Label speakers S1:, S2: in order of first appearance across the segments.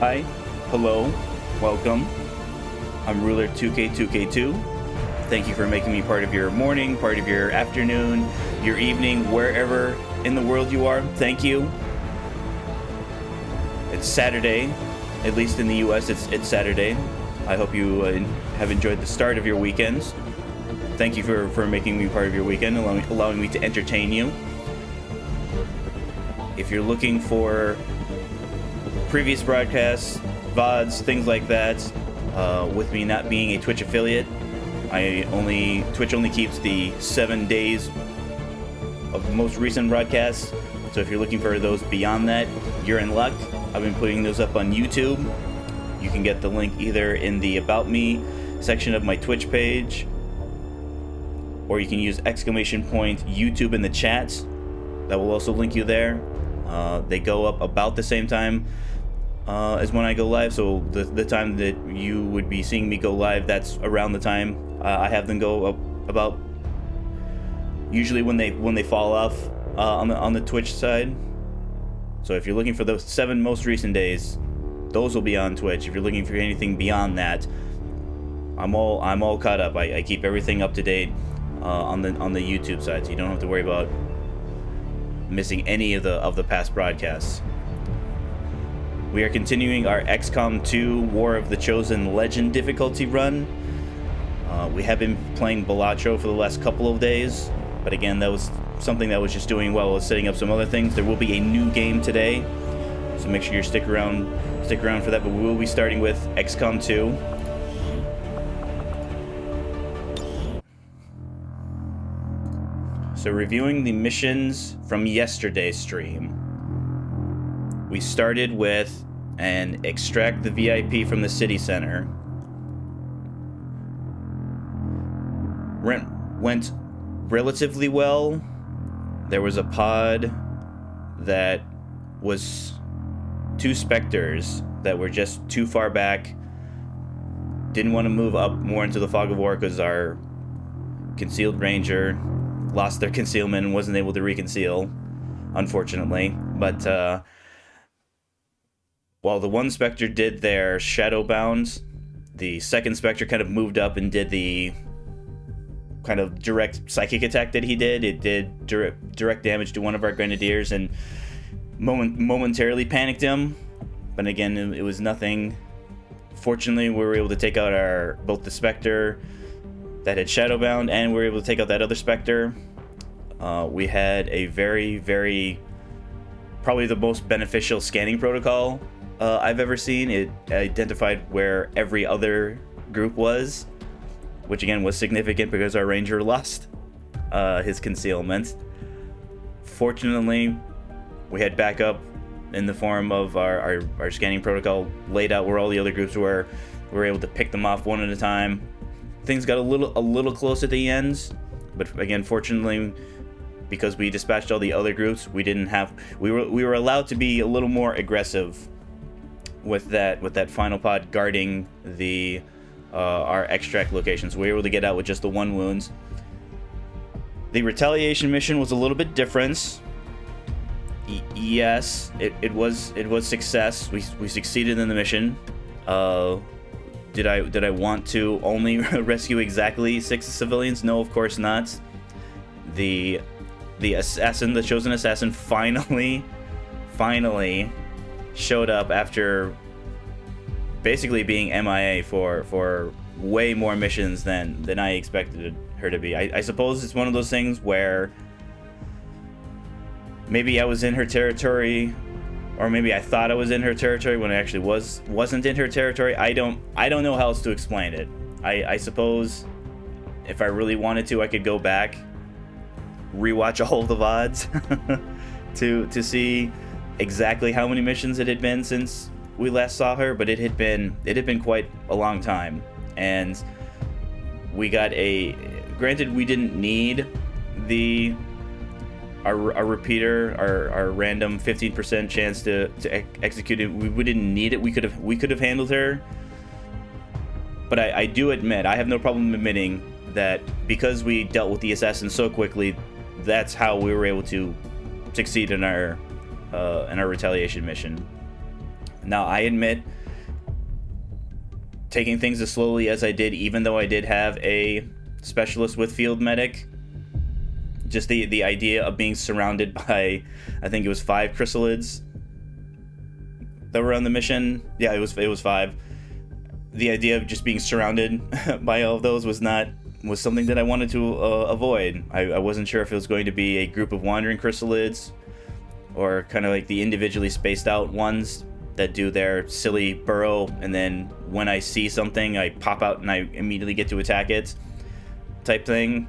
S1: Hi, hello, welcome. I'm Ruler 2K2K2. Thank you for making me part of your morning, part of your afternoon, your evening, wherever in the world you are. Thank you. It's Saturday, at least in the US, it's Saturday. I hope you have enjoyed the start of your weekends. Thank you for making me part of your weekend, allowing me to entertain you. If you're looking for previous broadcasts, VODs, things like that, with me not being a Twitch affiliate, Twitch only keeps the 7 days of the most recent broadcasts. So if you're looking for those beyond that, you're in luck. I've been putting those up on YouTube. You can get the link either in the About Me section of my Twitch page, or you can use !YouTube in the chat. That will also link you there. They go up about the same time as when I go live, so the time that you would be seeing me go live, that's around the time I have them go up, about usually when they fall off on the Twitch side. So if you're looking for those 7 most recent days, those will be on Twitch. If you're looking for anything beyond that, I'm all caught up. I keep everything up to date on the YouTube side, so you don't have to worry about missing any of the past broadcasts. We are continuing our XCOM 2 War of the Chosen Legend difficulty run. We have been playing Balatro for the last couple of days, but again, that was something that was just doing well. I was setting up some other things. There will be a new game today, so make sure you stick around for that, but we will be starting with XCOM 2. So reviewing the missions from yesterday's stream. We started with and extract the VIP from the city center. Went relatively well. There was a pod that was 2 specters that were just too far back. Didn't want to move up more into the fog of war because our concealed ranger lost their concealment and wasn't able to reconceal, unfortunately. But while the one Spectre did their Shadowbound, the second Spectre kind of moved up and did the kind of direct psychic attack that he did. It did direct damage to one of our Grenadiers and momentarily panicked him. But again, it was nothing. Fortunately, we were able to take out both the Spectre that had Shadowbound, and we were able to take out that other Spectre. We had a very, very, probably the most beneficial scanning protocol I've ever seen. It identified where every other group was, which again was significant because our ranger lost his concealment. Fortunately, we had backup in the form of our scanning protocol laid out where all the other groups were. We were able to pick them off one at a time. Things got a little close at the ends, but again, fortunately, because we dispatched all the other groups, we were allowed to be a little more aggressive with that final pod guarding our extract locations. We were able to get out with just the 1 wound. The retaliation mission was a little bit different. Yes, it was success. We succeeded in the mission. Did I want to only rescue exactly 6 civilians? No, of course not. The assassin, the chosen assassin, finally showed up after basically being MIA for way more missions than I expected her to be. I suppose it's one of those things where maybe I was in her territory, or maybe I thought I was in her territory when I actually wasn't in her territory. I don't know how else to explain it. I suppose if I really wanted to, I could go back, rewatch all the VODs to see exactly how many missions it had been since we last saw her, but it had been quite a long time. And we got granted, we didn't need our repeater, our random 15% chance to execute it. We didn't need it. We could have handled her. But I do admit, I have no problem admitting that because we dealt with the assassin so quickly, that's how we were able to succeed in our retaliation mission. Now, I admit, taking things as slowly as I did, even though I did have a specialist with field medic, just the idea of being surrounded by, I think it was 5 chrysalids that were on the mission. Yeah, it was 5. The idea of just being surrounded by all of those was something that I wanted to avoid. I wasn't sure if it was going to be a group of wandering chrysalids or kind of like the individually spaced out ones that do their silly burrow, and then when I see something, I pop out and I immediately get to attack it type thing.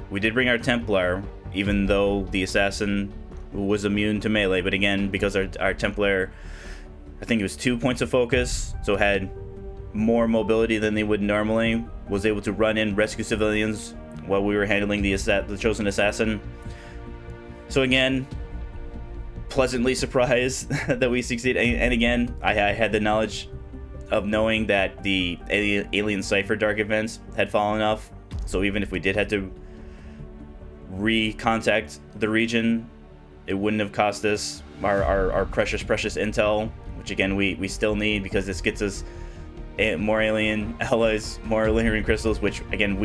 S1: We did bring our Templar, even though the assassin was immune to melee, but again, because our Templar, I think it was 2 points of focus, so had more mobility than they would normally, was able to run in, rescue civilians while we were handling the chosen assassin. So again, pleasantly surprised that we succeed. And again, I had the knowledge of knowing that the alien cipher dark events had fallen off, so even if we did have to recontact the region, it wouldn't have cost us our precious intel, which again we still need, because this gets us more alien allies, more lingering crystals, which again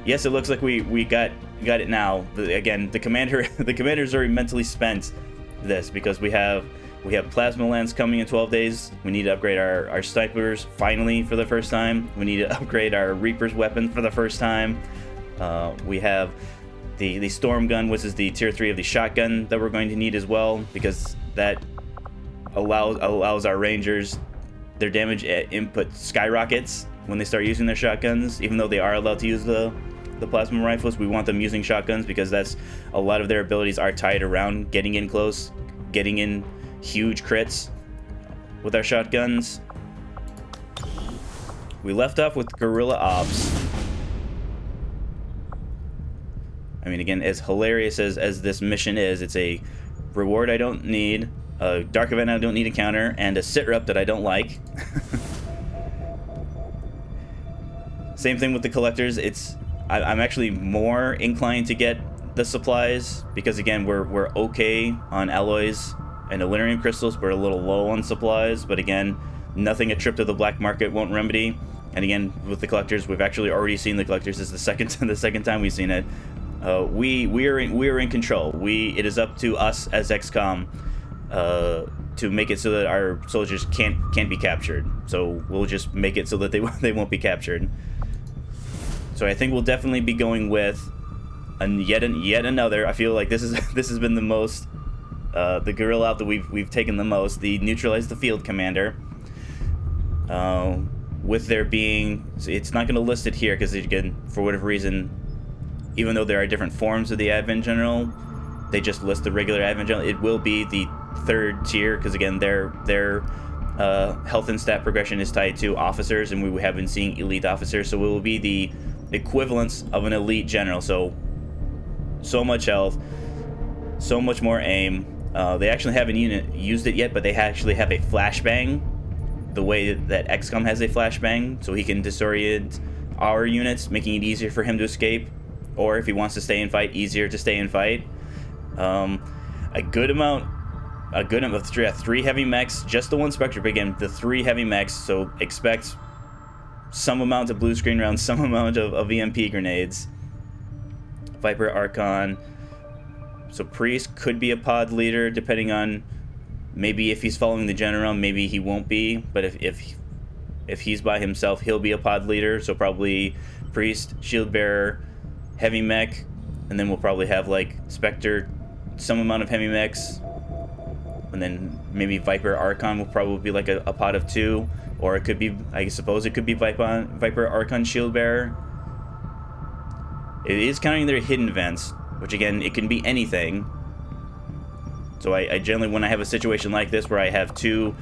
S1: yes, it looks like we got it now. Again, the commander's already mentally spent this, because we have plasma lance coming in 12 days. We need to upgrade our snipers finally for the first time. We need to upgrade our Reaper's weapon for the first time. We have the storm gun, which is the tier 3 of the shotgun, that we're going to need as well, because that allows our rangers, their damage input skyrockets when they start using their shotguns. Even though they are allowed to use the plasma rifles, we want them using shotguns, because that's a lot of their abilities are tied around getting in close, getting in huge crits with our shotguns. We left off with guerrilla ops. I mean, again, as hilarious as this mission is, it's a reward I don't need, a dark event I don't need to counter, and a sit rep that I don't like. Same thing with the collectors. I'm actually more inclined to get the supplies, because again, we're okay on alloys and Elerium crystals. We're a little low on supplies, but again, nothing a trip to the black market won't remedy. And again, with the collectors, we've actually already seen the collectors. This is the second time we've seen it. We are in control. It is up to us as XCOM to make it so that our soldiers can't be captured. So we'll just make it so that they won't be captured. So I think we'll definitely be going with yet another. I feel like this has been the most the guerrilla out that we've taken the most. The neutralize the field commander. With there being, it's not going to list it here because again, for whatever reason, even though there are different forms of the Advent General, they just list the regular Advent General. It will be the 3rd tier, because again, their health and stat progression is tied to officers, and we have been seeing elite officers, so it will be the equivalence of an elite general. So much health, so much more aim. They actually haven't used it yet, but they actually have a flashbang, the way that XCOM has a flashbang, so he can disorient our units, making it easier for him to escape, or if he wants to stay and fight, easier to stay and fight. A good amount of 3 heavy mechs, just the 1 Spectre, but again, the 3 heavy mechs, so expect some amount of blue screen rounds, some amount of EMP grenades. Viper Archon. So Priest could be a pod leader, depending on maybe if he's following the general, maybe he won't be, but if he's by himself, he'll be a pod leader. So probably Priest, Shield Bearer, heavy mech, and then we'll probably have like Spectre, some amount of heavy mechs, and then maybe Viper Archon will probably be like a pod of 2, or it could be, I suppose it could be Viper Archon Shield Bearer. It is counting their hidden events, which again, it can be anything. So I generally, when I have a situation like this where I have 2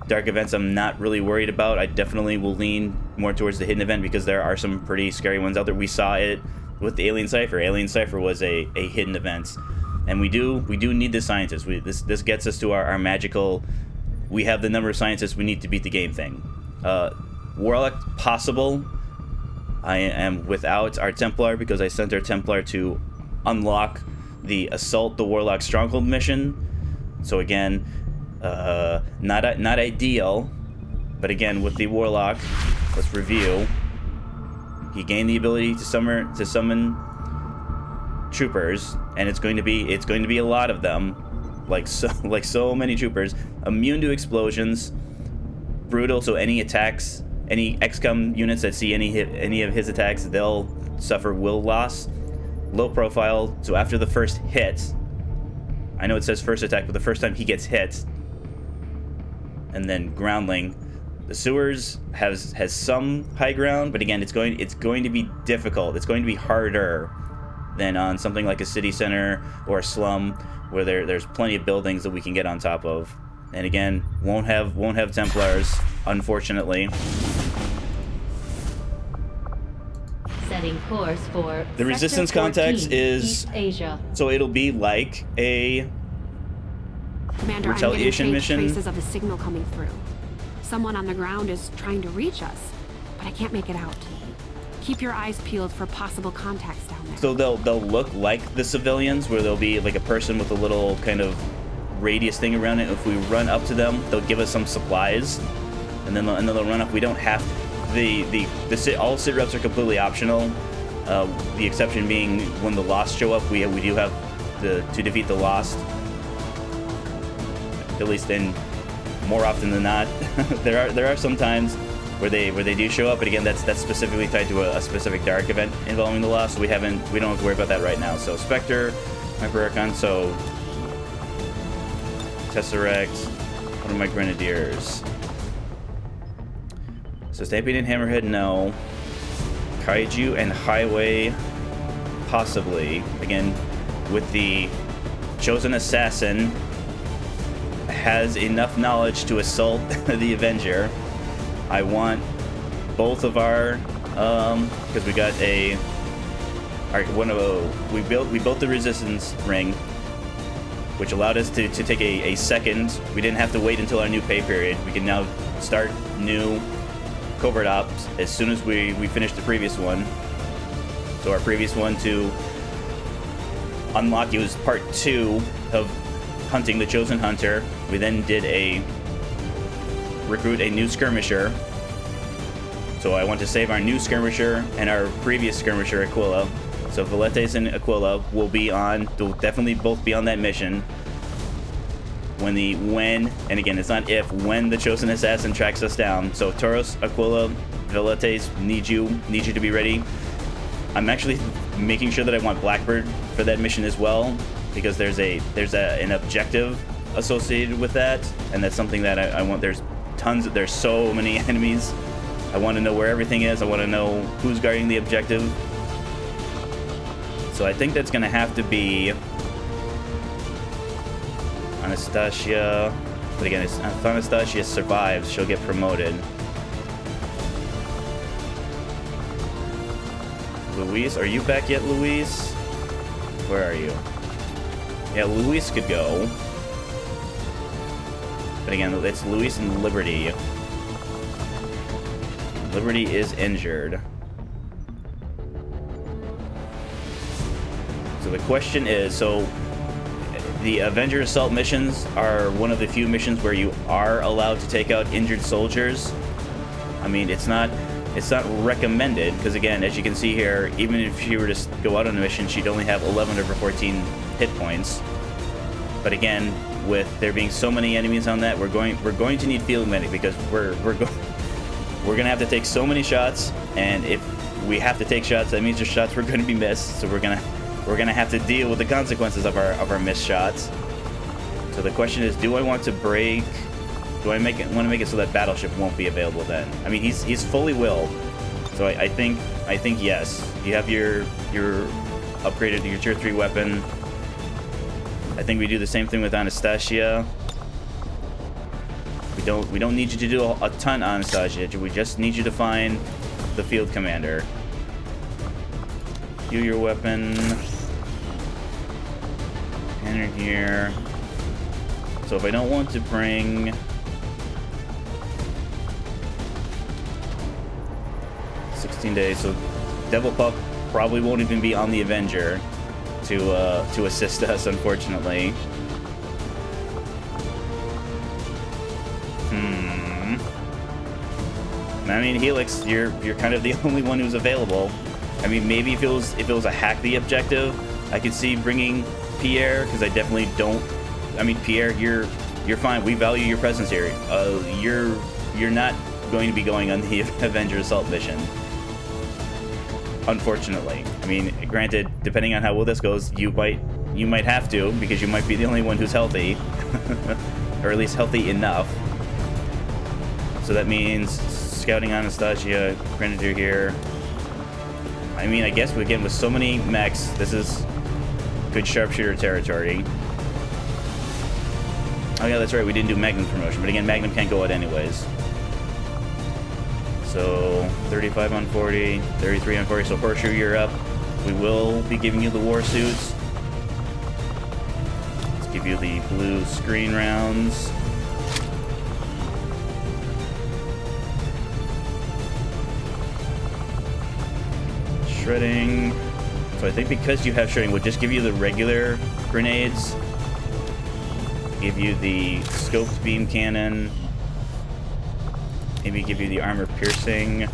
S1: dark events I'm not really worried about, I definitely will lean more towards the hidden event, because there are some pretty scary ones out there. We saw it with the Alien Cipher. Alien Cipher was a hidden event, and we do need the scientists. This gets us to our magical, we have the number of scientists we need to beat the game thing. Warlock possible. I am without our Templar, because I sent our Templar to unlock the Assault the Warlock Stronghold mission. So again, not ideal, but again with the Warlock, let's review. He gained the ability to summon troopers, and it's going to be a lot of them, like so many troopers. Immune to explosions, brutal. So any attacks, any XCOM units that see any of his attacks, they'll suffer will loss. Low profile. So after the first hit, I know it says first attack, but the first time he gets hit, and then groundling. The sewers has some high ground, but again, it's going to be difficult. It's going to be harder than on something like a city center or a slum, where there's plenty of buildings that we can get on top of. And again, won't have Templars, unfortunately.
S2: Setting course for
S1: the resistance context is East Asia. So it'll be like a
S3: Commander,
S1: retaliation
S3: I'm getting faint
S1: mission.
S3: traces of a signal coming through. Someone on the ground is trying to reach us, but I can't make it out. Keep your eyes peeled for possible contacts down there.
S1: So they'll look like the civilians, where there'll be like a person with a little kind of radius thing around it. If we run up to them, they'll give us some supplies, and then they'll run up. We don't have all sit reps are completely optional. The exception being when the Lost show up, we do have to defeat the Lost. At least more often than not. there are some times where they do show up, but again, that's specifically tied to a specific dark event involving the Lost. So we don't have to worry about that right now. So Spectre, Hypericon, so Tesseract, one of my Grenadiers. So Stampede and Hammerhead, no. Kaiju and Highway, possibly. Again, with the Chosen Assassin, has enough knowledge to assault the Avenger. I want both of our, because we got we built the Resistance Ring, which allowed us to take a second. We didn't have to wait until our new pay period. We can now start new covert ops as soon as we finish the previous one. So our previous one to unlock, it was part 2 of hunting the Chosen Hunter. We then did recruit a new skirmisher. So I want to save our new skirmisher and our previous skirmisher, Aquila. So Valetes and Aquila will definitely both be on that mission. When, and again, it's not if, when the Chosen Assassin tracks us down. So Tauros, Aquila, Valetes, need you to be ready. I'm actually making sure that I want Blackbird for that mission as well, because there's an objective associated with that, and that's something that I want. There's so many enemies. I want to know where everything is. I want to know who's guarding the objective. So I think that's going to have to be Anastasia. But again, if Anastasia survives, she'll get promoted. Luis, are you back yet, Luis? Where are you? Yeah, Luis could go. But again, it's Luis and Liberty. Liberty is injured. So the question is, the Avenger Assault missions are one of the few missions where you are allowed to take out injured soldiers. I mean, it's not recommended, because again, as you can see here, even if she were to go out on a mission, she'd only have 11 of her 14 hit points. But again, with there being so many enemies on that, we're going to need field medic, because we're going to have to take so many shots, and if we have to take shots, that means there's shots we're going to be missed. So we're gonna have to deal with the consequences of our missed shots. So the question is, do I want to break? Do I want to make it so that Battleship won't be available then? I mean, he's fully willed. So I think yes. You have your upgraded your tier 3 weapon. I think we do the same thing with Anastasia. We don't need you to do a ton, Anastasia. We just need you to find the field commander. Heal your weapon. Enter here. So if I don't want to bring 16 days, so Devil Pup probably won't even be on the Avenger to assist us, unfortunately. I mean, Helix, you're kind of the only one who's available. I mean, maybe if it was a hack the objective, I could see bringing Pierre, because I definitely don't. I mean, Pierre, you're fine. We value your presence here. You're not going to be going on the Avenger Assault mission, unfortunately. I mean, granted, depending on how well this goes, you might have to, because you might be the only one who's healthy, or at least healthy enough. So that means scouting Anastasia, Grenadier here. I mean, I guess again with so many mechs, this is good sharpshooter territory. Oh yeah, that's right, we didn't do Magnum promotion, but again, Magnum can't go out anyways. So 35 on 40, 33 on 40, so Horseshoe, you're up. We will be giving you the war suits. Let's give you the blue screen rounds. Shredding. So I think because you have shredding, we'll just give you the regular grenades. Give you the scoped beam cannon. Maybe give you the armor piercing.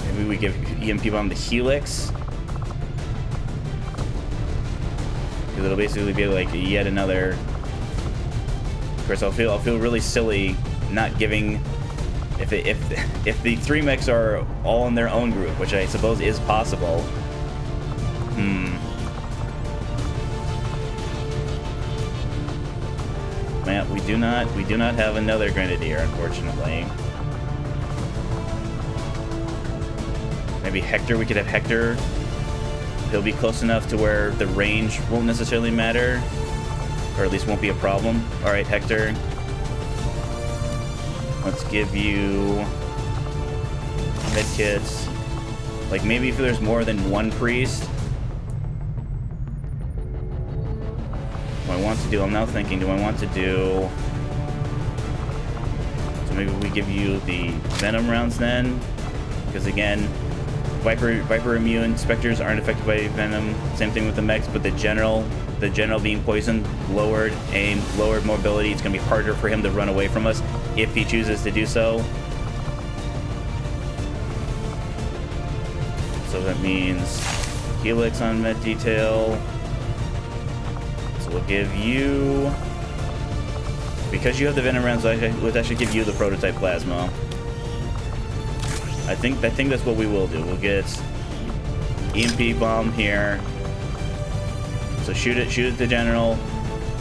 S1: Maybe we give EMP bomb the Helix. Because it'll basically be like yet another. Of course, I'll feel really silly not giving. If the 3 mechs are all in their own group, which I suppose is possible. Man, we do not have another Grenadier, unfortunately. Maybe Hector, we could have Hector. He'll be close enough to where the range won't necessarily matter, or at least won't be a problem. All right, Hector. Let's give you med kits. Like maybe if there's more than one priest. What I want to do, I'm now thinking, do I want to do... So maybe we give you the Venom rounds then? Because again, Viper immune, Spectres aren't affected by Venom. Same thing with the mechs, but the general being poisoned, lowered aim, lowered mobility. It's going to be harder for him to run away from us if he chooses to do so. So that means Helix on med detail. So we'll give you, because you have the Venom rounds, let's actually give you the prototype plasma. I think that's what we will do. We'll get EMP bomb here. So shoot it to General.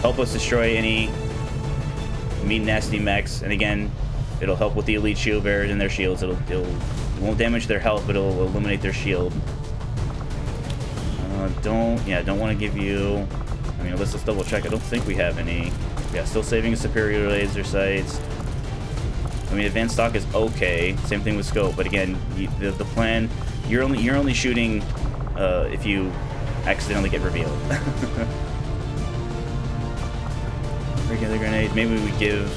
S1: Help us destroy any mean nasty mechs, and again, it'll help with the elite shield bearers and their shields. It won't damage their health, but it'll eliminate their shield. Don't want to give you. I mean, let's double check. I don't think we have any. Yeah, still saving superior laser sights. I mean, advanced stock is okay. Same thing with scope, but again, the plan. You're only shooting if you accidentally get revealed. Regular grenade. Maybe we give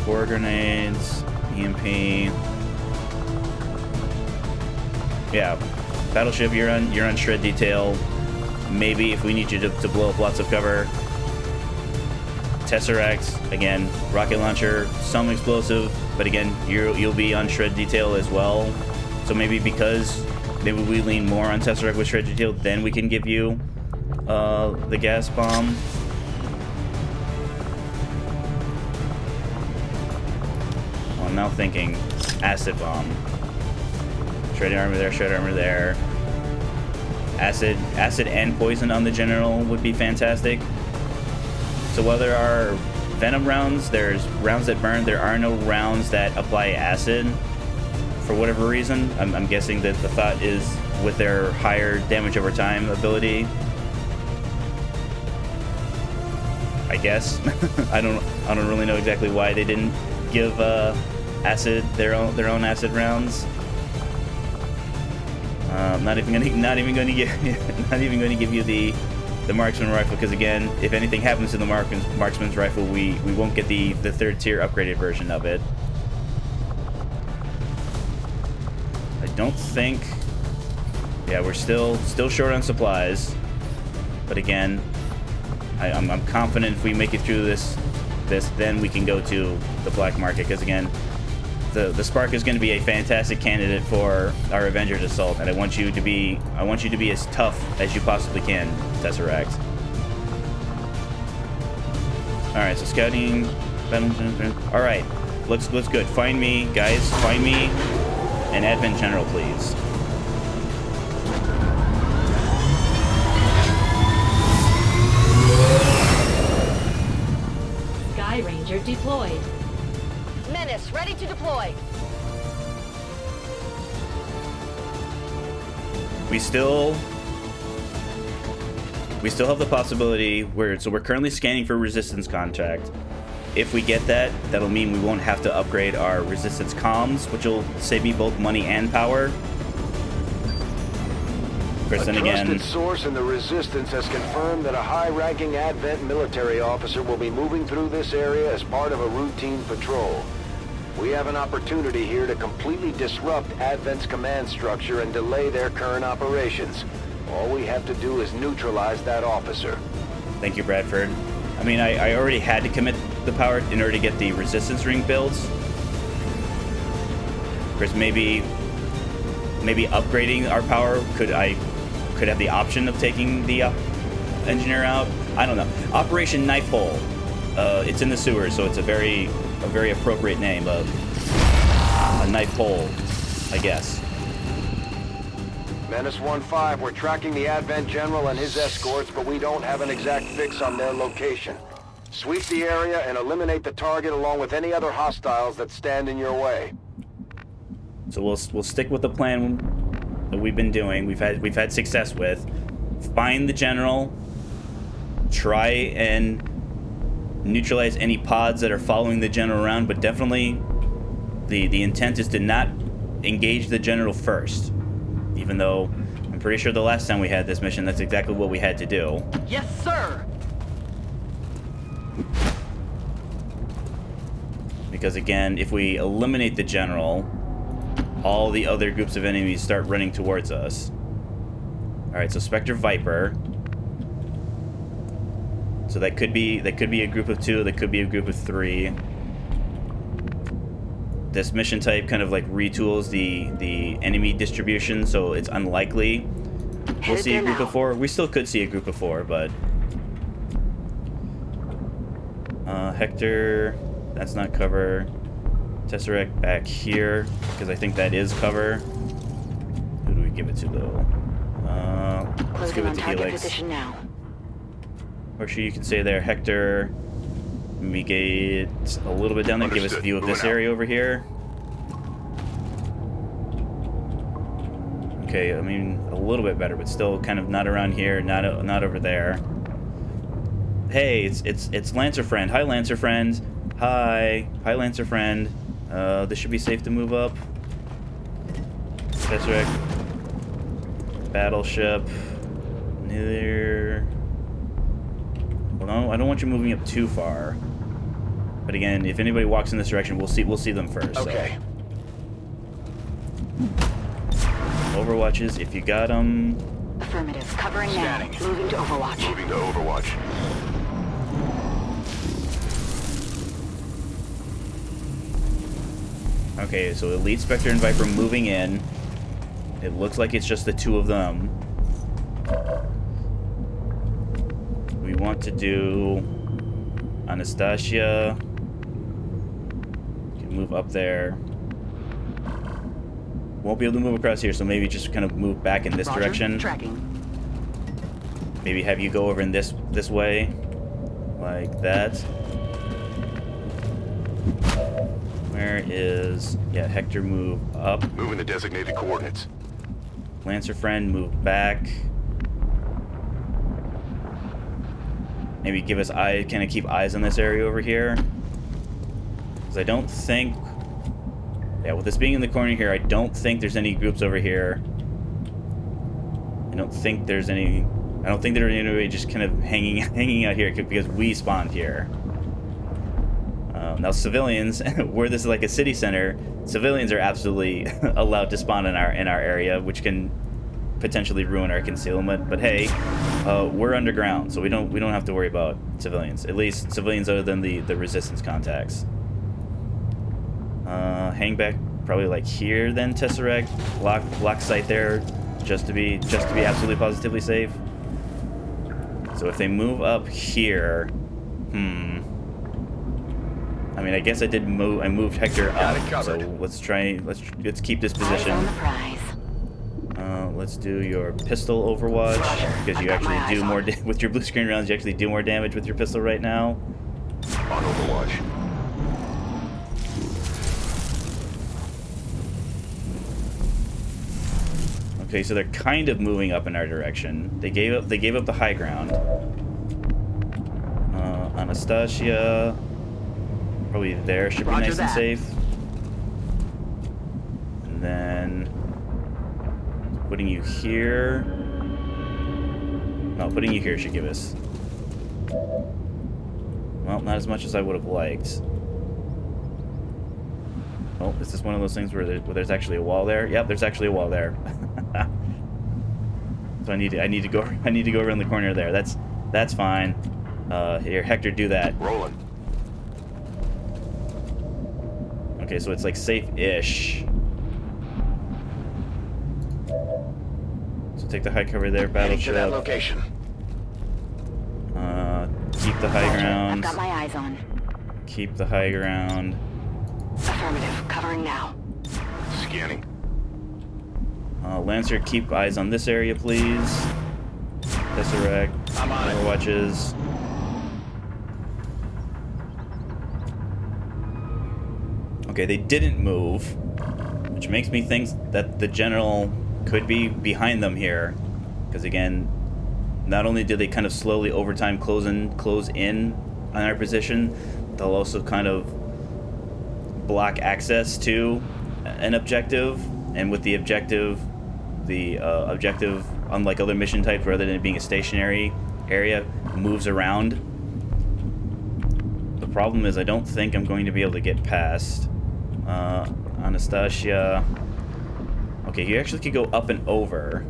S1: 4 grenades. EMP. Yeah, battleship. You're on shred detail. Maybe if we need you to blow up lots of cover. Tesseract, again, rocket launcher, some explosive, but again, you'll be on shred detail as well. So maybe we lean more on Tesseract with shred detail, then we can give you the gas bomb. Well, I'm now thinking acid bomb. Shredding armor there, shred armor there. Acid and poison on the general would be fantastic. So while there are Venom rounds, there's rounds that burn, there are no rounds that apply acid for whatever reason. I'm guessing that the thought is with their higher damage over time ability. I guess. I don't really know exactly why they didn't give acid their own acid rounds. Not even going to give you the marksman rifle, because again, if anything happens to the marksman's rifle, we won't get the 3rd tier upgraded version of it. I don't think. Yeah, we're still short on supplies, but again, I'm confident if we make it through this, then we can go to the black market. Because again, the Spark is going to be a fantastic candidate for our Avengers assault, and I want you to be as tough as you possibly can, Tesseract. All right, so scouting. All right, looks good. Find me, guys. Find me an Advent General, please.
S2: Sky Ranger deployed.
S4: Menace, ready to deploy.
S1: We still have the possibility we're currently scanning for resistance contact. If we get that, that'll mean we won't have to upgrade our resistance comms, which will save me both money and power. Of course, then again,
S5: a trusted source in the Resistance has confirmed that a high-ranking Advent military officer will be moving through this area as part of a routine patrol. We have an opportunity here to completely disrupt Advent's command structure and delay their current operations. All we have to do is neutralize that officer.
S1: thank you, Bradford. I mean, I already had to commit the power in order to get the resistance ring builds. Of course, maybe upgrading our power could have the option of taking the engineer out. I don't know. Operation Knife Hole. It's in the sewers, so it's a very appropriate name. A knife hole, I guess.
S5: Menace 1-5, we're tracking the Advent General and his escorts, but we don't have an exact fix on their location. Sweep the area and eliminate the target along with any other hostiles that stand in your way.
S1: So we'll stick with the plan that we've been doing. We've had success with. Find the general. Try and neutralize any pods that are following the general around, but definitely the intent is to not engage the general first. Even though I'm pretty sure the last time we had this mission, that's exactly what we had to do.
S4: Yes, sir.
S1: Because again, if we eliminate the general, all the other groups of enemies start running towards us. Alright, so Spectre Viper. So that could be a group of 2, that could be a group of 3. This mission type kind of like retools the enemy distribution, so it's unlikely we'll see a group of 4. We still could see a group of 4, but Hector, that's not cover. Tesseract back here, because I think that is cover. Who do we give it to though? Let's give it to Helix.
S4: Position now.
S1: Or sure, you can say there, Hector. Let me get a little bit down there. Give us a view of this area over here. Okay, I mean a little bit better, but still kind of not around here, not over there. Hey, it's Lancer Friend. Hi, Lancer Friend. Hi, Lancer Friend. This should be safe to move up. Tesseract. Battleship. Neither. Well, no, I don't want you moving up too far. But again, if anybody walks in this direction, we'll see them first.
S5: Okay.
S1: So. Overwatches, if you got them.
S4: Affirmative. Covering
S5: Scanning.
S4: now. Moving to Overwatch.
S5: Moving to Overwatch.
S1: Okay, so Elite, Spectre, and Viper moving in. It looks like it's just the 2 of them. We want to do Anastasia. Can move up there. Won't be able to move across here, so maybe just kind of move back in this
S4: Roger.
S1: direction.
S4: Tracking.
S1: Maybe have you go over in this way, like that. Where is... Yeah, Hector, move up.
S5: Moving the designated coordinates.
S1: Lancer Friend, move back. Maybe give us eye... Kind of keep eyes on this area over here. Because I don't think... Yeah, with this being in the corner here, I don't think there's any groups over here. I don't think there's any... I don't think there's anybody just kind of hanging out here because we spawned here. Now civilians, where this is like a city center, civilians are absolutely allowed to spawn in our area, which can potentially ruin our concealment. But hey, we're underground, so we don't have to worry about civilians. At least civilians other than the resistance contacts. Hang back probably like here then, Tesseract. Block sight there, just to be absolutely positively safe. So if they move up here, I mean, I guess I did move. I moved Hector up. So let's keep this position.
S4: Eyes on the prize.
S1: Let's do your pistol overwatch, because you actually do more with your blue screen rounds. You actually do more damage with your pistol right now.
S5: On overwatch.
S1: Okay, so they're kind of moving up in our direction. They gave up the high ground. Anastasia, probably there should be nice and safe. And then putting you here. No, putting you here should give us. Well, not as much as I would have liked. Oh, is this one of those things where there's actually a wall there? Yep, there's actually a wall there. So I need to go around the corner there. That's fine. Here, Hector, do that.
S5: Rolling.
S1: Okay, so it's like safe-ish. So take the high cover there,
S5: Heading to that
S1: battleship.
S5: location.
S1: Keep the high ground.
S4: I've got my eyes on.
S1: Keep the high ground.
S4: Affirmative. Covering now.
S5: Scanning.
S1: Lancer, keep eyes on this area, please. Tesseract.
S5: I'm on it.
S1: Overwatches. Okay, they didn't move, which makes me think that the general could be behind them here. Because again, not only do they kind of slowly over time close in on our position, they'll also kind of block access to an objective. And with the objective, unlike other mission types, rather than it being a stationary area, moves around. The problem is I don't think I'm going to be able to get past Anastasia. Okay, you actually could go up and over.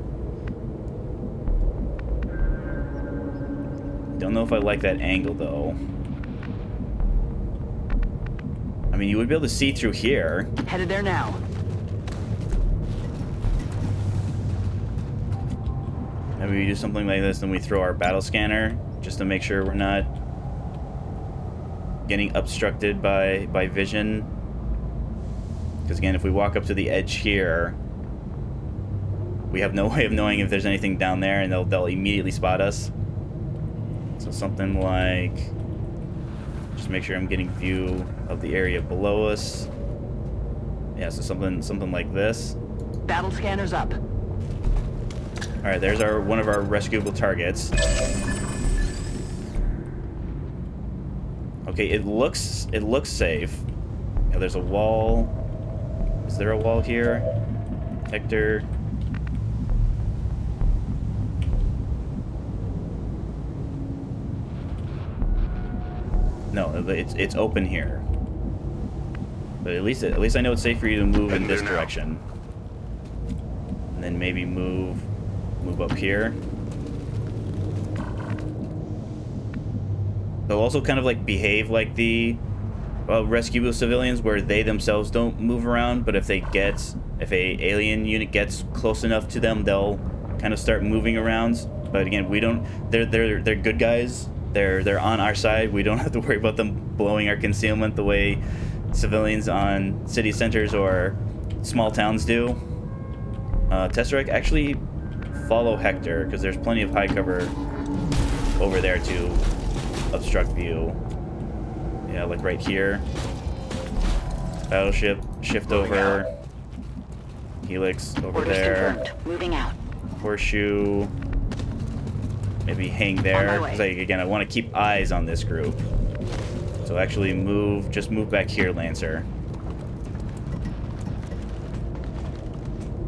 S1: Don't know if I like that angle, though. I mean, you would be able to see through here.
S4: Headed there now.
S1: Maybe we do something like this, then we throw our battle scanner, just to make sure we're not getting obstructed by vision. Because again, if we walk up to the edge here, we have no way of knowing if there's anything down there, and they'll immediately spot us. So something like, just make sure I'm getting view of the area below us. Yeah, so something like this.
S4: Battle scanners up.
S1: All right, there's one of our rescuable targets. Okay, it looks safe. Yeah, there's a wall. Is there a wall here? Hector. No, it's open here. But at least I know it's safe for you to move in this direction. And then maybe move up here. They'll also kind of like behave like the rescue civilians, where they themselves don't move around, but if a alien unit gets close enough to them, they'll kind of start moving around. But again, we don't. They're good guys. They're on our side. We don't have to worry about them blowing our concealment the way civilians on city centers or small towns do. Tesseract, actually follow Hector, because there's plenty of high cover over there to obstruct view. Yeah, like right here. Battleship, shift over. Helix over
S4: Orders
S1: there.
S4: confirmed. Moving out.
S1: Horseshoe. Maybe hang there. Because again, I want to keep eyes on this group. So actually just move back here, Lancer.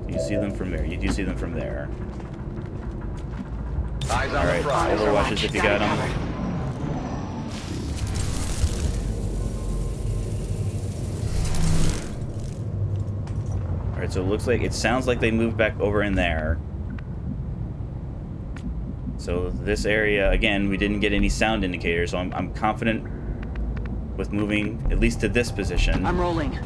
S1: You see them from there. You do see them from there.
S5: Eyes on
S1: Alright,
S5: the prize.
S1: overwatches if you got them. Alright, so it sounds like they moved back over in there. So this area, again, we didn't get any sound indicators, so I'm confident with moving at least to this position.
S4: I'm rolling.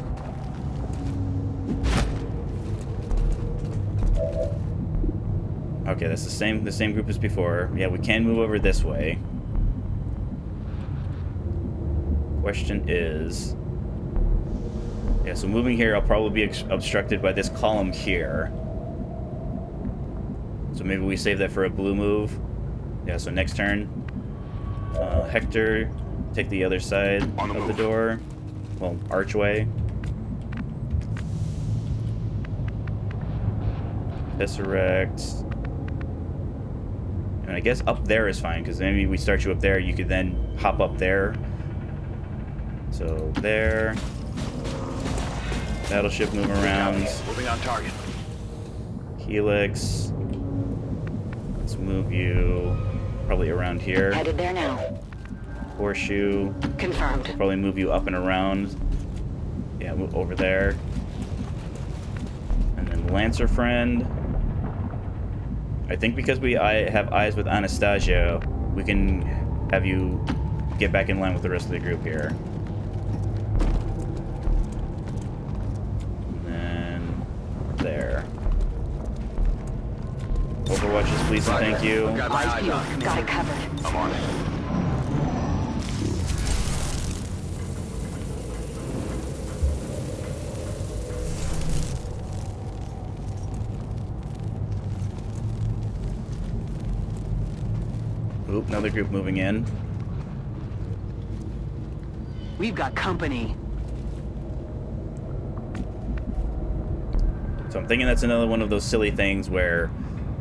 S1: Okay, that's the same group as before. Yeah, we can move over this way. Question is... Yeah, so moving here, I'll probably be obstructed by this column here. So maybe we save that for a blue move. Yeah, so next turn. Hector, take the other side of the door. Well, archway. Tesseract. And I guess up there is fine, because maybe we start you up there, you could then hop up there. So there. Battleship move around.
S5: Moving on target.
S1: Helix. Let's move you probably around here.
S4: Headed there now.
S1: Horseshoe.
S4: Confirmed.
S1: Probably move you up and around. Yeah, move over there. And then Lancer friend. I think because I have eyes with Anastasia, we can have you get back in line with the rest of the group here. And then there. Overwatches, please and thank you.
S5: Got my eyes on you.
S4: Got it covered.
S5: I'm on it.
S1: Oop, another group moving in.
S4: We've got company.
S1: So I'm thinking that's another one of those silly things where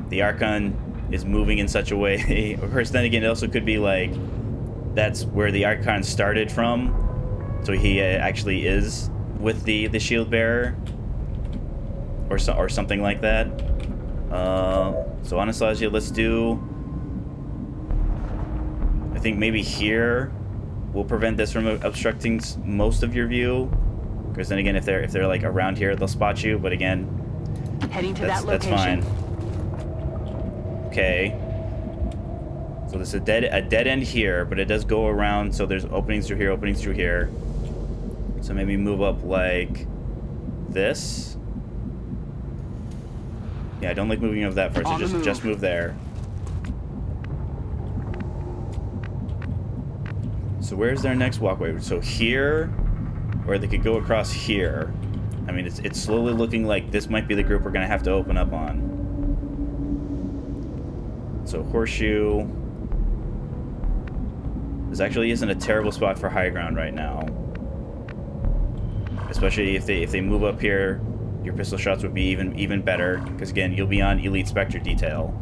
S1: the Archon is moving in such a way. Of course, then again, it also could be like that's where the Archon started from. So he actually is with the shield bearer, or something like that. So Anastasia, let's do. I think maybe here will prevent this from obstructing most of your view. Because then again, if they're like around here, they'll spot you. But again,
S4: Heading to
S1: that's
S4: that location.
S1: fine. Okay. So there's a dead end here, but it does go around. So there's openings through here, openings through here. So maybe move up like this. Yeah, I don't like moving over that far. So just move there. So where's their next walkway? So here, or they could go across here. I mean, it's slowly looking like this might be the group we're gonna have to open up on. So Horseshoe. This actually isn't a terrible spot for high ground right now. Especially if they move up here, your pistol shots would be even better. Because again, you'll be on Elite Spectre detail.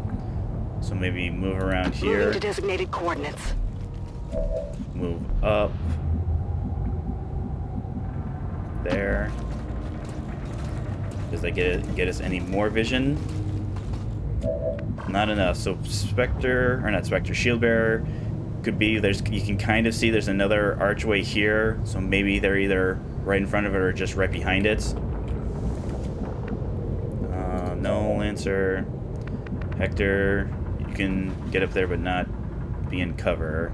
S1: So maybe move around here.
S4: Moving to designated coordinates.
S1: Move up. There. Does that get us any more vision? Not enough. So Spectre, or not Spectre, Shield Bearer could be, you can kind of see there's another archway here. So maybe they're either right in front of it or just right behind it. No, Lancer. Hector, you can get up there but not be in cover.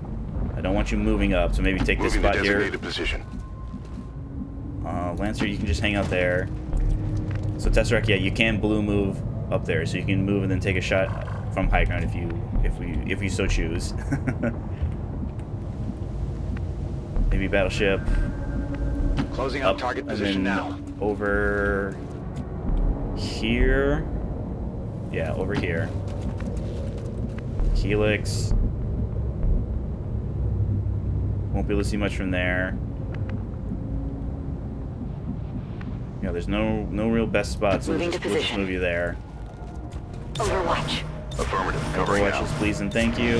S1: I don't want you moving up, so maybe take this spot here.
S5: Position.
S1: Lancer, you can just hang out there. So Tesseract, yeah, you can blue move up there, so you can move and then take a shot from high ground if you so choose. Maybe Battleship.
S5: Closing on target position now.
S1: Over here. Yeah, over here. Helix. Won't be able to see much from there. Yeah, there's no real best spots, so we'll just move you there.
S4: Overwatch.
S5: Affirmative. Covering out.
S1: Overwatches, please and thank you.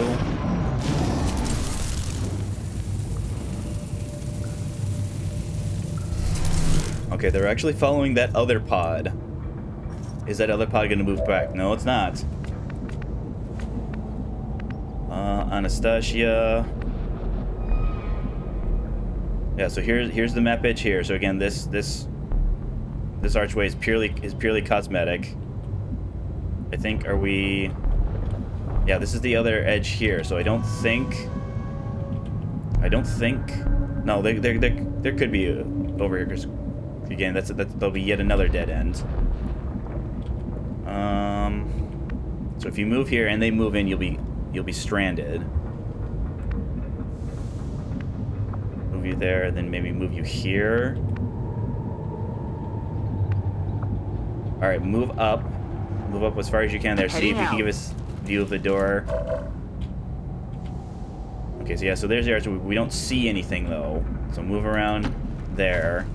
S1: Okay, they're actually following that other pod. Is that other pod going to move back? No, it's not. Anastasia. Yeah, so here's the map edge here. So again, this archway is purely cosmetic. I think, are we... Yeah, this is the other edge here, so I don't think... No, there could be over here, because, again, that'll be yet another dead end. So if you move here and they move in, you'll be stranded. Move you there, then maybe move you here. All right, move up as far as you can there. See if you can give us view of the door. Okay, so yeah, so there's the arch. We don't see anything though, so move around there,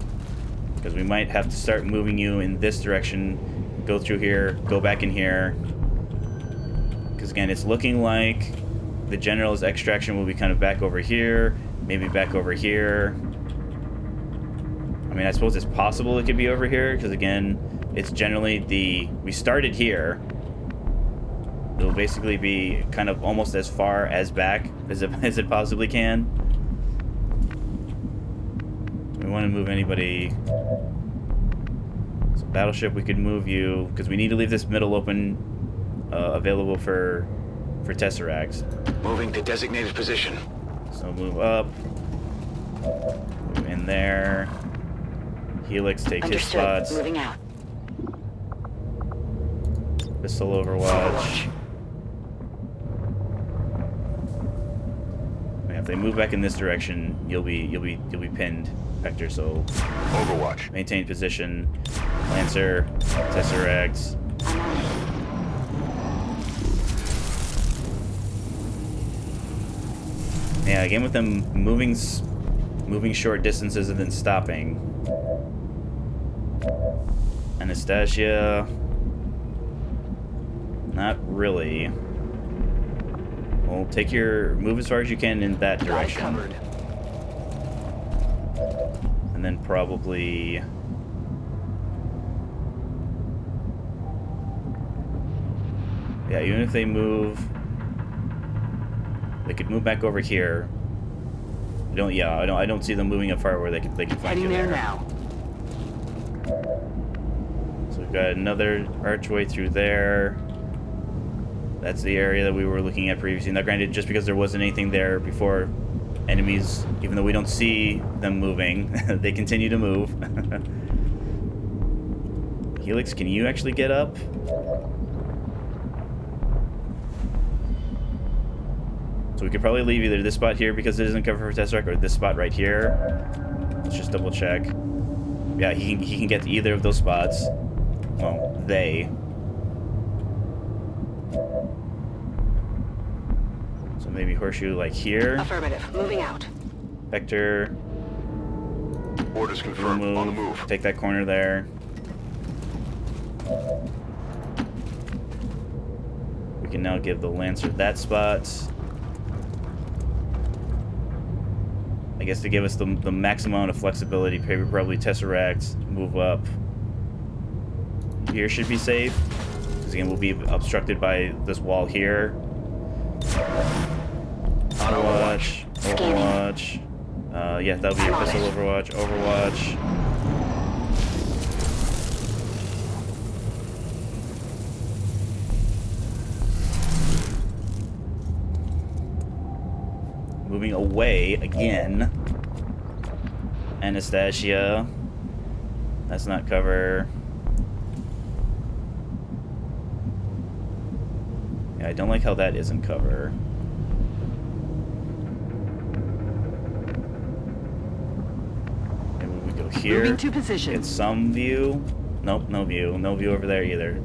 S1: because we might have to start moving you in this direction. Go through here, go back in here, because again, it's looking like the general's extraction will be kind of back over here, maybe back over here. I mean, I suppose it's possible it could be over here, because again, it's generally we started here. It'll basically be kind of almost as far as back as it possibly can. We want to move anybody. So battleship, we could move you, because we need to leave this middle open, available for Tesseracts.
S5: Moving to designated position.
S1: So move up. Move in there. Helix, take his spots.
S4: Moving out.
S1: Pistol Overwatch. If they move back in this direction, you'll be pinned, Vector. So
S5: Overwatch.
S1: Maintain position. Lancer, Tesseract. Yeah, again with them moving short distances and then stopping. Anastasia. Not really. Well, move as far as you can in that direction.
S4: Covered.
S1: And then probably... Yeah, even if they move... They could move back over here. I don't see them moving up far where they can flank
S4: Heading
S1: you
S4: there
S1: there.
S4: now.
S1: So we've got another archway through there. That's the area that we were looking at previously. Now, granted, just because there wasn't anything there before, enemies, even though we don't see them moving, they continue to move. Helix, can you actually get up? So we could probably leave either this spot here because it isn't covered for Tesseract, or this spot right here. Let's just double check. Yeah, he can get to either of those spots. Well, they. So maybe Horseshoe like here.
S4: Affirmative. Moving out.
S1: Vector.
S5: Orders confirmed. On the move.
S1: Take that corner there. We can now give the Lancer that spot. I guess to give us the maximum amount of flexibility, probably Tesseract, move up. Here should be safe, because again, we'll be obstructed by this wall here. Overwatch. Overwatch. Yeah, that'll be your pistol Overwatch. Overwatch. Moving away again. Anastasia. That's not cover. Yeah, I don't like how that isn't cover. Maybe we go here.
S4: Moving to position.
S1: Get some view. Nope, no view. No view over there either.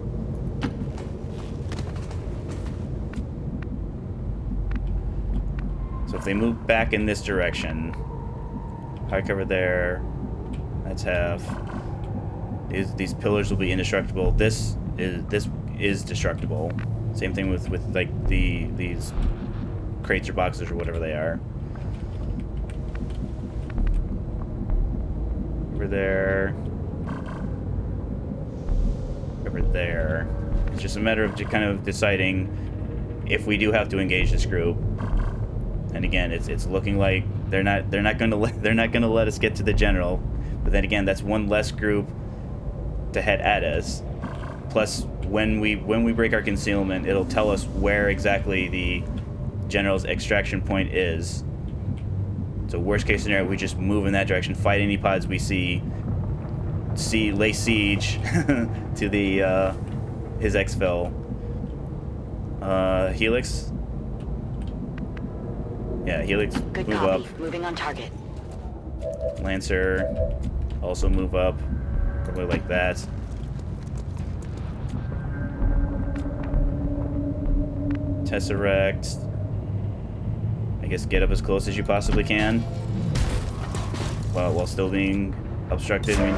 S1: So if they move back in this direction, high cover there, that's half. These pillars will be indestructible. This is destructible. Same thing with like these crates or boxes or whatever they are. Over there. Over there. It's just a matter of kind of deciding if we do have to engage this group. And again, it's looking like they're not gonna let us get to the general. But then again, that's one less group to head at us. plus, when we break our concealment, it'll tell us where exactly the general's extraction point is. So worst case scenario, we just move in that direction, fight any pods we see, lay siege to the his exfil. Helix. Yeah, Helix,
S4: Good
S1: move
S4: copy.
S1: up.
S4: Moving on target.
S1: Lancer, also move up, probably like that. Tesseract, I guess get up as close as you possibly can, while still being obstructed. I mean,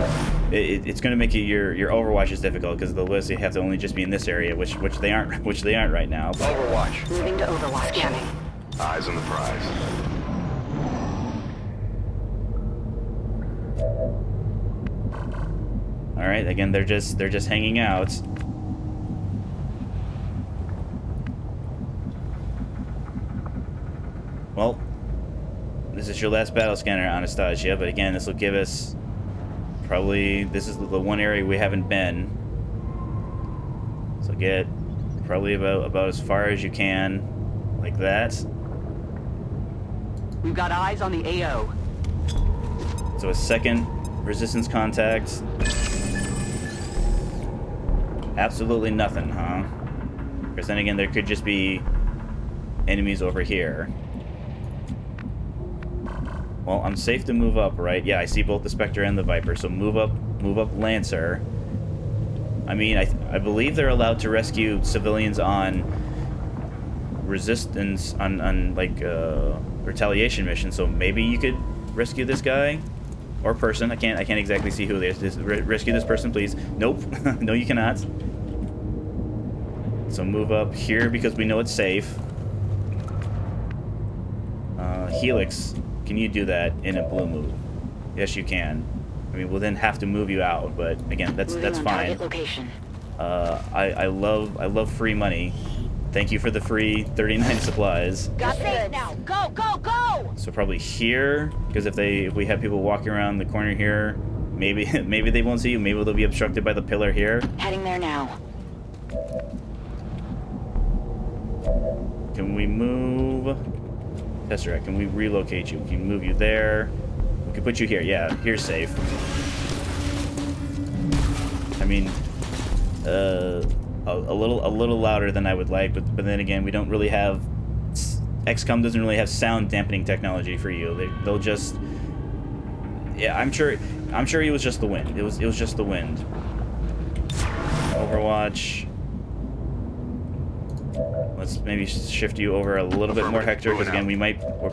S1: it's going to make your Overwatch is difficult because they'll basically have to only just be in this area, which they aren't right now. But
S5: Overwatch.
S4: Moving to Overwatch. Scanning.
S5: Eyes on the prize.
S1: all right, again, they're just hanging out. Well, this is your last battle scanner, Anastasia, but again, this will give us probably, this is the one area we haven't been. So get probably about as far as you can, like that.
S4: We've got eyes on the AO.
S1: So a second resistance contact. Absolutely nothing, huh? Because then again, there could just be enemies over here. Well, I'm safe to move up, right? Yeah, I see both the Spectre and the Viper, so move up Lancer. I mean, I believe they're allowed to rescue civilians on resistance, on like retaliation missions, so maybe you could rescue this guy or person. I can't exactly see who it is. Rescue this person, please. Nope. No, you cannot. So move up here because we know it's safe. Helix, can you do that in a blue move? Yes, you can. I mean, we'll then have to move you out, but again, that's fine.
S4: Location.
S1: I love free money. Thank you for the free 39 supplies.
S4: Got safe now. Go, go, go!
S1: So probably here, because if we have people walking around the corner here, maybe they won't see you. Maybe they'll be obstructed by the pillar here.
S4: Heading there now.
S1: Can we move? Tesseract, can we relocate you? We can move you there. We can put you here. Yeah, here's safe. I mean, a little louder than I would like, but then again, we don't really have. XCOM doesn't really have sound dampening technology for you. They'll just. Yeah, I'm sure it was just the wind. It was just the wind. Overwatch. Let's maybe shift you over a little bit more, Hector, because again,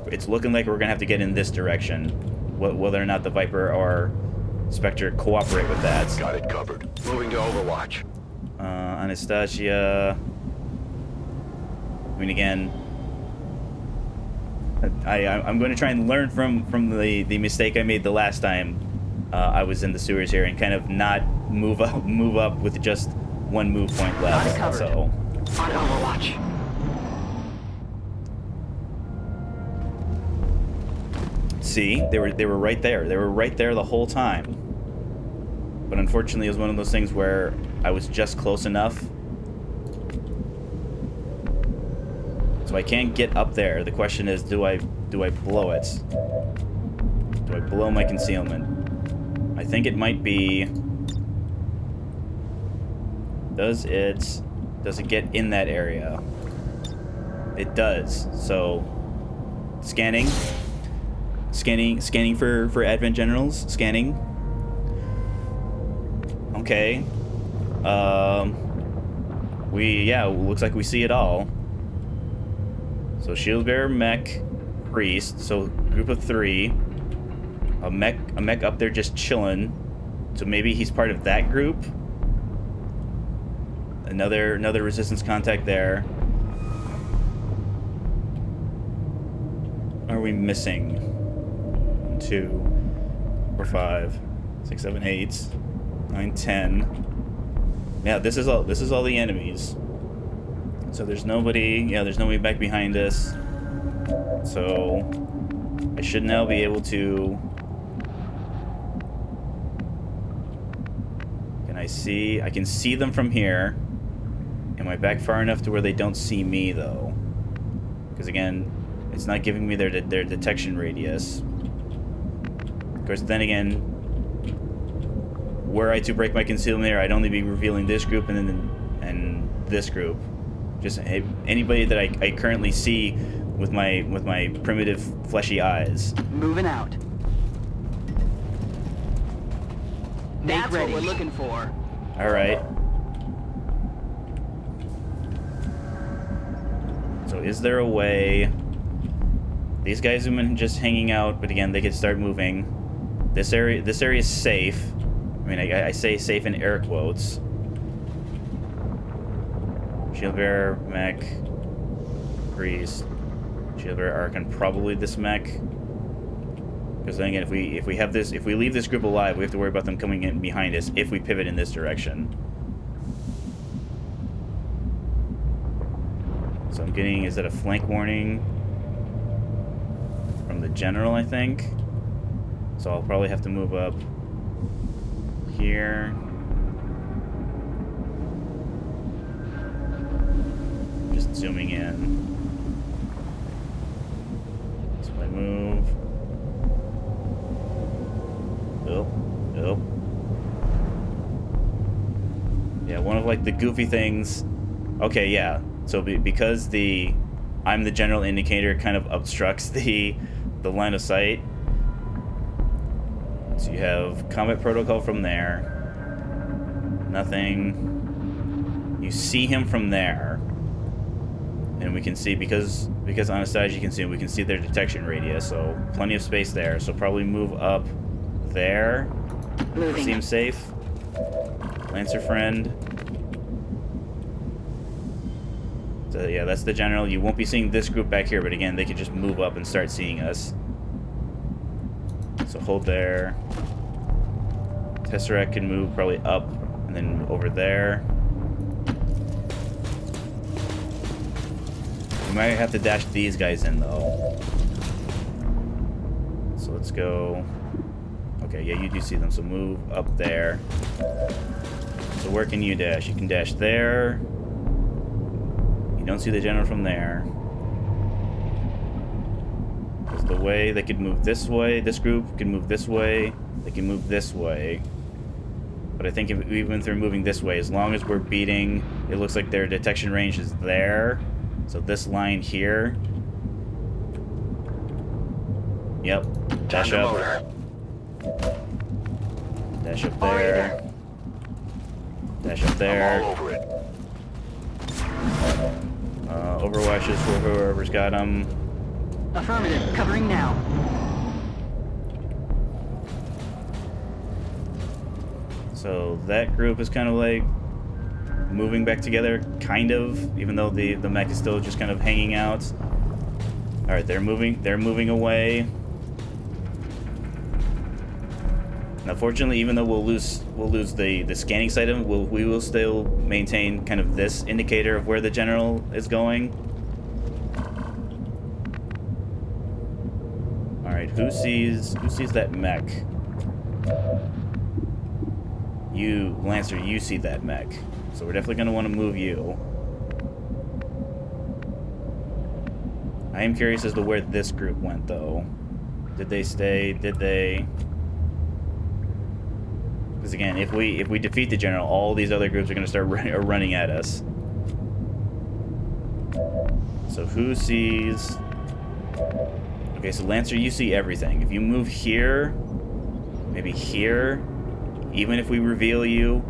S1: it's looking like we're gonna have to get in this direction, whether or not the Viper or Spectre cooperate with that.
S5: Got it covered. Moving to Overwatch.
S1: Anastasia. I mean, again, I'm going to try and learn from the mistake I made the last time I was in the sewers here, and kind of not move up with just one move point left.
S4: Covered.
S1: So
S4: On Overwatch.
S1: see, they were right there. They were right there the whole time. But unfortunately, it was one of those things where I was just close enough. So I can't get up there. The question is, do I blow it? Do I blow my concealment? I think it might be... Does it get in that area? It does. So, scanning for Advent Generals. Scanning. Okay. Looks like we see it all. So shield bearer, mech, priest. So group of 3. A mech up there just chilling. So maybe he's part of that group. Another resistance contact there. Are we missing? 1, 2, 4, 5, 6, 7, 8, 9, 10. Yeah, this is all the enemies. So there's nobody. Yeah, there's nobody back behind us. So I should now be able to. Can I can see them from here. Am I back far enough to where they don't see me, though? Because, again, it's not giving me their detection radius. Of course, then again, were I to break my concealment there, I'd only be revealing this group and this group. Just anybody that I currently see with my primitive fleshy eyes.
S4: Moving out. That's
S6: ready.
S4: what we're looking for.
S1: All right. So is there a way? These guys have been just hanging out, but again, they could start moving. This area is safe. I mean, I say safe in air quotes. Shield bearer, mech, priest, shield bearer, Archon, probably this mech. Because then again, if we leave this group alive, we have to worry about them coming in behind us if we pivot in this direction. So I'm getting, is that a flank warning from the general, I think? So I'll probably have to move up here. Just zooming in. So I move. Oh. Yeah, one of like the goofy things. Okay, yeah. So because I'm the general indicator kind of obstructs the line of sight. So you have combat protocol from there. Nothing. You see him from there. And we can see, because Anastasia can see him, we can see their detection radius, so plenty of space there. So probably move up there.
S4: Moving.
S1: Seems safe. Lancer friend. So yeah, that's the general. You won't be seeing this group back here, but again, they could just move up and start seeing us. So hold there. Tesseract can move probably up and then over there. We might have to dash these guys in though. So let's go. Okay, yeah, you do see them, so move up there. So where can you dash? You can dash there. You don't see the general from there. Because the way they could move this way, this group can move this way, they can move this way. But I think if, even if they're moving this way, as long as we're beating, it looks like their detection range is there. So this line here. Yep. Dash up. Dash up there. Dash up there.
S5: I'm all over it.
S1: Overwatches for whoever's got them.
S4: Affirmative. Covering now.
S1: So that group is kind of like moving back together, kind of, even though the mech is still just kind of hanging out. All right, they're moving away. Now, fortunately, even though we'll lose the scanning sight of them, we will still maintain kind of this indicator of where the general is going. All right, who sees that mech? You, Lancer, you see that mech. So we're definitely going to want to move you. I am curious as to where this group went, though. Did they stay? Did they? Because again, if we defeat the general, all these other groups are going to start running at us. So who sees? Okay, so Lancer, you see everything. If you move here, maybe here, even if we reveal you,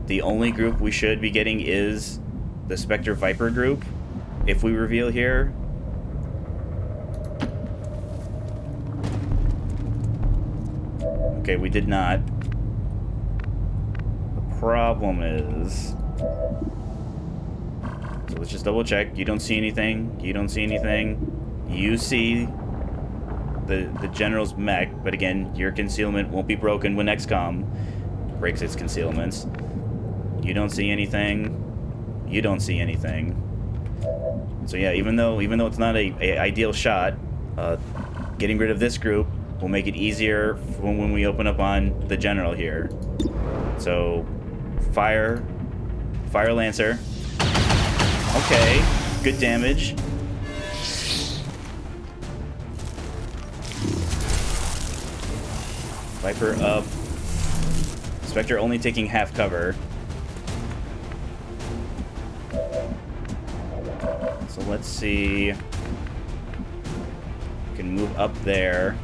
S1: the only group we should be getting is the Spectre Viper group. If we reveal here. Okay, we did not. The problem is... So let's just double check. You don't see anything. You don't see anything. You see the general's mech, but again, your concealment won't be broken when XCOM breaks its concealments. You don't see anything. You don't see anything. So yeah, even though it's not a ideal shot, getting rid of this group will make it easier when we open up on the general here. So Fire Lancer. Okay, good damage. Viper up. Spectre only taking half cover. So let's see. We can move up there.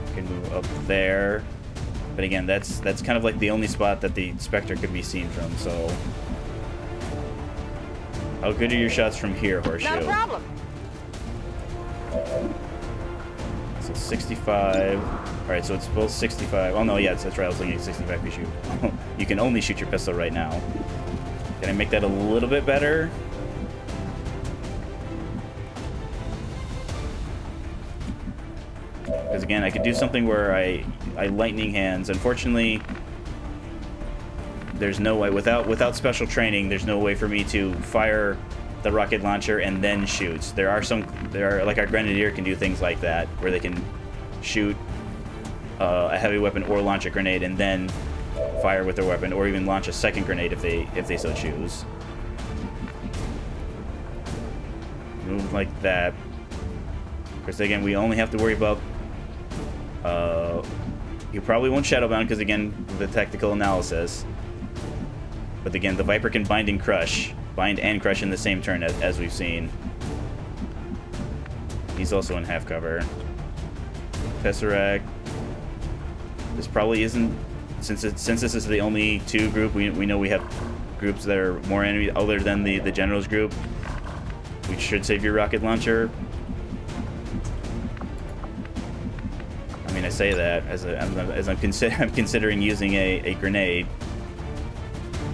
S1: We can move up there. But again, that's kind of like the only spot that the Spectre could be seen from, so... How good are your shots from here, Horseshoe?
S4: Not a problem.
S1: So 65. Alright, so it's both 65. Oh no, yeah, that's right, I was looking at 65 you shoot. You can only shoot your pistol right now. Can I make that a little bit better? Because again, I could do something where I lightning hands. Unfortunately, there's no way, without special training, there's no way for me to fire the rocket launcher and then shoot. There are like our Grenadier can do things like that, where they can shoot a heavy weapon or launch a grenade and then fire with their weapon, or even launch a second grenade if they so choose. Move like that. Of course, again, we only have to worry about. You probably won't Shadowbound because again, the tactical analysis. But again, the Viper can bind and crush in the same turn as we've seen. He's also in half cover. Tesseract. This probably isn't, since this is the only two group, we know we have groups that are more enemy other than the generals group. We should save your rocket launcher. I mean, I say that as I'm considering using a grenade.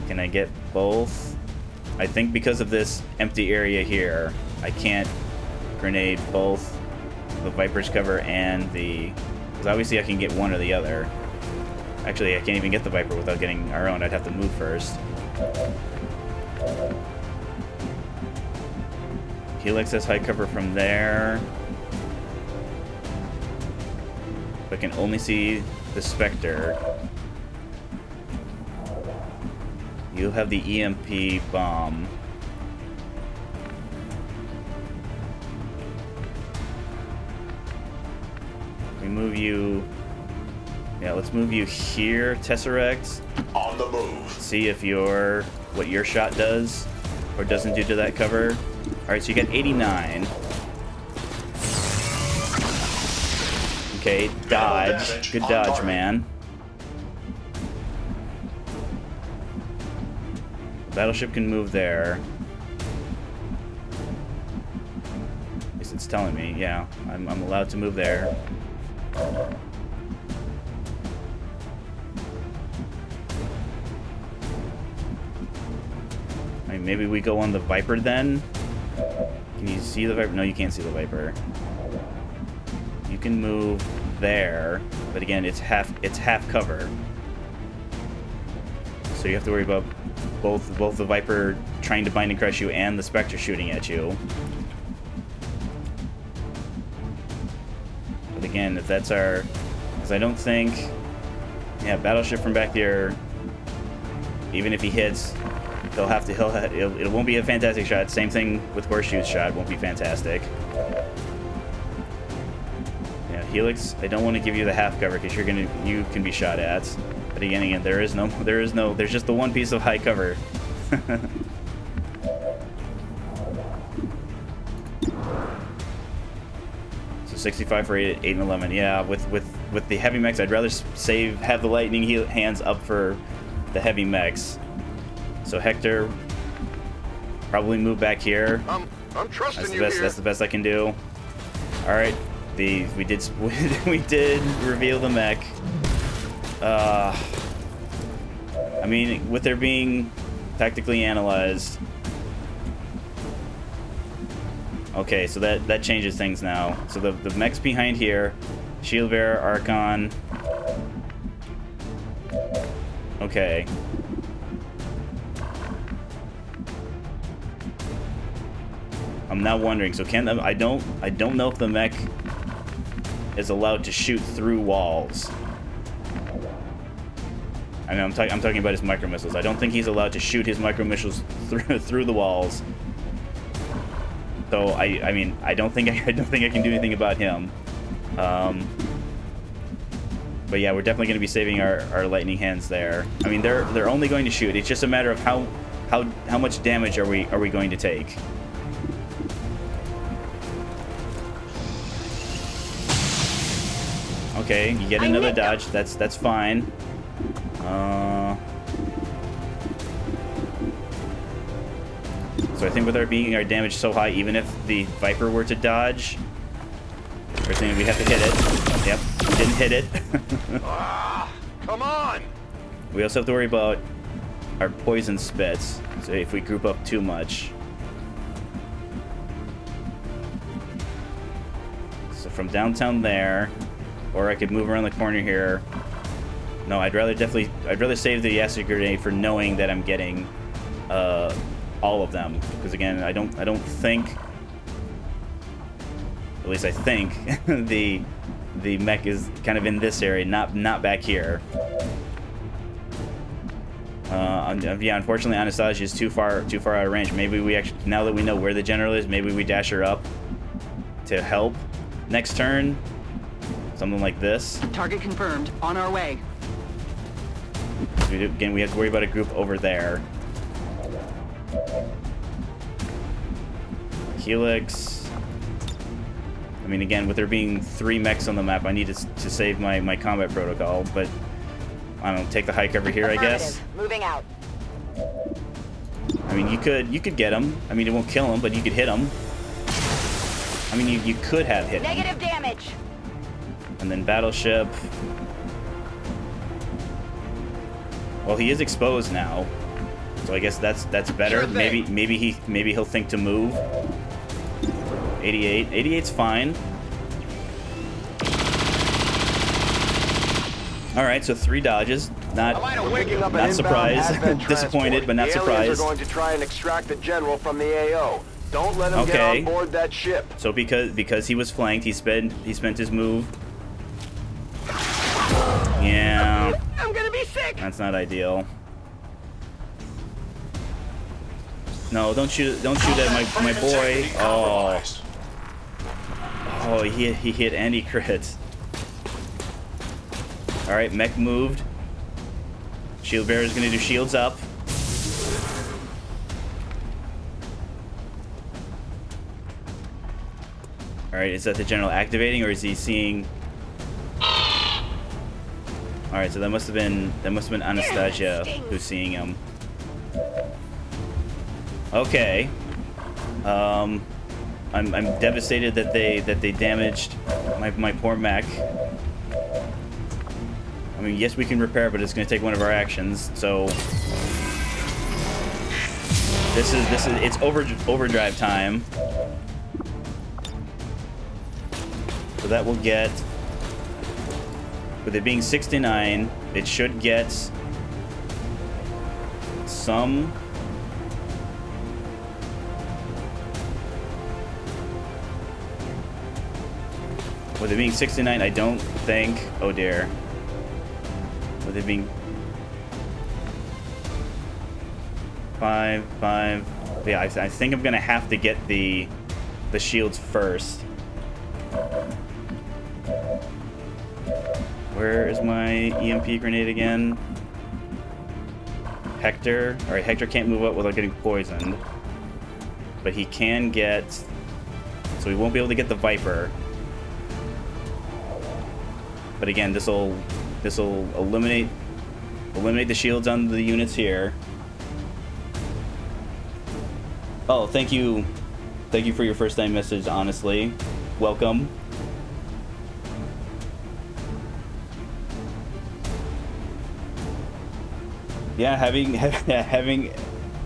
S1: Can I get both? I think because of this empty area here, I can't grenade both the Viper's cover and the... Because obviously I can get one or the other. Actually, I can't even get the Viper without getting our own. I'd have to move first. Helix has high cover from there. I can only see the Spectre. You have the EMP bomb. We move you... Yeah, let's move you here, Tesseract.
S6: On the move.
S1: See if what your shot does or doesn't do to that cover. Alright, so you get 89. Okay, dodge. Good dodge, man. Battleship can move there. At least it's telling me, yeah. I'm allowed to move there. I mean, maybe we go on the Viper then? Can you see the Viper? No, you can't see the Viper. You can move there, but again, it's half cover. So you have to worry about both the Viper trying to bind and crush you and the Spectre shooting at you. But again, if that's our... Because I don't think... Yeah, Battleship from back there, even if he hits, it won't be a fantastic shot. Same thing with Horseshoe's shot, won't be fantastic. Yeah, Helix, I don't want to give you the half cover because you can be shot at. But again, there's just the one piece of high cover. So 65 for 8 and 11. Yeah, with the heavy mechs, I'd rather have the lightning hands up for the heavy mechs. So Hector, probably move back here.
S5: I'm trusting
S1: That's the best. That's the best I can do. All right, we did reveal the mech. I mean, with their being tactically analyzed. Okay, so that changes things now. So the mechs behind here, Shield Bearer, Archon. Okay. I'm now wondering. So I don't know if the mech is allowed to shoot through walls. I mean, I'm talking about his micro missiles. I don't think he's allowed to shoot his micro missiles through the walls. So I mean, I don't think I can do anything about him. But yeah, we're definitely going to be saving our lightning hands there. I mean, they're only going to shoot. It's just a matter of how much damage are we going to take. Okay, you get another dodge. That's fine. So I think with our damage so high, even if the Viper were to dodge, we're saying we have to hit it. Yep, we didn't hit it.
S5: Come on!
S1: We also have to worry about our poison spits. So if we group up too much. So from downtown there, or I could move around the corner here. No, I'd rather save the acid grenade for knowing that I'm getting all of them, because again, I don't think, at least I think, the mech is kind of in this area, not back here. Yeah, unfortunately, Anastasia is too far out of range. Maybe we actually, now that we know where the general is, maybe we dash her up to help next turn. Something like this.
S4: Target confirmed. On our way.
S1: Again, we have to worry about a group over there. Helix. I mean, again, with there being 3 mechs on the map, I need to save my combat protocol, but I don't know, take the hike over here, I guess.
S6: Moving out.
S1: I mean, you could get him. I mean, it won't kill him, but you could hit him. I mean, you could have hit him.
S6: Negative damage.
S1: And then battleship. Well, he is exposed now, so I guess that's better.
S5: Sure thing.
S1: Maybe he'll think to move. 88. 88's fine. All right, so 3 dodges. Not surprised. Disappointed, but not
S5: the
S1: surprised.
S5: aliens are going to try and extract the general from the AO. Don't let him get on board that ship.
S1: So because he was flanked, he spent his move. Yeah.
S4: I'm gonna be sick.
S1: That's not ideal. No, don't shoot at my boy. Oh, he hit and he crit. All right, mech moved. Shield bearer's gonna do shields up. All right, is that the general activating, or is he seeing? All right, so that must have been Anastasia who's seeing him. Okay. I'm devastated that they damaged my poor mech. I mean, yes, we can repair, but it's going to take one of our actions. So it's overdrive time. So that will get, with it being 69, it should get some. With it being 69, I don't think. Oh dear. With it being 5. Yeah, I think I'm gonna have to get the shields first. Where is my EMP grenade again? Hector. All right, Hector can't move up without getting poisoned, but he can get. So he won't be able to get the Viper. But again, this will eliminate the shields on the units here. Oh, thank you for your first time message. Honestly, welcome. Yeah, having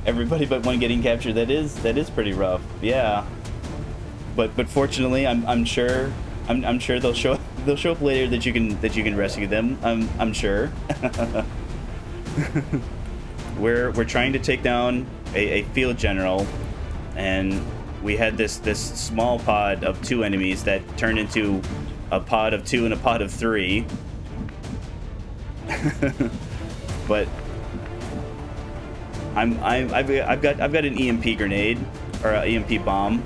S1: everybody but one getting captured, that is pretty rough. Yeah, but fortunately, I'm sure they'll show up later that you can rescue them. I'm sure. We're trying to take down a field general, and we had this small pod of 2 enemies that turned into a pod of 2 and a pod of 3. But I've got an EMP grenade or an EMP bomb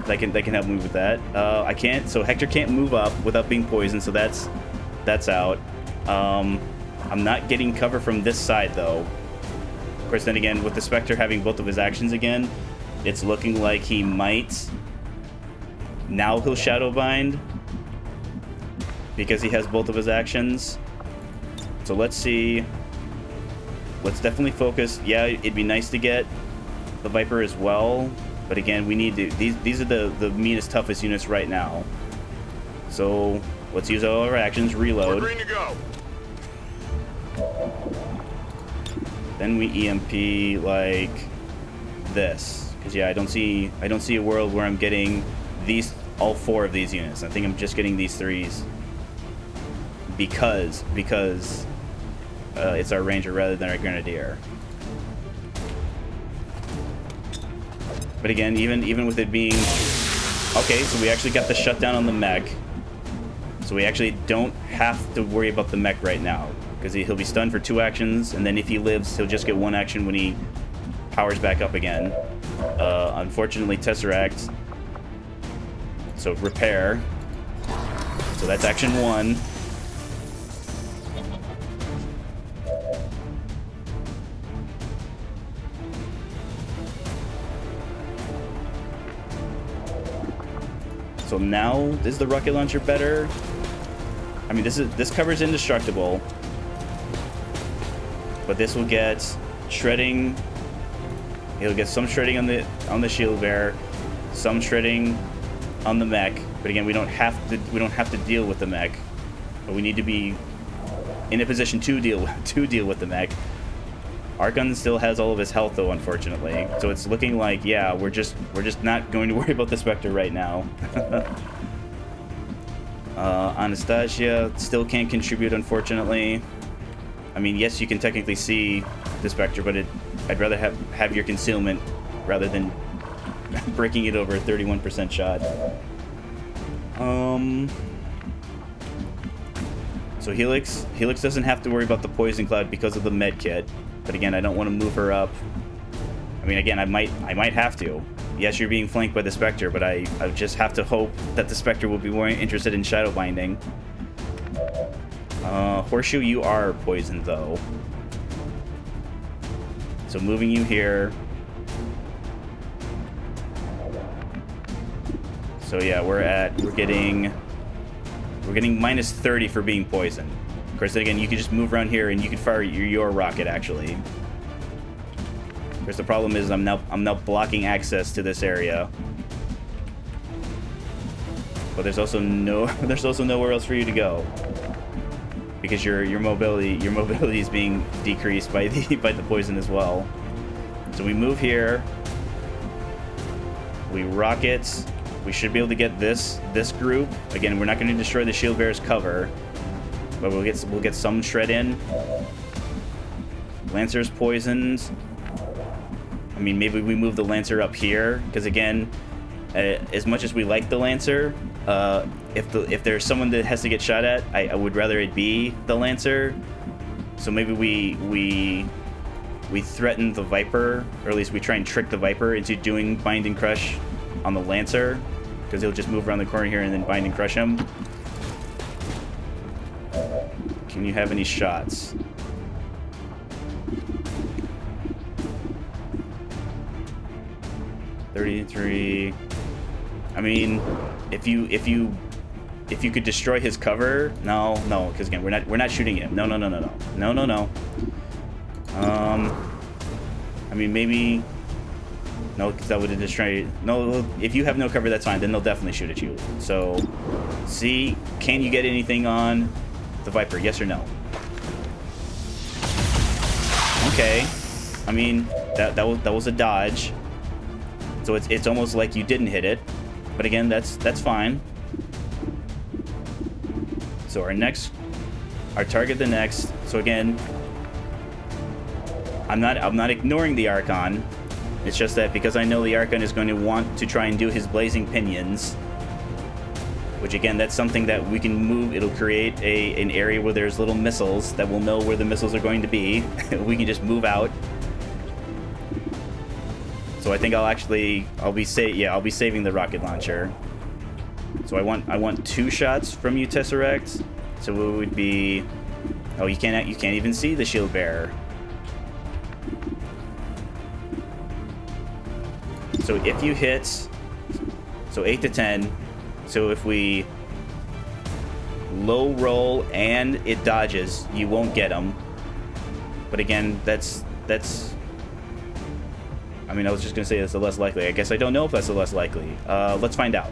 S1: that can help me with that. I can't. So Hector can't move up without being poisoned. So that's out. I'm not getting cover from this side though. Of course, then again, with the Spectre having both of his actions again, it's looking like he might. Now he'll Shadow Bind because he has both of his actions. So let's see. Let's definitely focus. Yeah, it'd be nice to get the Viper as well, but again, we need to. These are the meanest, toughest units right now. So let's use all our actions. Reload.
S6: We're green to go.
S1: Then we EMP like this, because yeah, I don't see a world where I'm getting all 4 of these units. I think I'm just getting these 3s because it's our Ranger rather than our Grenadier. But again, even with it being okay, so we actually got the shutdown on the mech, so we actually don't have to worry about the mech right now. Because he'll be stunned for 2 actions, and then if he lives, he'll just get 1 action when he powers back up again. Unfortunately, Tesseract. So repair. So that's action 1. So now, is the rocket launcher better? I mean, this covers indestructible. But this will get shredding. He'll get some shredding on the shield bearer, some shredding on the mech. But again, we don't have to deal with the mech. But we need to be in a position to deal with the mech. Our gun still has all of his health though, unfortunately. So it's looking like, yeah, we're just not going to worry about the Spectre right now. Anastasia still can't contribute, unfortunately. I mean, yes, you can technically see the Spectre, but I'd rather have your concealment rather than breaking it over a 31% shot. So Helix doesn't have to worry about the poison cloud because of the med kit. But again, I don't want to move her up. I mean, again, I might have to. Yes, you're being flanked by the Spectre, but I just have to hope that the Spectre will be more interested in shadow binding. Horseshoe, you are poisoned though. So moving you here. So yeah, we're getting minus 30 for being poisoned. Of course, then again, you can just move around here and you can fire your rocket actually. Of course, the problem is I'm now blocking access to this area. But there's also nowhere else for you to go. Because your mobility is being decreased by the poison as well. So we move here. We rocket. We should be able to get this group. Again, we're not going to destroy the shield bearer's cover, but we'll get some shred in. Lancer's poisoned. I mean, maybe we move the Lancer up here because again, as much as we like the Lancer, if there's someone that has to get shot at, I would rather it be the Lancer. So maybe we threaten the Viper, or at least we try and trick the Viper into doing Bind and Crush on the Lancer, because he'll just move around the corner here and then Bind and Crush him. Can you have any shots? $33. I mean, if you could destroy his cover, no, because again, we're not shooting him. No. I mean, maybe no, because that would have destroyed. No, if you have no cover, that's fine. Then they'll definitely shoot at you. So, see, can you get anything on the Viper? Yes or no? Okay. I mean, that was a dodge. So it's almost like you didn't hit it. But again, that's fine. So our target the next. So again, I'm not ignoring the Archon. It's just that because I know the Archon is going to want to try and do his blazing pinions, which again, that's something that we can move. It'll create an area where there's little missiles that will know where the missiles are going to be. We can just move out. So I think I'll be saving the rocket launcher. So I want 2 shots from you, Tesseract. So it would be, oh, you can't even see the shield bearer. So if you hit, so 8 to 10. So if we low roll and it dodges, you won't get them. But again, that's. I mean, I was just gonna say that's the less likely. I guess I don't know if that's the less likely. Let's find out.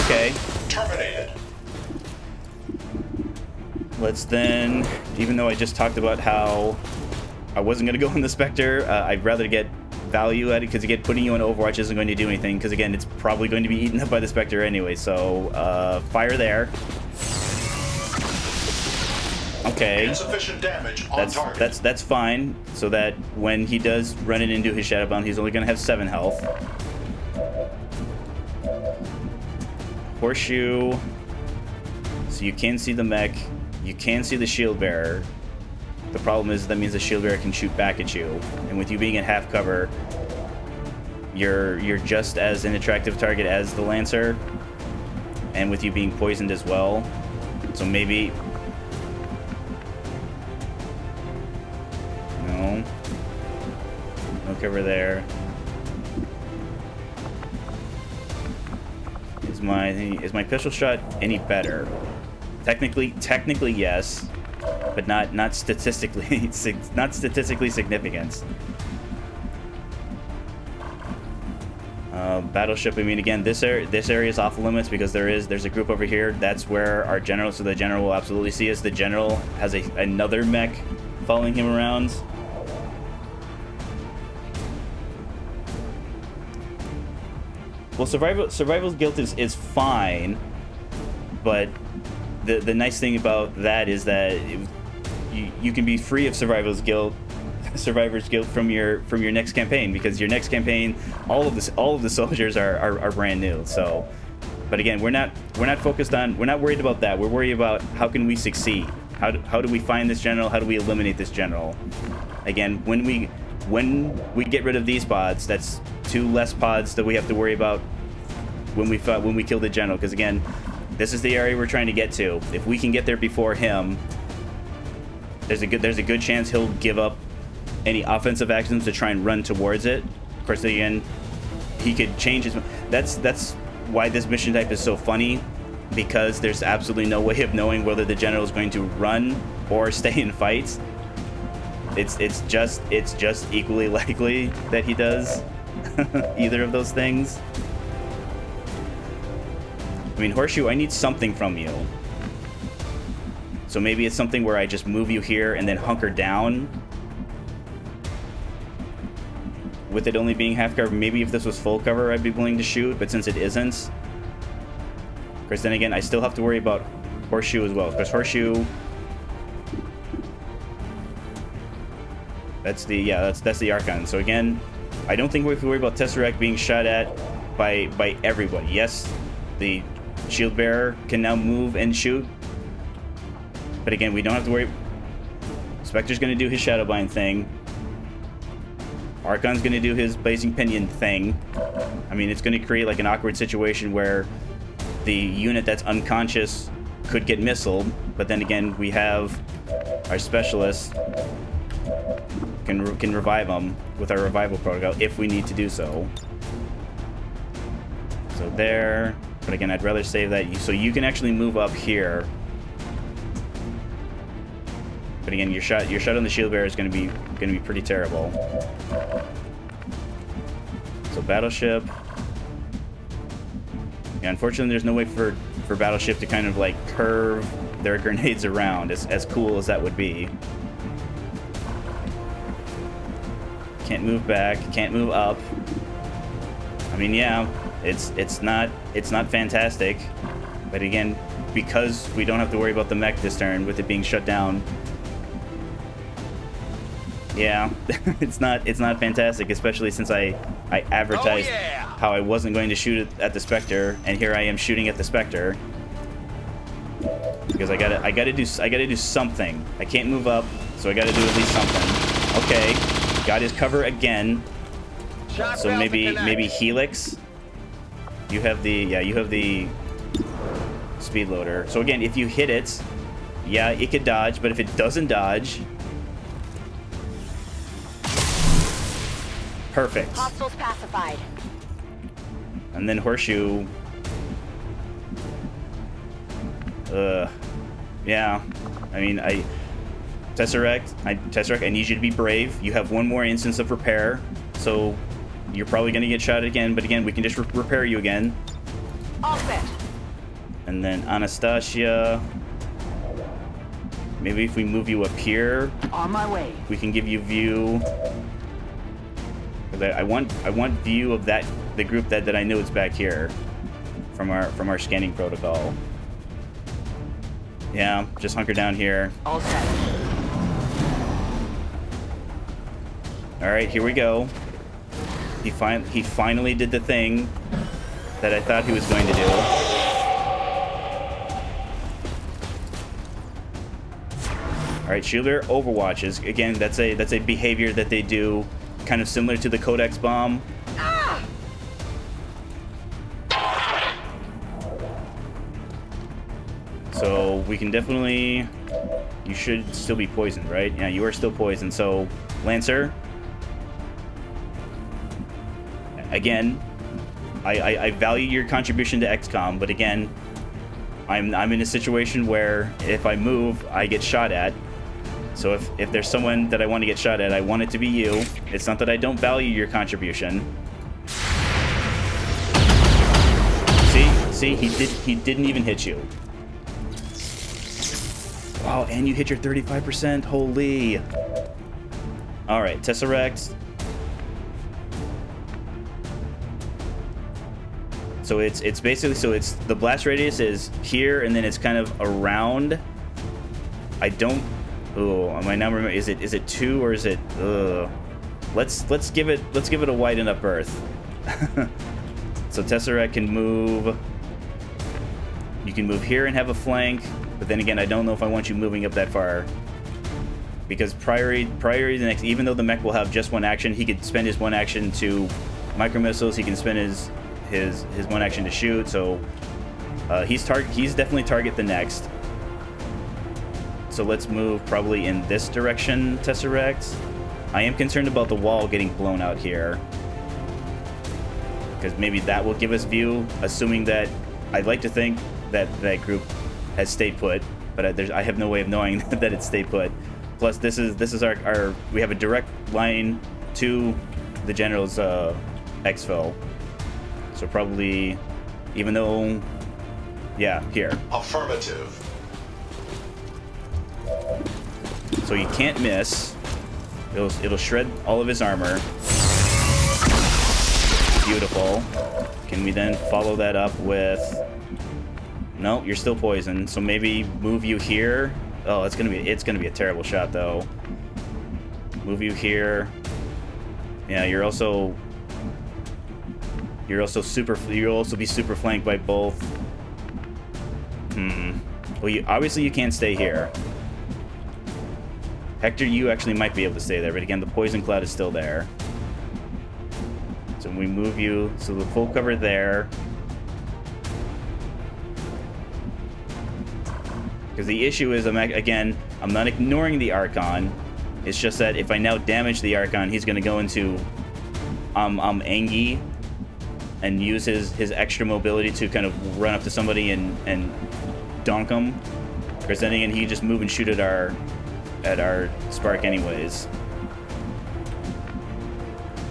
S1: Okay.
S6: Terminated.
S1: Let's then, even though I just talked about how I wasn't gonna go on the Spectre, I'd rather get value at it, because again, putting you on Overwatch isn't going to do anything, because again, it's probably going to be eaten up by the Spectre anyway. So fire there. Okay.
S6: Insufficient damage on target.
S1: That's fine. So that when he does run it into his Shadowbound, he's only going to have 7 health. Horseshoe. So you can see the mech. You can see the shield bearer. The problem is that means the shield bearer can shoot back at you, and with you being in half cover, you're just as an attractive target as the Lancer, and with you being poisoned as well. So maybe. No cover there. Is my pistol shot any better? Technically yes, but not statistically significant. Battleship. I mean, again, this area is off limits because there's a group over here. That's where our general. So the general will absolutely see us. The general has another mech following him around. Well, survival's guilt is fine, but the nice thing about that is that you can be free of survivor's guilt from your next campaign, because your next campaign, all of the soldiers are brand new. So, but again, we're not worried about that. We're worried about how can we succeed. How do we find this general? How do we eliminate this general? Again, when we get rid of these pods, that's 2 less pods that we have to worry about when we kill the general. Because again, this is the area we're trying to get to. If we can get there before him, there's a good chance he'll give up any offensive actions to try and run towards it. Of course, again, he could change his. That's why this mission type is so funny, because there's absolutely no way of knowing whether the general is going to run or stay in fights. It's just equally likely that he does either of those things. I mean, Horseshoe, I need something from you. So maybe it's something where I just move you here and then hunker down. With it only being half cover, maybe if this was full cover, I'd be willing to shoot, but since it isn't, of course, then again, I still have to worry about Horseshoe as well, because Horseshoe, that's the Archon. So again, I don't think we have to worry about Tesseract being shot at by everybody. Yes, the shield bearer can now move and shoot, but again, we don't have to worry. Spectre's going to do his Shadowbind thing. Archon's going to do his Blazing Pinion thing. I mean, it's going to create like an awkward situation where the unit that's unconscious could get missiled, but then again, we have our specialist can revive them with our revival protocol if we need to do so. So there, but again, I'd rather save that so you can actually move up here. But again, your shot on the shield bearer is going to be pretty terrible. So Battleship. Yeah, unfortunately, there's no way for Battleship to kind of like curve their grenades around, as cool as that would be. Can't move back. Can't move up. I mean, yeah, it's not fantastic, but again, because we don't have to worry about the mech this turn with it being shut down. Yeah, it's not fantastic, especially since I advertised how I wasn't going to shoot at the Spectre, and here I am shooting at the Spectre. Because I gotta do something. I can't move up, so I gotta do at least something. Okay, got his cover again. So maybe Helix. You have the speed loader. So again, if you hit it, yeah, it could dodge, but if it doesn't dodge, perfect.
S7: Hostiles pacified.
S1: And then Horseshoe. Yeah. I mean, Tesseract, I need you to be brave. You have one more instance of repair, so you're probably going to get shot again, but again, we can just repair you again.
S7: All set.
S1: And then Anastasia. Maybe if we move you up here,
S4: On my way.
S1: we can give you view. 'Cause I want view of the group that I know is back here from our scanning protocol. Yeah, just hunker down here.
S4: All set.
S1: All right, here we go. He finally did the thing that I thought he was going to do. All right, Shielder overwatches. Again, that's a behavior that they do, kind of similar to the Codex bomb. So we can definitely. You should still be poisoned, right? Yeah, you are still poisoned. So Lancer. Again, I value your contribution to XCOM, but again, I'm in a situation where if I move, I get shot at. So if there's someone that I want to get shot at, I want it to be you. It's not that I don't value your contribution. See, he didn't even hit you. Wow, and you hit your 35%. Holy. All right, Tesseract. So it's basically, it's the blast radius is here, and then it's kind of around. I don't. Oh, am I now remember? Is it 2 or is it? Let's give it a wide enough berth. So Tesseract can move. You can move here and have a flank, but then again, I don't know if I want you moving up that far. Because priority the next. Even though the mech will have just one action, he could spend his one action to micro missiles. He can spend his one action to shoot. So he's definitely target the next. So let's move probably in this direction, Tesseract. I am concerned about the wall getting blown out here, because maybe that will give us view, assuming that I'd like to think that that group has stayed put, but I have no way of knowing that it's stayed put. Plus, this is our we have a direct line to the general's exfil. So probably, even though, yeah, here.
S6: Affirmative.
S1: So you can't miss. It'll shred all of his armor. Beautiful. Can we then follow that up with? No, you're still poisoned. So maybe move you here. Oh, it's gonna be a terrible shot though. Move you here. Yeah, you'll also be super flanked by both. Well, obviously you can't stay here. Hector, you actually might be able to stay there, but again, the poison cloud is still there. So we move you, so the full cover there. Because the issue is, I'm not ignoring the Archon. It's just that if I now damage the Archon, he's going to go into Angie and use his extra mobility to kind of run up to somebody and donk him. Because then again, he can just move and shoot at our Spark anyways.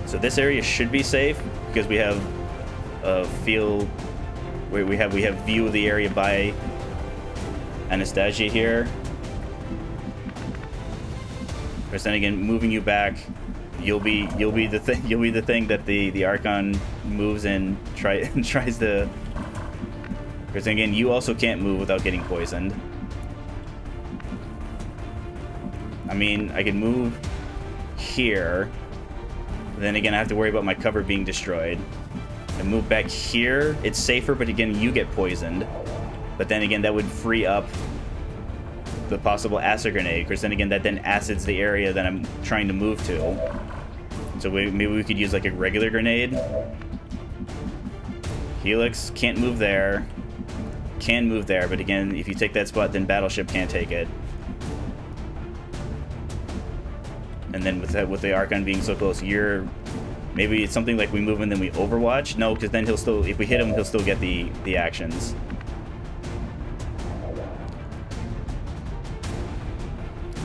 S1: So this area should be safe because we have a field where we have view of the area by Anastasia here. But then again, moving you back, you'll be the thing that the Archon moves and tries to. Because again, you also can't move without getting poisoned. I mean, I can move. here. Then again, I have to worry about my cover being destroyed. I move back here. It's safer, but again, you get poisoned. But then again, that would free up the possible acid grenade, because then again, that then acids the area that I'm trying to move to. So maybe we could use like a regular grenade. Helix can't move there. Can move there, but again, if you take that spot, then Battleship can't take it. And then with the Archon being so close, maybe it's something like we move and then we Overwatch. No, because then he'll still, if we hit him, he'll still get the actions.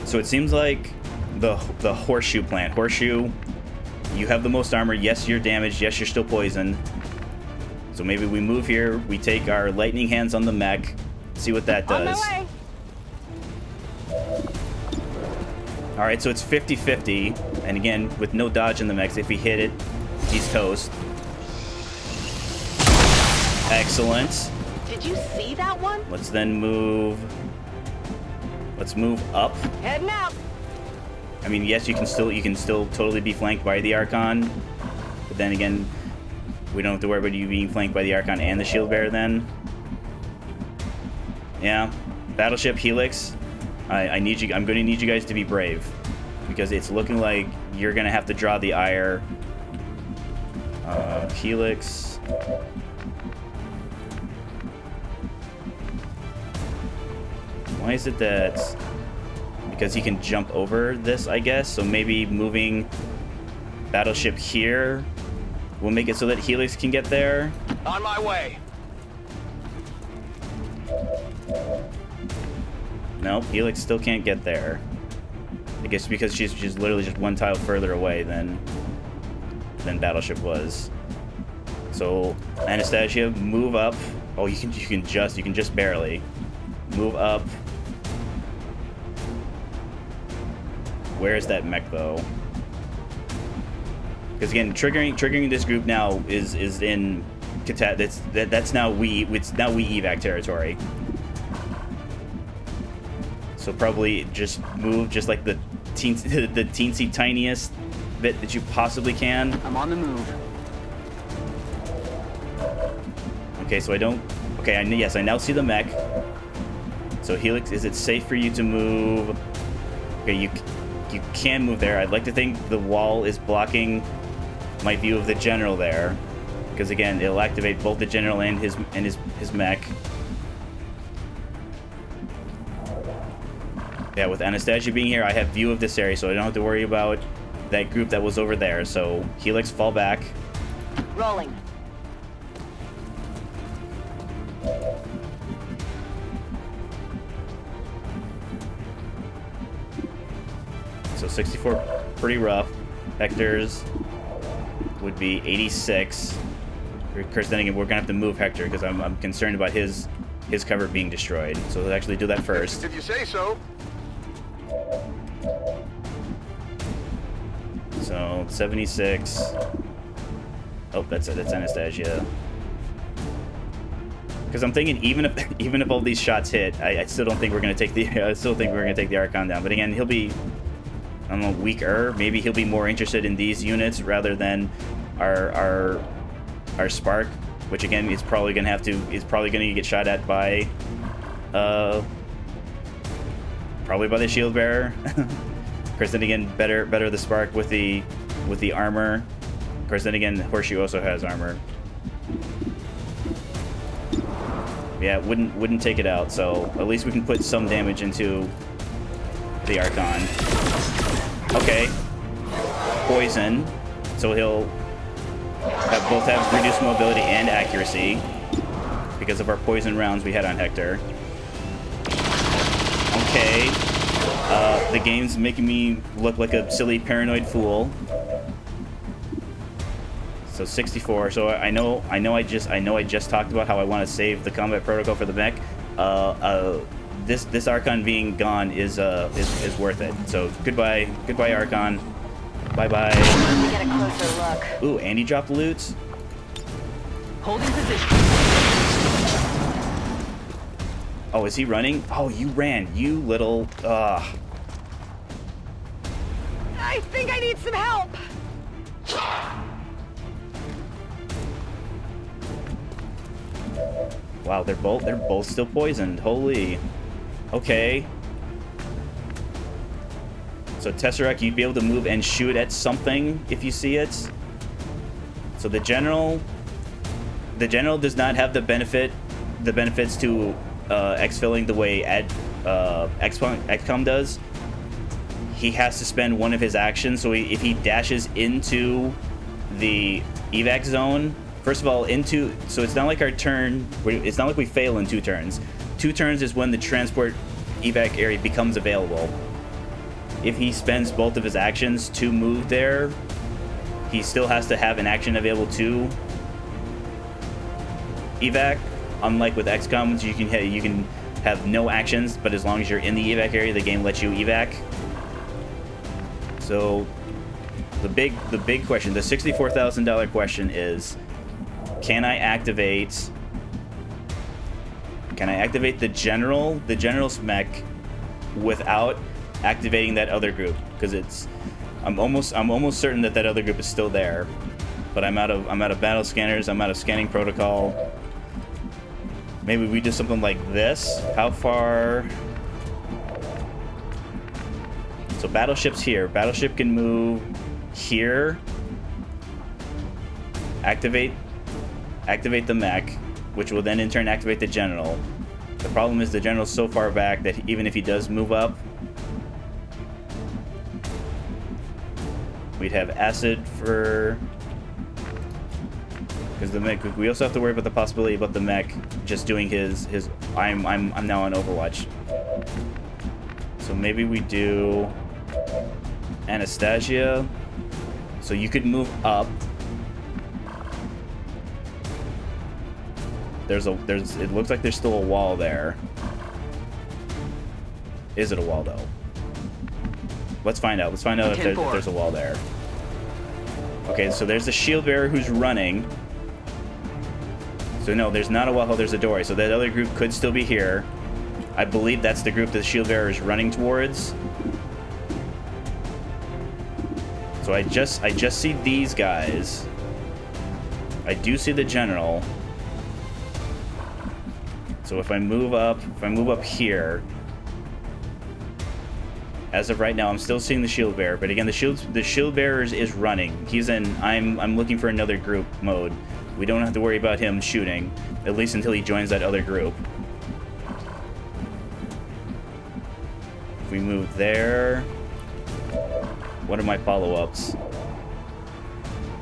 S1: So it seems like the Horseshoe plan. Horseshoe, you have the most armor. Yes, you're damaged. Yes, you're still poisoned. So maybe we move here. We take our lightning hands on the mech. See what that does.
S7: On my way.
S1: All right, so it's 50-50. And again, with no dodge in the mechs, if we hit it, he's toast. Excellent.
S7: Did you see that one?
S1: Let's then move. Let's move up.
S7: Heading out.
S1: I mean, yes, you can still totally be flanked by the Archon, but then again, we don't have to worry about you being flanked by the Archon and the Shield Bearer then. Yeah, Battleship, Helix, I'm going to need you guys to be brave, because it's looking like you're going to have to draw the ire. Helix. Why is it that... Because he can jump over this, I guess, so maybe moving Battleship here will make it so that Helix can get there.
S4: On my way.
S1: Nope, Helix still can't get there. I guess because she's literally just one tile further away than Battleship was. So Anastasia, move up. Oh, you can just barely move up. Where is that mech though? Because again, triggering this group now is in that's now it's now we evac territory. So probably just move just like the teensy tiniest bit that you possibly can.
S4: I'm on the move.
S1: Okay, so I don't. Okay, yes, I now see the mech. So Helix, is it safe for you to move? Okay, you can move there. I'd like to think the wall is blocking my view of the general there, because again, it'll activate both the general and his mech. Yeah, with Anastasia being here, I have view of this area, so I don't have to worry about that group that was over there. So Helix, fall back.
S7: Rolling.
S1: So 64, pretty rough. Hector's would be 86. Of course, then again, we're gonna have to move Hector because I'm concerned about his cover being destroyed. So let's actually do that first.
S5: If you say so.
S1: So 76. Oh, that's it. That's Anastasia. Because I'm thinking even if all these shots hit, I still don't think we're gonna take the Archon down. But again, he'll be, I don't know, weaker. Maybe he'll be more interested in these units rather than our Spark, which again is probably gonna get shot at by probably by the Shield Bearer. Of course, then again, better the Spark with the armor. Of course, then again, Horseshoe also has armor. Yeah, wouldn't take it out, so at least we can put some damage into the Archon. Okay. Poison. So he'll both have reduced mobility and accuracy because of our poison rounds we had on Hector. Okay. The game's making me look like a silly paranoid fool. So 64. So I know I just talked about how I want to save the combat protocol for the mech. This Archon being gone is worth it. So goodbye Archon. Bye bye.
S7: Let me get a closer look.
S1: Ooh, and he dropped loot.
S4: Holding position.
S1: Oh, is he running? Oh, you ran, you little.
S7: I think I need some help.
S1: Wow, they're both still poisoned. Holy. Okay. So Tesseract, you'd be able to move and shoot at something if you see it. So the general does not have the benefits to exfilling the way XCOM does. He has to spend one of his actions. So if he dashes into the evac zone, first of all, so it's not like our turn. It's not like we fail in 2 turns. 2 turns is when the transport evac area becomes available. If he spends both of his actions to move there, he still has to have an action available to evac. Unlike with XCOM, you can have no actions, but as long as you're in the evac area, the game lets you evac. So the big question, the $64,000 question is, can I activate the general's mech without activating that other group? Because I'm almost certain that other group is still there, but I'm out of battle scanners. I'm out of scanning protocol. Maybe we do something like this. How far? So battleship's here. Battleship can move here. Activate the mech, which will then in turn activate the general. The problem is the general's so far back that even if he does move up, we'd have acid for... Because the mech, we also have to worry about the possibility about the mech just doing his I'm now on Overwatch. So maybe we do Anastasia. So you could move up. It looks like there's still a wall there. Is it a wall though? Let's find out. Let's find out if there's a wall there. Okay, so there's the shield bearer who's running. So no, there's not a wall. There's a door. So that other group could still be here. I believe that's the group that the shield bearer is running towards. So I just see these guys. I do see the general. So if I move up here, as of right now, I'm still seeing the shield bearer. But again, the shield bearer is running. He's in I'm looking for another group mode. We don't have to worry about him shooting, at least until he joins that other group. If we move there, what are my follow-ups?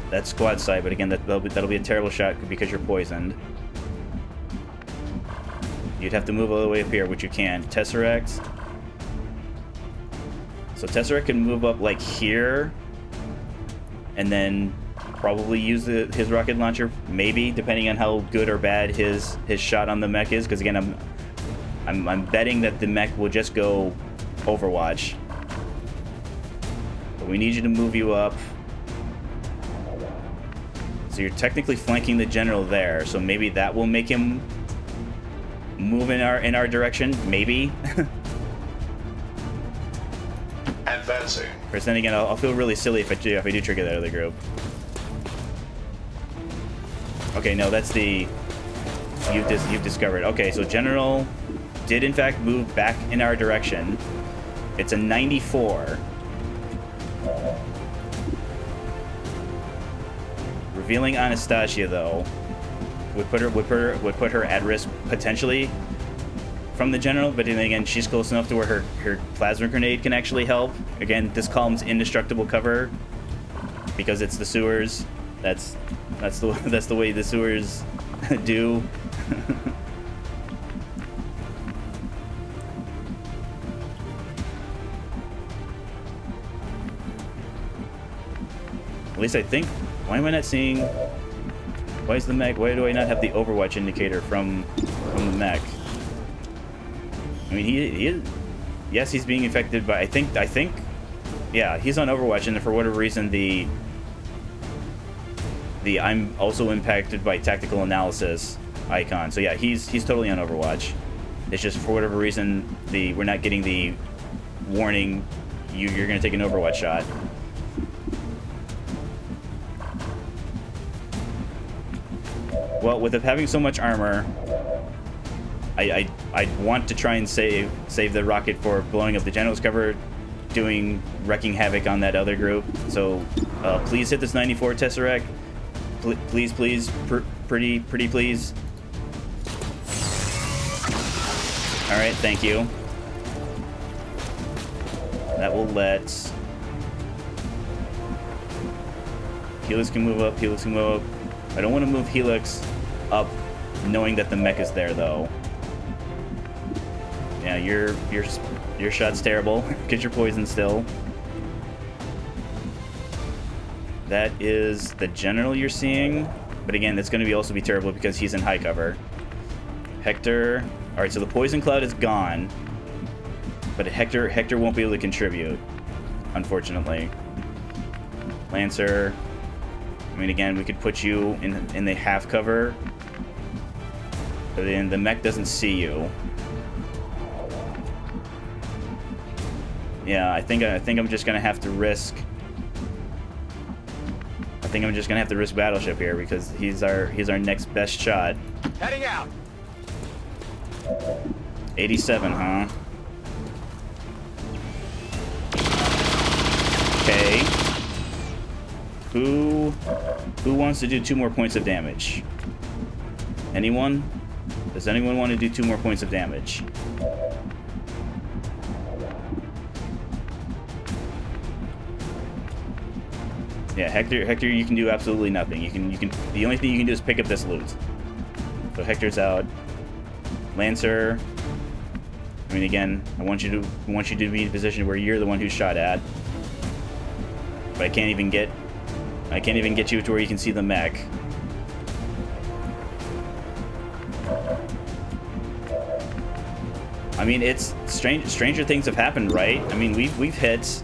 S1: That's squad sight, but again, that'll be a terrible shot because you're poisoned. You'd have to move all the way up here, which you can. Tesseract. So Tesseract can move up like here, and then probably use his rocket launcher, maybe, depending on how good or bad his shot on the mech is. Because again, I'm betting that the mech will just go Overwatch. But we need you to move you up. So you're technically flanking the general there. So maybe that will make him move in our direction. Maybe.
S6: Advancing.
S1: But then again, I'll feel really silly if I do trigger that other group. Okay, no, that's the you've discovered. Okay, so general did in fact move back in our direction. It's a 94. Revealing Anastasia though would put her at risk potentially from the general, but then again, she's close enough to where her plasma grenade can actually help. Again, this column's indestructible cover because it's the sewers. That's the way the sewers do. At least I think. Why am I not seeing? Why is the mech? Why do I not have the Overwatch indicator from the mech? I mean, he is. Yes, he's being affected by. I think. Yeah, he's on Overwatch, and for whatever reason, the I'm also impacted by tactical analysis icon. So yeah, he's totally on Overwatch. It's just for whatever reason we're not getting the warning. You're gonna take an Overwatch shot. Well, with it having so much armor, I want to try and save the rocket for blowing up the general's cover, wrecking havoc on that other group. So please hit this 94 Tesseract. Please, pretty please. All right, thank you. That will let Helix can move up. Helix can move up. I don't want to move Helix up, knowing that the mech is there, though. Yeah, your shot's terrible. Get your poison still. That is the general you're seeing, but again, that's going to also be terrible because he's in high cover. Hector. All right, so the poison cloud is gone, but Hector won't be able to contribute, unfortunately. Lancer. I mean, again, we could put you in the half cover, but then the mech doesn't see you. Yeah, I think I'm just gonna have to risk. I think I'm just gonna have to risk Battleship here because he's our next best shot.
S4: Heading out.
S1: 87, huh? Okay. Who wants to do 2 more points of damage? Anyone? Does anyone want to do 2 more points of damage? Yeah, Hector, you can do absolutely nothing. You can. The only thing you can do is pick up this loot. So Hector's out. Lancer. I mean, again, I want you to be in a position where you're the one who's shot at. But I can't even get you to where you can see the mech. I mean, it's stranger things have happened, right? I mean, we've hit.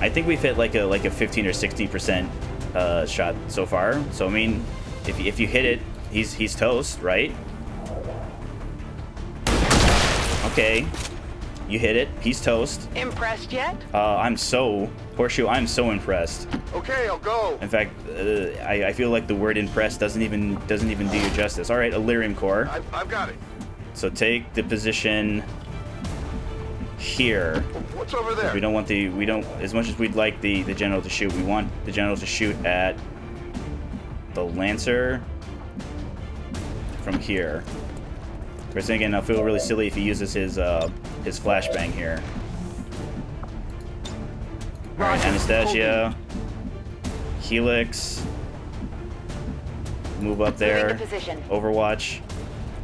S1: I think we've hit like a 15 or 16% shot so far. So I mean, if you hit it, he's toast, right? Okay, you hit it. He's toast.
S7: Impressed yet?
S1: Horseshoe. I'm so impressed.
S6: Okay, I'll go.
S1: In fact, I feel like the word impressed doesn't even do you justice. All right, Illyrium Core.
S6: I've got it.
S1: So take the position here.
S6: What's over there?
S1: We don't, as much as we'd like the general to shoot, we want the general to shoot at the Lancer from here. But then again, I'll feel really silly if he uses his flashbang here. All right, Anastasia, Helix, move up there.
S7: Moving to position.
S1: Overwatch.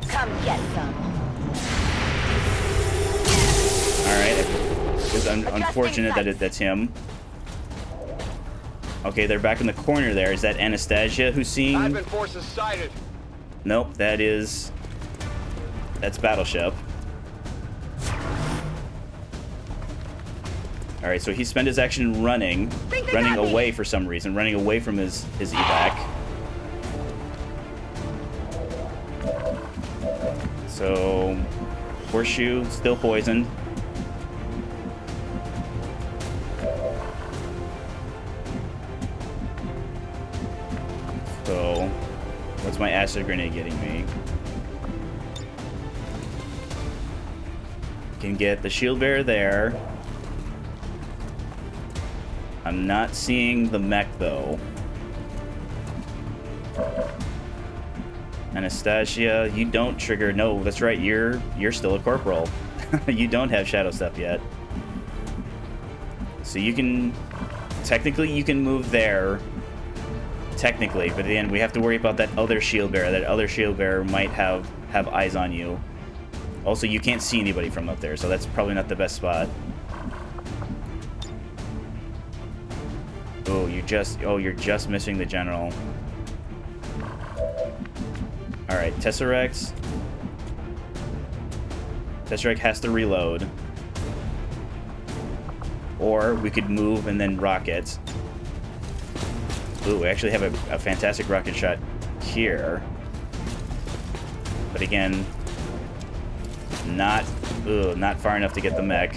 S7: Come get some.
S1: All right, it's unfortunate that that's him. Okay, they're back in the corner there. Is that Anastasia who's seeing?
S4: Advent forces sighted.
S1: Nope, that's Battleship. All right, so he spent his action running away for some reason, running away from his evac. So, Horseshoe still poisoned. So, what's my acid grenade getting me? Can get the shield bearer there. I'm not seeing the mech though. Anastasia, you don't trigger. No, that's right. You're still a corporal. You don't have shadow step yet. So you can technically you can move there. Technically, but then we have to worry about that other shield bearer. That other shield bearer might have eyes on you. Also, you can't see anybody from up there, so that's probably not the best spot. Oh, you're just missing the general. All right, Tesseract. Tesseract has to reload. Or we could move and then rocket. Ooh, we actually have a fantastic rocket shot here. But again, not far enough to get the mech.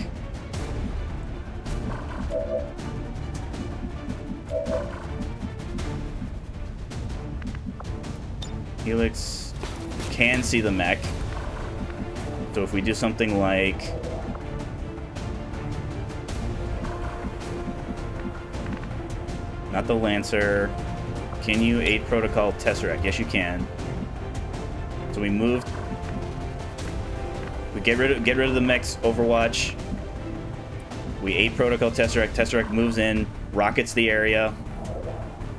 S1: Helix can see the mech. So if we do something like... Not the Lancer. Can you aid Protocol Tesseract? Yes, you can. So we moved. We get rid of the mech's Overwatch. We aid Protocol Tesseract. Tesseract moves in, rockets the area,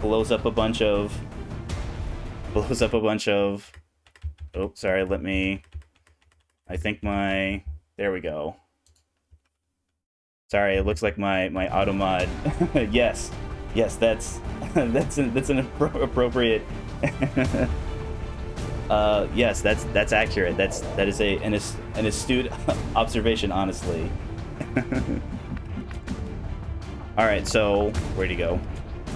S1: blows up a bunch of. Oh, sorry. Let me. I think my. There we go. Sorry, it looks like my auto mod. Yes. Yes, that's an appropriate. Yes, that's accurate. That is an astute observation, honestly. All right, so where'd he go?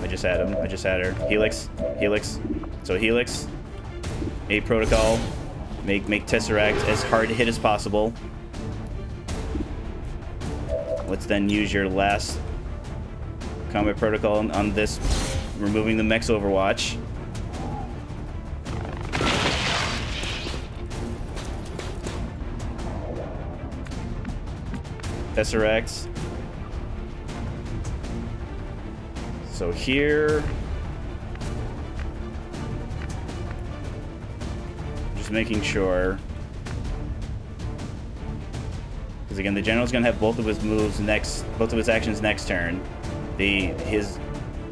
S1: I just had him. I just had her. Helix. So Helix, a protocol, make Tesseract as hard to hit as possible. Let's then use your last combat protocol on this, removing the mech's Overwatch. Tesseract. So here, just making sure, because again, the general's gonna have both of his moves both of his actions next turn. His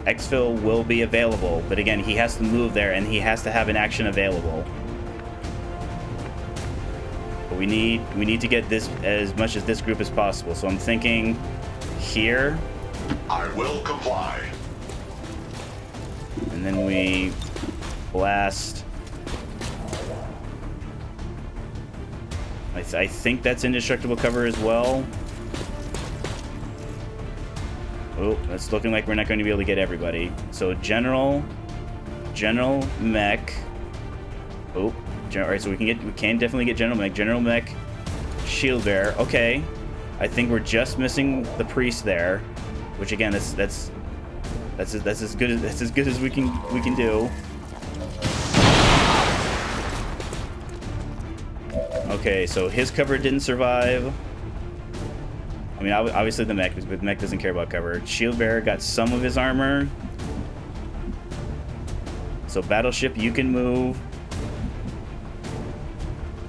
S1: exfil will be available, but again, he has to move there and he has to have an action available. But we need to get this as much as this group as possible. So I'm thinking here.
S6: I will comply.
S1: And then we blast. I think that's indestructible cover as well. Oh, that's looking like we're not going to be able to get everybody. So general mech. Oh, all right. So we can definitely get general mech, shield bearer. Okay, I think we're just missing the priest there, which again, that's as good as we can do. Okay, so his cover didn't survive. I mean, obviously the mech doesn't care about cover. Shield bearer got some of his armor. So battleship, you can move.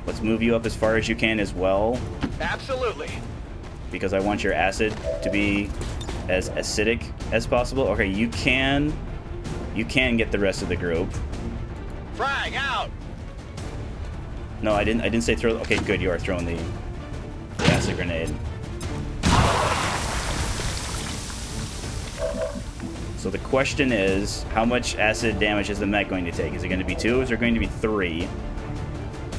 S1: Let's move you up as far as you can as well.
S4: Absolutely.
S1: Because I want your acid to be as acidic as possible. Okay, you can get the rest of the group.
S4: Frag out.
S1: No, I didn't say throw. Okay, good. You are throwing the acid grenade. So the question is, how much acid damage is the mech going to take? Is it going to be 2? Is it going to be 3?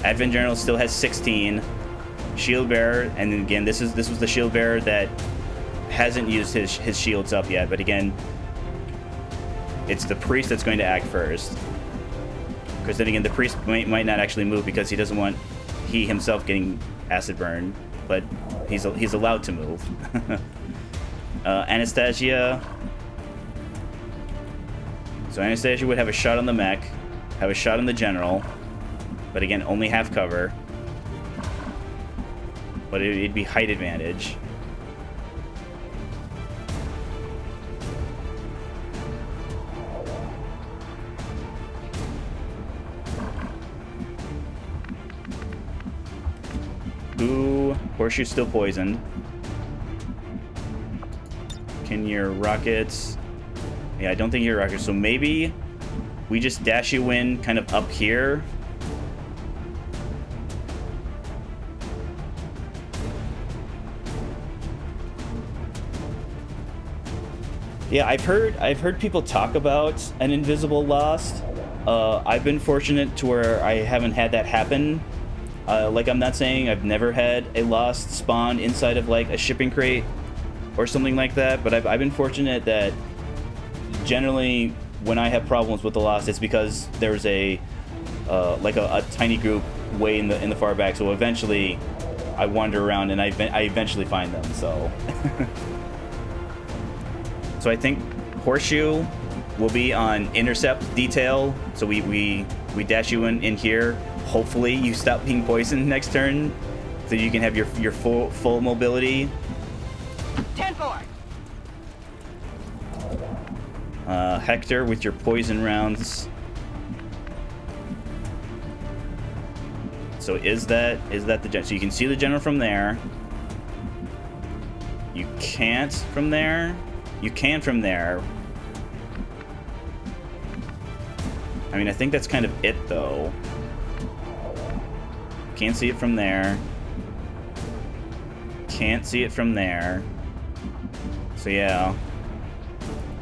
S1: Advent General still has 16. Shield bearer, and then again, this was the shield bearer that hasn't used his shields up yet. But again, it's the priest that's going to act first. Because then again, the priest might not actually move because he doesn't want he himself getting acid burn, but he's allowed to move. Anastasia. So Anastasia would have a shot on the mech, have a shot on the general, but again, only half cover. But it'd be height advantage. Ooh, Horseshoe's still poisoned. Can your rockets... Yeah, I don't think your rockets... So maybe we just dash you in kind of up here. Yeah, I've heard people talk about an invisible Lost. I've been fortunate to where I haven't had that happen. Like, I'm not saying I've never had a Lost spawn inside of, like, a shipping crate or something like that, but I've been fortunate that generally when I have problems with the Lost, it's because there's a tiny group way in the far back, so eventually I wander around and I eventually find them, so... So I think Horseshoe will be on intercept detail, so we We dash you in here. Hopefully you stop being poisoned next turn, so you can have your full mobility.
S7: 10-4.
S1: Hector with your poison rounds. So is that the general? So you can see the general from there. You can't from there. You can from there. I mean, I think that's kind of it, though. Can't see it from there. Can't see it from there. So yeah.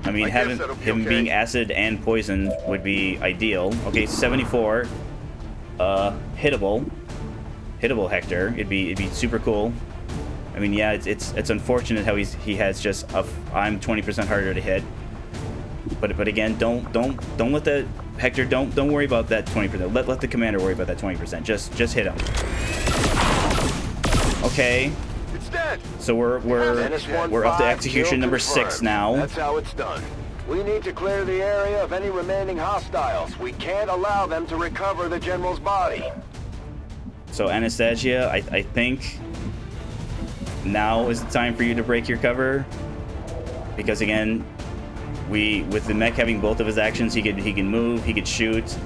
S1: I mean, having him being acid and poisoned would be ideal. Okay, 74. Hittable Hector. It'd be super cool. I mean, yeah, it's unfortunate how he has just I'm 20% harder to hit. But again, don't let that Hector don't worry about that 20%. Let the commander worry about that 20%. Just hit him. Okay.
S4: It's dead.
S1: So we're up to execution number 6 now.
S5: That's how it's done. We need to clear the area of any remaining hostiles. We can't allow them to recover the general's body.
S1: So Anastasia, I think now is the time for you to break your cover, because again, with the mech having both of his actions, he can move, he could shoot,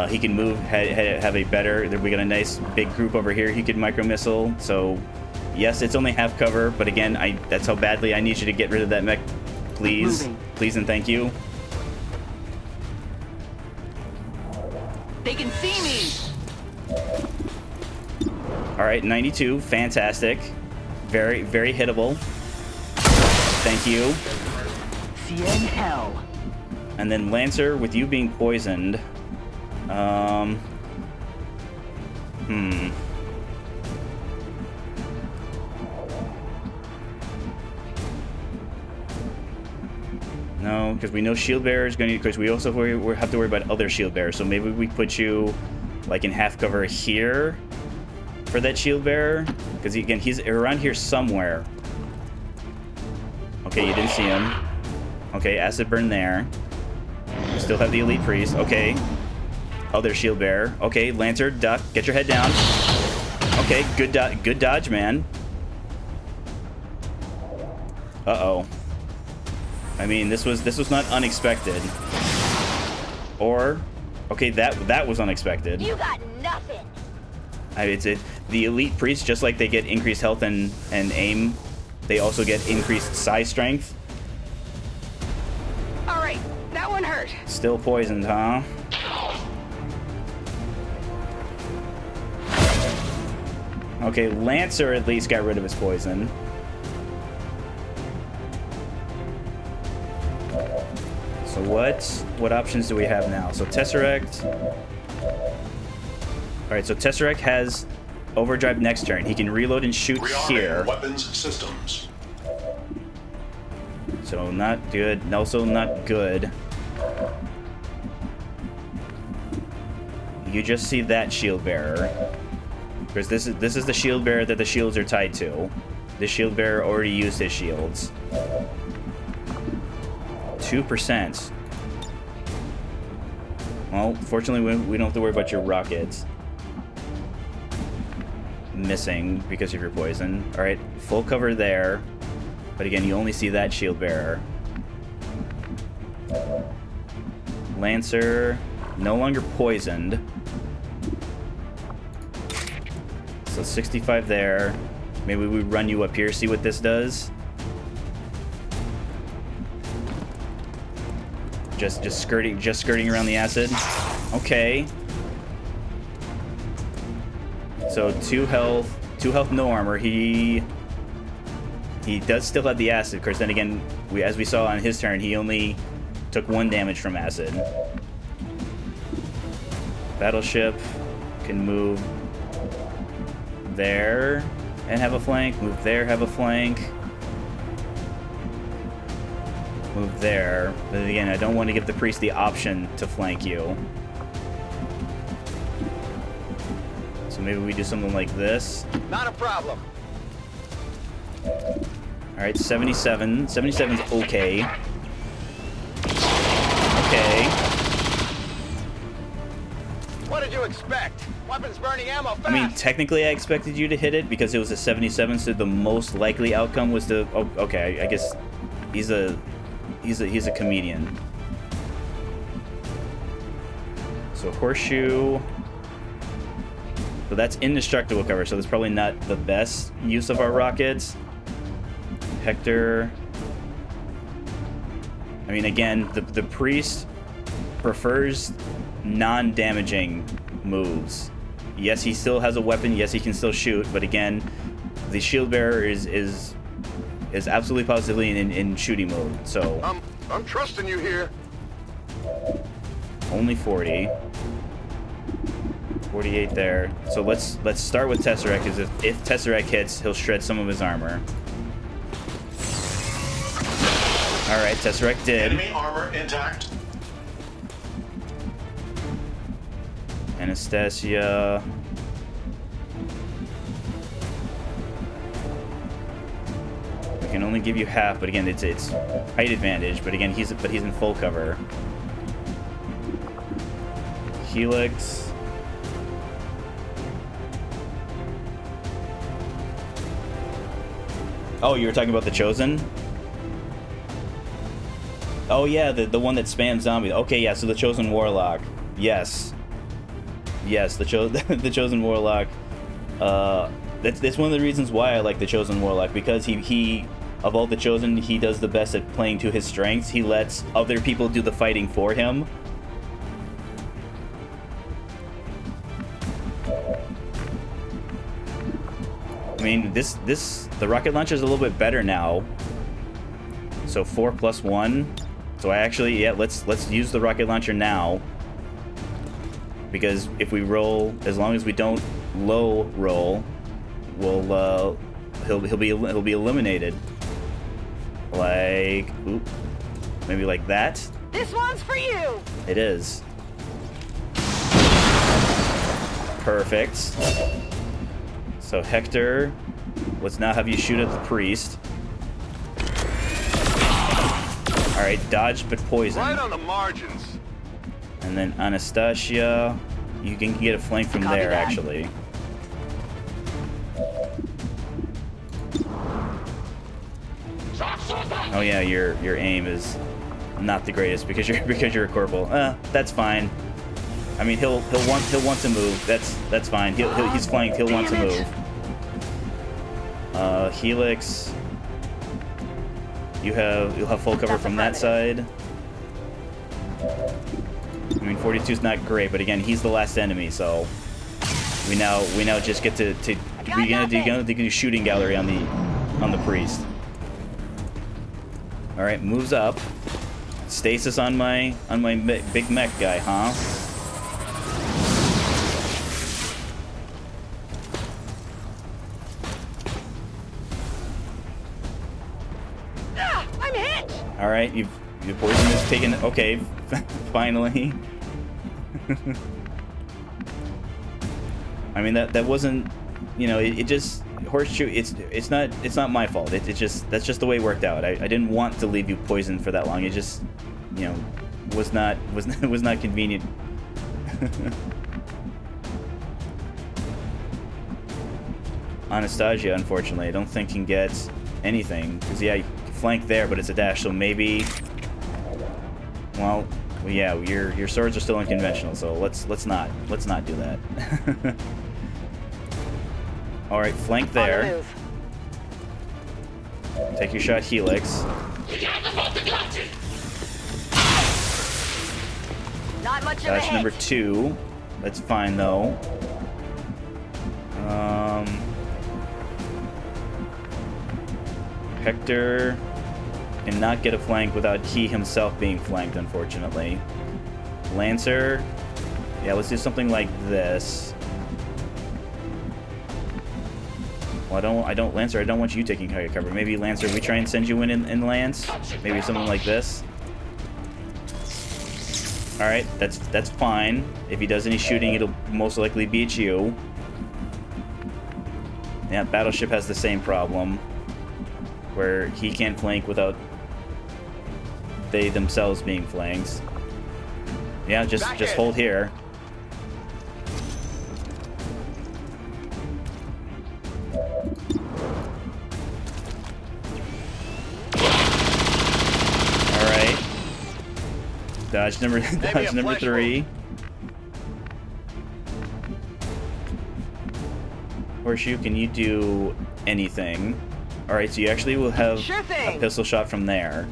S1: he can move, have a better. We got a nice big group over here. He could micro missile. So yes, it's only half cover, but again, that's how badly I need you to get rid of that mech. Please. Please and thank you.
S7: They can see me.
S1: All right, 92, fantastic. Very, very hittable. Thank you.
S7: See you in hell.
S1: And then Lancer, with you being poisoned. No, because we know Shield Bearer is going to... Because we also have to worry about other Shield Bearers. So maybe we put you, like, in half cover here for that Shield Bearer. Because, again, he's around here somewhere. Okay, you didn't see him. Okay, Acid Burn there. We still have the Elite Priest. Okay. Other Shield Bearer. Okay, Lancer, duck. Get your head down. Okay, good dodge, man. Uh-oh. I mean, this was not unexpected. Or, okay, that was unexpected.
S7: You got nothing.
S1: The Elite Priest, just like they get increased health and aim, they also get increased size strength.
S7: All right, that one hurt.
S1: Still poisoned, huh? Okay, Lancer at least got rid of his poison. So what options do we have now? So Tesseract. Alright, so Tesseract has overdrive next turn. He can reload and shoot here.
S6: Weapons systems.
S1: So not good. Also not good. You just see that Shield Bearer. Because this is the Shield Bearer that the shields are tied to. The Shield Bearer already used his shields. 2%. Well, fortunately, we don't have to worry about your rockets missing because of your poison. All right, full cover there. But again, you only see that Shield Bearer. Lancer, no longer poisoned. So 65 there. Maybe we run you up here, see what this does. Just skirting around the acid. Okay. So 2 health, no armor. He does still have the acid. Of course, then again, as we saw on his turn, he only took 1 damage from acid. Battleship can move there and have a flank. Move there, have a flank. Move there. But again, I don't want to give the priest the option to flank you. So maybe we do something like this.
S4: Not a problem.
S1: Alright, 77. 77's okay. Okay.
S4: What did you expect? Weapons burning ammo fast.
S1: I mean, technically I expected you to hit it because it was a 77, so the most likely outcome was to... Oh, okay, I guess he's a comedian. So horseshoe... So that's indestructible cover, so that's probably not the best use of our rockets. Hector... I mean, again, the priest prefers non-damaging moves. Yes, he still has a weapon. Yes, he can still shoot. But again, the shield bearer is absolutely positively in shooting mode. So
S6: I'm trusting you here.
S1: only 40, 48 there. So let's start with Tesseract, because if Tesseract hits, he'll shred some of his armor. All right, Tesseract did.
S6: Enemy armor intact.
S1: Anastasia. I can only give you half, but again, it's height advantage. But again, he's in full cover. Helix. Oh, you were talking about the Chosen? Oh yeah, the one that spams zombies. Okay, yeah, so the Chosen Warlock. Yes. Yes, the Chosen Warlock. That's one of the reasons why I like the Chosen Warlock, because he of all the Chosen, he does the best at playing to his strengths. He lets other people do the fighting for him. I mean, the rocket launcher is a little bit better now. So 4 + 1. So I actually, yeah, let's use the rocket launcher now. Because if we roll, as long as we don't low roll, we'll he'll be eliminated. Like, oop, maybe like that.
S7: This one's for you.
S1: It is. Perfect. So Hector, let's now have you shoot at the priest. All right, dodge but poison.
S4: Right on the margins.
S1: And then Anastasia, you can get a flank from there, actually. Oh yeah, your aim is not the greatest because you're a corporal. That's fine. I mean, he'll want to move. That's fine. He's flanked. He'll want to move. Helix, you'll have full cover from that side. I mean, 42's not great, but again, he's the last enemy, so we now just get to we're gonna do shooting gallery on the priest. All right, moves up. Stasis on my big mech guy, huh?
S7: I'm hit.
S1: All right, your poison is taken. Okay, finally. I mean that wasn't, you know, it just horseshoe. It's not my fault. That's just the way it worked out. I didn't want to leave you poisoned for that long. It just, you know, was not convenient. Anastasia, unfortunately, I don't think can get anything because yeah, you can flank there, but it's a dash, so maybe. Well, yeah, your swords are still unconventional, so let's not do that. All right, flank there. Take your shot, Helix.
S7: Not much of a
S1: Dash
S7: hit.
S1: number 2. That's fine though. Hector cannot get a flank without he himself being flanked, unfortunately. Lancer, yeah, let's do something like this. Well, Lancer, I don't want you taking higher cover. Maybe Lancer, we try and send you in Lance. Maybe something like this. All right, that's fine. If he does any shooting, it'll most likely beat you. Yeah, Battleship has the same problem, where he can't flank without they themselves being flanked. Yeah, just hold here. Dodge number
S4: a
S1: number
S4: flash
S1: 3. Horseshoe, can you do anything? All right, so you actually will have
S7: Sure
S1: a
S7: thing.
S1: pistol shot from there.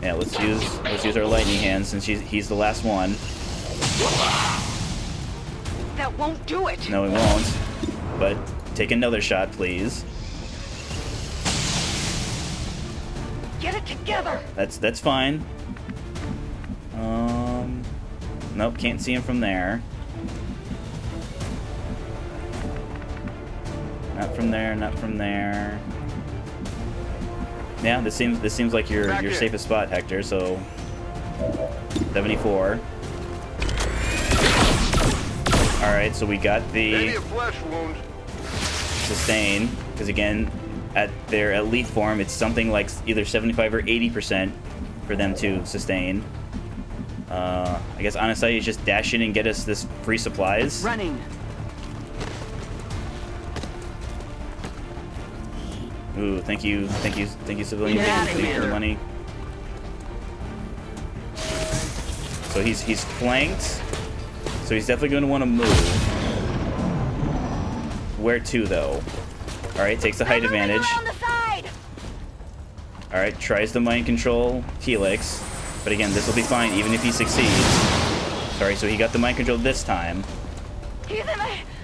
S1: Yeah, let's use our lightning hand since he's the last one.
S7: That won't do it.
S1: No, it won't. But take another shot, please.
S7: Get it together.
S1: That's fine. Nope, can't see him from there. Not from there, not from there. Yeah, this seems like your
S4: Back in.
S1: safest spot, Hector. So 74. All right, so we got
S4: Maybe
S1: the
S4: a flesh wound.
S1: sustain because again, at their elite form, it's something like either 75 or 80% for them to sustain. I guess Anastasia just dash in and get us this free supplies.
S7: Running.
S1: Ooh, thank you, civilian.
S7: Get outta
S1: Thank you for the
S7: here.
S1: money. So he's flanked. So he's definitely going to want to move. Where to though? All right, takes the height advantage.
S7: On the side.
S1: All right, tries to mind control Helix, but again, this will be fine even if he succeeds. Sorry, so he got the mind control this time.
S7: He's in the...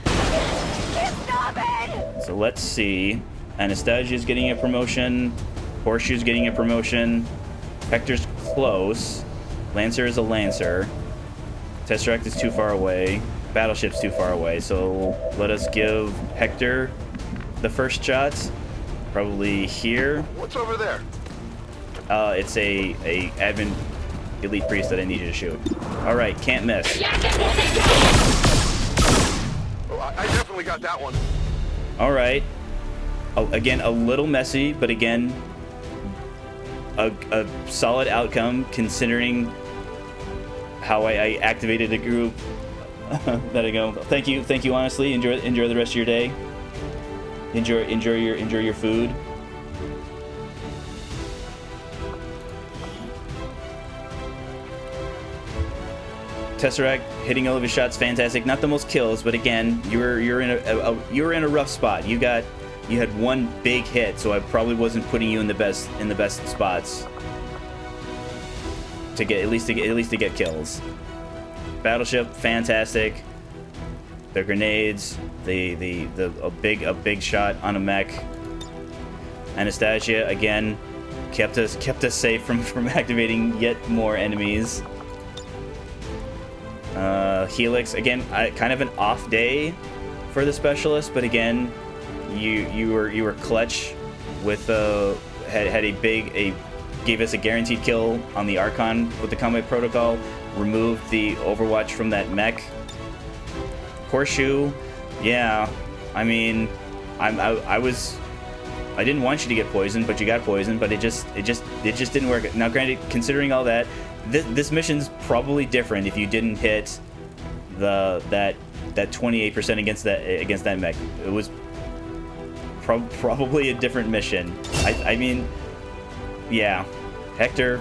S7: Can't stop it.
S1: So let's see. Anastasia's getting a promotion. Horseshoe's getting a promotion. Hector's close. Lancer is a Lancer. Tesseract is too far away. Battleship's too far away. So let us give Hector the first shot. Probably here.
S4: What's over there?
S1: It's a admin elite priest that I need you to shoot. All right, can't miss.
S4: Oh, I definitely got that one.
S1: All right. Again, a little messy, but again, a solid outcome considering how I activated a group. There you go. Thank you. Honestly, enjoy the rest of your day. Enjoy your food. Tesseract hitting all of his shots, fantastic. Not the most kills, but again, you're in a rough spot. You had one big hit, so I probably wasn't putting you in the best spots to get kills. Battleship, fantastic. The grenades, a big shot on a mech. Anastasia again kept us safe from activating yet more enemies. Helix again, kind of an off day for the specialist, but again, you were clutch with gave us a guaranteed kill on the Archon with the combat protocol, removed the Overwatch from that mech. Horseshoe, yeah, I mean, I didn't want you to get poisoned, but you got poisoned, but it just didn't work. Now, granted, considering all that, this mission's probably different if you didn't hit that 28% against that mech. It was probably a different mission. I mean, yeah, Hector,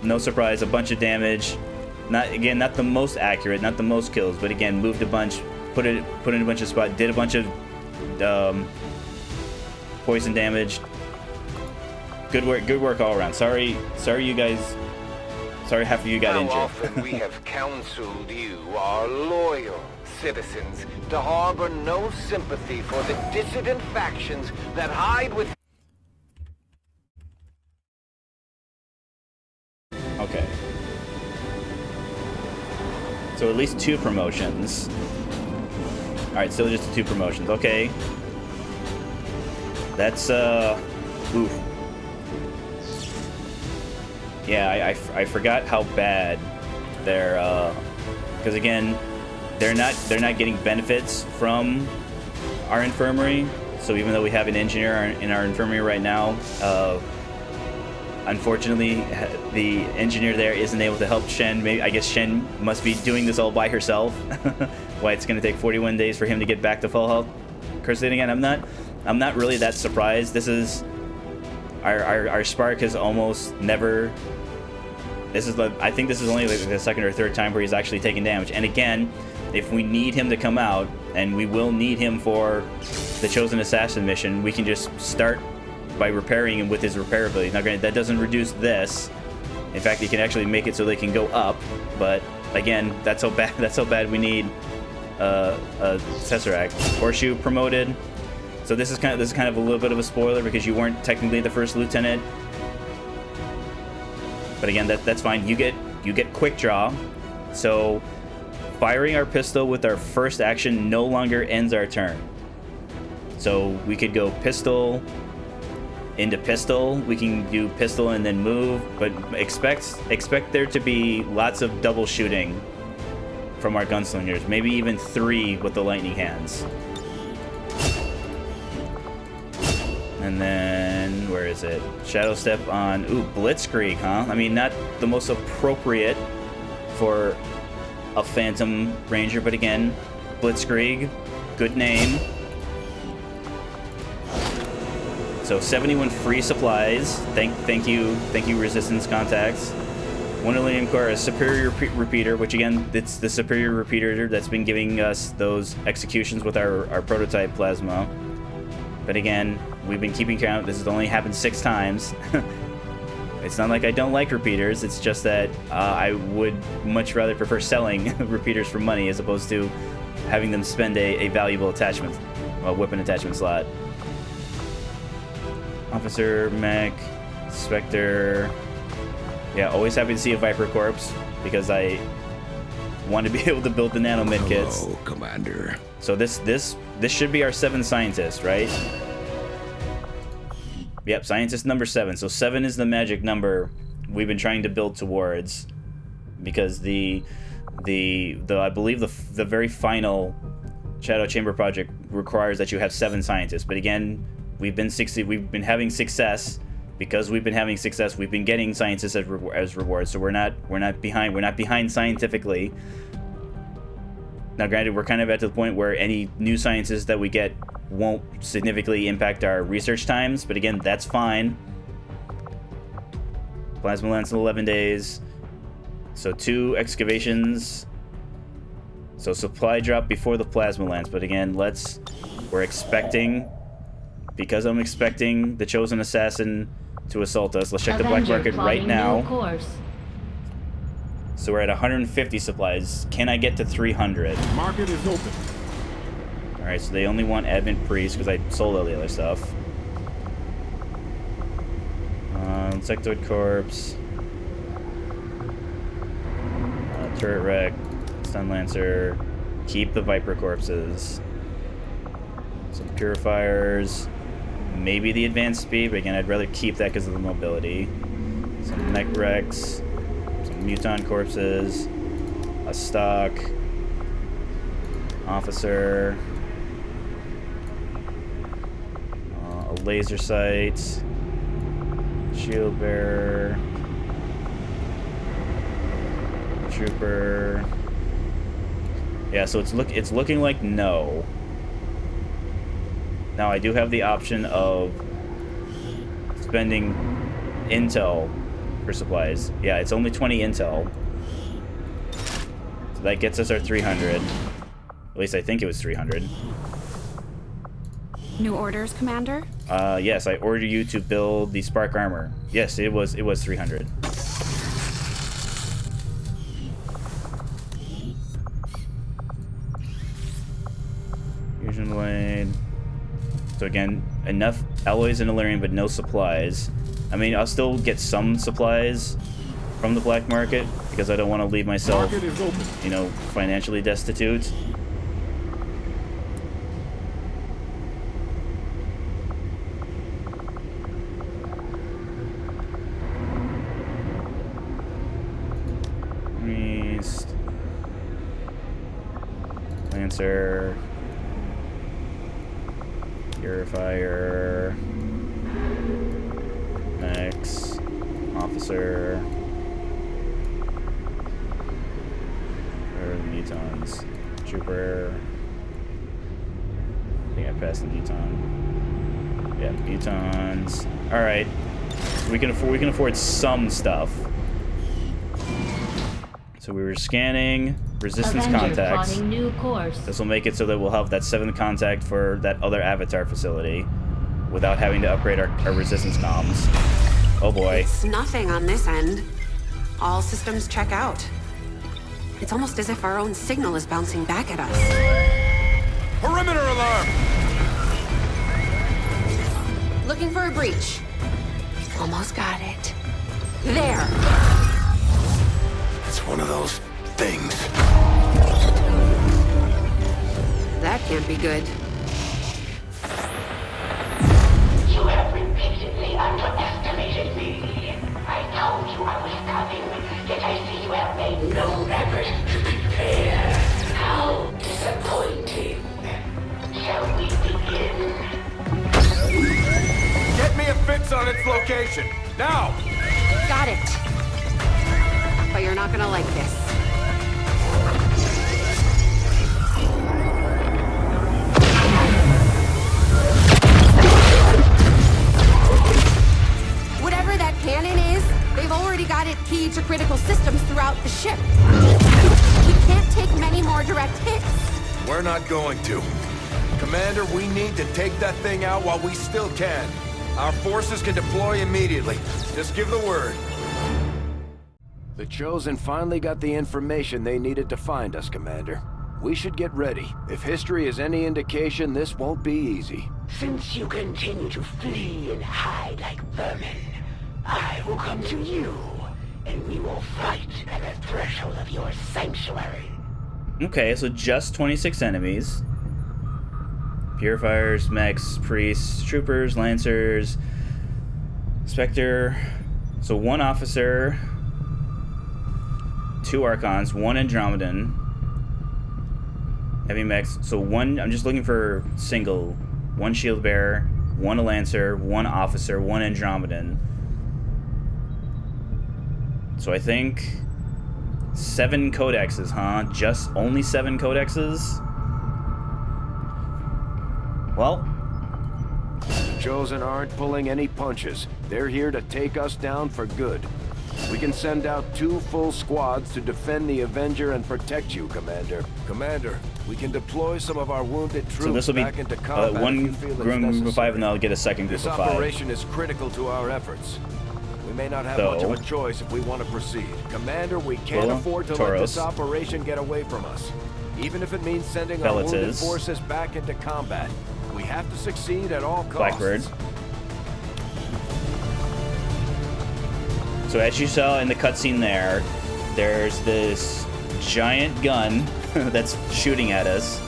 S1: no surprise, a bunch of damage. Not the most accurate, not the most kills, but again, moved a bunch, put in a bunch of spots, did a bunch of poison damage. Good work all around. Sorry you guys. Sorry half of you got
S5: How
S1: injured.
S5: often we have counseled you, our loyal citizens, to harbor no sympathy for the dissident factions that hide with...
S1: Okay. So at least 2 promotions. Alright, still just 2 promotions. Okay. That's, oof. Yeah, I forgot how bad they're, because again, they're not getting benefits from our infirmary. So even though we have an engineer in our infirmary right now, unfortunately, the engineer there isn't able to help Shen. Maybe, I guess Shen must be doing this all by herself. Why it's going to take 41 days for him to get back to full health. Cursing again, I'm not really that surprised. This is Our spark has almost never. I think this is only like the second or third time where he's actually taken damage. And again, if we need him to come out, and we will need him for the Chosen Assassin mission, we can just start by repairing him with his repair ability. Now, granted, that doesn't reduce this. In fact, you can actually make it so they can go up. But again, that's how bad. That's how bad we need a Tesseract. Horseshoe promoted. So this is kind of a little bit of a spoiler because you weren't technically the first lieutenant. But again, that's fine. You get quick draw. So firing our pistol with our first action no longer ends our turn. So we could go pistol into pistol. We can do pistol and then move, but expect there to be lots of double shooting from our gunslingers. Maybe even 3 with the lightning hands. And then, where is it? Shadow Step on, Blitzkrieg, huh? I mean, not the most appropriate for a Phantom Ranger, but again, Blitzkrieg, good name. So 71 free supplies. Thank you, Resistance contacts. 1 Alien Core, a Superior Repeater, which again, it's the Superior Repeater that's been giving us those executions with our prototype plasma. But again, we've been keeping count. This has only happened 6 times. It's not like I don't like repeaters. It's just that I would much rather prefer selling repeaters for money as opposed to having them spend a valuable attachment, a weapon attachment slot. Officer, Mech, Spectre. Yeah, always happy to see a Viper Corpse because I want to be able to build the nano medkits.
S8: Hello, Commander.
S1: So this should be our 7th scientist, right? Yep, scientist number 7. So 7 is the magic number we've been trying to build towards, because I believe the very final Shadow Chamber project requires that you have 7 scientists. But again, we've been having success. Because we've been having success, we've been getting scientists as rewards. So we're not behind scientifically. Now, granted, we're kind of at the point where any new sciences that we get won't significantly impact our research times, but again, that's fine. Plasma lance in 11 days. So 2 excavations. So supply drop before the plasma lance, but again, we're expecting, because I'm expecting the Chosen Assassin to assault us. Let's check the black market right now. So we're at 150 supplies. Can I get to 300?
S6: Market is open.
S1: Alright, so they only want Advent Priest because I sold all the other stuff. Insectoid Corpse. Turret Wreck. Stun Lancer. Keep the Viper Corpses. Some Purifiers. Maybe the Advanced Speed, but again, I'd rather keep that because of the mobility. Some Mech Wrecks. Muton Corpses, a stock, officer, a laser sight, shield bearer, trooper. Yeah, so it's looking like no. Now I do have the option of spending intel for supplies. Yeah, it's only 20 intel. So that gets us our 300. At least I think it was 300.
S3: New orders, Commander?
S1: Yes, I ordered you to build the Spark Armor. Yes, it was 300. Fusion Blade. So again, enough alloys and Illyrium, but no supplies. I mean, I'll still get some supplies from the black market because I don't want to leave myself, you know, financially destitute. Priest. Lancer. Purifier. Mechs, officer, where are the mutons? Trooper. I think I passed the muton. Yeah, mutons. Alright. we can afford some stuff. So we were scanning resistance
S2: Avenger
S1: contacts.
S2: plotting new course.
S1: This will make it so that we'll have that 7th contact for that other avatar facility without having to upgrade our resistance comms. Oh boy.
S3: It's nothing on this end. All systems check out. It's almost as if our own signal is bouncing back at us.
S4: Perimeter alarm!
S3: Looking for a breach. Almost got it. There.
S5: It's one of those things.
S3: That can't be good.
S8: You have repeatedly underestimated me. I told you I was coming, yet I see you have made no effort to prepare. How disappointing. Shall we begin?
S4: Get me a fix on its location. Now!
S3: Got it. But you're not gonna like this. Whatever that cannon is, they've already got it keyed to critical systems throughout the ship. We can't take many more direct hits.
S4: We're not going to. Commander, we need to take that thing out while we still can. Our forces can deploy immediately. Just give the word.
S5: The Chosen finally got the information they needed to find us, Commander. We should get ready. If history is any indication, this won't be easy.
S8: Since you continue to flee and hide like vermin, I will come to you, and we will fight at the threshold of your sanctuary.
S1: Okay, so just 26 enemies. Purifiers, mechs, priests, troopers, lancers, Spectre. So 1 officer, 2 Archons, 1 Andromedan. Heavy mechs. So 1, I'm just looking for single. 1 shield bearer, 1 Lancer, 1 officer, 1 Andromedan. So I think 7 codexes, huh? Just only 7 codexes? Well,
S5: The Chosen aren't pulling any punches. They're here to take us down for good. We can send out 2 full squads to defend the Avenger and protect you, Commander. Commander, we can deploy some of our wounded troops
S1: so this will be
S5: back into combat if you
S1: one
S5: feel it's
S1: group of 5,
S5: necessary.
S1: and then I'll get a second group
S5: This
S1: of 5.
S5: operation is critical to our efforts. We may not have
S1: So-
S5: much of a choice if we want to proceed. Commander, we can't
S1: Well,
S5: afford to let
S1: Tauros.
S5: this operation get away from us. Even if it means sending our wounded
S1: Velites.
S5: forces back into combat. We have to succeed at all costs.
S1: Blackbird. So as you saw in the cutscene there's this giant gun that's shooting at us.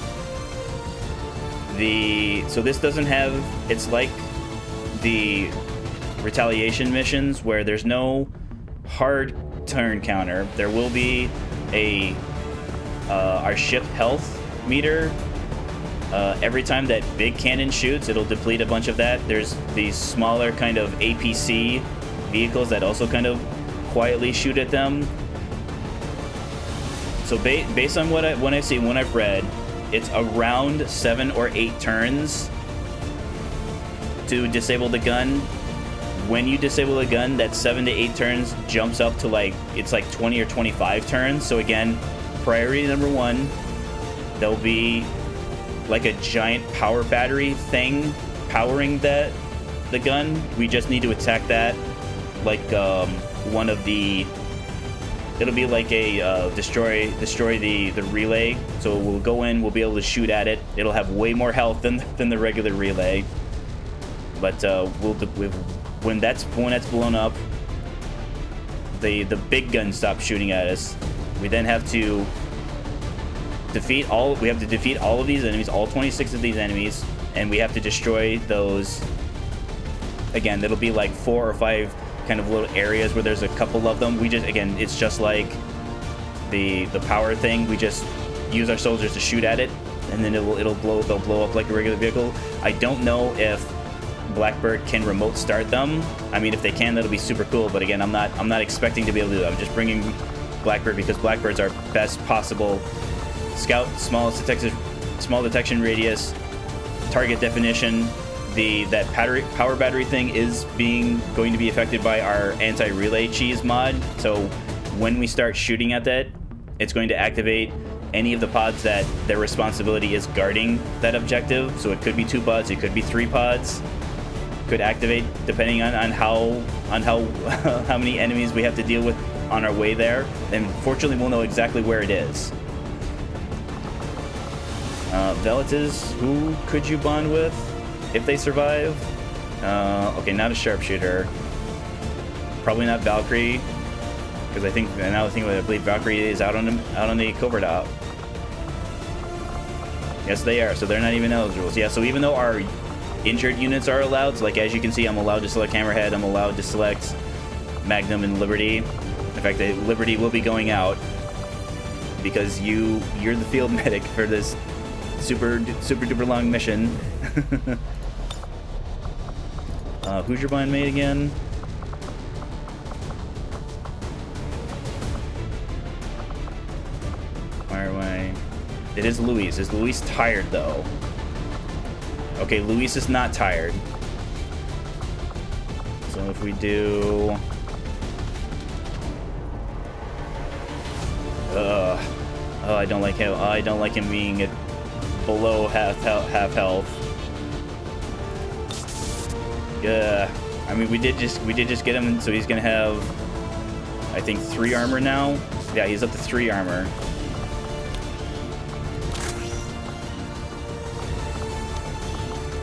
S1: So this doesn't have, it's like the retaliation missions where there's no hard turn counter. There will be our ship health meter. Every time that big cannon shoots, it'll deplete a bunch of that. There's these smaller kind of APC vehicles that also kind of quietly shoot at them. So based on what I've seen, what I've read, it's around 7 or 8 turns to disable the gun. When you disable the gun, that 7 to 8 turns jumps up to it's like 20 or 25 turns. So again, priority number 1, there'll be like a giant power battery thing powering the gun. We just need to attack that like one of the, it'll be like a destroy the relay. So we'll go in, we'll be able to shoot at it. It'll have way more health than the regular relay. But when that's blown up, the big gun stops shooting at us. We then have to defeat all of these enemies, all 26 of these enemies, and we have to destroy those. Again, that'll be like 4 or 5 kind of little areas where there's a couple of them. It's just like the power thing. We just use our soldiers to shoot at it, and then they'll blow up like a regular vehicle. I don't know if Blackbird can remote start them. I mean, if they can, that'll be super cool. But again, I'm not expecting to be able to do that. I'm just bringing Blackbird because Blackbird's our best possible scout, small detection radius, target definition. that power battery thing is going to be affected by our anti-relay cheese mod. So when we start shooting at that, it's going to activate any of the pods that their responsibility is guarding that objective. So it could be 2 pods, it could be 3 pods. Could activate depending on how how many enemies we have to deal with on our way there. And fortunately, we'll know exactly where it is. Velitas, who could you bond with if they survive? Okay, not a sharpshooter. Probably not Valkyrie, because I think now I believe Valkyrie is out on the covert op. Yes, they are. So they're not even eligible. So, yeah. So even though our injured units are allowed, so like as you can see, I'm allowed to select Hammerhead. I'm allowed to select Magnum and Liberty. In fact, Liberty will be going out because you're the field medic for this super duper long mission. Who's your blind mate again? Fire away. It is Luis. Is Luis tired though? Okay, Luis is not tired. So if we do... Oh, I don't like him. I don't like him being at below half health. Yeah. I mean, we did just get him, so he's gonna have, I think, 3 armor now. Yeah, he's up to 3 armor.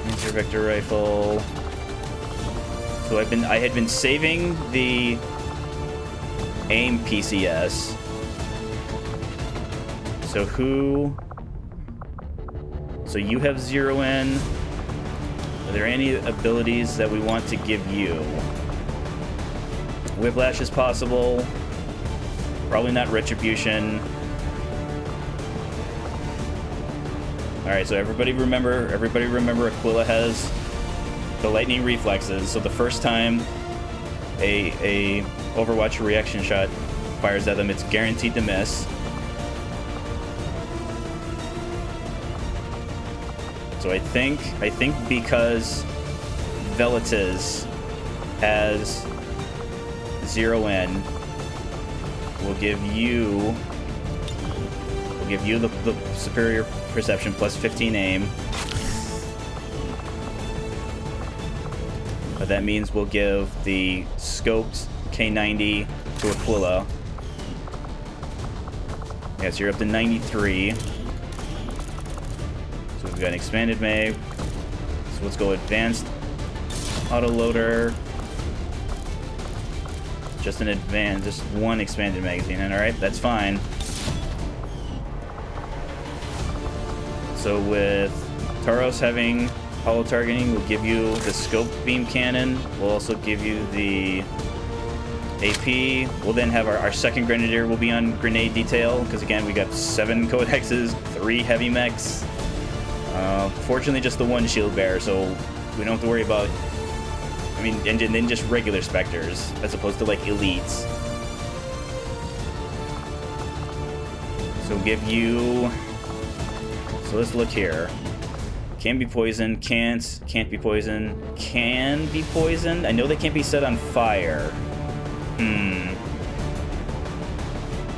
S1: Laser vector rifle. So I had been saving the aim PCS. So so you have 0 in. Are there any abilities that we want to give you? Whiplash is possible. Probably not Retribution. Alright, so everybody remember Aquila has the lightning reflexes. So the first time a Overwatch reaction shot fires at them, it's guaranteed to miss. So I think because Velitas has 0 in, we'll give you the superior perception plus 15 aim. But that means we'll give the scoped K90 to Aquila. Yes, you're up to 93. We've got an expanded mag. So let's go advanced autoloader. Just one expanded magazine. And alright, that's fine. So with Taros having hollow targeting, we'll give you the scope beam cannon. We'll also give you the AP. We'll then have our second grenadier will be on grenade detail, because again, we got 7 codexes, 3 heavy mechs. Fortunately, just the 1 shield bearer, so we don't have to worry about, I mean, and then just regular specters, as opposed to, like, elites. So give you... So let's look here. Can be poisoned, can't be poisoned, can be poisoned. I know they can't be set on fire.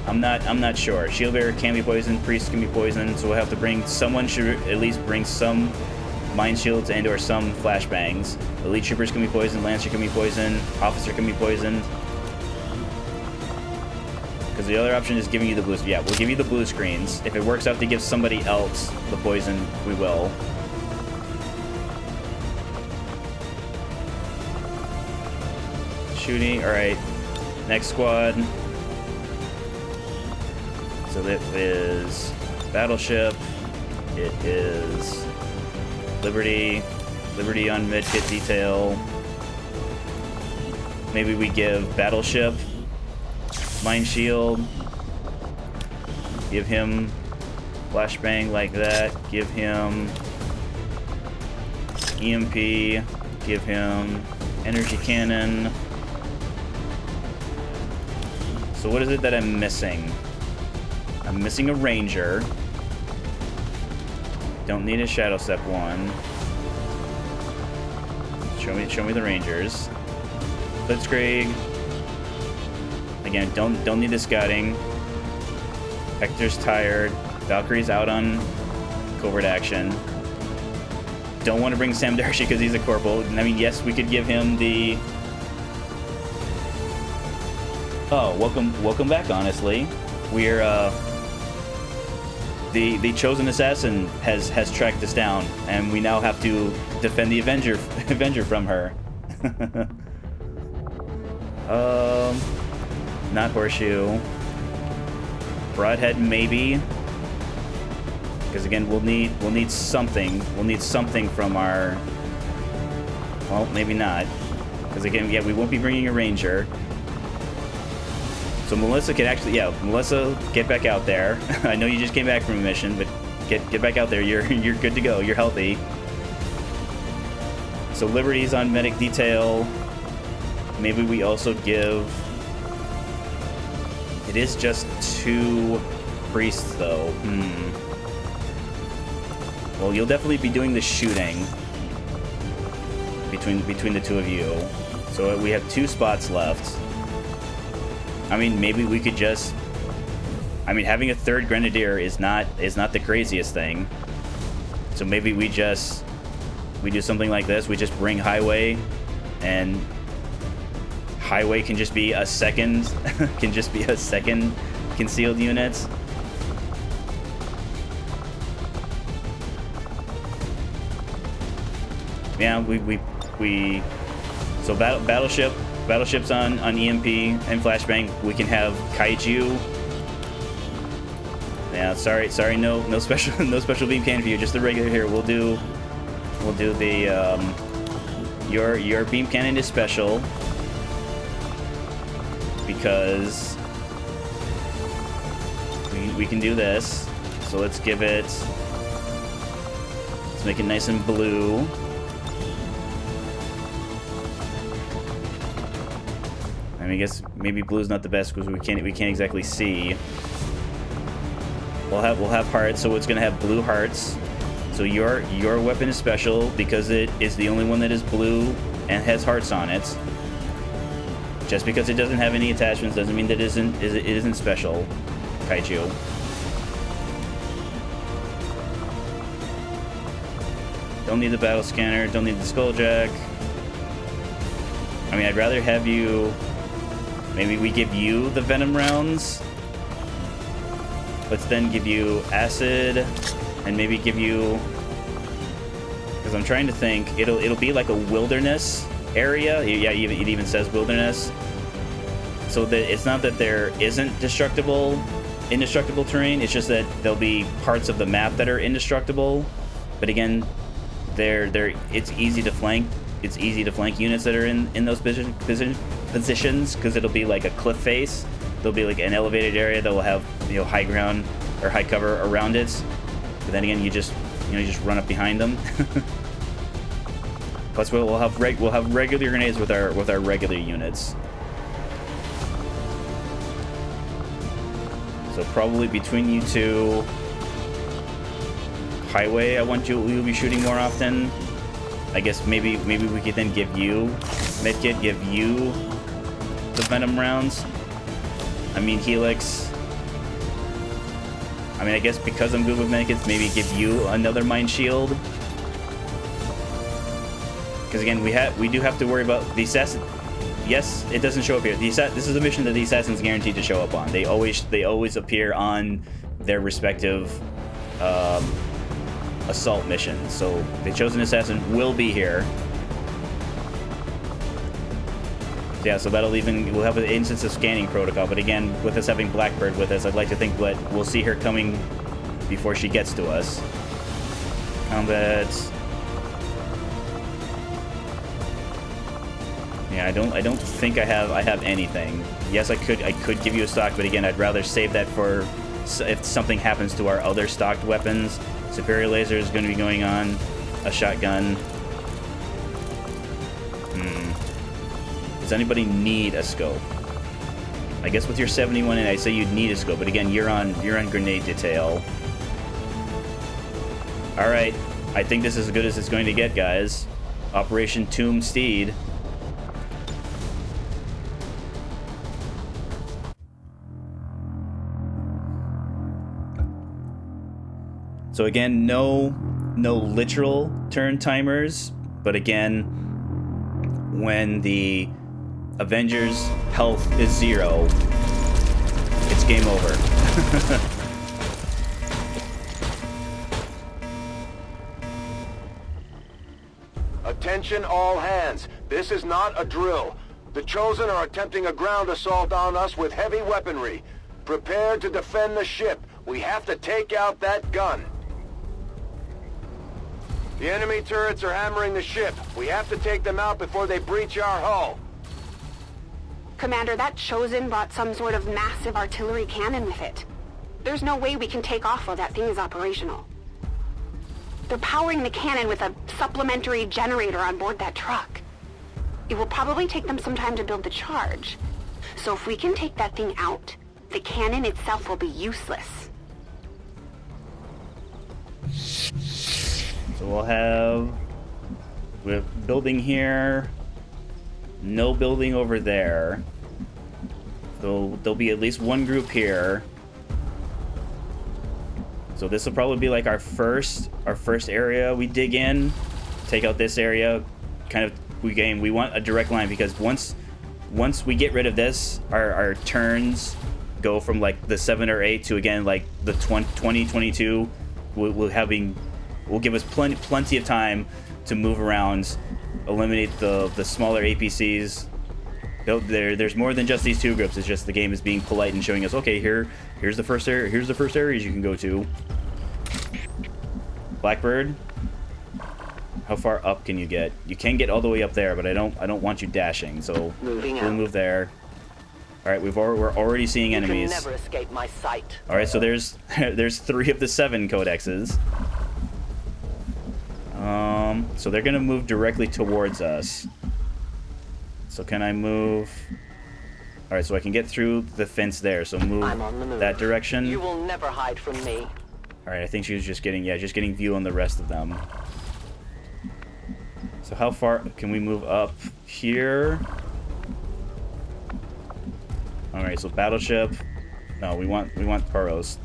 S1: I'm not sure. Shield bearer can be poisoned, priest can be poisoned, so we'll have to bring, someone should at least bring some mind shields and or some flashbangs. Elite troopers can be poisoned, lancer can be poisoned, officer can be poisoned. Because the other option is giving you the blue, yeah, we'll give you the blue screens. If it works out to give somebody else the poison, we will. Shooting, alright. Next squad. So it is Battleship, it is Liberty on mid-kit detail. Maybe we give Battleship Mind Shield, give him Flashbang like that, give him EMP, give him Energy Cannon. So what is it that I'm missing? I'm missing a Ranger. Don't need a Shadow Step 1. Show me the Rangers. Blitzkrieg. Again, don't need the scouting. Hector's tired. Valkyrie's out on covert action. Don't want to bring Sam Darcy because he's a corporal. I mean, yes, we could give him the... Oh, welcome back, honestly. We're, The chosen assassin has tracked us down, and we now have to defend the Avenger from her. Not Horseshoe. Broadhead, maybe. Because again, we'll need something. We'll need something from our... Well, maybe not. Because again, yeah, we won't be bringing a Ranger. So Melissa can actually... Yeah, Melissa, get back out there. I know you just came back from a mission, but get back out there. You're good to go. You're healthy. So Liberty's on medic detail. Maybe we also give... It is just 2 priests, though. Well, you'll definitely be doing the shooting between the two of you. So we have 2 spots left. I mean, maybe we could just... I mean, having a 3rd Grenadier is not the craziest thing. So maybe we do something like this. We just bring Highway, and Highway can just be a second concealed unit. Yeah, we so battleships on EMP and flashbang. We can have Kaiju. Yeah, sorry, no special beam cannon for you. Just the regular here. We'll do the your beam cannon is special because we can do this. So let's give it. Let's make it nice and blue. I mean, I guess maybe blue's not the best because we can't exactly see. We'll have hearts, so it's gonna have blue hearts. So your weapon is special because it is the only one that is blue and has hearts on it. Just because it doesn't have any attachments doesn't mean that it isn't special, Kaiju. Don't need the battle scanner. Don't need the skulljack. I mean, I'd rather have you. Maybe we give you the venom rounds. Let's then give you acid, and maybe give you. Because I'm trying to think, it'll be like a wilderness area. Yeah, it even says wilderness. So that it's not that there isn't indestructible terrain. It's just that there'll be parts of the map that are indestructible. But again, it's easy to flank. It's easy to flank units that are in those positions because it'll be like a cliff face. There'll be like an elevated area that will have high ground or high cover around it. But then again, you just run up behind them. Plus, we'll have regular grenades with our regular units. So probably between you two, Highway, I want you'll be shooting more often. I guess maybe we could then give you Medkit, give you the venom rounds. I mean Helix. I mean, I guess because I'm good with medkits, maybe give you another mind shield. Because again, we do have to worry about the assassin. Yes, it doesn't show up here. This is a mission that the assassin's guaranteed to show up on. They always appear on their respective assault missions. So the chosen assassin will be here. Yeah, so we'll have an instance of scanning protocol. But again, with us having Blackbird with us, I'd like to think that we'll see her coming before she gets to us. Combat. Yeah, I don't think I have anything. Yes, I could give you a stock, but again, I'd rather save that for if something happens to our other stocked weapons. Superior laser is going to be going on. A shotgun. Does anybody need a scope? I guess with your 71, I'd say you'd need a scope, but again, you're on grenade detail. All right, I think this is as good as it's going to get, guys. Operation Tomb Steed. So again, no literal turn timers, but again, when the Avengers' health is 0, it's game over.
S5: Attention all hands. This is not a drill. The Chosen are attempting a ground assault on us with heavy weaponry. Prepare to defend the ship. We have to take out that gun. The enemy turrets are hammering the ship. We have to take them out before they breach our hull.
S3: Commander, that Chosen brought some sort of massive artillery cannon with it. There's no way we can take off while that thing is operational. They're powering the cannon with a supplementary generator on board that truck. It will probably take them some time to build the charge. So if we can take that thing out, the cannon itself will be useless.
S1: So we have building here, no building over there. So there'll be at least one group here. So this will probably be like our first area we dig in, take out this area. Kind of we want a direct line, because once we get rid of this, our turns go from like the 7 or 8 to again like the 20, 22. Will give us plenty of time to move around, eliminate the smaller APCs. There's more than just these two groups. It's just the game is being polite and showing us, okay, here's the first area. Here's the first areas you can go to. Blackbird, how far up can you get? You can get all the way up there, but I don't want you dashing. So we'll move there. All right, we're already seeing enemies.
S9: You can never escape my sight.
S1: All right, so there's 3 of the 7 codexes. So they're gonna move directly towards us. So can I move? All right, so I can get through the fence there. So move that direction.
S9: You will never hide from me.
S1: All right, I think she was just getting view on the rest of them. So how far can we move up here? All right, so battleship. No, we want Tauros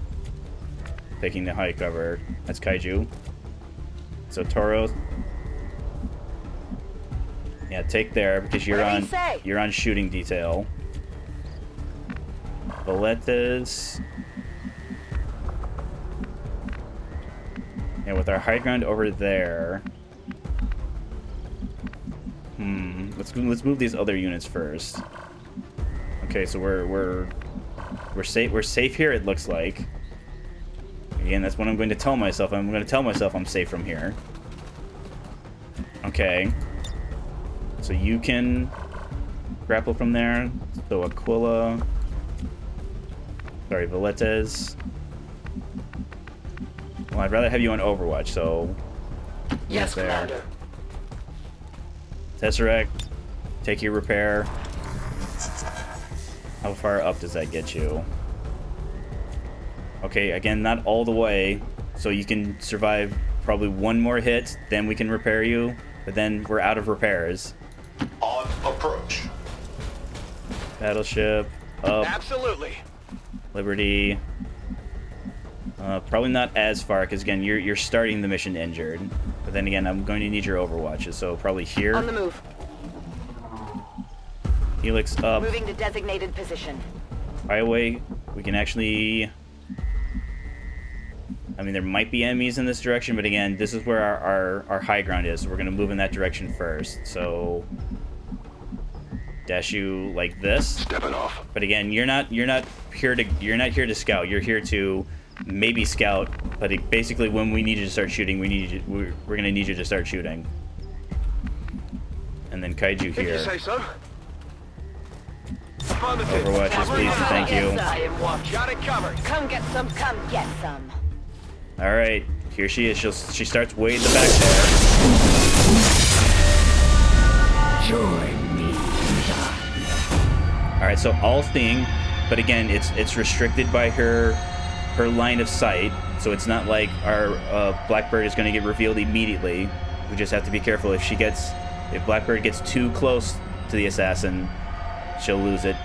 S1: taking the high cover. That's Kaiju. So Tauros. Yeah, take there because you're on shooting detail. Valetas. Yeah, with our high ground over there. Let's move these other units first. Okay, so we're safe here, it looks like. Again, that's what I'm going to tell myself. I'm going to tell myself I'm safe from here. Okay. So you can grapple from there. So Aquila. Sorry, Valetes. Well, I'd rather have you on Overwatch, so...
S9: Yes,
S1: there.
S9: Commander.
S1: Tesseract, take your repair. How far up does that get you? Okay, again, not all the way. So you can survive probably one more hit, then we can repair you. But then we're out of repairs.
S6: On approach.
S1: Battleship, up.
S5: Absolutely.
S1: Liberty. Probably not as far, because again, you're starting the mission injured. But then again, I'm going to need your overwatches, so probably here.
S9: On the move.
S1: Helix up.
S9: Moving to designated position.
S1: Highway, we can actually... I mean, there might be enemies in this direction, but again, this is where our high ground is, so we're going to move in that direction first. So... dash you like this.
S6: Stepping off.
S1: But again, you're not here to scout. You're here to maybe scout, but basically when we need you to start shooting, we're going to need you to start shooting. And then Kaiju here.
S5: Did you say so?
S1: Overwatches, please and thank you.
S9: I am watching.
S5: Got it covered.
S9: Come get some. Come get some.
S1: All right, here she is. She starts way in the back there.
S8: Join me.
S1: All right, so all seeing, but again, it's restricted by her line of sight. So it's not like our Blackbird is going to get revealed immediately. We just have to be careful. If she gets If Blackbird gets too close to the assassin, she'll lose it.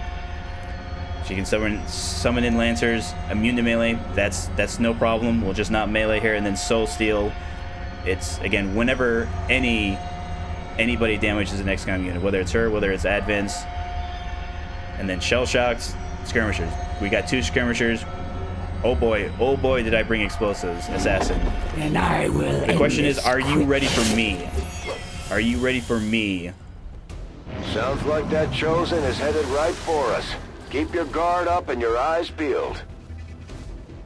S1: She can summon in Lancers, immune to melee. That's no problem. We'll just not melee here, and then Soul Steal. It's again whenever anybody damages an XCOM unit, whether it's her, whether it's Advents, and then Shell Shocks, Skirmishers. We got 2 Skirmishers. Oh boy, did I bring explosives, assassin.
S8: And I will.
S1: The question is, are you ready for me? Are you ready for me?
S5: Sounds like that Chosen is headed right for us. Keep your guard up and your eyes peeled.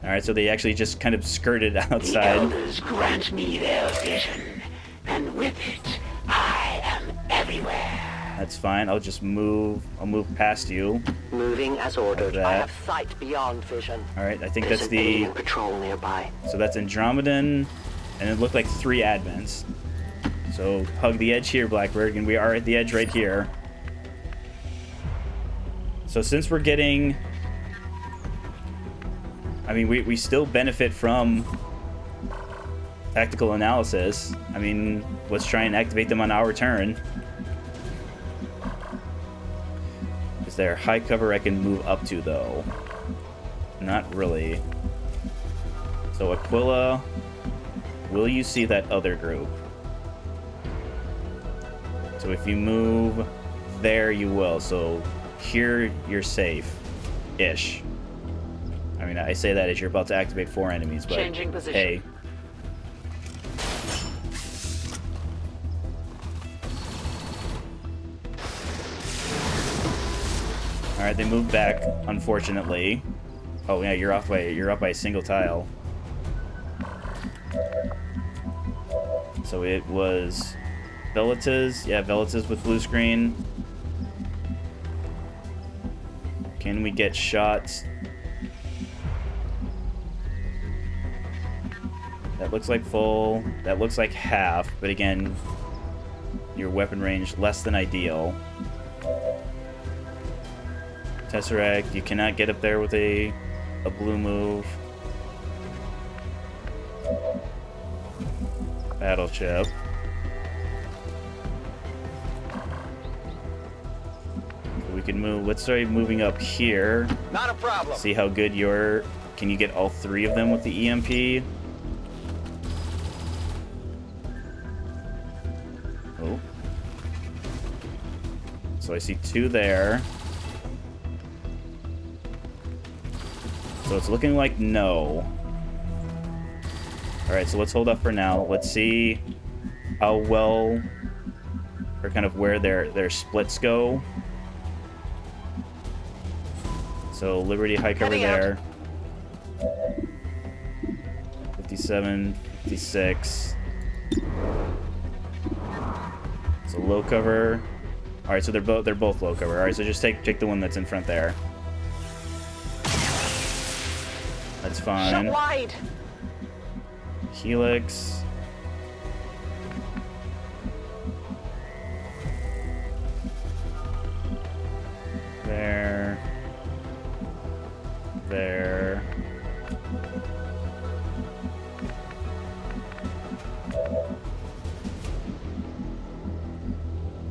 S1: Alright, so they actually just kind of skirted
S8: The
S1: outside.
S8: elders grant me their vision, and with it, I am everywhere.
S1: That's fine. I'll just move. I'll move past you.
S9: Moving as ordered.
S1: That.
S9: I have sight beyond vision.
S1: Alright, I think
S9: There's
S1: that's
S9: an
S1: the...
S9: alien patrol nearby.
S1: So that's Andromedan, and it looked like 3 Advents. So hug the edge here, Blackbird, and we are at the edge right here. So since we're getting... I mean, we still benefit from tactical analysis. I mean, let's try and activate them on our turn. Is there high cover I can move up to, though? Not really. So Aquila, will you see that other group? So if you move there, you will. So here, you're safe-ish. I mean, I say that as you're about to activate 4 enemies, but
S9: Changing position.
S1: hey. All right, they moved back, unfortunately. Oh yeah, you're off by a single tile. So it was Velitas, yeah, Velitas with blue screen. Can we get shots? That looks like full. That looks like half, but again, your weapon range less than ideal. Tesseract, you cannot get up there with a blue move. Battleship. We can move. Let's start moving up here.
S9: Not a problem.
S1: See how good your... Can you get all 3 of them with the EMP? Oh. So I see 2 there. So it's looking like no. Alright, so let's hold up for now. Let's see how well, or kind of where their splits go. So Liberty high cover there. 57, 56. So low cover. Alright, so they're both low cover. Alright, so just take the one that's in front there. That's fine.
S9: Shut wide.
S1: Helix. There. There.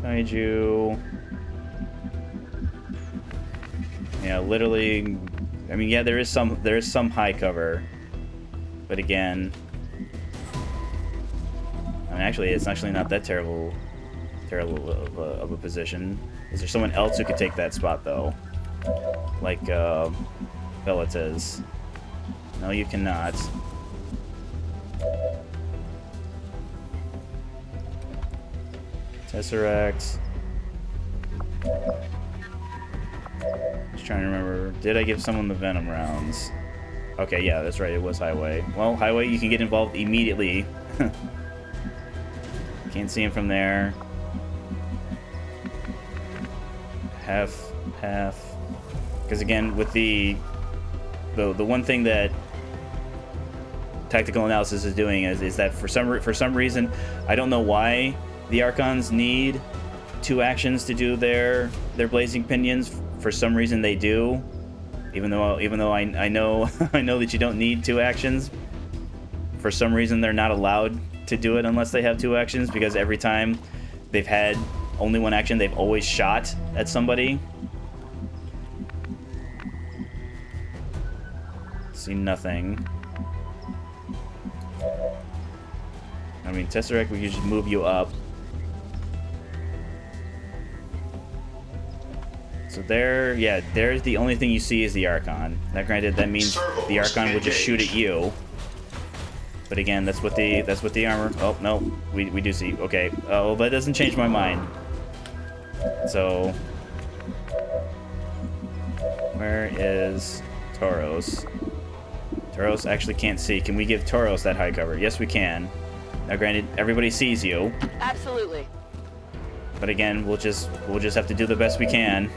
S1: Kaiju. Yeah, literally. I mean, yeah, there is some high cover, but again, I mean, actually, it's actually not that terrible of a position. Is there someone else who could take that spot though, like Velitas? No, you cannot. Tesseract. Just trying to remember. Did I give someone the Venom rounds? Okay, yeah, that's right. It was Highway. Well, Highway, you can get involved immediately. Can't see him from there. Half. Because again, with the one thing that tactical analysis is doing is that for some reason, I don't know why the Archons need 2 actions to do their blazing pinions. For some reason they do, even though I know I know that you don't need 2 actions. For some reason they're not allowed to do it unless they have 2 actions, because every time they've had only one action. They've always shot at somebody. See nothing. I mean, Tesseract, we could just move you up. So there, yeah, there's the only thing you see is the Archon. Now, granted, that means the Archon would just shoot at you. But again, that's what the armor. Oh no, we do see. Okay. Oh, that doesn't change my mind. So, where is Tauros? Tauros actually can't see. Can we give Tauros that high cover? Yes, we can. Now, granted, everybody sees you.
S9: Absolutely.
S1: But again, we'll just have to do the best we can.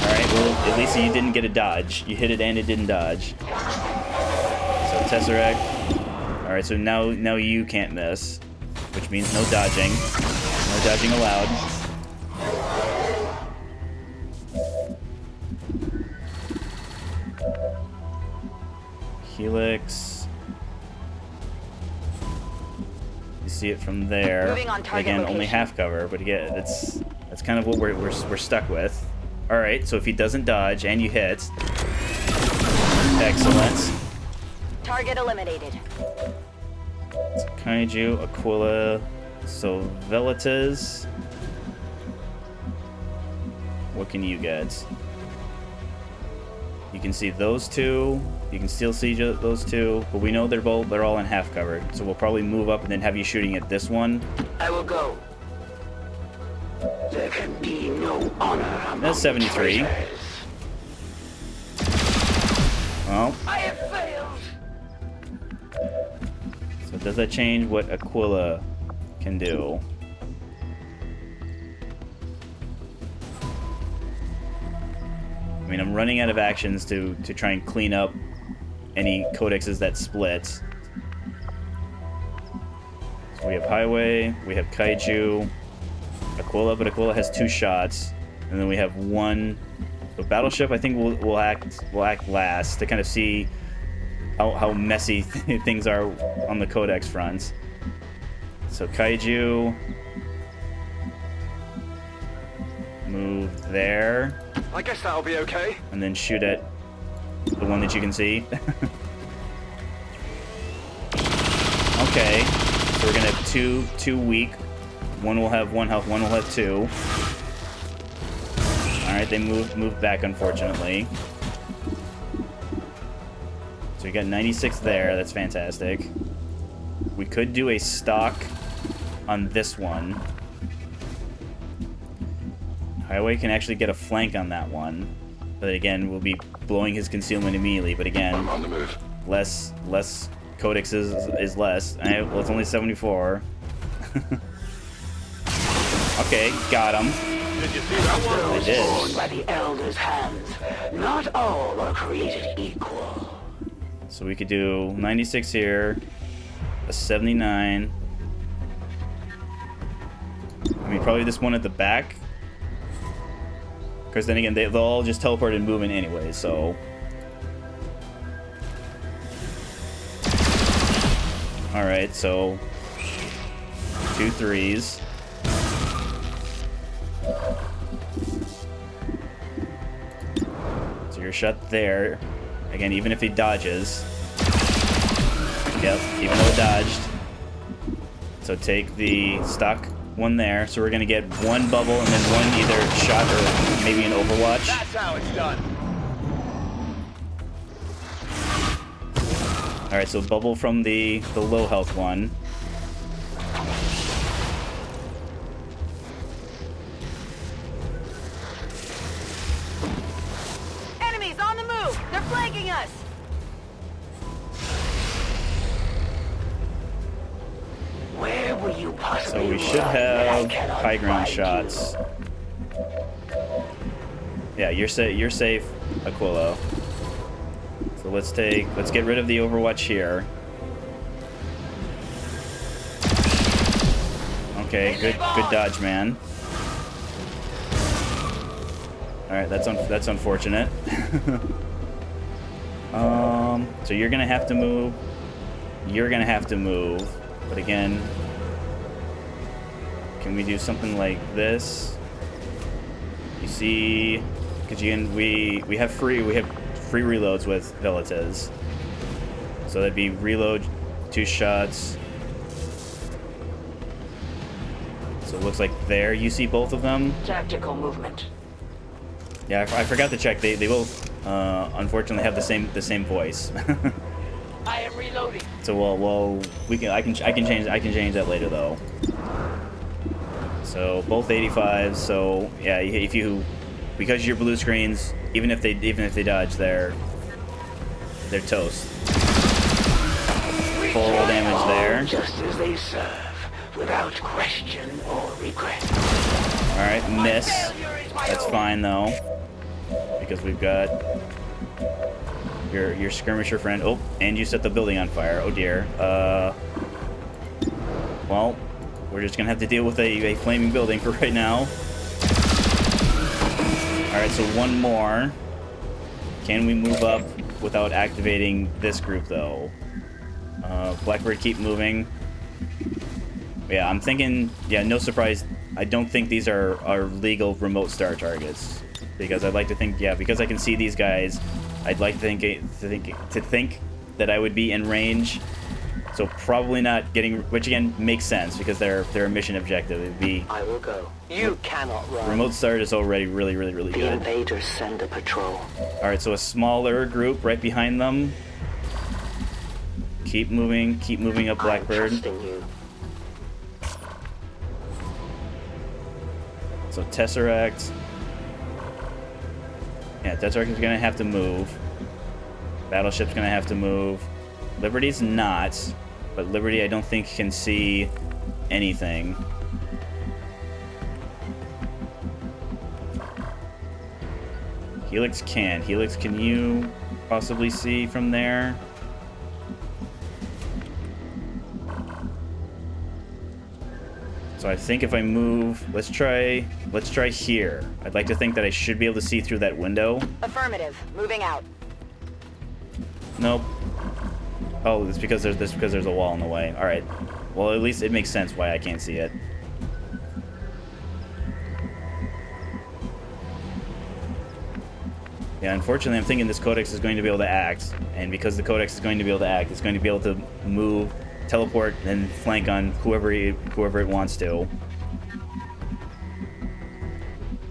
S1: Alright, well, at least you didn't get a dodge. You hit it and it didn't dodge. So, Tesseract. Alright, so now you can't miss. Which means no dodging. No dodging allowed. Helix. You see it from there.
S9: Moving on target
S1: Again,
S9: location.
S1: only half cover, but again, that's kind of what we're stuck with. All right, so if he doesn't dodge and you hit, excellent.
S9: Target eliminated.
S1: It's Kaiju, Aquila, so Velitas. What can you get? You can see those two. You can still see those two, but we know they're all in half cover. So we'll probably move up and then have you shooting at this one.
S9: I will go. There can be no honor among
S1: That's 73.
S9: traitors.
S1: Well,
S9: I have failed.
S1: so does that change what Aquila can do? I mean, I'm running out of actions to try and clean up any codexes that split. So we have Highway, we have Kaiju, Aquila, but Aquila has 2 shots, and then we have 1. So Battleship, I think will act last to kind of see how messy things are on the codex front. So Kaiju, move there.
S4: I guess that'll be okay.
S1: And then shoot at the one that you can see. Okay, so we're gonna have two weak. One will have 1 health, one will have 2. Alright, they moved back, unfortunately. So we got 96 there, that's fantastic. We could do a stock on this one. Highway can actually get a flank on that one. But again, we'll be blowing his concealment immediately. But again,
S6: I'm on the move.
S1: less codex is less. Well, it's only 74. Okay, got him.
S4: Did you see that one?
S1: I did.
S9: Born by the Elder's hands, not all are created equal.
S1: So we could do 96 here, a 79. I mean, probably this one at the back. Because then again, they'll all just teleport and move in anyway, so... Alright, so... 2 3s. So you're shut there. Again, even if he dodges. Yep, even though it dodged. So take the stock one there. So we're gonna get 1 bubble and then 1 either shot or maybe an Overwatch.
S4: That's how it's done.
S1: Alright, so bubble from the low health one.
S7: Enemies on the move! They're flanking us!
S9: Where will you possibly
S1: So we should
S9: run?
S1: have
S9: I cannot
S1: high ground
S9: find
S1: shots.
S9: you.
S1: Yeah, you're safe, Aquila. So let's get rid of the Overwatch here. Okay, good dodge, man. All right, that's unfortunate. So you're gonna have to move. You're gonna have to move. But again, can we do something like this? You see, because we have free reloads with Velites. So that'd be reload 2 shots. So it looks like there you see both of them.
S9: Tactical movement.
S1: Yeah, I forgot to check. They both unfortunately have the same voice.
S9: I am reloading.
S1: So well I can change that later though. So both 85s. So yeah, because your blue screens, even if they dodge, they're toast. Full damage there.
S9: Just as they serve, without question or regret.
S1: All right, miss. That's fine though, because we've got your skirmisher friend. Oh, and you set the building on fire. Oh dear. Well, we're just gonna have to deal with a flaming building for right now. All right, so one more. Can we move up without activating this group though? Blackbird, keep moving. Yeah, I'm thinking. Yeah, no surprise. I don't think these are legal remote star targets, because I'd like to think. Yeah, because I can see these guys. I'd like to think that I would be in range. So probably not getting, which again makes sense because they're a mission objective. It'd be.
S9: I will go. You cannot run.
S1: Remote start is already really
S9: The
S1: good.
S9: invaders send a patrol.
S1: All right, so a smaller group right behind them. Keep moving up, Blackbird.
S9: I'm trusting you.
S1: So Tesseract. Yeah, Tesseract is gonna have to move. Battleship's gonna have to move. Liberty's not, but Liberty I don't think can see anything. Helix can. Helix, can you possibly see from there? So I think if I move, let's try here. I'd like to think that I should be able to see through that window.
S7: Affirmative. Moving out.
S1: Nope. Oh, it's because there's a wall in the way. All right. Well, at least it makes sense why I can't see it. Yeah, unfortunately, I'm thinking this codex is going to be able to act, and because the codex is going to be able to act, it's going to be able to move, teleport, and flank on whoever it wants to.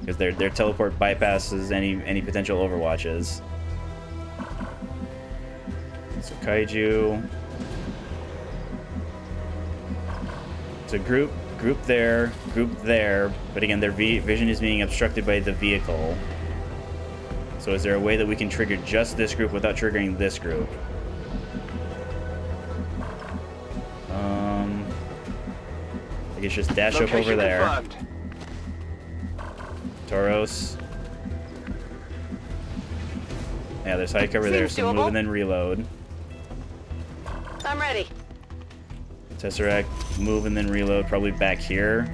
S1: Because their teleport bypasses any potential overwatches. So Kaiju. So group there, but again, their vision is being obstructed by the vehicle. So is there a way that we can trigger just this group without triggering this group? I guess just dash up over there.
S4: Confirmed.
S1: Tauros. Yeah, there's high cover there,
S7: Seems
S1: so move
S7: doable.
S1: and then reload.
S7: I'm ready.
S1: Tesseract, move and then reload, probably back here.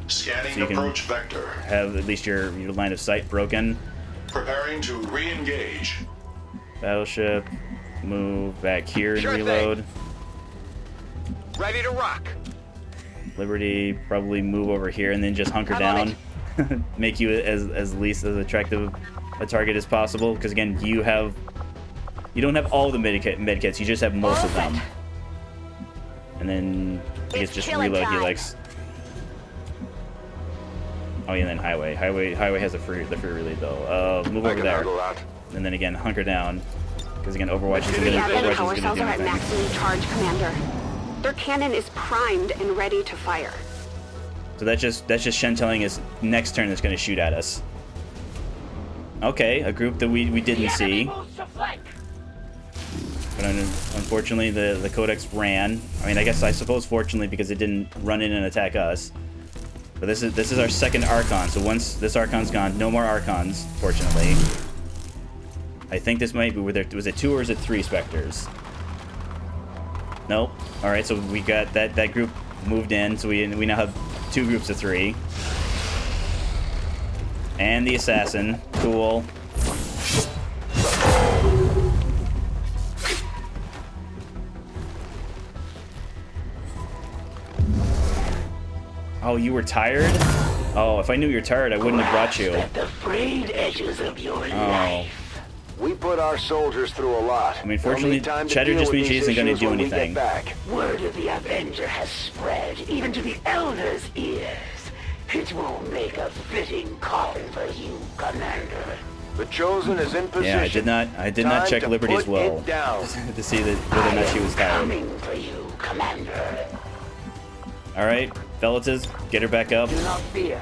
S6: Scanning
S1: So you can-
S6: approach vector.
S1: Have at least your line of sight broken.
S6: Preparing to re-engage.
S1: Battleship, move back here and
S4: Sure thing.
S1: reload.
S4: Ready to rock.
S1: Liberty, probably move over here and then just hunker
S7: I'm on
S1: down. Make you as least as attractive a target as possible, because again, you don't have all the medkits, you just have most of them. And then I guess
S7: It's
S1: just
S7: killing
S1: reload
S7: time.
S1: Helix. Oh yeah, and then highway has the free reload though. Move
S4: I
S1: over
S4: can
S1: there,
S4: handle that.
S1: and then again hunker down, because again Overwatch is
S4: The
S1: gonna
S3: The power
S1: do
S3: cells are at
S1: anything.
S3: maximum charge, Commander. Their cannon is primed and ready to fire.
S1: So that's just Shen telling us next turn it's gonna shoot at us. Okay, a group that we didn't see. But unfortunately, the Codex ran. I mean, I suppose fortunately because it didn't run in and attack us. But this is our second Archon. So once this Archon's gone, no more Archons, fortunately. I think this might be where there was it 2 or is it 3 Spectres? Nope. All right, so we got that group moved in. So we now have 2 groups of 3. And the assassin, cool. Oh, you were tired? Oh, if I knew you were tired, I wouldn't have brought you.
S9: At the frayed edges of your life.
S5: We put our soldiers through a lot.
S1: I mean, fortunately, Cheddar just means she isn't going to do anything.
S9: Word of the Avenger has spread, even to the Elder's ears. It will make a fitting coffin for you, Commander.
S5: The Chosen is in position.
S1: Yeah, I did not check Liberty as well to see that whether or not she was tired.
S9: Coming for you, Commander.
S1: All right, Velitas, get her back up.
S9: Do not fear.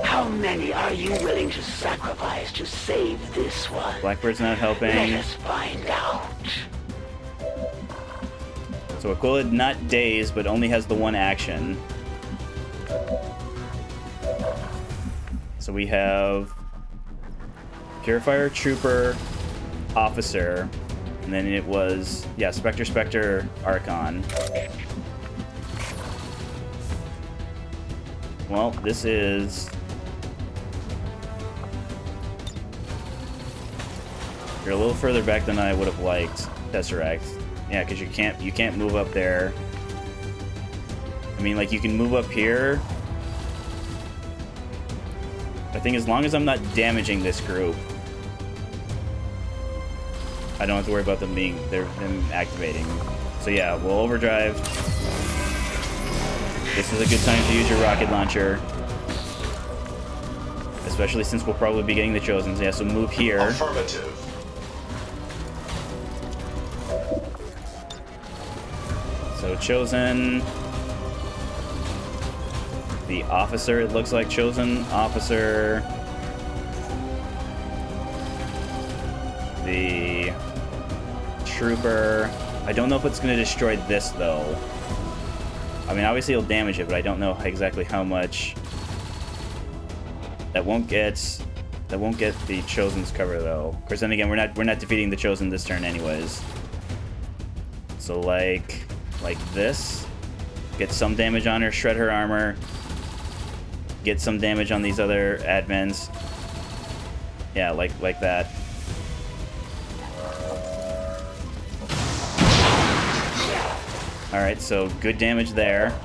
S9: How many are you willing to sacrifice to save this one?
S1: Blackbird's not helping.
S9: Let us find out.
S1: So Aquila not dazed, but only has the one action. So we have Purifier, Trooper, Officer, and then it was, yeah, Spectre, Archon. Well, this is... You're a little further back than I would have liked, Tesseract. Yeah, because you can't move up there. I mean, like, you can move up here. I think as long as I'm not damaging this group, I don't have to worry about them them activating. So yeah, we'll overdrive. This is a good time to use your rocket launcher. Especially since we'll probably be getting the Chosen. Yeah, so move here.
S6: Affirmative.
S1: So Chosen. The Officer, it looks like. Chosen, Officer. The Trooper. I don't know if it's going to destroy this, though. I mean, obviously it'll damage it, but I don't know exactly how much. That won't get the Chosen's cover, though. Of course, then again, we're not defeating the Chosen this turn, anyways. So like this, get some damage on her, shred her armor, get some damage on these other admins. Yeah, like that. Alright, so good damage there.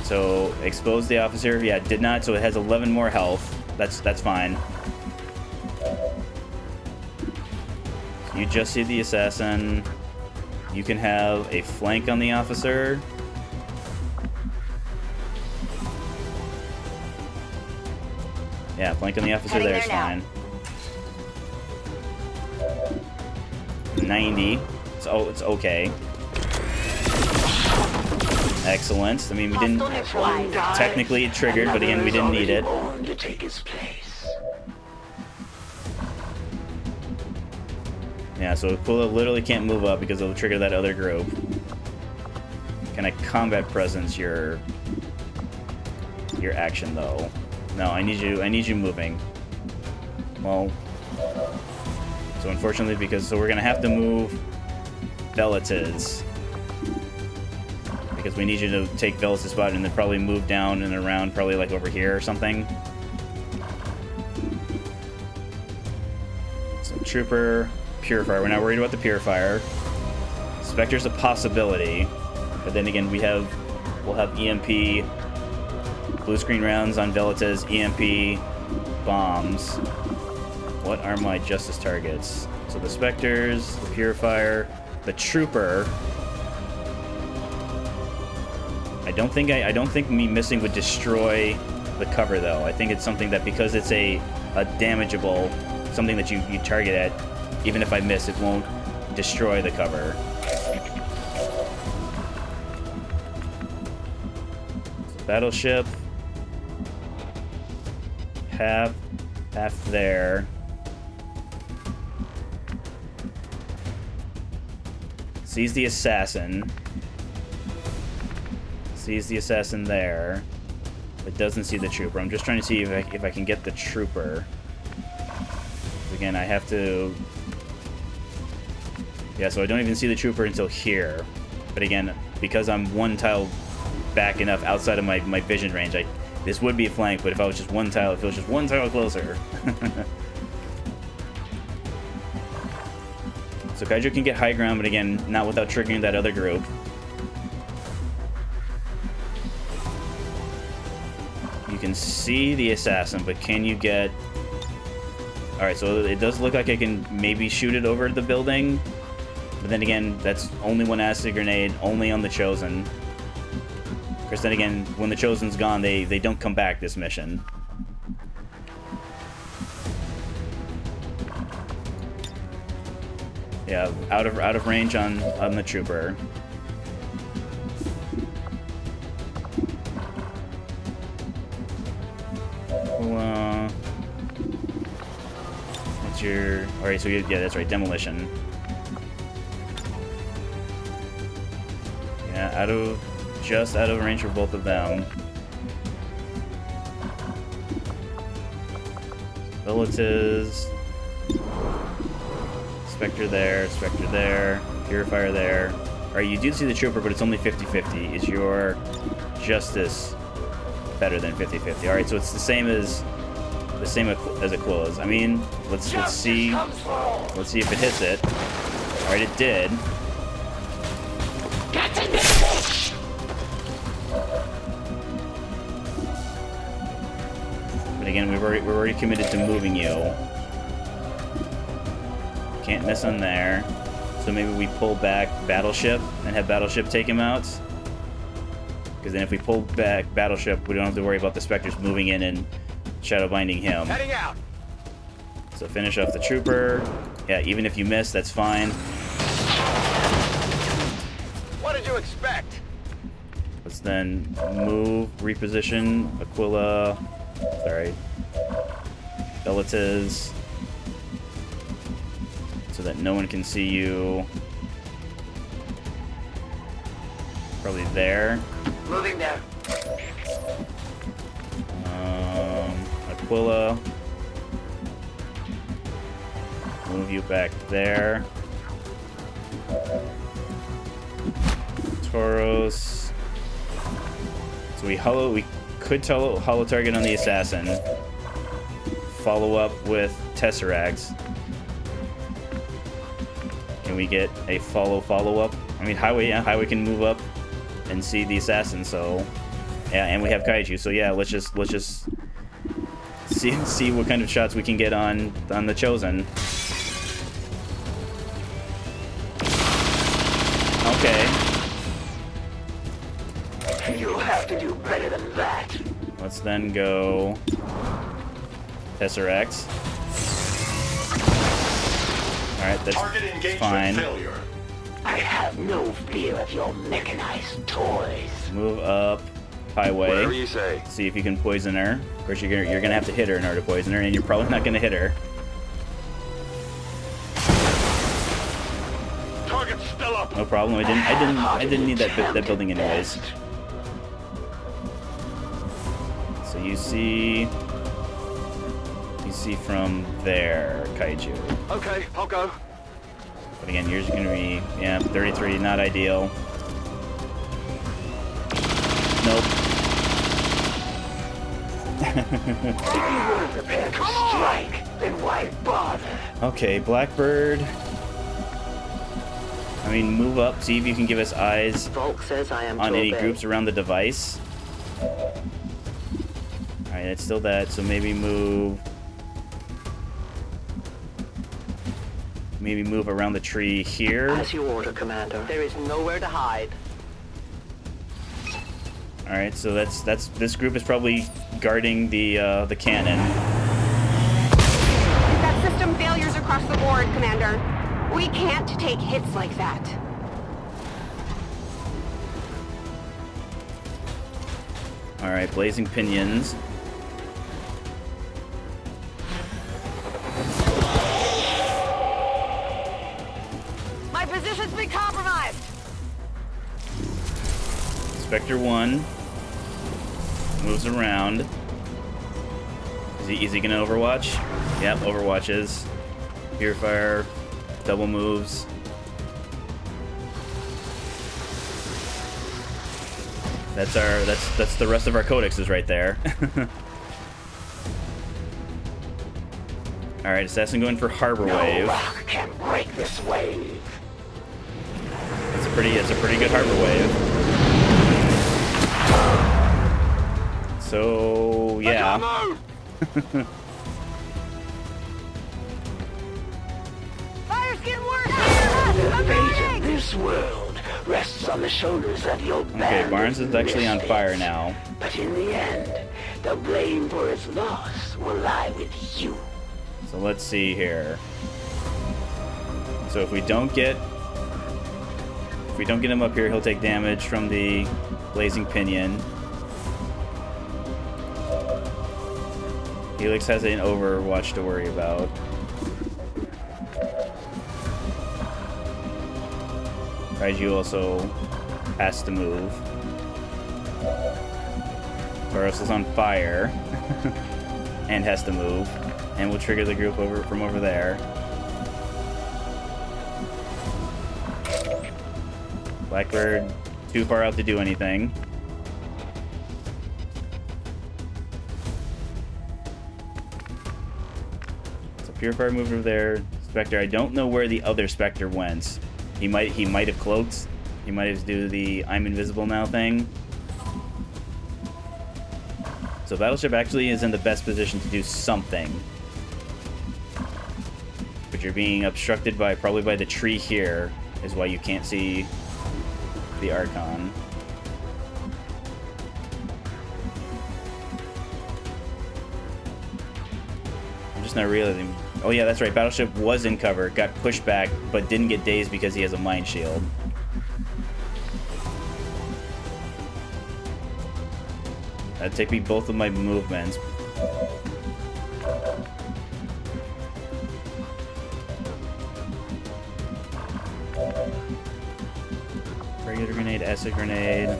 S1: So expose the Officer. Yeah, did not, so it has 11 more health. That's fine. You just see the Assassin. You can have a flank on the Officer. Yeah, flank on the Officer there is fine. 90. So it's okay. Excellent. I mean, we didn't technically it triggered, but again, we didn't need it.
S9: To take his place.
S1: Yeah, so Aquila literally can't move up because it'll trigger that other group. Can I combat presence your action though? No, I need you moving. Well, so unfortunately, so we're gonna have to move Velitas. Because we need you to take Velis' spot and then probably move down and around, probably like over here or something. So Trooper, Purifier. We're not worried about the Purifier. Spectre's a possibility, but then again, we'll have EMP, blue screen rounds on Velitas, EMP, bombs. What are my Justice targets? So the Spectres, the Purifier, the Trooper. I don't think me missing would destroy the cover though. I think it's something that because it's a damageable, something that you target at, even if I miss, it won't destroy the cover. Battleship. Half there. Sees the Assassin. Sees the Assassin there, but doesn't see the Trooper. I'm just trying to see if I can get the Trooper. Again, I have to... Yeah, so I don't even see the Trooper until here. But again, because I'm one tile back enough outside of my vision range, this would be a flank, but if I was just one tile, it feels just one tile closer. So So Kaiju can get high ground, but again, not without triggering that other group. You can see the assassin, but can you get... Alright, so it does look like I can maybe shoot it over the building. But then again, that's only one acid grenade, only on the Chosen. Of course, then again, when the Chosen's gone, they don't come back this mission. Yeah, out of range on the trooper. Well, what's your... Alright, so yeah, that's right, demolition. Yeah, just out of range for both of them. Relatives. Spectre there, Purifier there. Alright, you do see the trooper, but it's only 50-50. Is your justice better than 50-50? Alright, so it's the same as Aquila's. I mean, let's see if it hits it. Alright, it did. But again, we're already committed to moving you. Can't miss on there. So maybe we pull back Battleship and have Battleship take him out. Because then if we pull back Battleship, we don't have to worry about the Spectres moving in and shadow binding him.
S4: Heading out.
S1: So finish off the trooper. Yeah, even if you miss, that's fine.
S4: What did you expect?
S1: Let's then move, reposition Aquila. Sorry. Belatiz. So that no one can see you. Probably there.
S9: Moving there.
S1: Aquila. Move you back there. Tauros. So we could hollow target on the assassin. Follow up with Tesseracts. Can we get a follow-up? I mean, Highway can move up and see the assassin, so... Yeah, and we have Kaiju, so yeah, let's just see what kind of shots we can get on the Chosen. Okay.
S9: You'll have to do better than that.
S1: Let's then go... Tesseract. Alright, that's
S6: Target engagement
S1: fine.
S6: failure.
S9: I have no fear of your mechanized toys.
S1: Move up Highway.
S4: Whatever you say.
S1: See if you can poison her. Of course, you're gonna have to hit her in order to poison her, and you're probably not gonna hit her.
S4: Target's still up.
S1: No problem. I didn't need that building anyways. So you see from there, Kaiju.
S4: Okay, I'll go.
S1: But again, yours is gonna be 33, not ideal. Nope.
S9: If you weren't prepared to strike, then why bother?
S1: Okay, Blackbird. I mean, move up. See if you can give us eyes
S9: Volk says I am
S1: on
S9: to
S1: any
S9: obey.
S1: groups around the device. Alright, it's still that, so maybe move around the tree here.
S9: As you order, Commander. There is nowhere to hide.
S1: Alright, so that's this group is probably guarding the cannon.
S3: We've got system failures across the board, Commander. We can't take hits like that.
S1: Alright, blazing pinions.
S7: My position's been compromised.
S1: Spectre 1 moves around. Is he gonna overwatch? Yep, overwatches. Purifier, double moves. That's the rest of our codexes right there. Alright, Assassin going for Harbor
S9: No
S1: Wave.
S9: rock can break this wave.
S1: It's a pretty good Harbor Wave. So yeah.
S7: Fire's getting worse
S9: The
S7: here! I'm
S9: fate of
S7: burning!
S9: this world rests on the shoulders of your
S1: Okay,
S9: band
S1: Barnes is
S9: of
S1: actually on
S9: misfits.
S1: fire now.
S9: But in the end, the blame for its loss will lie with you.
S1: So let's see here. So if we don't get him up here, he'll take damage from the Blazing Pinion. Helix has an Overwatch to worry about. Kaiju also has to move. Tauros is on fire and has to move, and we'll trigger the group from over there. Blackbird too far out to do anything. So Purifier moved over there. Spectre, I don't know where the other Spectre went. He might have cloaked. He might have do the I'm invisible now thing. So Battleship actually is in the best position to do something. But you're being obstructed by probably by the tree here is why you can't see the Archon. I'm just not realizing. Oh yeah, that's right. Battleship was in cover, got pushed back, but didn't get dazed because he has a mind shield. That'd take me both of my movements. Regular grenade, acid grenade.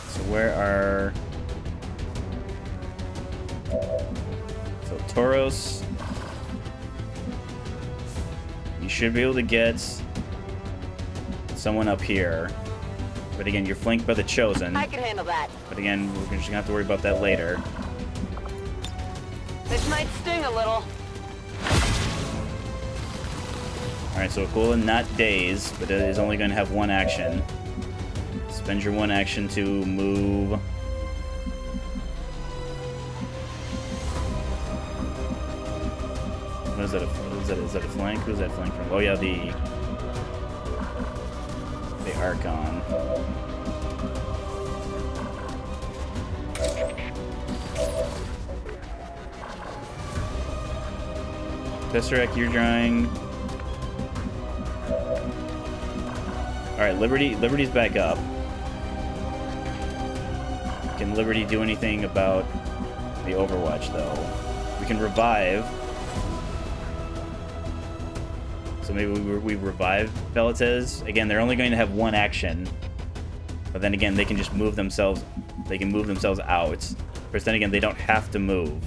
S1: So where are... So Tauros. You should be able to get someone up here. But again, you're flanked by the Chosen.
S7: I can handle that.
S1: But again, we're just gonna have to worry about that later.
S7: This might sting a little.
S1: Alright, so Aquila not dazed, but it is only going to have one action. Spend your one action to move. What is that? Is that a flank? Who's that flank from? Oh yeah, the Archon. Tesseract, you're drawing. Alright, Liberty's back up. Can Liberty do anything about the Overwatch, though? We can revive. So maybe we revive Velatez. Again, they're only going to have one action. But then again, they can just move themselves. They can move themselves out. But then again, they don't have to move.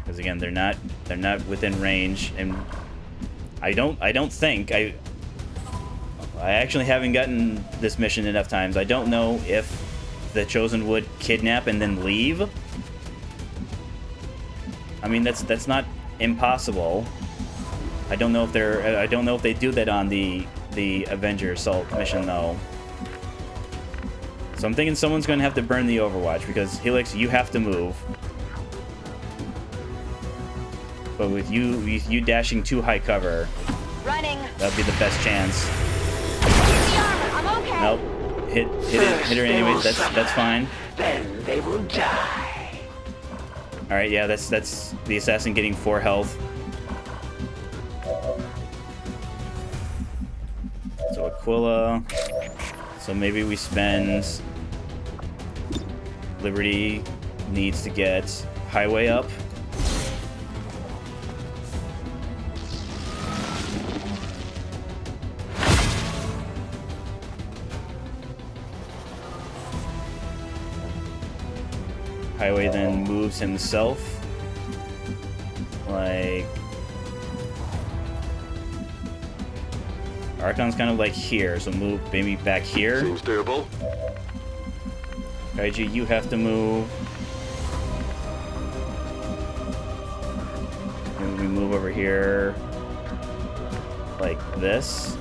S1: Because again, they're not within range. And I don't think I actually haven't gotten this mission enough times. I don't know if the Chosen would kidnap and then leave. I mean, that's not impossible. I don't know if they do that on the Avenger Assault mission though. So I'm thinking someone's going to have to burn the Overwatch because Helix, you have to move. But with you dashing too high cover,
S7: Running.
S1: that'd be the best chance.
S7: Use the armor. I'm okay.
S1: Nope. Hit her anyways. That's fine.
S9: Then they will die.
S1: All right, yeah, that's the assassin getting 4 health. So Aquila. So maybe we spend. Liberty needs to get Highway up. Highway then moves himself. Like... Archon's kind of like here, so move maybe back here.
S4: Seems doable.
S1: Kaiji, you have to move. we move over here like this.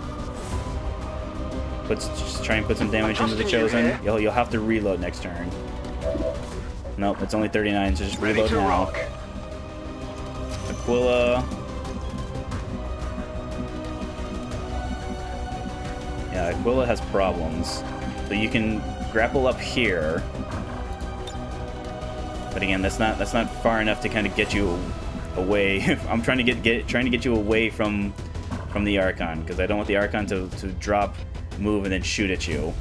S1: Just try and put some damage into the Chosen. You'll have to reload next turn. Nope, it's only 39, so just reload now. Aquila. Yeah, Aquila has problems. So you can grapple up here. But again, that's not far enough to kind of get you away. I'm trying to get you away from the Archon, because I don't want the Archon to drop, move, and then shoot at you.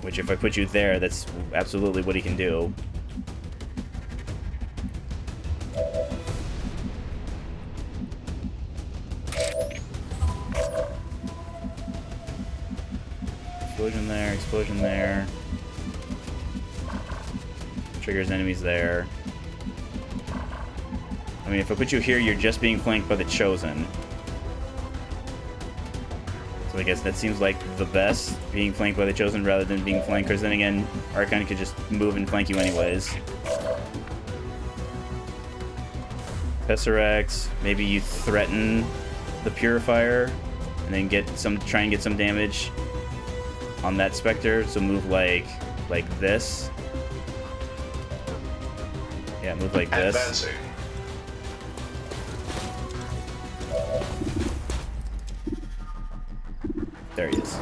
S1: Which, if I put you there, that's absolutely what he can do. Explosion there, explosion there. Triggers enemies there. I mean, if I put you here, you're just being flanked by the Chosen. So I guess that seems like the best, being flanked by the Chosen rather than being flanked, because then again, Archon could just move and flank you anyways. Tesseract, maybe you threaten the Purifier, and then try and get some damage on that Spectre, so move like this. Yeah, move like this.
S6: Advancing.
S1: There he is.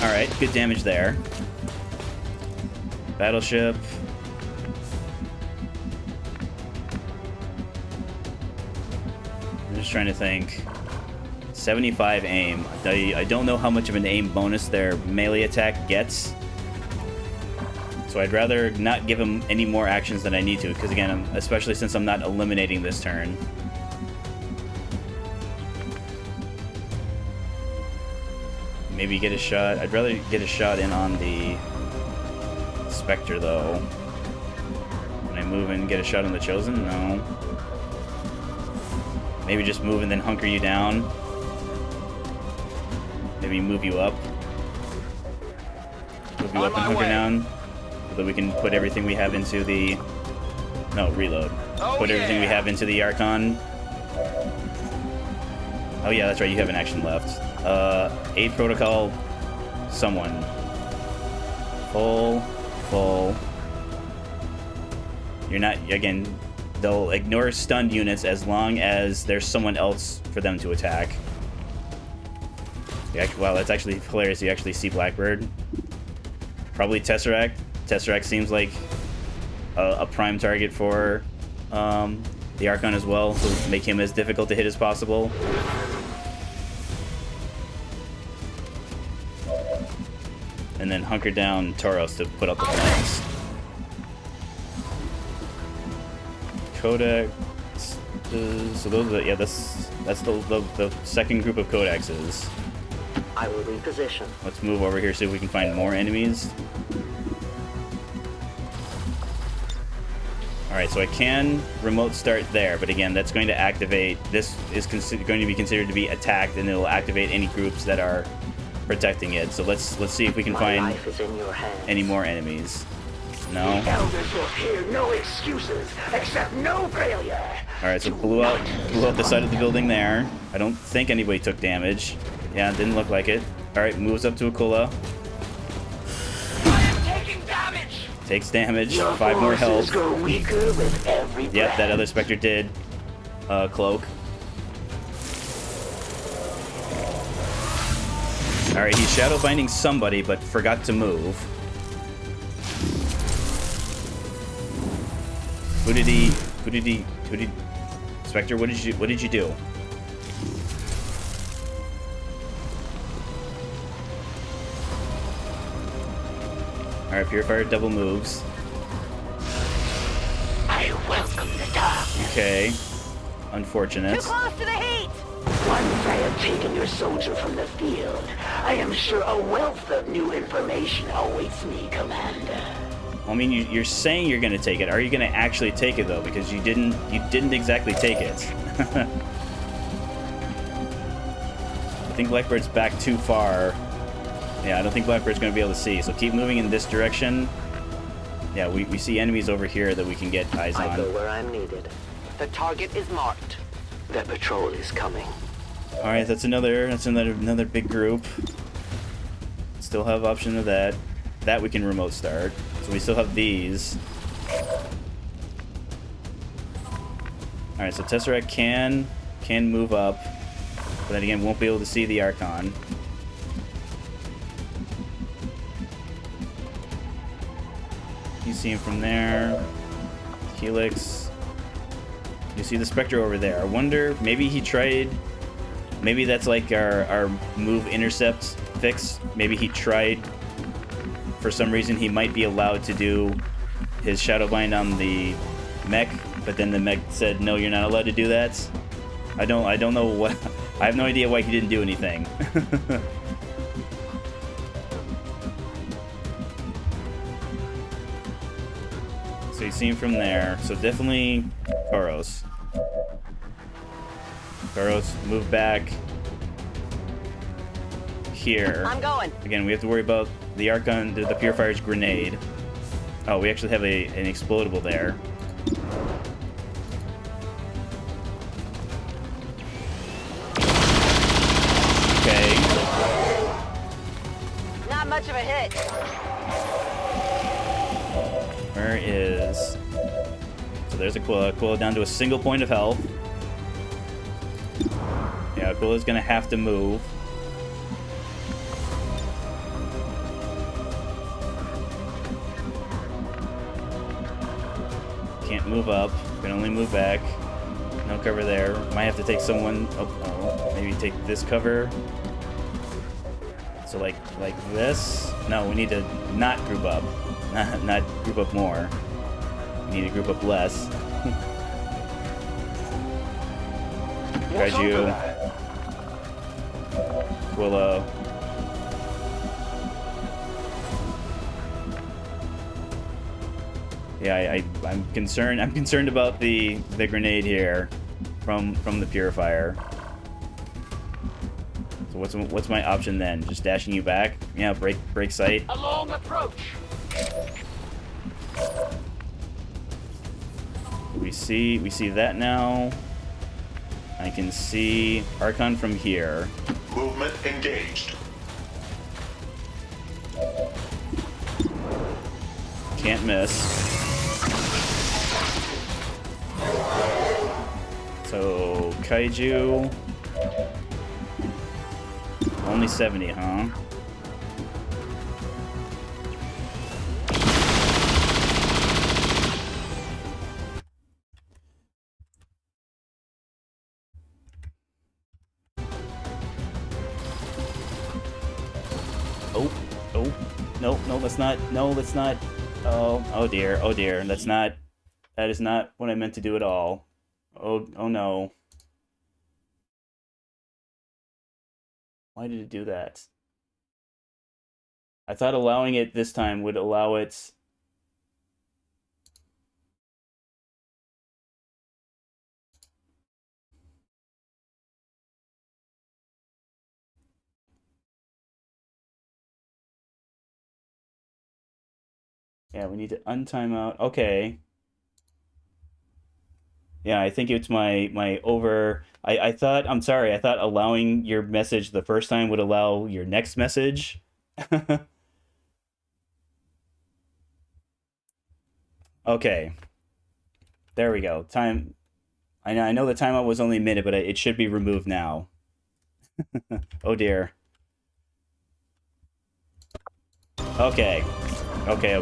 S1: Alright, good damage there. Battleship. I'm just trying to think. 75 aim. I don't know how much of an aim bonus their melee attack gets. So I'd rather not give him any more actions than I need to, because again, especially since I'm not eliminating this turn. Maybe get a shot. I'd rather get a shot in on the Spectre, though. Can I move and get a shot on the Chosen? No. Maybe just move and then hunker you down. Maybe move you up. Move you up and hunker down. So that we can put everything we have into the... No, reload. Put everything we have into the Archon. Oh yeah, that's right, you have an action left. Aid protocol, someone. Full. You're not, again, they'll ignore stunned units as long as there's someone else for them to attack. Wow, that's actually hilarious. You actually see Blackbird. Probably Tesseract. Tesseract seems like a prime target for the Archon as well, so make him as difficult to hit as possible. And then hunker down Tauros to put up the flanks. Codex. So those are that's the second group of codexes.
S9: I will reposition.
S1: Let's move over here, see if we can find more enemies. Alright, so I can remote start there, but again, that's going to activate... This is going to be considered to be attacked, and it'll activate any groups that are protecting it. So let's see if we can find any more enemies. No?
S9: The elders will hear no excuses, except no failure.
S1: Alright, so blew out the side of the building there. I don't think anybody took damage. Yeah, it didn't look like it. Alright, moves up to Aquila. Takes damage. 5 more health. Yep, that other Spectre did. Cloak. Alright, he's shadow binding somebody, but forgot to move. Who did he... Spectre, what did you do? Alright, Purifier double moves.
S9: I welcome the dark.
S1: Okay. Unfortunate.
S7: Too close to the heat!
S9: Once I have taken your soldier from the field, I am sure a wealth of new information awaits me, Commander.
S1: I mean, you're saying you're going to take it. Are you going to actually take it, though? Because you didn't exactly take it. I think Blackbird's back too far. Yeah, I don't think Blackbird's going to be able to see, so keep moving in this direction. Yeah, we see enemies over here that we can get eyes
S9: I go
S1: on.
S9: where I'm needed. The target is marked. The patrol is coming.
S1: All right, that's another big group. Still have option of that. That we can remote start. So we still have these. All right, so Tesseract can move up, but then again won't be able to see the Archon. You see him from there. Helix. You see the Spectre over there. I wonder, maybe he tried... Maybe that's like our move intercept fix. Maybe he tried... For some reason, he might be allowed to do his Shadowbind on the mech, but then the mech said, no, you're not allowed to do that. I don't know what... I have no idea why he didn't do anything. So you see him from there. So definitely Koros. Koros, move back here.
S7: I'm going.
S1: Again, we have to worry about the Archon, the Purifier's grenade. Oh, we actually have an explodable there. Okay.
S7: Not much of a hit.
S1: Where is... So there's Aquila. Aquila down to a single point of health. Yeah, Aquila's gonna have to move. Can't move up. Can only move back. No cover there. Might have to take someone... Oh, maybe take this cover. So like this? No, we need to not group up. Not group up more. We need to group up less. Kaiju. Willow. Yeah, I'm concerned. I'm concerned about the grenade here from the Purifier. So what's my option then? Just dashing you back? Yeah, break sight.
S9: A long approach.
S1: We see that now. I can see Archon from here.
S6: Movement engaged.
S1: Can't miss. So Kaiju. Only 70, huh? Oh, no, let's not, let's not, oh dear, that is not what I meant to do at all. Oh no. Why did it do that? I thought allowing it this time would allow it... Yeah, we need to untime out. Okay. Yeah, I think it's my over... I thought... I'm sorry. I thought allowing your message the first time would allow your next message. Okay. There we go. Time... I know the timeout was only a minute, but it should be removed now. Oh dear. Okay. Okay.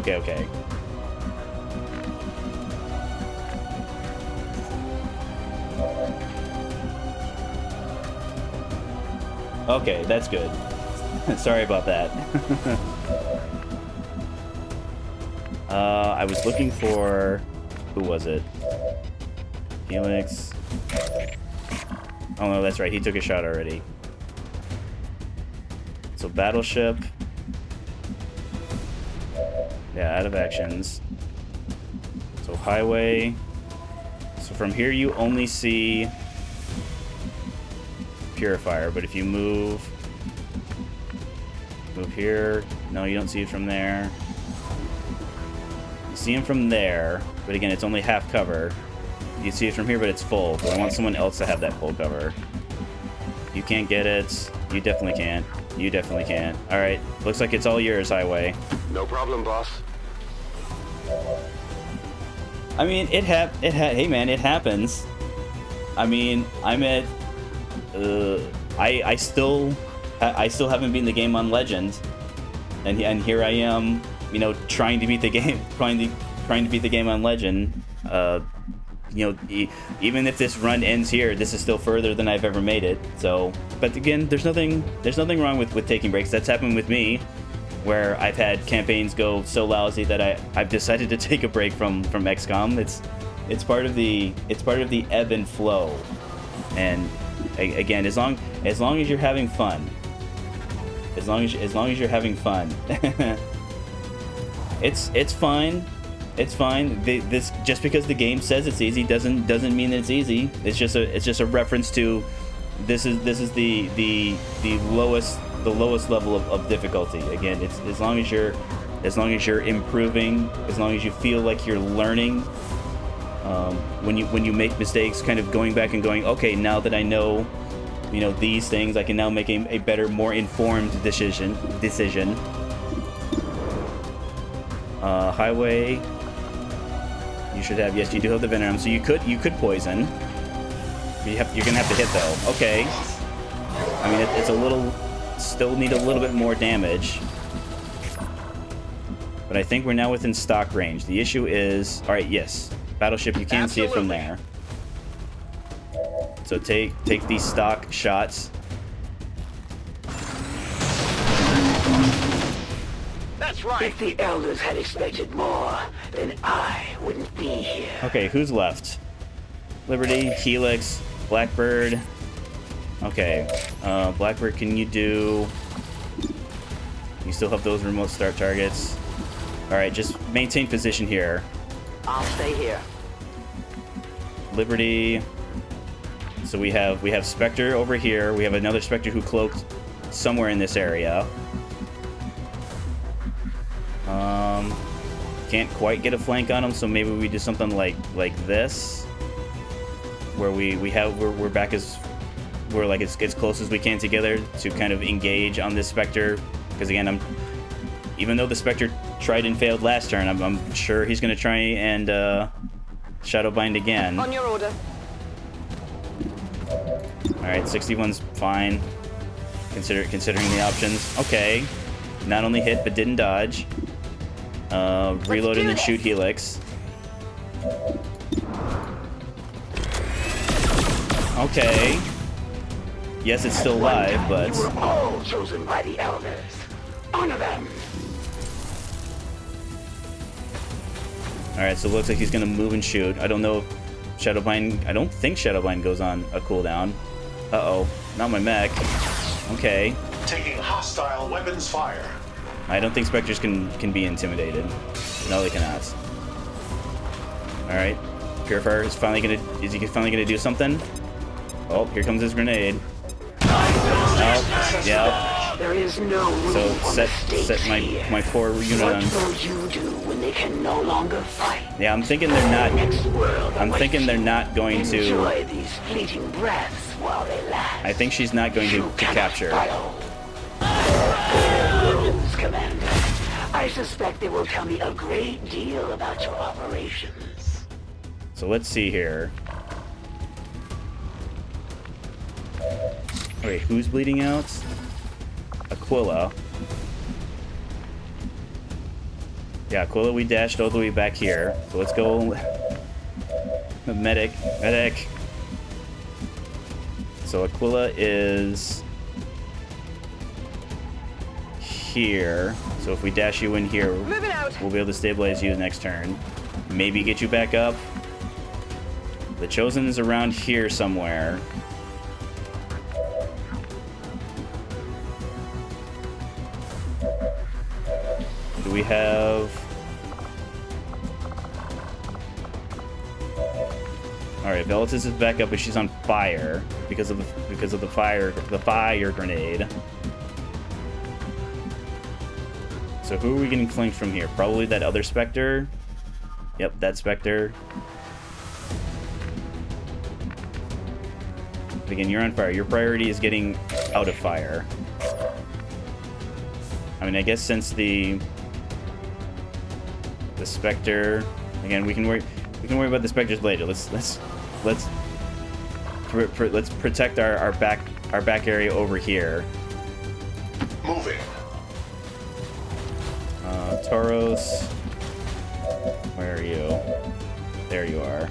S1: Okay, that's good. Sorry about that. I was looking for... Who was it? Helix. Oh no, that's right. He took a shot already. So Battleship. Yeah, out of actions. So Highway. So from here you only see Purifier, but if you move here, no, you don't see it from there. see him from there, but again, it's only half cover. You see it from here, but it's full. But I want someone else to have that full cover. You can't get it. You definitely can't. You definitely can't. All right. Looks like it's all yours, Highway.
S5: No problem, boss.
S1: I mean, hey man, it happens. I mean, I'm at I still haven't beaten the game on Legend. And here I am, you know, trying to beat the game, trying to beat the game on Legend. You know, even if this run ends here, this is still further than I've ever made it. So, but again, there's nothing wrong with taking breaks. That's happened with me, where I've had campaigns go so lousy that I've decided to take a break from XCOM. It's part of the ebb and flow. And again, as long as you're having fun, as long as you're having fun, it's fine. It's fine. This just because the game says it's easy doesn't mean it's easy. It's just a reference to this is the lowest level of difficulty. Again, it's as long as you're improving, as long as you feel like you're learning. When you make mistakes, kind of going back and going, okay, now that I know, you know, these things, I can now make a better, more informed decision. Highway. You should have, yes, you do have the Venom, so you could poison. You're gonna have to hit though. Okay. I mean, it's a little, still need a little bit more damage. But I think we're now within stock range. The issue is, all right, yes, Battleship, you can see it from there. So take these stock shots.
S9: That's right. If the elders had expected more, then I wouldn't be here.
S1: Okay, who's left? Liberty, Helix, Blackbird. Okay, Blackbird, can you do... You still have those remote start targets. Alright, just maintain position here.
S9: I'll stay here.
S1: Liberty. So we have Spectre over here. We have another Spectre who cloaked somewhere in this area. Can't quite get a flank on him, so maybe we do something like this, where we're back we're like as close as we can together to kind of engage on this Spectre. Because again, even though the Spectre tried and failed last turn, I'm sure he's going to try and Shadowbind again.
S7: On your order.
S1: All right, 61's fine. Considering the options. Okay, not only hit but didn't dodge. Reload and then shoot Helix. Okay. Yes, it's still alive, but...
S9: You were all chosen by the elders. Honor them.
S1: Alright, so it looks like he's gonna move and shoot. I don't know if Shadowbind... I don't think Shadowbind goes on a cooldown. Uh-oh. Not my mech. Okay.
S6: Taking hostile weapons fire.
S1: I don't think Spectres can be intimidated. No, they cannot. Alright. Purifier is he finally gonna do something? Oh, here comes his grenade. Oh, yeah.
S9: There is no room
S1: So
S9: for
S1: set my poor unit on.
S9: What will you do when they can no longer fight?
S1: Yeah, I'm thinking they're not.
S9: Next world
S1: I'm thinking they're not going to.
S9: Enjoy these fleeting breaths while they last.
S1: I think she's not going to capture.
S9: Rules, Commander. I suspect they will tell me a great deal about your operations.
S1: So let's see here. Wait, who's bleeding out? Aquila. Yeah, Aquila, we dashed all the way back here. So let's go. Medic. So Aquila is here. So if we dash you in here, we'll be able to stabilize you next turn. Maybe get you back up. The Chosen is around here somewhere. Do we have... Alright, Velitis is back up, but she's on fire because of the fire grenade. So who are we getting flanked from here? Probably that other Spectre. Yep, that Spectre. But again, you're on fire. Your priority is getting out of fire. I mean, I guess since the Spectre, again, we can worry about the Spectres later. Let's protect our back area over here.
S6: Moving.
S1: Tauros, where are you? There you are.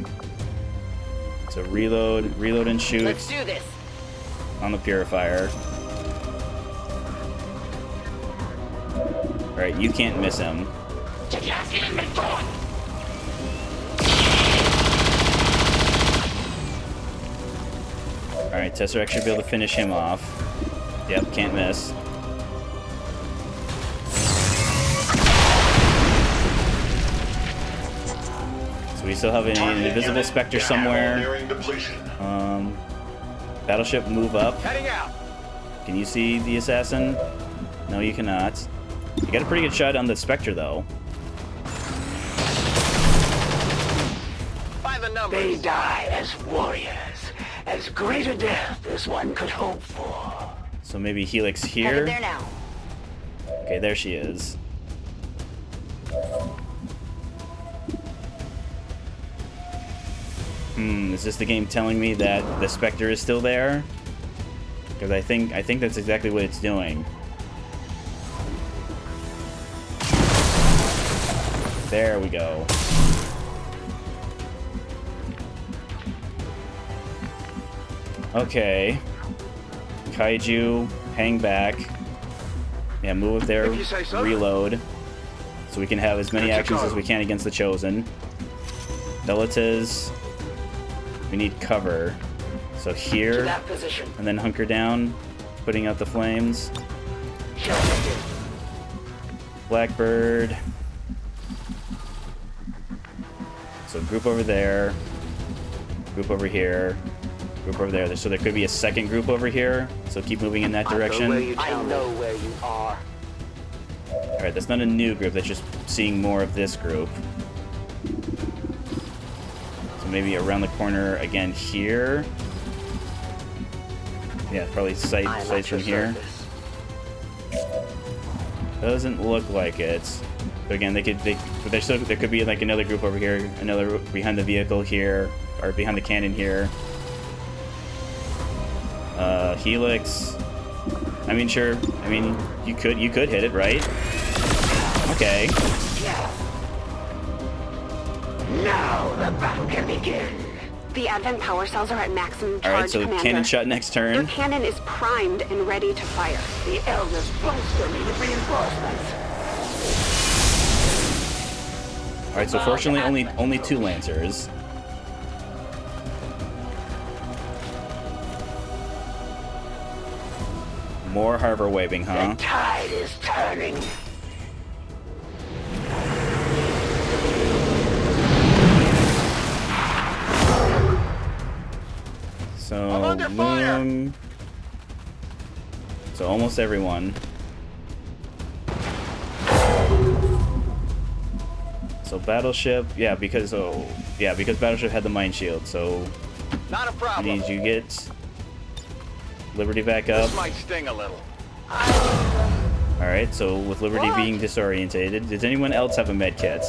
S1: So reload and shoot.
S7: Let's do this.
S1: On the purifier. All right, you can't miss him. All right, Tesseract should be able to finish him off. Yep, can't miss. So we still have an invisible Spectre somewhere.
S6: Nearing depletion.
S1: Battleship, move up.
S4: Heading out.
S1: Can you see the assassin? No, you cannot. You got a pretty good shot on the Spectre, though.
S9: By the numbers. They die as warriors, as great a death as one could hope for.
S1: So maybe Helix
S7: Headed
S1: here.
S7: there now.
S1: Okay, there she is. Is this the game telling me that the Spectre is still there? Because I think that's exactly what it's doing. There we go. Okay. Kaiju, hang back. Yeah, move up there,
S4: If you say so.
S1: reload. So we can have as many actions as we can against the Chosen. Velites, we need cover. So
S9: To
S1: here,
S9: that position.
S1: and then hunker down, putting out the flames. Blackbird. So group over there, group over here, group over there. So there could be a second group over here. So keep moving in that direction.
S9: I know where you are.
S1: All right, that's not a new group. That's just seeing more of this group. So maybe around the corner again here. Yeah, probably sights from here. Doesn't look like it. But again, there could be like another group over here, another behind the vehicle here, or behind the cannon here. Helix. I mean, sure. I mean, you could hit it, right? Okay.
S9: Now the battle can begin.
S3: The Advent power cells are at maximum charge,
S1: All right. So
S3: Commander.
S1: cannon shot next
S3: Your
S1: turn.
S3: cannon is primed and ready to fire.
S9: The elders bolster me with reinforcements.
S1: All right. So fortunately, only 2 Lancers. More harbor waving, huh?
S9: The tide is turning.
S1: So
S4: I'm under fire.
S1: Loom. So almost everyone. So Battleship, yeah, because Battleship had the mine shield, so
S4: Not a
S1: I
S4: problem.
S1: need you get Liberty back up.
S4: This might sting a little.
S1: Alright, so with Liberty being disorientated, does anyone else have a med kit?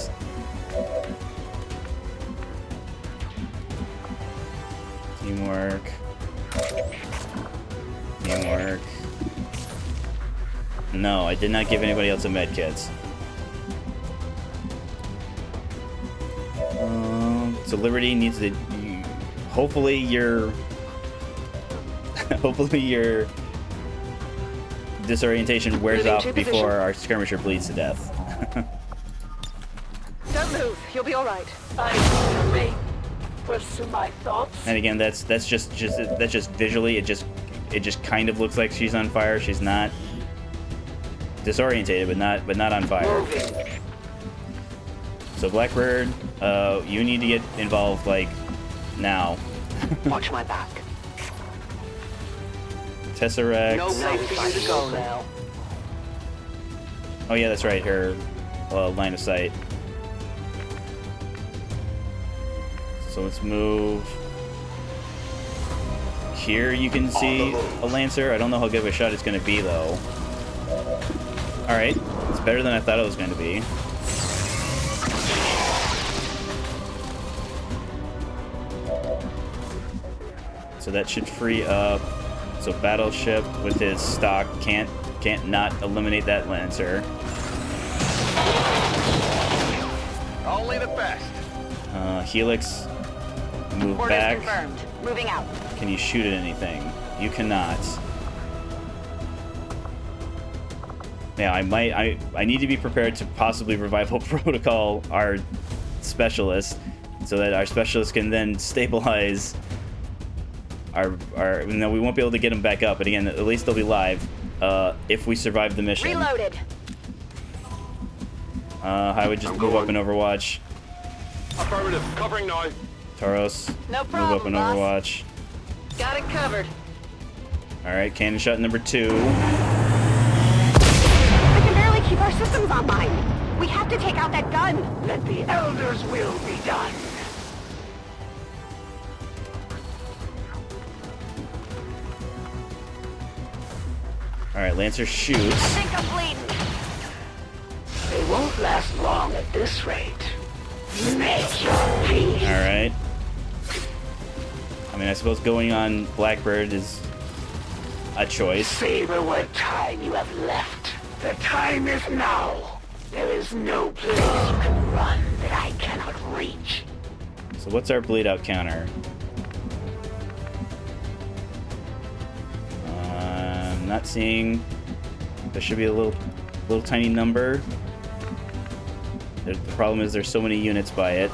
S1: Teamwork. Teamwork. No, I did not give anybody else a med kit. So Liberty needs to. Hopefully your disorientation wears
S3: Moving
S1: off
S3: to
S1: before
S3: position.
S1: our skirmisher bleeds to death.
S7: Don't move. You'll be all right.
S9: I may pursue my thoughts.
S1: And again, that's just visually, it just kind of looks like she's on fire. She's not disorientated, but not on fire.
S9: Moving.
S1: So Blackbird, you need to get involved like now.
S9: Watch my back.
S1: Tesseract.
S9: No place for you to go now.
S1: Oh yeah, that's right. Her line of sight. So let's move. Here you can see a Lancer. I don't know how good of a shot it's going to be, though. Alright. It's better than I thought it was going to be. So that should free up. So Battleship with his stock can't not eliminate that Lancer.
S4: Only the best.
S1: Helix, move
S3: Orders
S1: back.
S3: confirmed. Moving out.
S1: Can you shoot at anything? You cannot. Yeah, I need to be prepared to possibly revival protocol our specialist, so that our specialist can then stabilize our no, we won't be able to get them back up, but again, at least they'll be live if we survive the mission.
S3: Reloaded.
S1: I would just move up in Overwatch.
S4: Affirmative. Covering now.
S1: Tauros,
S3: No
S1: move
S3: problem,
S1: up in
S3: boss.
S1: Overwatch.
S3: Got it covered.
S1: Alright, cannon shot number 2.
S3: We can barely keep our systems online. We have to take out that gun.
S9: Let the Elder's will be done.
S1: Alright, Lancer shoots.
S3: I think I'm bleeding.
S9: They won't last long at this rate. Make your peace.
S1: Alright. I mean, I suppose going on Blackbird is a choice.
S9: Savor what time you have left. The time is now. There is no place you can run that I cannot reach.
S1: So what's our bleed out counter? I'm not seeing. There should be a little tiny number. The problem is there's so many units by it.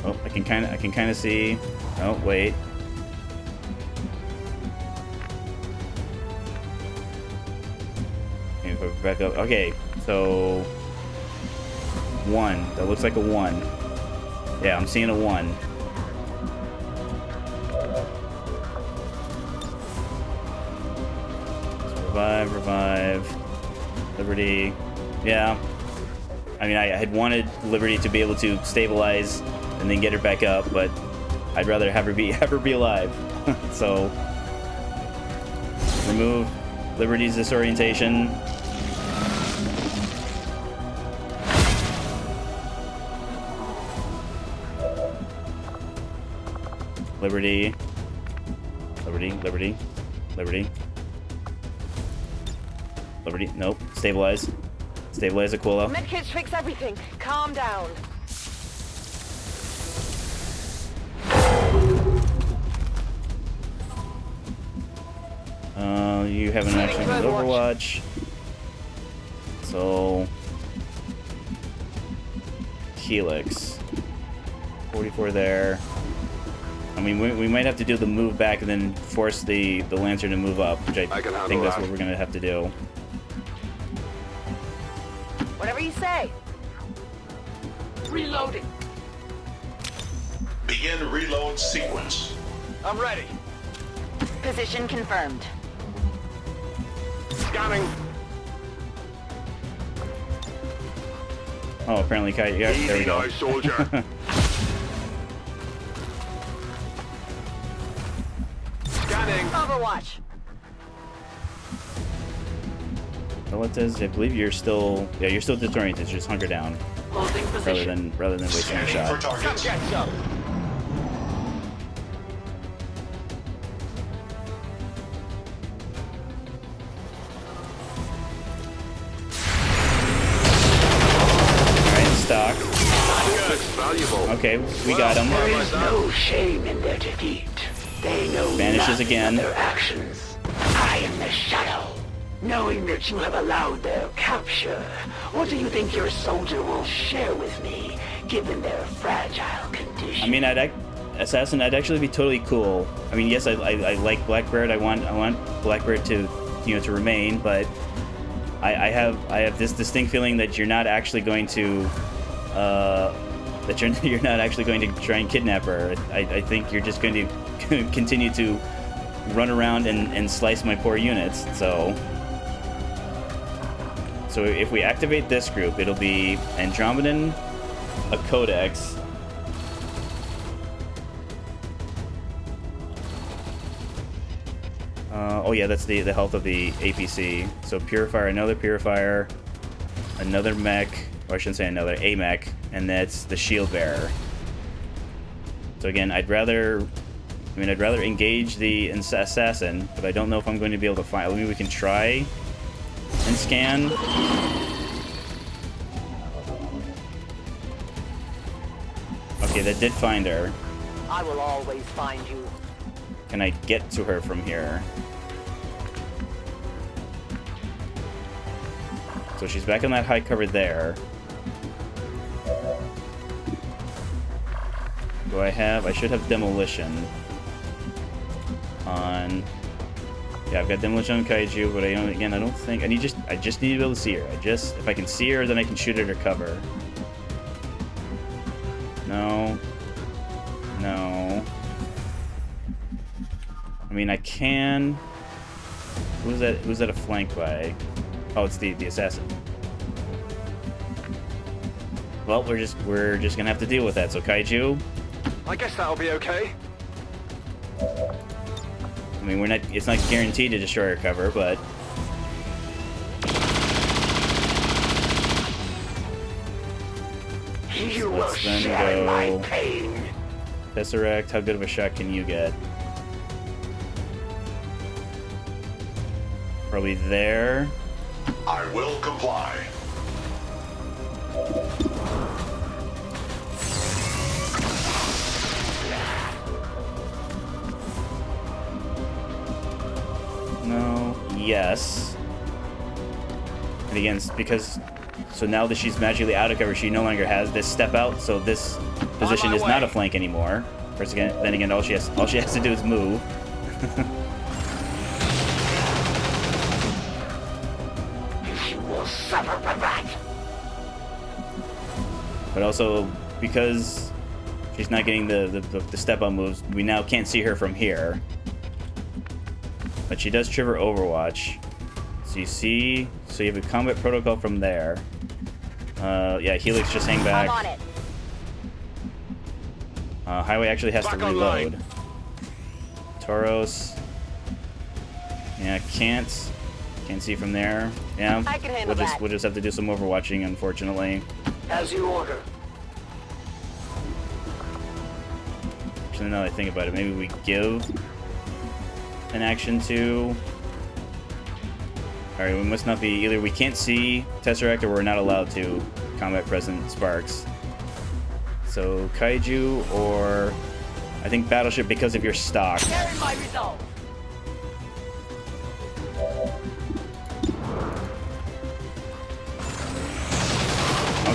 S1: Oh, I can kind of see. Oh, wait. Let me put it back up. Okay, so 1. That looks like a 1. Yeah, I'm seeing a 1. Revive. Liberty. Yeah. I mean, I had wanted Liberty to be able to stabilize and then get her back up, but I'd rather have her be alive. So remove Liberty's disorientation. Liberty. Nope. Stabilize. Stabilize Aquila.
S3: Medkits fix everything. Calm down.
S1: You have an action with Overwatch. So Helix. 44 there. I mean, we might have to do the move back and then force the Lancer to move up, which I think that's what we're going to have to do.
S3: Whatever you say.
S9: Reloading.
S6: Begin reload sequence.
S4: I'm ready.
S3: Position confirmed.
S4: Scanning.
S1: Oh, apparently Kai. Yeah, there we go.
S4: Easy now, soldier. Scanning.
S3: Overwatch.
S1: Relatives, I believe you're still. Yeah, you're still disoriented. Just hunker down,
S9: Holding position.
S1: rather than wasting a
S6: Scanning for
S1: shot.
S6: targets.
S4: Get some.
S1: Alright, stock.
S4: Valuable.
S1: Okay, we got him.
S9: There is no shame in their defeat. They know
S1: Vanishes
S9: nothing
S1: again.
S9: of their actions. I am the shadow. Knowing that you have allowed their capture, what do you think your soldier will share with me, given their fragile condition?
S1: I mean, Assassin, I'd actually be totally cool. I mean, yes, I like Blackbird. I want Blackbird to to remain, but I have this distinct feeling that you're not actually going to you're not actually going to try and kidnap her. I think you're just going to continue to run around and slice my poor units. So So if we activate this group, it'll be Andromedan, a Codex. Oh yeah, that's the health of the APC. So Purifier, another Purifier, another mech, or I shouldn't say another, a mech, and that's the Shield Bearer. So again, I'd rather engage the assassin, but I don't know if I'm going to be able to find. Maybe we can try and scan. Okay, that did find her.
S9: I will always find you.
S1: Can I get to her from here? So she's back on that high cover there. Do I have? I should have demolition on. Yeah, I've got demolition on Kaiju, but I don't think I just need to be able to see her. If I can see her, then I can shoot at her cover. No. No. I mean, I can. Who's that a flank by? Oh, it's the assassin. Well, we're just gonna have to deal with that. So Kaiju.
S4: I guess that'll be okay.
S1: I mean, it's not guaranteed to destroy our cover, but
S9: You will
S1: let's then
S9: share my
S1: go.
S9: pain.
S1: Tesseract, how good of a shot can you get? Probably there.
S6: I will comply.
S1: No. Yes. And again, because so now that she's magically out of cover, she no longer has this step out. So this position is not a flank anymore. First again, then again, all she has to do is move.
S9: You will suffer for that.
S1: But also because she's not getting the step out moves, we now can't see her from here. But she does trigger Overwatch. So you have a combat protocol from there. Yeah, Helix just hang back.
S7: I'm on it.
S1: Highway actually has to reload. Tauros. Yeah, can't see from there. Yeah,
S7: I can handle that.
S1: we'll just have to do some overwatching, unfortunately.
S9: As you order.
S1: Actually, now that I think about it, maybe we give an action to. Alright, we must not be either. We can't see Tesseract, or we're not allowed to combat present Sparks. So Kaiju, or I think Battleship because of your stock.
S7: Carry my resolve.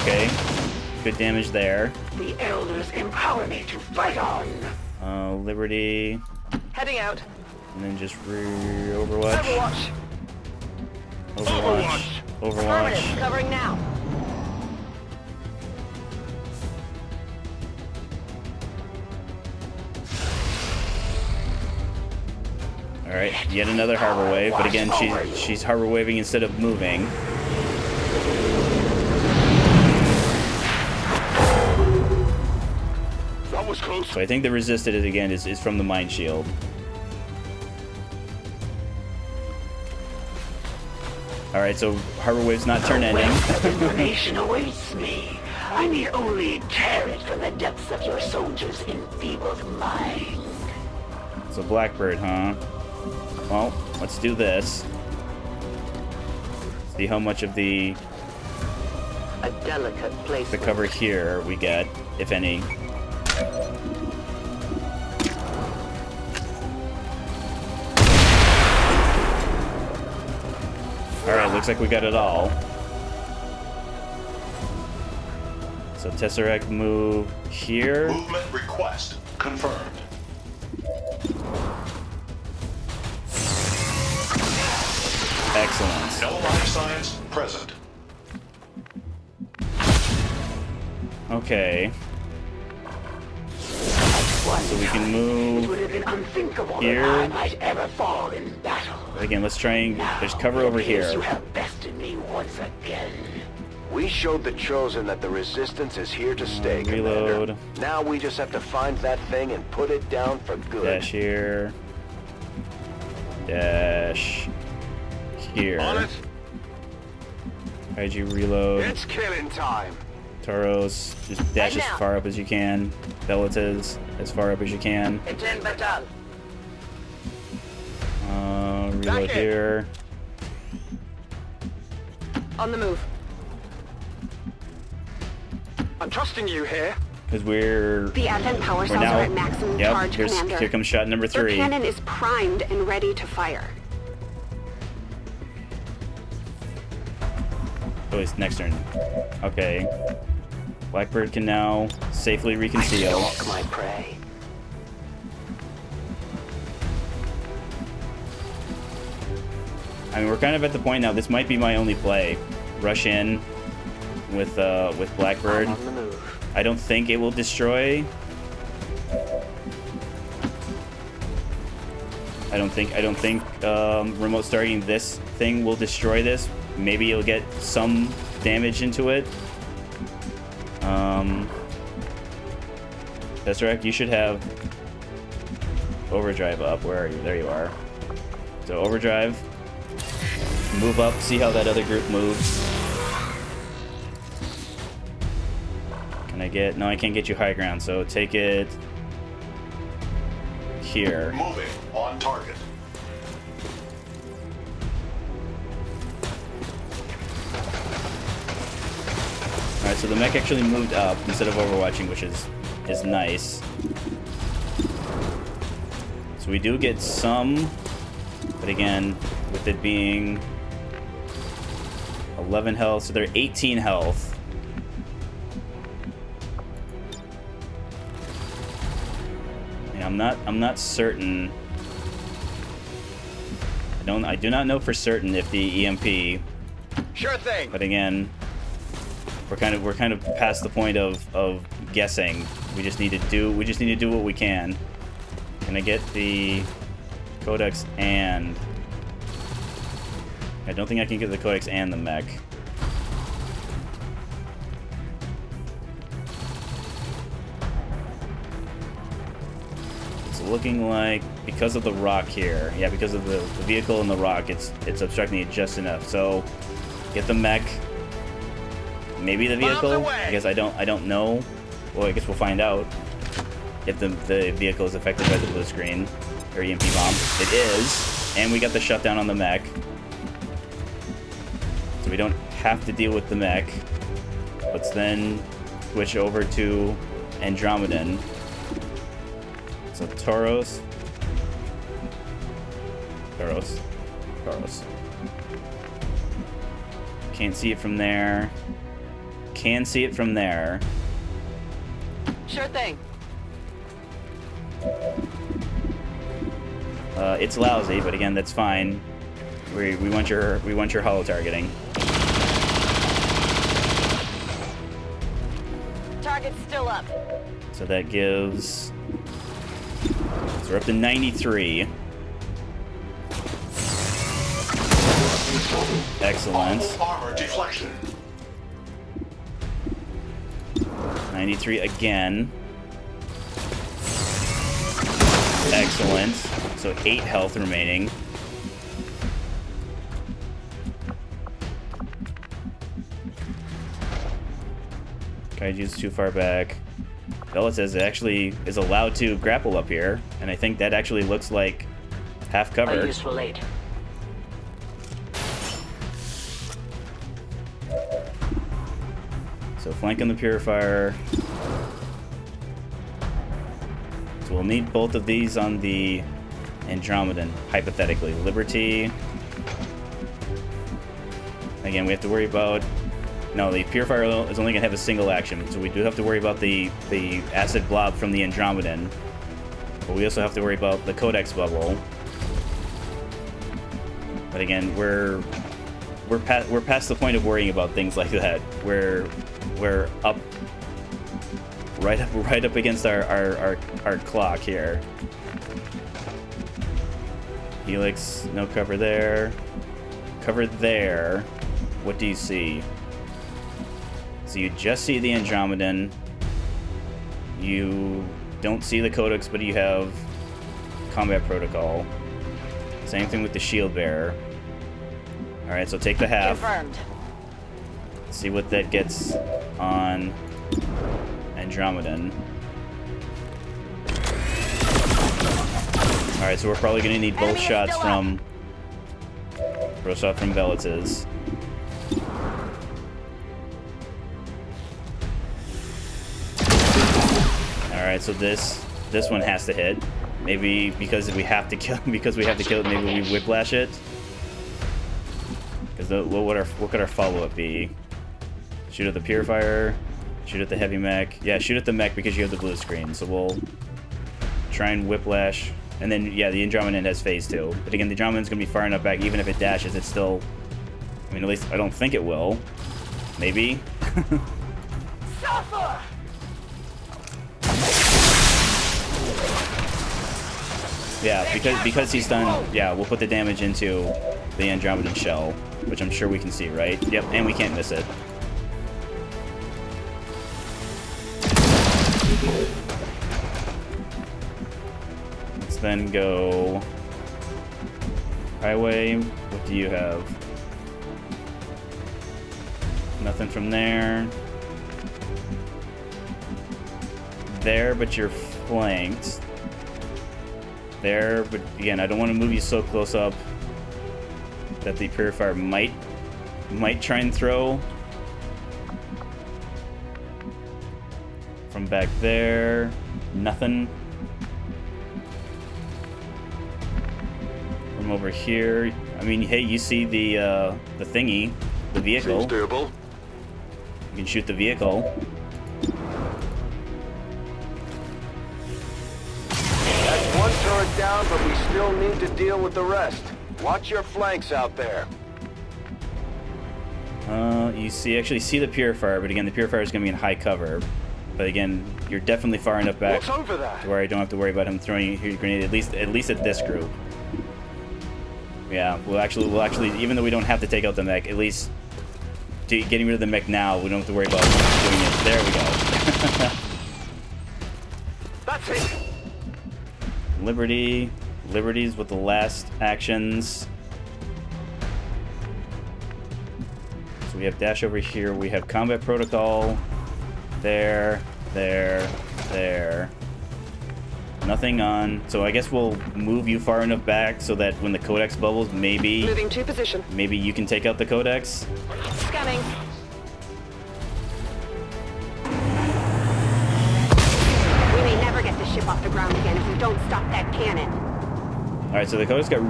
S1: Okay, good damage there.
S9: The elders empower me to fight on.
S1: Liberty,
S7: Heading out.
S1: and then just Overwatch.
S7: Overwatch.
S1: Overwatch.
S7: Affirmative. Covering now.
S1: Alright, yet another harbor wave, but again she's harbor waving instead of moving.
S4: That was close.
S1: So I think the resisted is again is from the Mind Shield. Alright, so harbor wave's not turn ending.
S9: Information awaits me. I need only tear it from the depths of your soldiers' enfeebled mind.
S1: So Blackbird, huh? Well, let's do this. See how much of the
S9: A delicate place.
S1: cover here we get, if any. Alright, looks like we got it all. So Tesseract move here.
S6: Movement request confirmed.
S1: Excellent.
S6: No life signs present.
S1: Okay.
S9: One
S1: So we can
S9: time,
S1: move
S9: it would have been unthinkable
S1: here.
S9: that I might ever fall in battle.
S1: But again, let's try and there's cover
S9: It
S1: over
S9: appears
S1: here.
S9: You have bested me once again.
S5: We showed the Chosen that the Resistance is here to stay,
S1: reload.
S5: Commander. Now we just have to find that thing and put it down for good.
S1: Dash here. Dash here.
S4: On it.
S1: Kaiju reload.
S4: It's killing time.
S1: Tauros, just dash as far up as you can. Velitas, as far up as you can.
S9: Attend battle.
S1: Reload
S4: Back in.
S1: here.
S3: On the move.
S4: I'm trusting you here.
S1: Because we're
S3: The Advent power
S1: we're
S3: cells
S1: now.
S3: are at maximum
S1: Yep,
S3: charge, Commander.
S1: here comes shot number
S3: Their
S1: 3.
S3: cannon is primed and ready to fire.
S1: Oh, it's next turn. Okay. Blackbird can now safely reconceal.
S9: Stalk my prey.
S1: I mean, we're kind of at the point now. This might be my only play. Rush in with Blackbird.
S9: I'm on the move.
S1: I don't think it will destroy. I don't think remote starting this thing will destroy this. Maybe it'll get some damage into it. Tesseract, you should have overdrive up. Where are you? There you are. So overdrive. Move up. See how that other group moves. Can I get? No, I can't get you high ground. So take it here.
S6: Moving on target.
S1: Alright, so the mech actually moved up instead of overwatching, which is nice. So we do get some, but again, with it being 11 health, so they're 18 health. Yeah, I'm not certain. I do not know for certain if the EMP,
S4: Sure thing.
S1: but again, we're kind of past the point of guessing. We just need to do what we can. Can I get the Codex and I don't think I can get the Codex and the mech. It's looking like because of the rock here. Yeah, because of the vehicle and the rock, it's obstructing it just enough. So get the mech. Maybe the vehicle. I guess I don't know. Well, I guess we'll find out if the vehicle is affected by the blue screen or EMP bomb. It is, and we got the shutdown on the mech, so we don't have to deal with the mech. Let's then switch over to Andromedan. So Tauros. Can't see it from there. Can see it from there.
S3: Sure thing.
S1: It's lousy, but again, that's fine. We want your holo targeting.
S7: Target's still up.
S1: So that gives. So we're up to 93. Excellent.
S6: Auto armor deflection.
S1: 93 again. Excellent. So 8 health remaining. Kaiju's too far back. Bella says it actually is allowed to grapple up here, and I think that actually looks like half
S9: A
S1: cover.
S9: useful aid.
S1: So flank on the Purifier. So we'll need both of these on the Andromedan, hypothetically. Liberty. Again, we have to worry about... No, the Purifier is only going to have a single action, so we do have to worry about the acid blob from the Andromedan. But we also have to worry about the Codex bubble. But again, we're past the point of worrying about things like that. We're up right up against our clock here. Helix, no cover there. Cover there. What do you see? So you just see the Andromedan. You don't see the Codex, but you have combat protocol. Same thing with the shield bearer. Alright, so take the half.
S7: Confirmed.
S1: See what that gets on Andromedan. Alright, so we're probably gonna need both shots from Velitz. Alright, so this one has to hit. Maybe because we have to kill it, maybe we whiplash it. Because what could our follow-up be? Shoot at the Purifier, shoot at the Heavy Mech. Yeah, shoot at the Mech because you have the blue screen. So we'll try and whiplash. And then, yeah, the Andromedan has phase 2. But again, the Andromedan's going to be far enough back, even if it dashes, it's still... I mean, at least I don't think it will. Maybe.
S7: Suffer!
S1: Yeah, because he's done... Yeah, we'll put the damage into the Andromedan shell, which I'm sure we can see, right? Yep, and we can't miss it. Let's then go... Highway, what do you have? Nothing from there. There, but you're flanked. There, but again, I don't want to move you so close up that the Purifier might try and throw. From back there, nothing. From over here, I mean, hey, you see the thingy, the vehicle.
S5: Seems doable.
S1: You can shoot the vehicle.
S5: That's one turret down, but we still need to deal with the rest. Watch your flanks out there.
S1: You actually see the Purifier, but again, the Purifier is going to be in high cover. But again, you're definitely far enough back
S5: What's over that?
S1: to where I don't have to worry about him throwing a grenade. At least at this group. Yeah, we'll actually, even though we don't have to take out the mech, at least getting rid of the mech now, we don't have to worry about doing it. There we go.
S5: That's it.
S1: Liberty's with the last actions. So we have dash over here. We have combat protocol. There. Nothing on. So I guess we'll move you far enough back so that when the Codex bubbles, maybe...
S3: Moving to position.
S1: Maybe you can take out the Codex.
S3: Scanning. We may never get this ship off the ground again if we don't stop that cannon.
S1: Alright, so the Codex got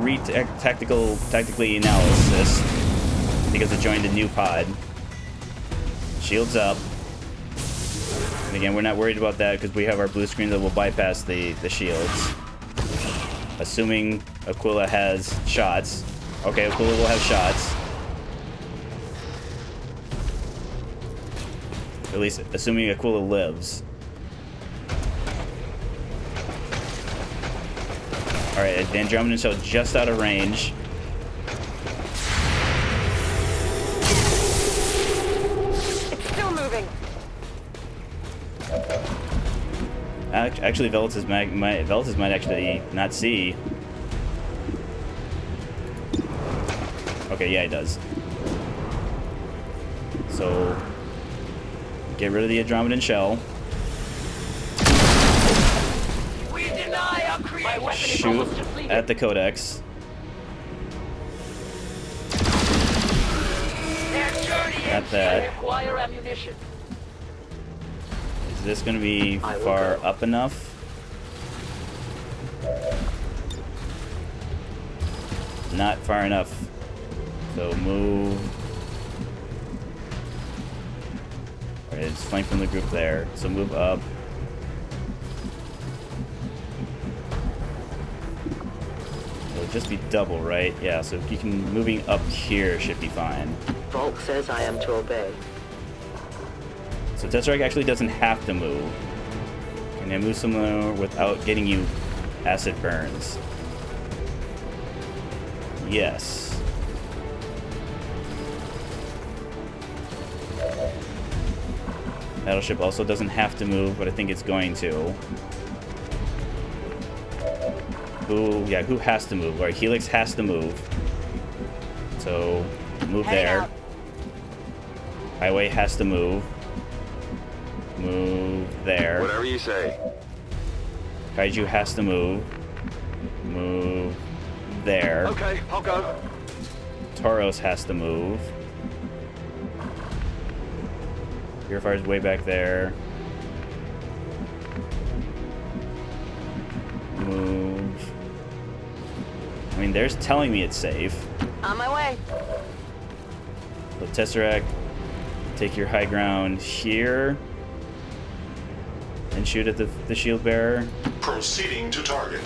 S1: tactically analysis because it joined a new pod. Shields up. And again, we're not worried about that because we have our blue screen that will bypass the shields. Assuming Aquila has shots. Okay, Aquila will have shots. At least, assuming Aquila lives. Alright, the Andromedan shell just out of range.
S3: It's still moving.
S1: Actually, Velitz might actually not see. Okay, yeah, he does. So, get rid of the Andromedan shell.
S7: We deny our creation.
S1: Shoot at the Codex.
S7: Their journey
S1: At that.
S7: require ammunition.
S1: Is this going to be far up enough? Not far enough. So move. Alright, it's flanked from the group there. So move up. It'll just be double, right? Yeah, so you can moving up here should be fine.
S9: Volk says I am to obey.
S1: So Tesseract actually doesn't have to move. Can I move somewhere without getting you acid burns? Yes. Battleship also doesn't have to move, but I think it's going to. Who has to move? Alright, Helix has to move. So, move there.
S3: out.
S1: Highway has to move. Move there.
S4: Whatever you say.
S1: Kaiju has to move. Move there.
S4: Okay, I'll go.
S1: Tauros has to move. Purifier's way back there. Move. I mean, there's telling me it's safe.
S3: On my way.
S1: So Tesseract, take your high ground here. And shoot at the shield bearer.
S6: Proceeding to target.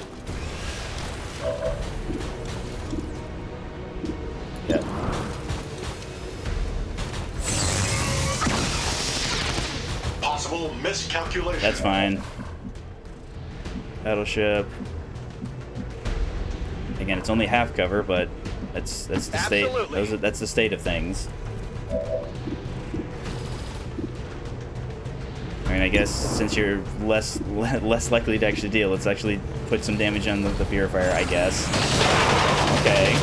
S1: Yeah.
S6: Possible miscalculation.
S1: That's fine. Battleship. Again, it's only half cover, but that's the state. That's the state of things. I mean, I guess since you're less likely to actually deal, let's actually put some damage on the Purifier, I guess. Okay.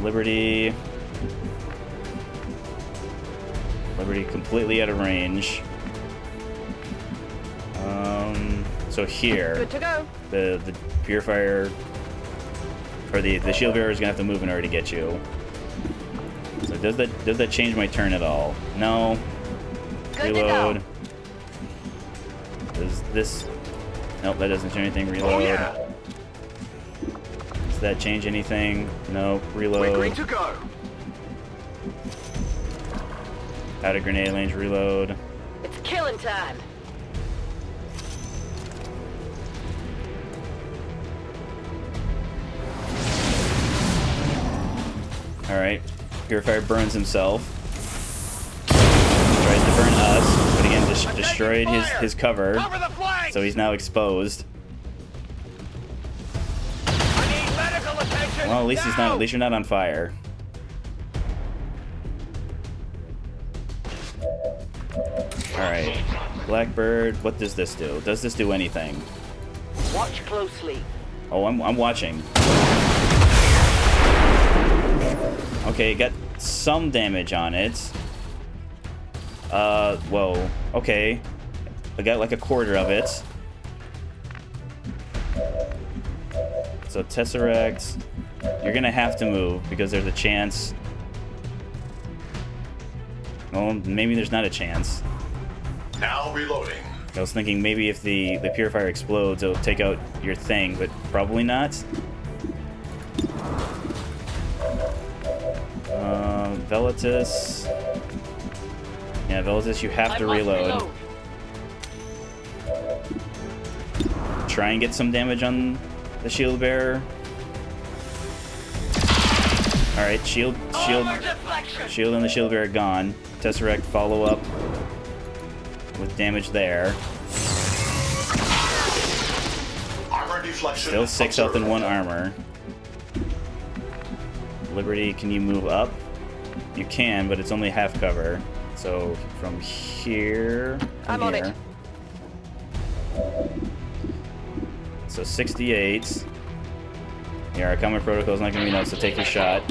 S1: Liberty completely out of range. So here,
S3: Good to go.
S1: the Purifier, or the shield bearer is gonna have to move in order to get you. So does that change my turn at all? No.
S3: Good
S1: Reload.
S3: to go.
S1: Does this? Nope, that doesn't change anything. Reload.
S4: Oh, yeah.
S1: Does that change anything? Nope. Reload.
S4: We're green to go.
S1: Out of grenade range. Reload.
S3: It's killing time.
S1: Alright. Purifier burns himself. Tries to burn us, but again destroyed his cover.
S4: Cover the flank!
S1: So he's now exposed.
S4: I need medical attention.
S1: Well, at least he's not. At least you're not on fire. All right, Blackbird. What does this do? Does this do anything?
S3: Watch closely.
S1: Oh, I'm watching. Okay, got some damage on it. Whoa. Okay, I got like a quarter of it. So Tesseract, you're gonna have to move because there's a chance. Well, maybe there's not a chance.
S6: Now reloading.
S1: I was thinking maybe if the Purifier explodes, it'll take out your thing, but probably not. Velatus. Yeah, Velatus, you have to reload. Try and get some damage on the shield bearer. Alright, shield and the shield bearer gone. Tesseract follow up with damage there.
S6: Armor deflection.
S1: Still 6 health and
S6: observed.
S1: 1 armor. Liberty, can you move up? You can, but it's only half cover. So from here.
S3: I'm on it.
S1: So 68. Yeah, our combat protocol is not going to be enough, so take your shot.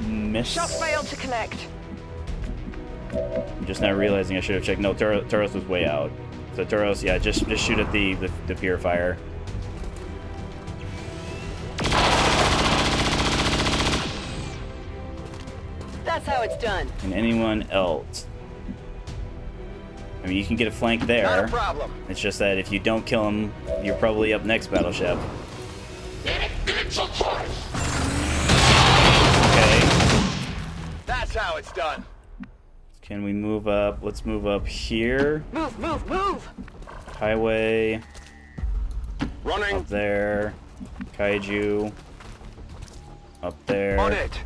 S1: Miss.
S3: Shot failed to connect.
S1: I'm just now realizing I should have checked. No, Tauros was way out. So Tauros, yeah, just shoot at the Purifier.
S3: That's how it's done.
S1: And anyone else? I mean, you can get a flank there.
S4: Not a problem.
S1: It's just that if you don't kill him, you're probably up next, Battleship. Okay.
S4: That's how it's done.
S1: Can we move up? Let's move up here.
S3: Move, move, move!
S1: Highway.
S4: Running.
S1: Up there. Kaiju. Up there.
S4: On it.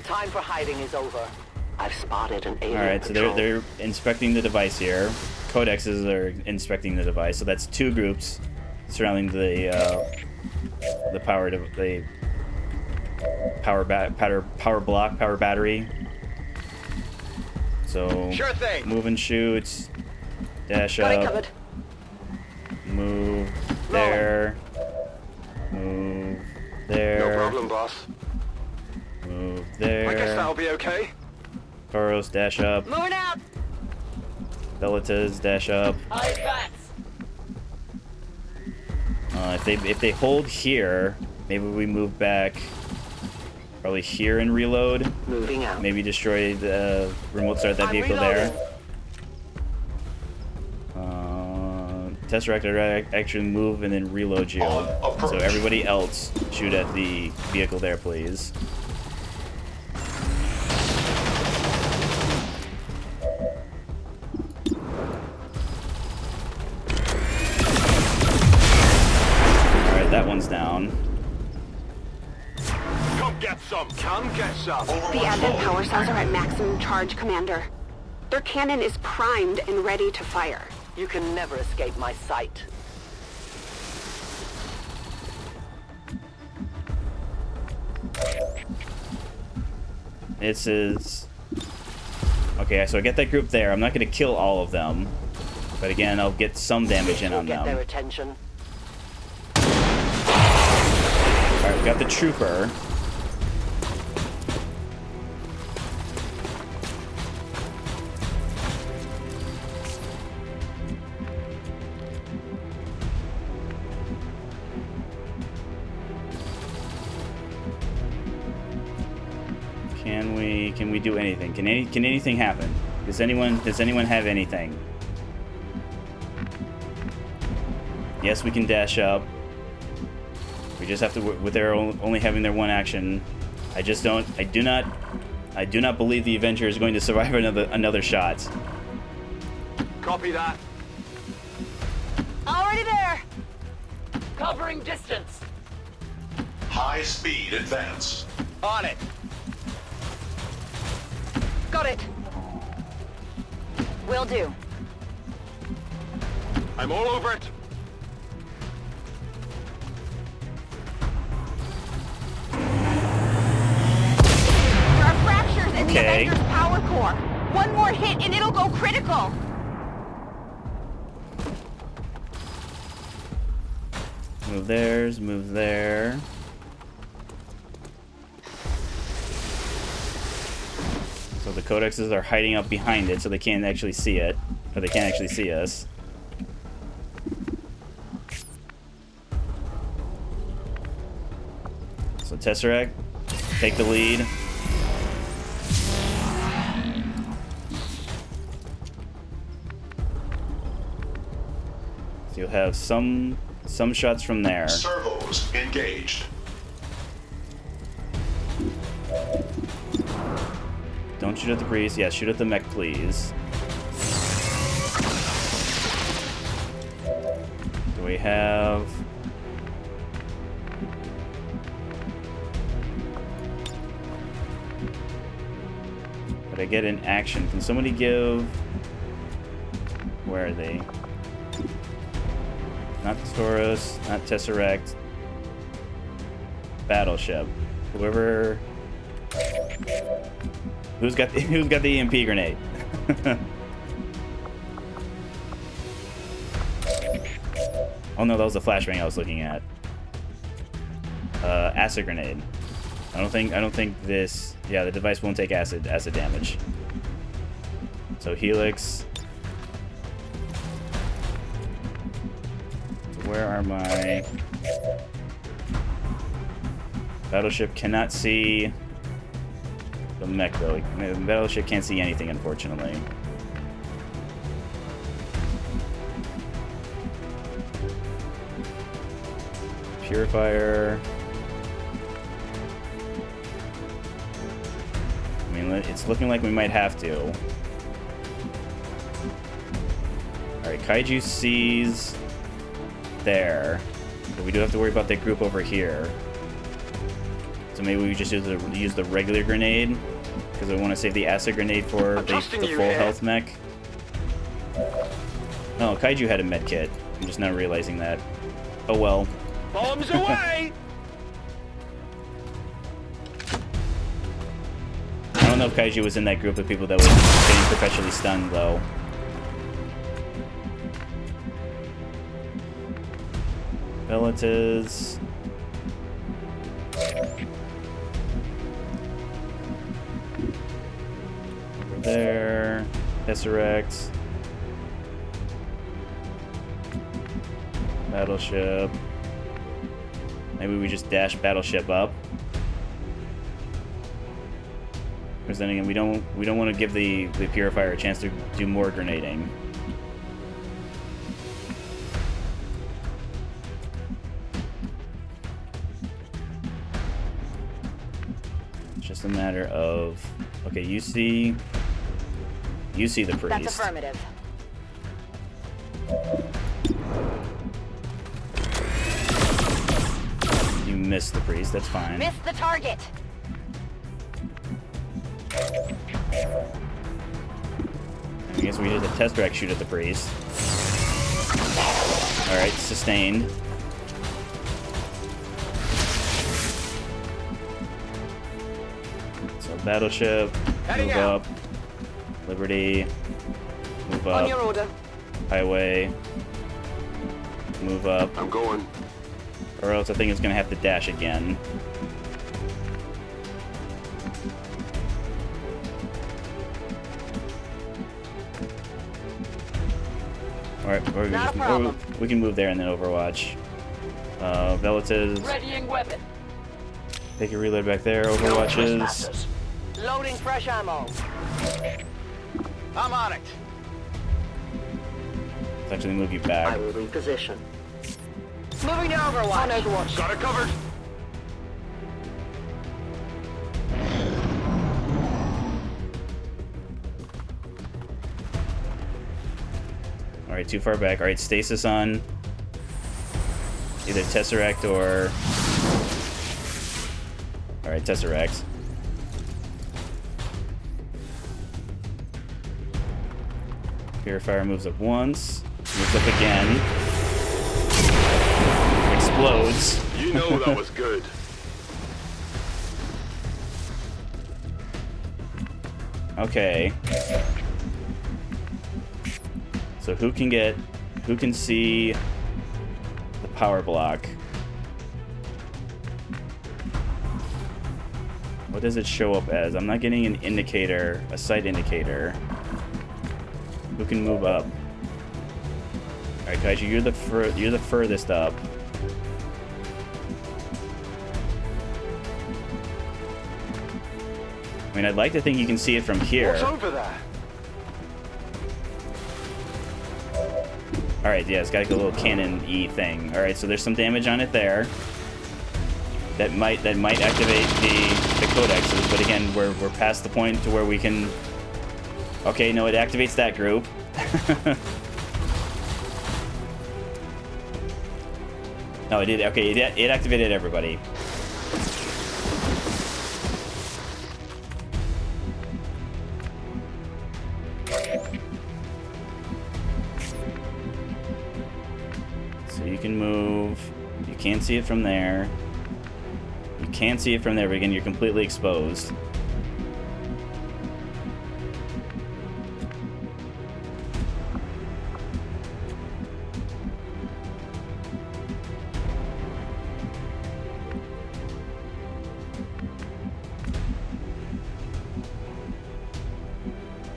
S9: time for hiding is over. I've spotted an alien
S1: Alright, so
S9: patrol.
S1: they're inspecting the device here. Codexes are inspecting the device, so that's 2 groups surrounding the power block, power battery. So
S4: Sure thing.
S1: move and shoot, dash
S9: Got it
S1: up,
S9: covered.
S1: move there, move there,
S4: No problem, boss.
S1: move there.
S4: I guess that'll be okay.
S1: Toros, dash up.
S7: Moving out.
S1: Velitas, dash up.
S7: Eyes back.
S1: If they hold here, maybe we move back. Probably here and reload.
S9: Moving out.
S1: Maybe destroy the remote start that
S9: I'm
S1: vehicle
S9: reloading.
S1: there. Tesseract actually move and then reload you.
S6: On approach.
S1: So everybody else shoot at the vehicle there, please. Alright, that one's down.
S4: Come get some. Come get some.
S3: The Advent power cells are at maximum charge, Commander. Their cannon is primed and ready to fire.
S9: You can never escape my sight.
S1: This is... Okay, so I get that group there. I'm not going to kill all of them. But again, I'll get some damage in on
S9: Get their
S1: them.
S9: attention.
S1: Alright, we got the trooper. Can we do anything? Can anything happen? Does anyone have anything? Yes, we can dash up. We just have to, with their only having their one action. I do not believe the Avenger is going to survive another shot.
S4: Copy that.
S7: Already there.
S9: Covering distance.
S6: High speed advance.
S4: On it.
S7: Got it. Will do.
S4: I'm all over it.
S3: There are fractures in the
S1: Okay.
S3: Avenger's power core. One more hit and it'll go critical.
S1: Move theirs, move there. So the codexes are hiding up behind it so they can't actually see it. Or they can't actually see us. So Tesseract, take the lead. So you'll have some shots from there.
S6: Servos engaged.
S1: Don't shoot at the priest. Yeah, shoot at the mech, please. Do we have... But I get an action. Can somebody give... Where are they? Not Taurus, not Tesseract. Battleship. Whoever... Who's got the EMP grenade? Oh no, that was the flashbang I was looking at. Acid grenade. I don't think this. Yeah, the device won't take acid damage. So Helix. So where are my... Battleship cannot see the mech though. The battleship can't see anything, unfortunately. Purifier. I mean, it's looking like we might have to. Alright, Kaiju sees there. But we do have to worry about that group over here. So maybe we just use the regular grenade, because I want to save the acid grenade for the full health mech. Oh, Kaiju had a med kit. I'm just not realizing that. Oh well.
S4: Bombs away!
S1: I don't know if Kaiju was in that group of people that was getting perpetually stunned, though. Relatives. Over there. Tesseract. Battleship. Maybe we just dash Battleship up. Because then again, we don't want to give the Purifier a chance to do more grenading. It's just a matter of, okay, you see the priest.
S7: That's affirmative.
S1: You missed the priest. That's fine.
S7: Miss the target.
S1: I guess we did the Tesseract shoot at the priest. Alright, sustained. So Battleship, move up. Liberty, move up.
S7: On your order.
S1: Highway, move up.
S4: I'm going.
S1: Or else I think it's gonna have to dash again. Alright, or we can move there and then Overwatch. Relatives.
S7: Readying weapon.
S1: Take a reload back there. Overwatches.
S7: Loading fresh ammo.
S4: I'm on it.
S1: Let's actually move you back.
S9: I will reposition.
S7: Moving to Overwatch. On Overwatch.
S4: Got it covered.
S1: Alright, too far back. Alright, stasis on either Tesseract or... Alright, Tesseract. Purifier moves up once, moves up again, explodes.
S4: You know that was good.
S1: Okay. So who can see the power block? What does it show up as? I'm not getting an indicator, a sight indicator. Who can move up? Alright, Kaiju, you're the furthest up. I mean, I'd like to think you can see it from here.
S4: What's over there?
S1: Alright, yeah, it's got like a little cannon-y thing. Alright, so there's some damage on it there. That might activate the codexes, but again, we're past the point to where we can... Okay, no, it activates that group. No, it did. Okay, it activated everybody. So you can move. You can't see it from there. You can't see it from there, but again, you're completely exposed.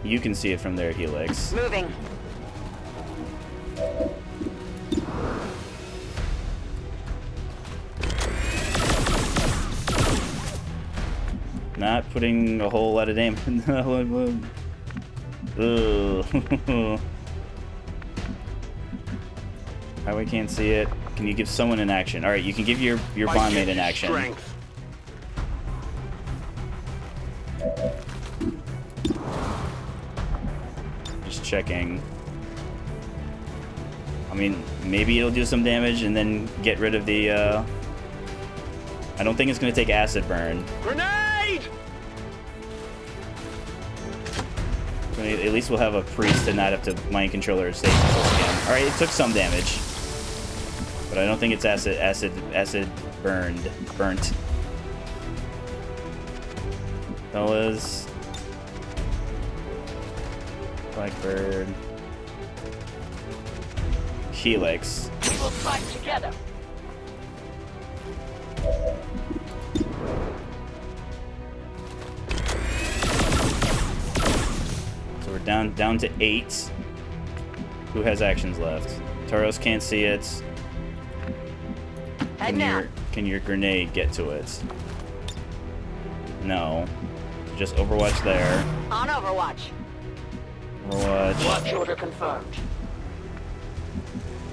S1: You can see it from there, Helix.
S7: Moving.
S1: Not putting a whole lot of damage. Ugh. Highway can't see it. Can you give someone an action? Alright, you can give your bondmate an action.
S4: Strength.
S1: Just checking. I mean, maybe it'll do some damage and then get rid of the I don't think it's going to take acid burn.
S4: Grenade!
S1: At least we'll have a priest to not have to mind controller stasis again. Alright, it took some damage. But I don't think it's acid burnt. Fellas. Blackbird. Helix.
S7: We'll fight together.
S1: So we're down to 8. Who has actions left? Tauros can't see it. Can your grenade get to it? No. Just Overwatch there.
S7: On Overwatch.
S1: Overwatch.
S9: Watch order confirmed.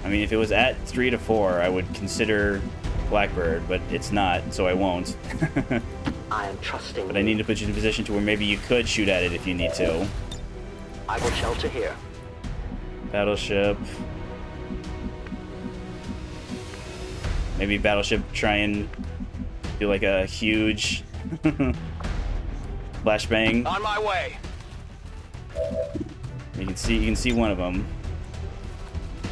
S1: I mean, if it was at 3 to 4, I would consider Blackbird, but it's not, so I won't.
S9: I am trusting.
S1: But I need to put you in a position to where maybe you could shoot at it if you need to.
S9: I will shelter here.
S1: Battleship. Maybe Battleship try and do like a huge flashbang.
S4: On my way.
S1: You can see one of them.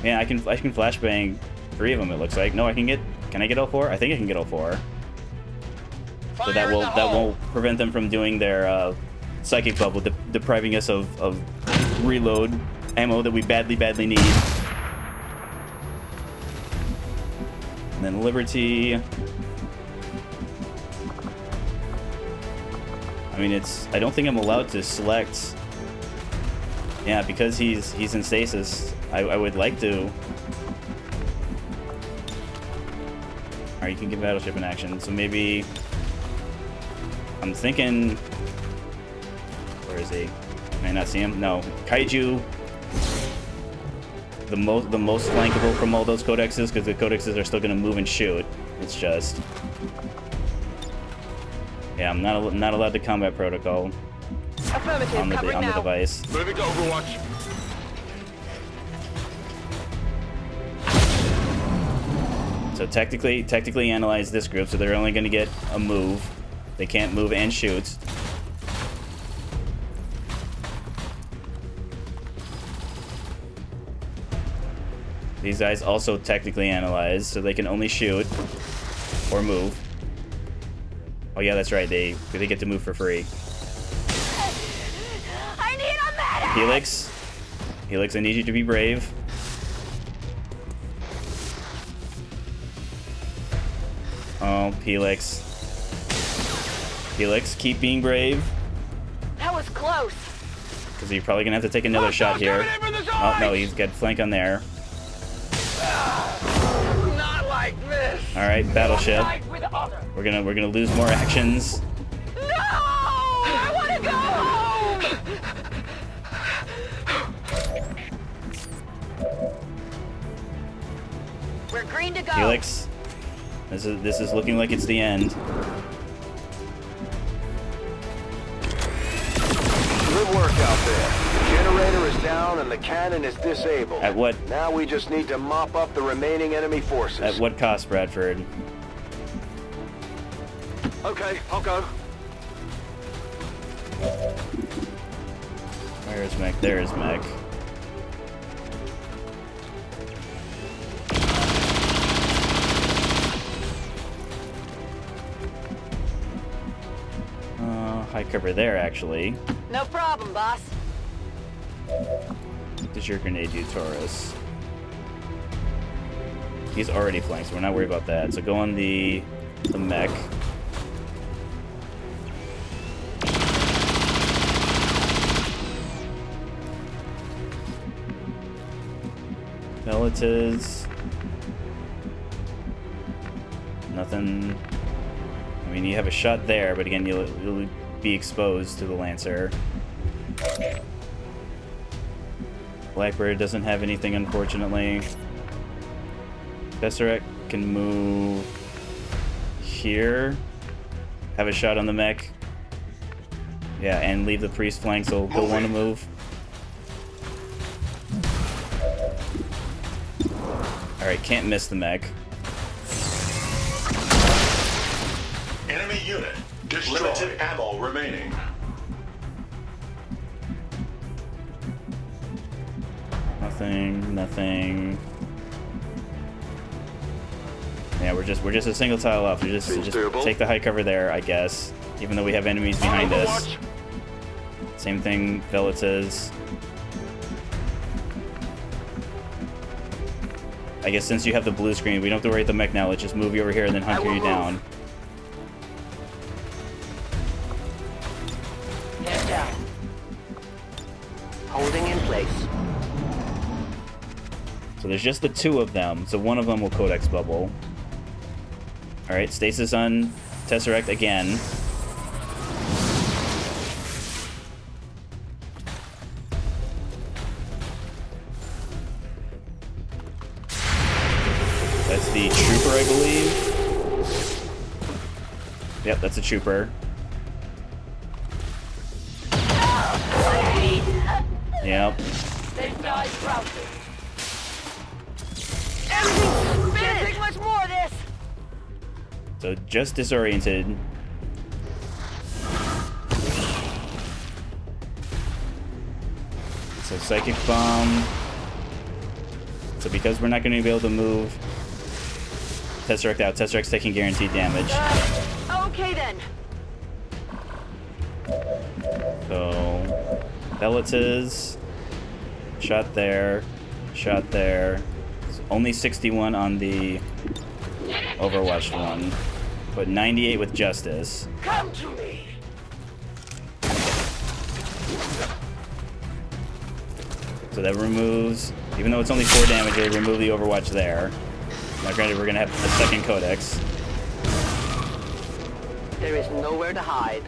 S1: Yeah, I can flashbang 3 of them. It looks like. No, Can I get all 4? I think I can get all 4. So that will prevent them from doing their psychic bubble, depriving us of reload ammo that we badly need. And then Liberty. I mean, I don't think I'm allowed to select. Yeah, because he's in stasis. I would like to. Alright, you can get Battleship in action. So maybe I'm thinking. Where is he? Can I not see him? No. Kaiju. The most flankable from all those codexes, because the codexes are still going to move and shoot. It's just. Yeah, I'm not allowed to combat protocol
S7: Affirmative.
S1: on the device.
S4: Moving to Overwatch.
S1: So technically analyze this group, so they're only going to get a move. They can't move and shoot. These guys also technically analyze, so they can only shoot or move. Oh yeah, that's right. They get to move for free.
S7: I need a medic!
S1: Helix, I need you to be brave. Oh, Helix, keep being brave.
S7: That was close.
S1: Because you're probably gonna have to take another shot here. Oh no, he's got flank on there.
S4: Not like this.
S1: All right, Battleship. We're gonna lose more actions.
S7: No! I want to go home! We're green to go.
S1: Helix, this is looking like it's the end.
S5: Good work out there. The generator is down and the cannon is disabled.
S1: At what?
S5: Now we just need to mop up the remaining enemy forces.
S1: At what cost, Bradford?
S4: Okay, I'll go.
S1: Where is Mech? There is Mech. High cover there, actually.
S7: No problem, boss.
S1: What does your grenade do, Taurus? He's already flanked, so we're not worried about that. So go on the mech. Velitas. Nothing. I mean, you have a shot there, but again, you'll be exposed to the Lancer. Blackbird doesn't have anything, unfortunately. Tesseract can move here. Have a shot on the mech. Yeah, and leave the priest flank, so he'll want to move. Alright, can't miss the mech.
S6: Enemy unit destroyed. Limited ammo remaining.
S1: Nothing. Yeah, we're just a single tile off. Just take the high cover there, I guess. Even though we have enemies behind us. Same thing Vela says. I guess since you have the blue screen, we don't have to worry about the mech now. Let's just move you over here and then hunker you down.
S9: Head down. Holding in place.
S1: So there's just the two of them. So one of them will Codex bubble. Alright, stasis on Tesseract again. That's the trooper, I believe. Yep, that's a trooper. Yep.
S7: They died proudly. Everything's can't take much more of this.
S1: So just disoriented. So psychic bomb. So because we're not going to be able to move Tesseract out, Tesseract's taking guaranteed damage.
S7: Okay then.
S1: So Velitz's shot there, shot there. It's only 61 on the Overwatch one, but 98 with Justice.
S9: Come to me.
S1: So that removes, even though it's only 4 damage, it'll remove the Overwatch there. Now granted, we're gonna have a second Codex.
S9: There is nowhere to hide.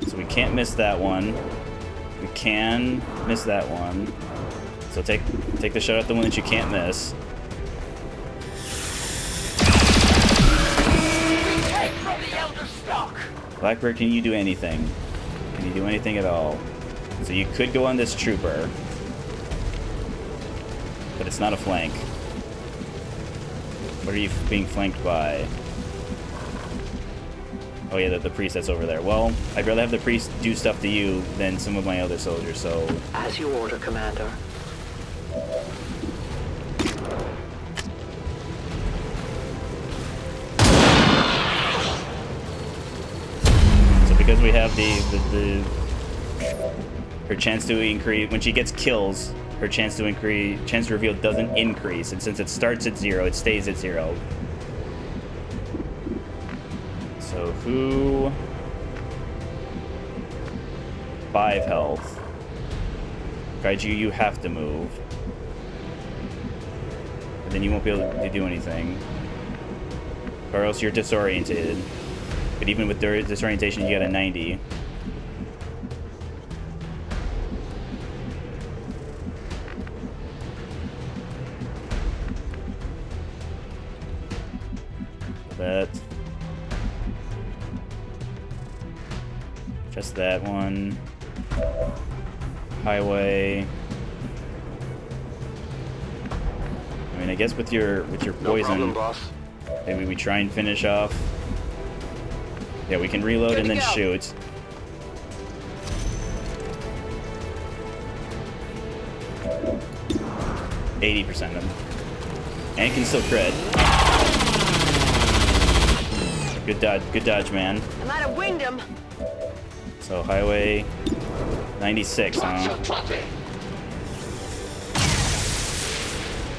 S1: So we can't miss that one. We can miss that one. So take the shot at the one that you can't miss. Blackbird, can you do anything? Can you do anything at all? So you could go on this trooper, but it's not a flank. What are you being flanked by? Oh yeah, the priest that's over there. Well, I'd rather have the priest do stuff to you than some of my other soldiers, so...
S9: As you order, Commander.
S1: So because we have the her chance to increase, when she gets kills, her chance to reveal doesn't increase, and since it starts at 0, it stays at 0. So who? 5 health. Kaiju, you have to move. And then you won't be able to do anything. Or else you're disoriented. But even with disorientation, you got a 90. That. Just that one. Highway. I mean, I guess with your poison,
S5: No problem, boss.
S1: maybe we try and finish off. Yeah, we can reload and then shoot. %. of them. And can still crit. Good dodge, man.
S7: I might have winged him.
S1: So highway 96, huh?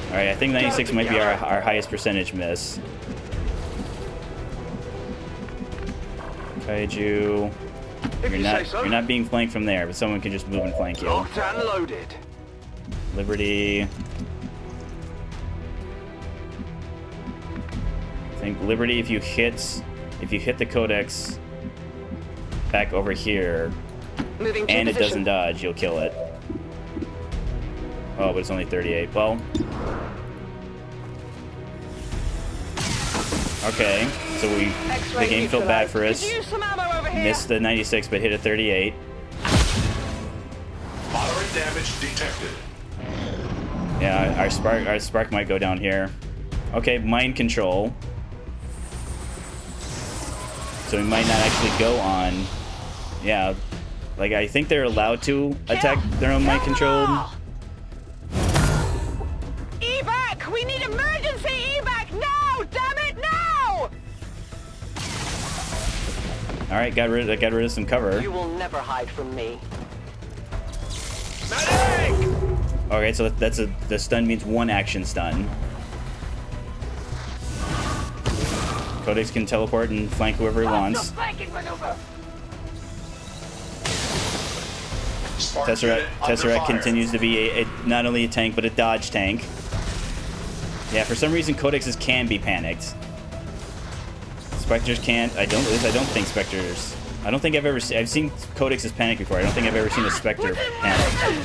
S1: Alright, I think 96 might be our highest percentage miss. Kaiju. You're not being flanked from there, but someone can just move and flank you.
S5: Locked and loaded.
S1: Liberty. I think Liberty, if you hit the Codex back over here,
S3: Moving to
S1: and it
S3: position.
S1: doesn't dodge, you'll kill it. Oh, but it's only 38. Well. Okay, so the game felt bad for us.
S7: Use some ammo over here.
S1: Missed the 96, but hit a 38.
S6: Moderate damage detected.
S1: Yeah, our spark might go down here. Okay, mind control. So we might not actually go on. Yeah. Like, I think they're allowed to attack their own mind controlled.
S3: Evac! We need emergency evac now! Damn it, now!
S1: Alright, got rid of some cover.
S9: You will never hide from me.
S1: Okay, so the stun means one action stun. Codex can teleport and flank whoever he wants. Tesseract continues to be not only a tank, but a dodge tank. Yeah, for some reason, Codexes can be panicked. Spectres can't. I don't think Spectres. I don't think I've seen Codexes panic before. I don't think I've ever seen a Spectre panic.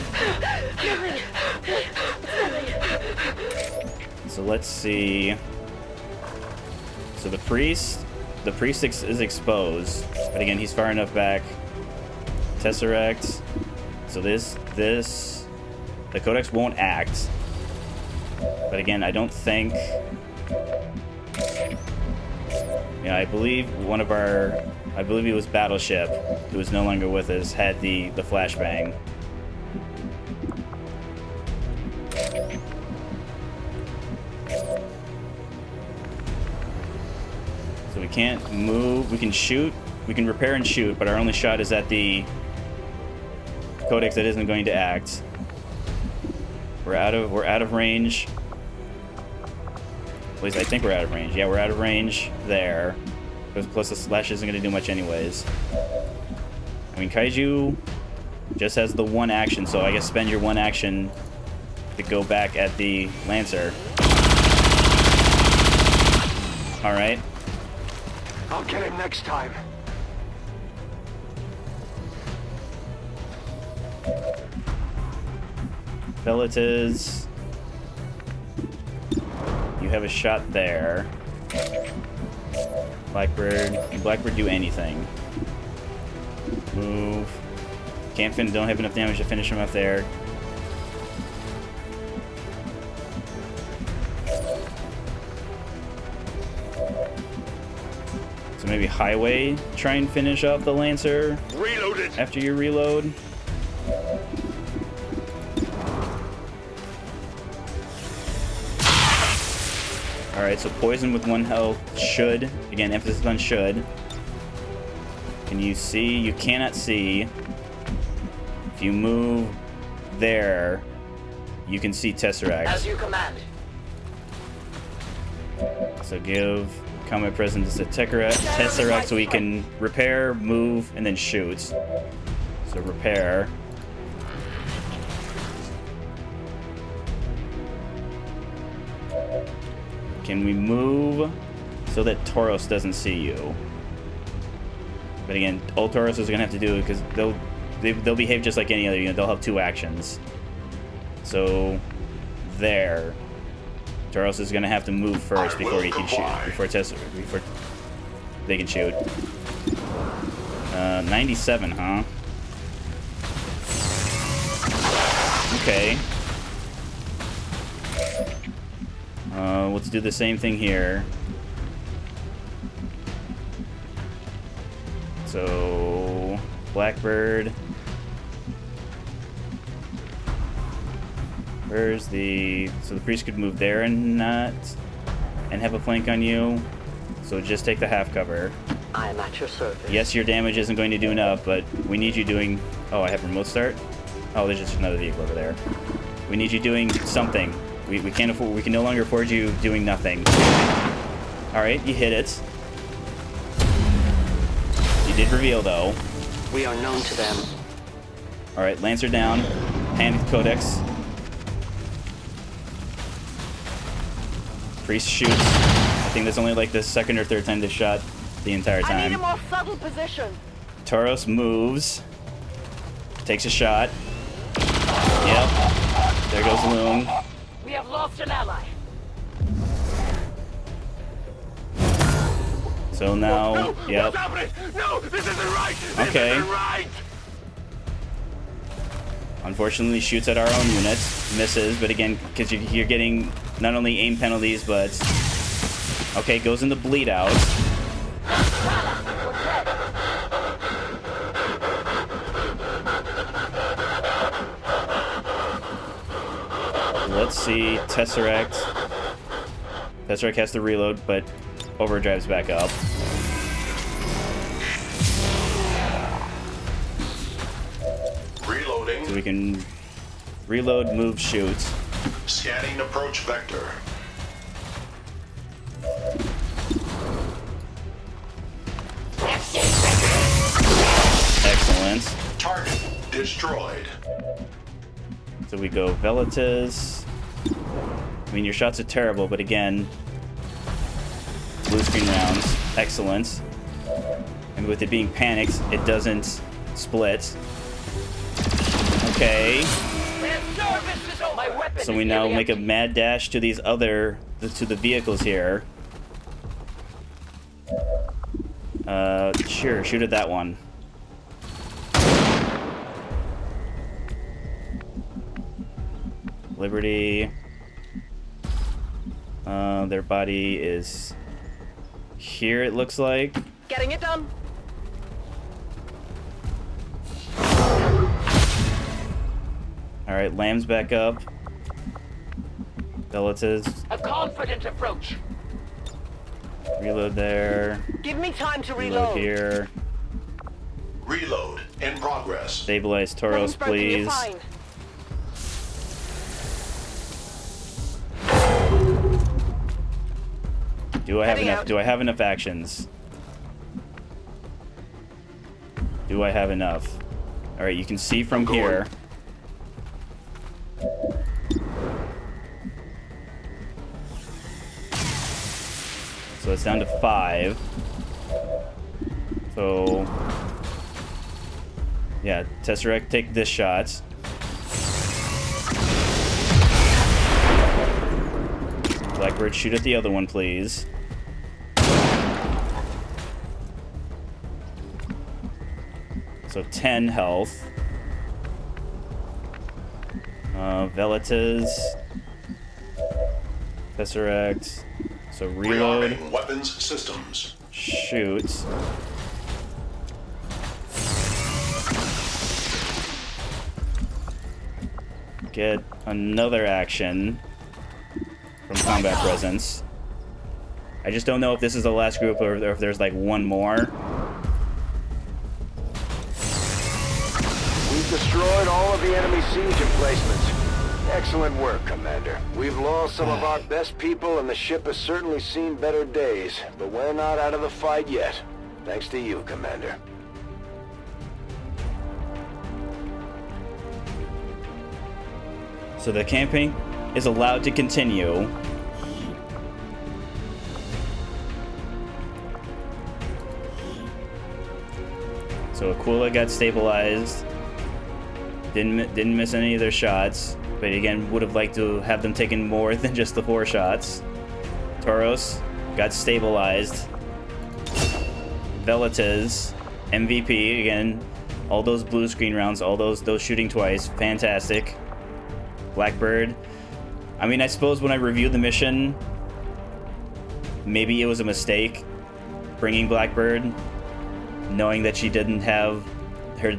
S1: So let's see. So the priest is exposed, but again, he's far enough back. Tesseract. So the Codex won't act. But again, I don't think. Yeah, I believe it was Battleship, who is no longer with us, had the flashbang. So we can't move. We can shoot. We can repair and shoot, but our only shot is at the Codex that isn't going to act. We're out of range. At least I think we're out of range. Yeah, we're out of range there. Plus the slash isn't going to do much anyways. I mean, Kaiju just has the one action, so I guess spend your one action to go back at the Lancer. Alright.
S4: I'll get him next time.
S1: Velitas. You have a shot there. Blackbird. Can Blackbird do anything? Move. Don't have enough damage to finish him up there. So maybe Highway, try and finish off the Lancer.
S4: Reloaded.
S1: After you reload. Alright, so poison with 1 health should. Again, emphasis on should. Can you see? You cannot see. If you move there, you can see Tesseract.
S9: As you command.
S1: So give combat presence to Tesseract so he can repair, move, and then shoot. So repair. Can we move so that Tauros doesn't see you? But again, all Tauros is gonna have to do it because they'll behave just like any other unit. They'll have 2 actions. So there, Tauros is gonna have to move first before he can shoot. Before they can shoot. 97, huh? Okay. Let's do the same thing here. So, Blackbird. Where's the... So the priest could move there and not... And have a flank on you. So just take the half cover.
S9: I am at your service.
S1: Yes, your damage isn't going to do enough, but we need you doing... Oh, I have remote start? Oh, there's just another vehicle over there. We need you doing something. We can't afford. We can no longer afford you doing nothing. All right, you hit it. You did reveal though.
S9: We are known to them.
S1: All right, Lancer down. Panicked Codex. Priest shoots. I think that's only like the second or third time they've shot the entire time.
S7: I need a more subtle position.
S1: Tauros moves. Takes a shot. Yep. There goes Loon.
S7: We have lost an ally.
S1: So now,
S4: No,
S1: yep.
S4: what's happening? No, this isn't right.
S1: Okay.
S4: This isn't right.
S1: Unfortunately, shoots at our own units, misses, but again, because you're getting not only aim penalties, but okay, goes in the bleed out. let's see. Tesseract. Tesseract has to reload, but overdrive's back up.
S6: Reloading.
S1: So we can reload, move, shoot.
S6: Scanning approach vector.
S1: Excellent.
S6: Target destroyed.
S1: So we go Velitas. I mean, your shots are terrible, but again, blue screen rounds. Excellent. And with it being panicked, it doesn't split. Okay. So we now make a mad dash to these other, to the vehicles here. Sure, shoot at that one. Liberty. Their body is here, it looks like.
S7: Getting it done.
S1: Alright, Lamb's back up. Velitas.
S9: A confident approach.
S1: Reload there.
S9: Give me time to
S1: Reload here.
S6: Reload in progress.
S1: Stabilize Tauros, please. Do I have enough? Do I have enough actions? Do I have enough? All right, you can see from here. So it's down to 5. So yeah, Tesseract, take this shot. Blackbird, shoot at the other one, please. So 10 health. Velitas. Tesseract. So reload.
S6: Rearming weapons systems.
S1: Shoot. Get another action from combat presence. I just don't know if this is the last group or if there's like one more.
S5: We've destroyed all of the enemy siege emplacements. Excellent work, Commander. We've lost some of our best people and the ship has certainly seen better days, but we're not out of the fight yet. Thanks to you, Commander.
S1: So the campaign is allowed to continue. So Aquila got stabilized. Didn't miss any of their shots, but again, would have liked to have them taken more than just the 4 shots. Tauros got stabilized. Velitas, MVP again. All those blue screen rounds, all those shooting twice, fantastic. Blackbird. I mean, I suppose when I reviewed the mission, maybe it was a mistake bringing Blackbird, knowing that she didn't have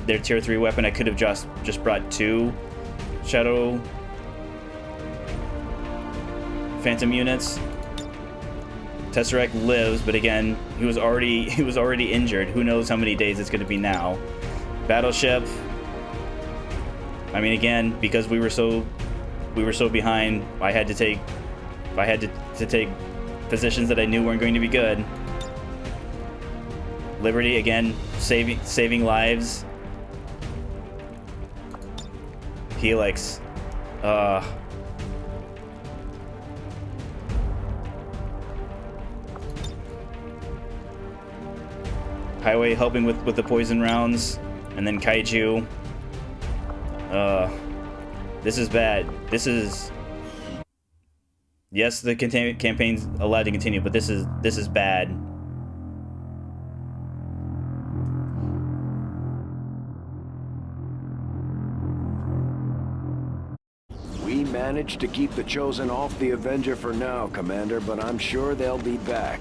S1: their tier 3 weapon. I could have just brought 2 Shadow Phantom units. Tesseract lives, but again, he was already injured. Who knows how many days it's going to be now. Battleship. I mean, again, because we were so behind, I had to take positions that I knew weren't going to be good. Liberty, again, saving lives. Helix. Highway helping with the poison rounds. And then Kaiju. This is bad. This is... Yes, the campaign's allowed to continue, but this is bad.
S5: We managed to keep the Chosen off the Avenger for now, Commander, but I'm sure they'll be back.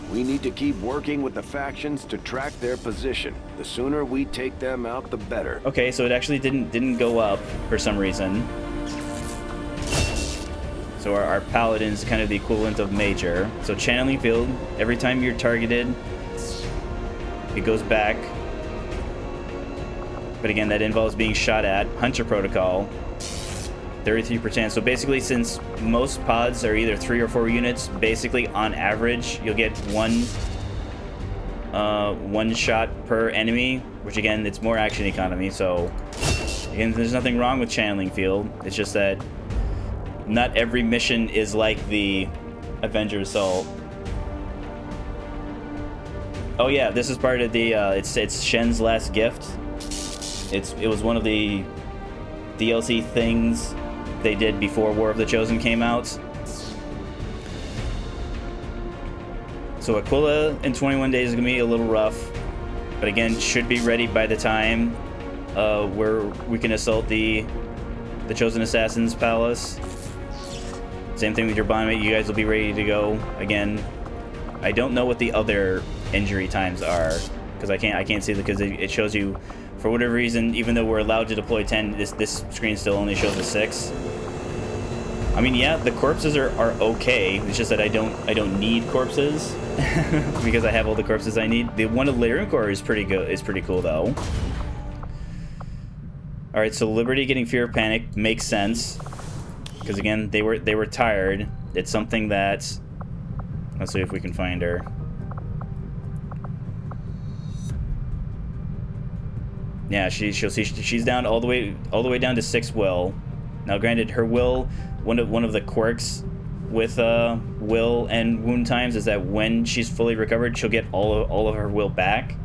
S5: We need to keep working with the factions to track their position. The sooner we take them out, the better.
S1: Okay, so it actually didn't go up for some reason. So our paladin is kind of the equivalent of major. So channeling field, every time you're targeted, it goes back. But again, that involves being shot at. Hunter protocol, 33%. So basically, since most pods are either 3 or 4 units, basically on average, you'll get one shot per enemy, which again, it's more action economy. So again, there's nothing wrong with channeling field. It's just that not every mission is like the Avenger Assault. Oh yeah, this is part of the it's Shen's last gift. It was one of the DLC things they did before War of the Chosen came out. So Aquila in 21 days is gonna be a little rough, but again, should be ready by the time where we can assault the Chosen Assassin's Palace. Same thing with your bondmate, you guys will be ready to go. Again, I don't know what the other injury times are, because I can't see it, because it shows you, for whatever reason, even though we're allowed to deploy 10, this screen still only shows us 6. I mean, yeah, the corpses are okay. It's just that I don't need corpses because I have all the corpses I need. The one of Lyrium Core is pretty good. It's pretty cool though. All right, so Liberty getting Fear of Panic makes sense because again they were tired. It's something that, let's see if we can find her. Yeah, she's down all the way down to 6 will. Now, granted, her will, one of the quirks with will and wound times is that when she's fully recovered, she'll get all of her will back.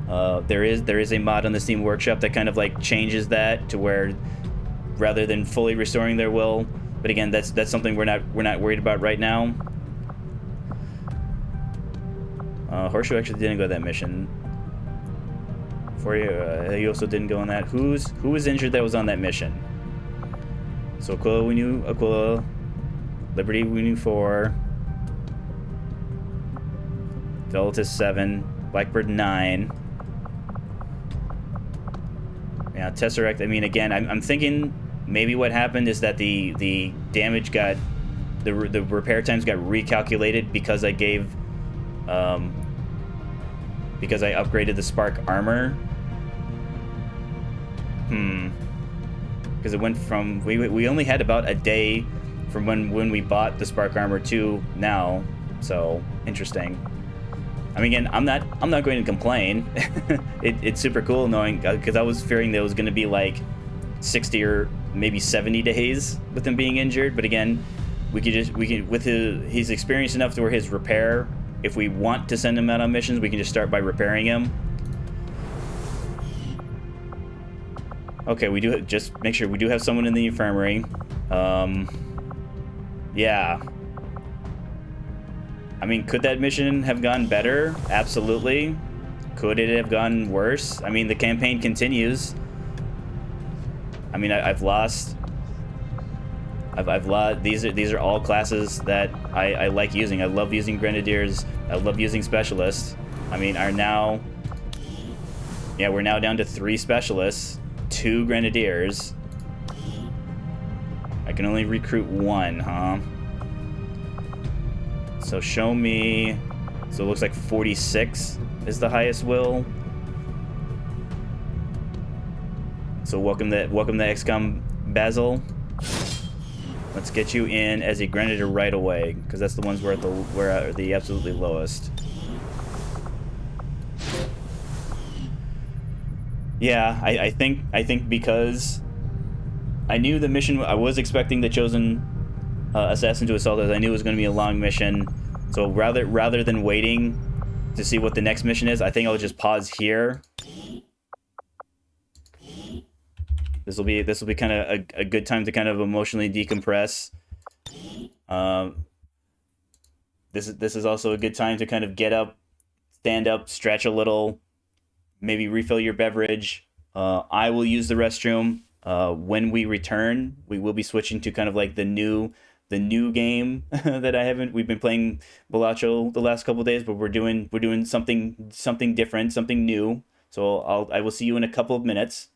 S1: There is a mod on the Steam Workshop that kind of like changes that to where rather than fully restoring their will, but again, that's something we're not worried about right now. Horseshoe actually didn't go to that mission. For you, he also didn't go on that. Who was injured that was on that mission? So Aquila, we knew Aquila. Liberty, we knew 4. Velatus 7. Blackbird 9. Yeah, Tesseract. I mean, again, I'm thinking maybe what happened is that the damage got, the repair times got recalculated because I gave, because I upgraded the Spark armor. Because it went from, we only had about a day from when we bought the Spark armor to now, so interesting. I mean, again, I'm not going to complain. It's super cool knowing, because I was fearing that it was going to be like 60 or maybe 70 days with him being injured. But again, we can with he's experienced enough to where his repair, if we want to send him out on missions, we can just start by repairing him. Okay, we do just make sure we do have someone in the infirmary. Yeah. I mean, could that mission have gone better? Absolutely. Could it have gone worse? I mean, the campaign continues. I mean, I've lost. These are all classes that I like using. I love using Grenadiers. I love using Specialists. I mean, we're now down to 3 Specialists, 2 Grenadiers. I can only recruit 1, huh? So show me. So it looks like 46 is the highest will. So welcome to XCOM, Basil. Let's get you in as a Grenadier right away, because that's the ones we're at the absolutely lowest. Yeah, I think because I knew the mission, I was expecting the Chosen Assassin to assault us. I knew it was going to be a long mission, so rather than waiting to see what the next mission is, I think I'll just pause here. This will be kind of a good time to kind of emotionally decompress. This is also a good time to kind of get up, stand up, stretch a little, maybe refill your beverage. I will use the restroom. When we return, we will be switching to kind of like the new game that we've been playing Balacho the last couple of days, but we're doing something different, something new. So I will see you in a couple of minutes.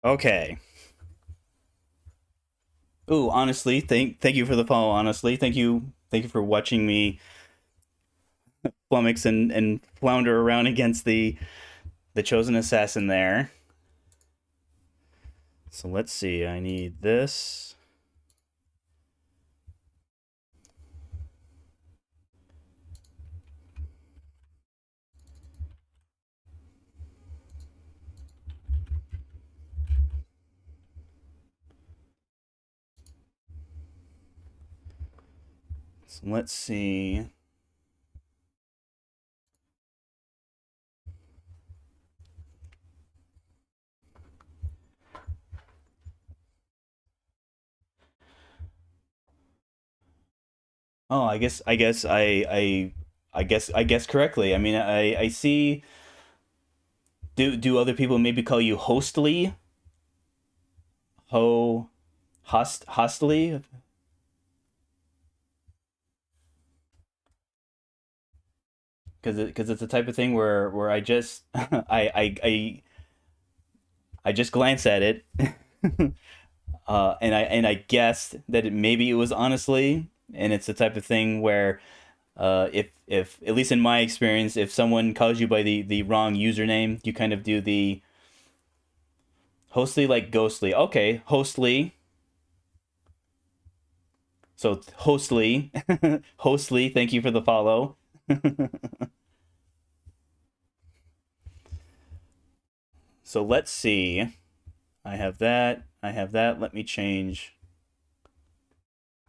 S1: Okay. Ooh, honestly, thank you for the follow. Honestly, thank you for watching me flummox and flounder around against the chosen assassin there. So let's see. I need this. So let's see. Oh, I guess correctly. I mean, I see. Do other people maybe call you hostly? Hostly? Because it's the type of thing where I just I just glance at it, and I guessed that maybe it was honestly, and it's the type of thing where if at least in my experience, if someone calls you by the wrong username, you kind of do the hostly like ghostly. Okay, hostly. So hostly, hostly. Thank you for the follow. So let's see. I have that. I have that. Let me change.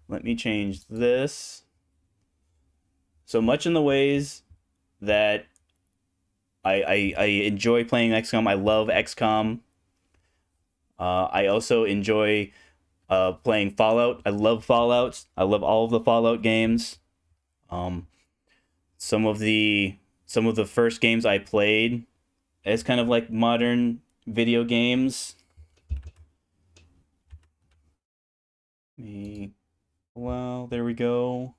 S1: Let me change this. So much in the ways that I enjoy playing XCOM. I love XCOM. I also enjoy playing Fallout. I love Fallout. I love all of the Fallout games. Um, some of the some of the first games I played as kind of like modern video games. Me, well, there we go.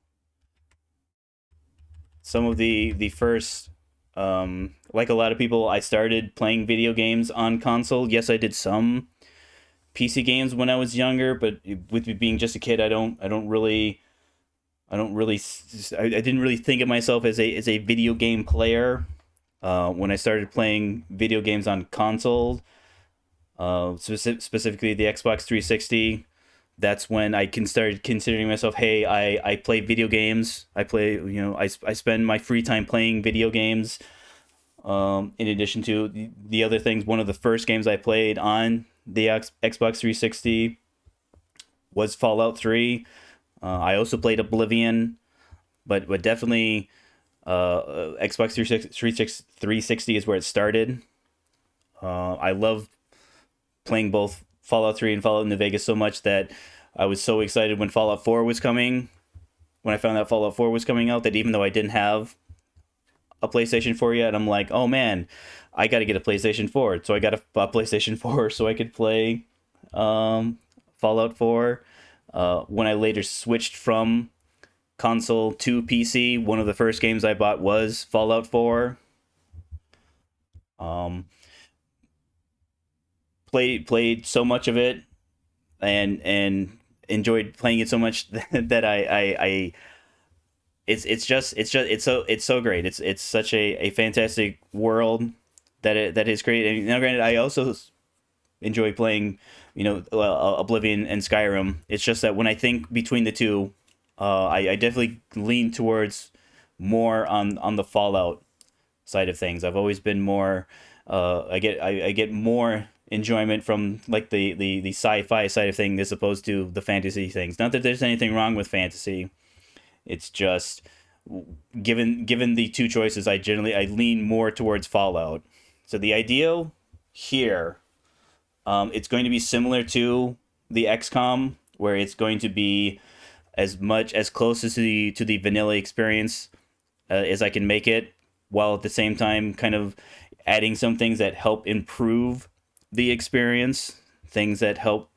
S1: Some of the first, like a lot of people, I started playing video games on console. Yes, I did some PC games when I was younger, but with me being just a kid, I didn't really think of myself as a video game player. When I started playing video games on console, specifically the Xbox 360, that's when I can start considering myself, hey, I play video games. I play, I spend my free time playing video games. In addition to the other things, one of the first games I played on the Xbox 360 was Fallout 3. I also played Oblivion, but definitely Xbox 360 is where it started. I love playing both Fallout 3 and Fallout New Vegas so much that I was so excited when Fallout 4 was coming. When I found out Fallout 4 was coming out, that even though I didn't have a PlayStation 4 yet, I'm like, oh man, I got to get a PlayStation 4. So I got a PlayStation 4 so I could play Fallout 4. When I later switched from console to PC, one of the first games I bought was Fallout 4. Um, played so much of it, and enjoyed playing it so much that I it's so great. It's such a fantastic world that is great. And now, granted, I also enjoy playing, Oblivion and Skyrim. It's just that when I think between the two, I definitely lean towards more on the Fallout side of things. I've always been more. I get more enjoyment from like the sci-fi side of things as opposed to the fantasy things. Not that there's anything wrong with fantasy. It's just given the two choices, I lean more towards Fallout. So the ideal here, it's going to be similar to the XCOM, where it's going to be as close as to the vanilla experience as I can make it, while at the same time kind of adding some things that help improve the experience, things that help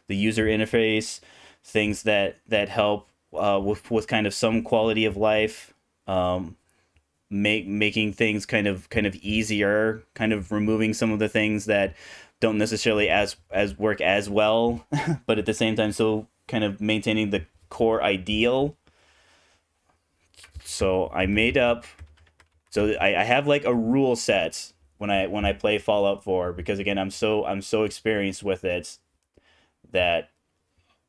S1: the user interface, things that help with kind of some quality of life. making things kind of easier, kind of removing some of the things that don't necessarily as work as well, but at the same time still kind of maintaining the core ideal. So I made up. So I have like a rule set when I play Fallout 4, because again I'm so experienced with it that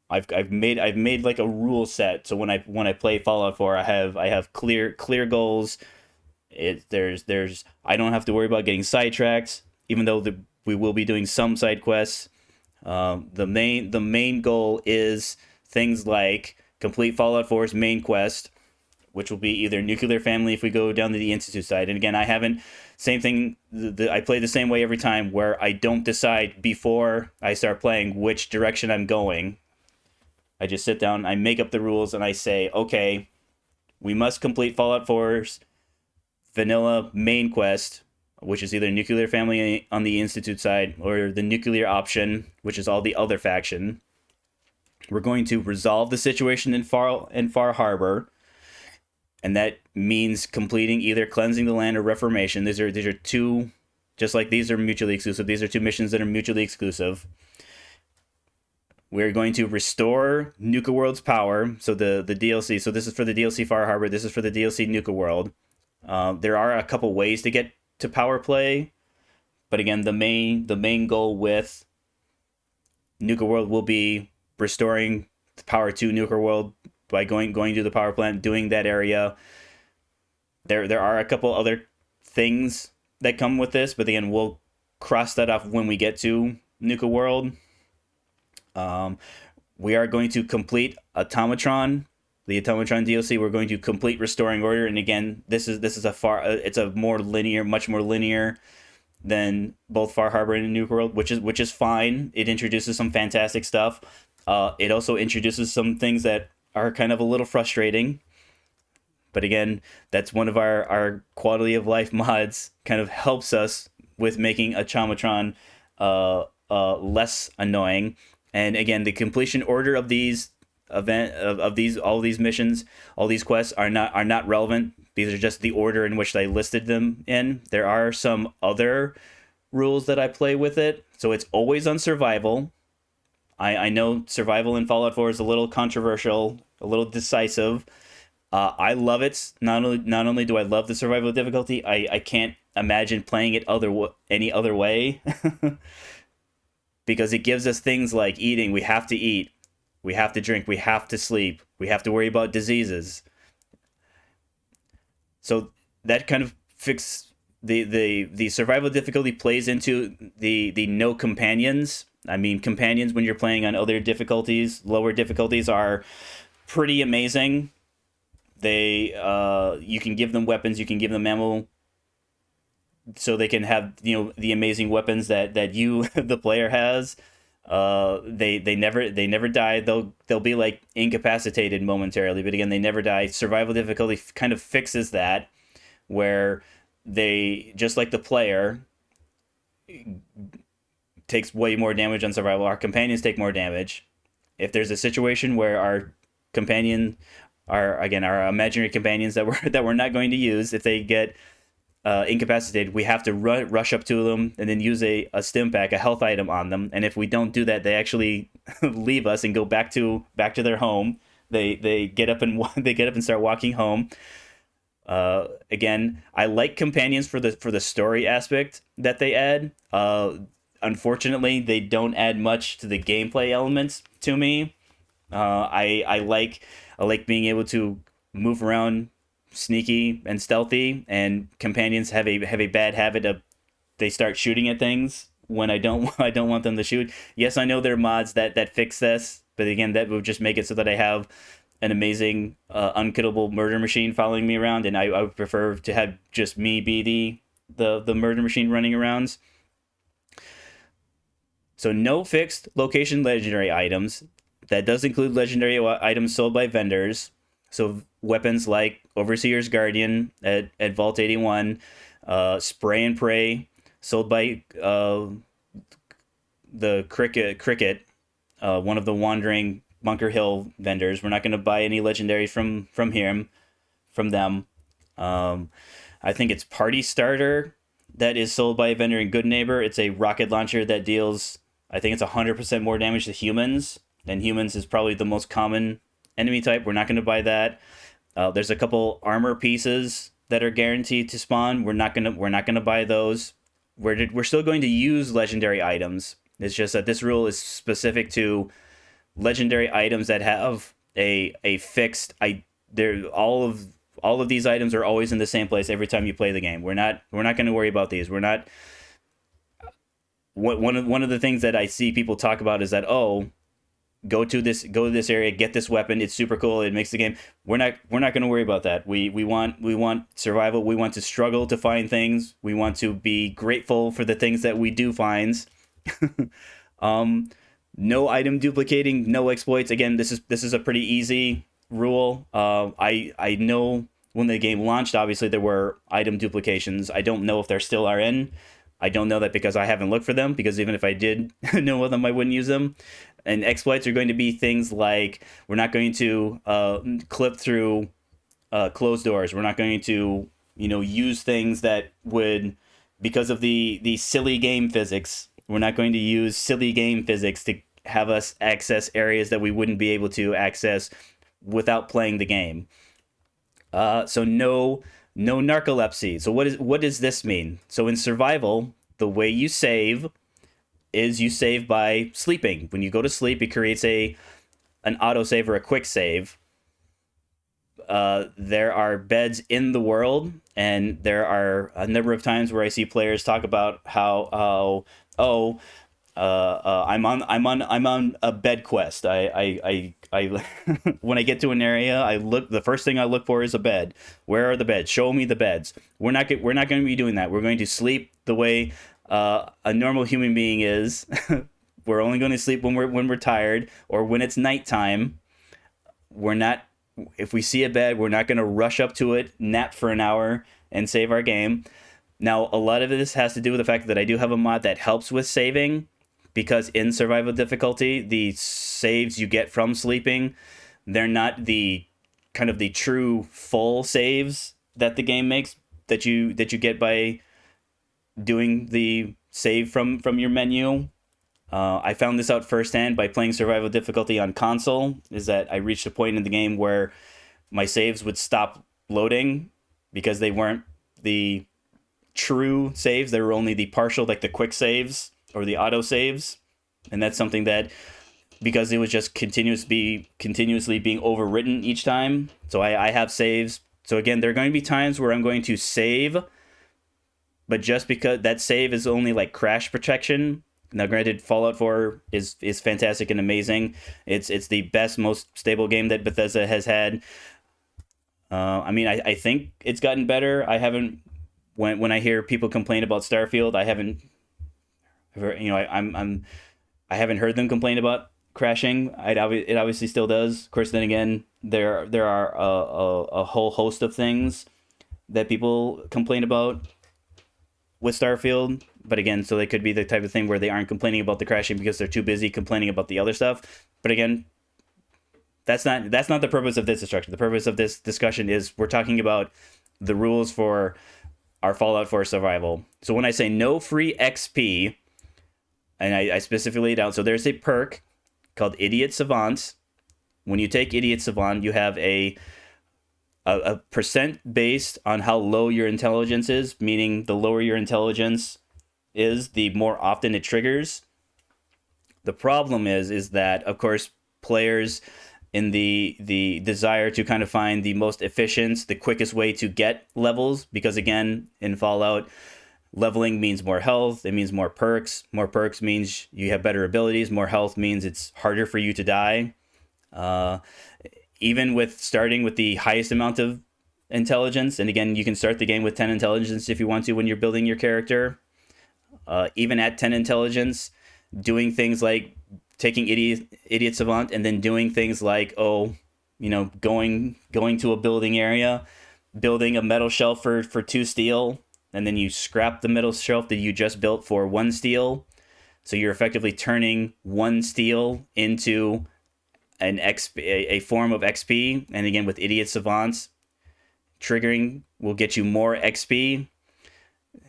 S1: I've made like a rule set. So when I play Fallout 4, I have clear goals. There's I don't have to worry about getting sidetracked, even though we will be doing some side quests. The main goal is things like complete Fallout 4's main quest, which will be either nuclear family if we go down to the Institute side. And again, I haven't, same thing, I play the same way every time, where I don't decide before I start playing which direction I'm going. I just sit down, I make up the rules, and I say, okay, we must complete Fallout 4's vanilla main quest, which is either nuclear family on the Institute side or the nuclear option, which is all the other faction. We're going to resolve the situation in Far Harbor, and that means completing either cleansing the land or reformation. These are two, just like these are mutually exclusive. These are two missions that are mutually exclusive. We're going to restore Nuka World's power. So the DLC. So this is for the DLC Far Harbor. This is for the DLC Nuka World. There are a couple ways to get to power play, but again, the main goal with Nuka World will be restoring the power to Nuka World by going to the power plant, doing that area. There are a couple other things that come with this, but again, we'll cross that off when we get to Nuka World. We are going to complete Automatron, the Automatron DLC. We're going to complete Restoring Order, and again, this is it's a much more linear than both Far Harbor and Nuka World, which is fine. It introduces some fantastic stuff. It also introduces some things that are kind of a little frustrating. But again, that's one of our quality of life mods, kind of helps us with making Automatron less annoying. And again, the completion order of these all these missions, all these quests are not relevant. These are just the order in which I listed them in. There are some other rules that I play with it. So it's always on survival. I know survival in Fallout 4 is a little controversial, a little decisive. I love it. Not only do I love the survival difficulty, I can't imagine playing it any other way. Because it gives us things like eating. We have to eat. We have to drink. We have to sleep. We have to worry about diseases. So that kind of the survival difficulty plays into the no companions. I mean, companions when you're playing on other difficulties, lower difficulties, are pretty amazing. You can give them weapons, you can give them ammo, so they can have the amazing weapons that you the player has. They never die. They'll be like incapacitated momentarily, but again, they never die. Survival difficulty kind of fixes that, where they, just like the player takes way more damage on survival, our companions take more damage. If there's a situation where our companion, our imaginary companions that we're not going to use, if they get incapacitated, we have to rush up to them and then use a stim pack, a health item on them. And if we don't do that, they actually leave us and go back to their home. They get up and start walking home. Again, I like companions for the story aspect that they add. Unfortunately, they don't add much to the gameplay elements to me. I like being able to move around sneaky and stealthy, and companions have a bad habit of they start shooting at things when I don't want them to shoot. Yes, I know there are mods that fix this, but again, that would just make it so that I have an amazing unkillable murder machine following me around, and I would prefer to have just me be the murder machine running around. So no fixed location legendary items. That does include legendary items sold by vendors. So weapons like Overseer's Guardian at Vault 81, Spray and Pray sold by the Cricket, one of the wandering Bunker Hill vendors. We're not going to buy any legendaries from them. I think it's Party Starter that is sold by a vendor in Good Neighbor. It's a rocket launcher that deals, I think it's 100% more damage to humans, and humans is probably the most common enemy type. We're not going to buy that. There's a couple armor pieces that are guaranteed to spawn. We're not gonna buy those. We're still going to use legendary items. It's just that this rule is specific to legendary items that have a fixed. All of these items are always in the same place every time you play the game. We're not going to worry about these. We're not. One of the things that I see people talk about is that, oh, go to this area, get this weapon, it's super cool, it makes the game. We're not going to worry about that. We want survival. We want to struggle to find things. We want to be grateful for the things that we do find. No item duplicating, no exploits. Again, this is a pretty easy rule. I know when the game launched, obviously there were item duplications. I don't know if there still are in. I don't know that because I haven't looked for them, because even if I did know of them, I wouldn't use them. And exploits are going to be things like, we're not going to clip through closed doors. We're not going to, use things that would, because of the silly game physics, we're not going to use silly game physics to have us access areas that we wouldn't be able to access without playing the game. So no narcolepsy. So what does this mean? So in survival, the way you save is you save by sleeping. When you go to sleep, it creates an autosave or a quick save. There are beds in the world, and there are a number of times where I see players talk about how I'm on a bed quest. I when I get to an area, the first thing I look for is a bed. Where are the beds? Show me the beds. We're not going to be doing that. We're going to sleep the way a normal human being is. We're only going to sleep when we're tired or when it's nighttime. If we see a bed, we're not going to rush up to it, nap for an hour, and save our game. Now, a lot of this has to do with the fact that I do have a mod that helps with saving, because in survival difficulty, the saves you get from sleeping, they're not the kind of the true full saves that the game makes, that you get by doing the save from your menu. I found this out firsthand by playing survival difficulty on console, is that I reached a point in the game where my saves would stop loading because they weren't the true saves. They were only the partial, like the quick saves or the auto saves. And that's something that, because it was just continuously being overwritten each time. So I have saves. So again, there are going to be times where I'm going to save, but just because that save is only like crash protection. Now, granted, Fallout 4 is fantastic and amazing. It's the best, most stable game that Bethesda has had. I think it's gotten better. I haven't, when I hear people complain about Starfield, I haven't heard, I haven't heard them complain about crashing. It obviously still does. Of course, then again, there are a whole host of things that people complain about with Starfield. But again, so they could be the type of thing where they aren't complaining about the crashing because they're too busy complaining about the other stuff. But again, that's not the purpose of this discussion. The purpose of this discussion is we're talking about the rules for our Fallout 4 survival. So when I say no free XP, and I specifically laid out, so there's a perk called Idiot Savant. When you take Idiot Savant, you have a percent based on how low your intelligence is, meaning the lower your intelligence is, the more often it triggers. The problem is that, of course, players in the desire to kind of find the most efficient, the quickest way to get levels, because again, in Fallout, leveling means more health, it means more perks. More perks means you have better abilities. More health means it's harder for you to die. Even with starting with the highest amount of intelligence, and again, you can start the game with 10 intelligence if you want to when you're building your character. Even at 10 intelligence, doing things like taking Idiot Savant and then doing things like, going to a building area, building a metal shelf for 2 steel, and then you scrap the metal shelf that you just built for 1 steel. So you're effectively turning 1 steel into a form of XP. And again, with Idiot Savants, triggering will get you more XP.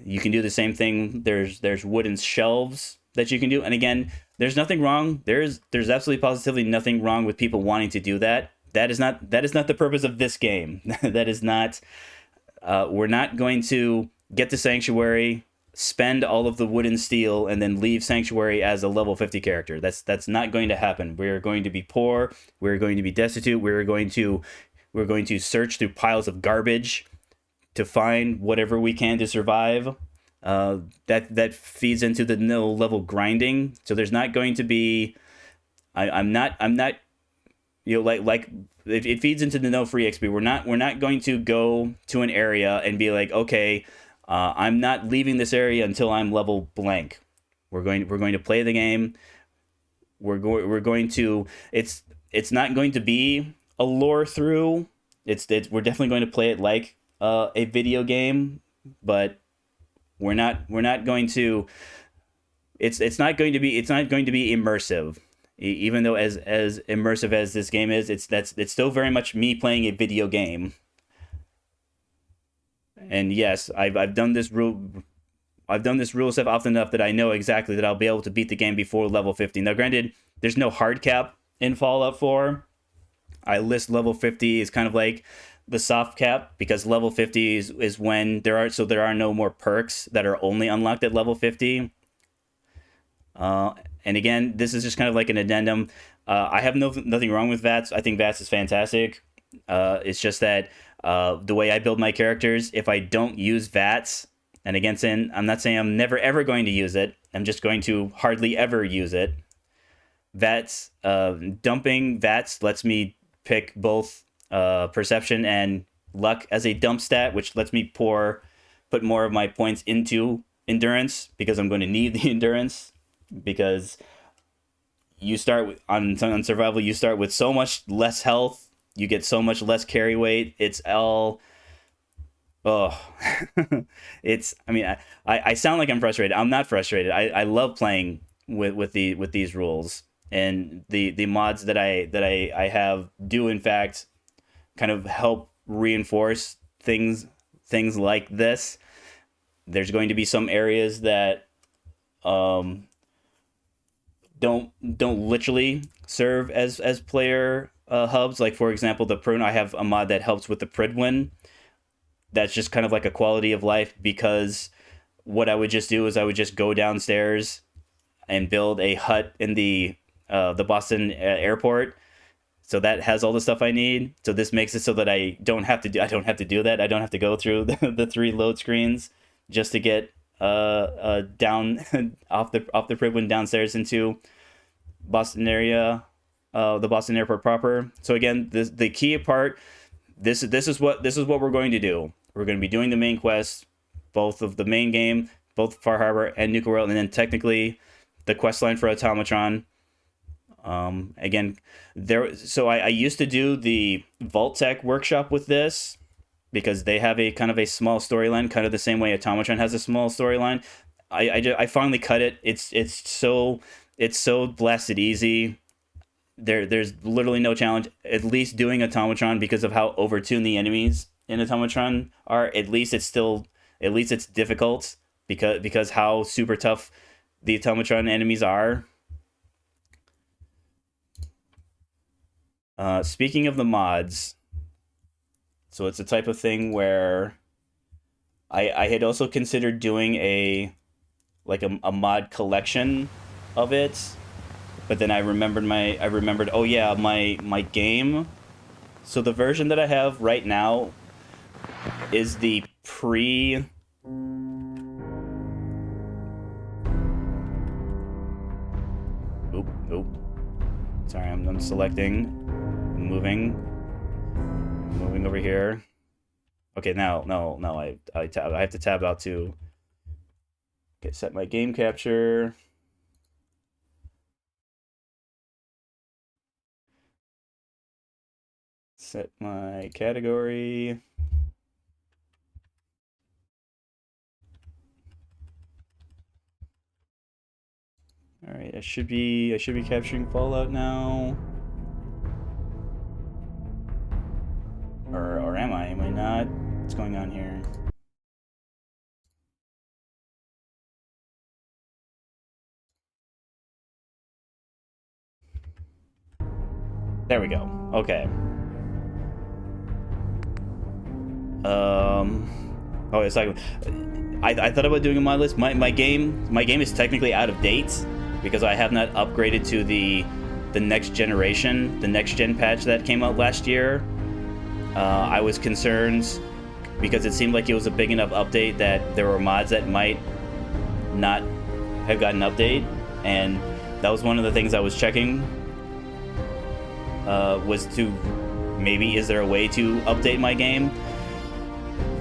S1: You can do the same thing. There's wooden shelves that you can do, and again, there's nothing wrong. There's absolutely positively nothing wrong with people wanting to do that. That is not the purpose of this game. That is not. We're not going to get to Sanctuary, spend all of the wood and steel, and then leave Sanctuary as a level 50 character. That's not going to happen. We're going to be poor. We're going to be destitute. We're going to search through piles of garbage to find whatever we can to survive. That feeds into the no level grinding. So there's not going to be. I'm not. You know, like it feeds into the no free XP. We're not going to go to an area and be like, okay, I'm not leaving this area until I'm level blank. We're going to play the game. We're going to. It's not going to be a lore through. We're definitely going to play it like a video game, but we're not going to. It's not going to be immersive. Even though as immersive as this game is, it's still very much me playing a video game. And yes, I've done this rule stuff often enough that I know exactly that I'll be able to beat the game before level 50. Now, granted, there's no hard cap in Fallout 4. I list level 50 as kind of like the soft cap, because level 50 is when there are no more perks that are only unlocked at level 50. And again, this is just kind of like an addendum. I have nothing wrong with VATS. I think VATS is fantastic. It's just that the way I build my characters, if I don't use VATS, and again, I'm not saying I'm never ever going to use it. I'm just going to hardly ever use it. VATS, dumping VATS lets me pick both perception and luck as a dump stat, which lets me put more of my points into endurance, because I'm going to need the endurance. Because you start on survival, you start with so much less health, you get so much less carry weight. It's all, it's. I mean, I sound like I'm frustrated. I'm not frustrated. I love playing with these rules, and the mods that I have do in fact kind of help reinforce things like this. There's going to be some areas that don't literally serve as player hubs. Like, for example, the Prune, I have a mod that helps with the Pridwin. That's just kind of like a quality of life, because what I would just do is I would just go downstairs and build a hut in the Boston airport. So that has all the stuff I need. So this makes it so that I don't have to do that. I don't have to go through the 3 load screens just to get down off the Pridwin downstairs into Boston area, the Boston airport proper. So again, the key part, this is what we're going to do. We're going to be doing the main quest, both of the main game, both Far Harbor and Nuka World, and then technically the quest line for Automatron. Again, so I used to do the Vault Tech workshop with this, because they have a kind of a small storyline, kind of the same way Automatron has a small storyline. I finally cut it. It's so blasted easy. There's literally no challenge. At least doing Automatron, because of how overtuned the enemies in Automatron are, at least it's difficult, because how super tough the Automatron enemies are. Speaking of the mods, so it's a type of thing where I had also considered doing a mod collection of it, but then I remembered, oh yeah, my game. So the version that I have right now is the pre. Oop. Sorry, I'm selecting, moving over here. Okay, now no, I have to tab out to set my game capture. Set my category. All right, I should be capturing Fallout now. Or am I? Am I not? going on here? There we go. Okay. Oh, it's like I thought about doing a mod list. My game is technically out of date because I have not upgraded to the next generation, the next gen patch that came out last year. I was concerned because it seemed like it was a big enough update that there were mods that might not have gotten an update, and that was one of the things I was checking. Was to maybe is there a way to update my game?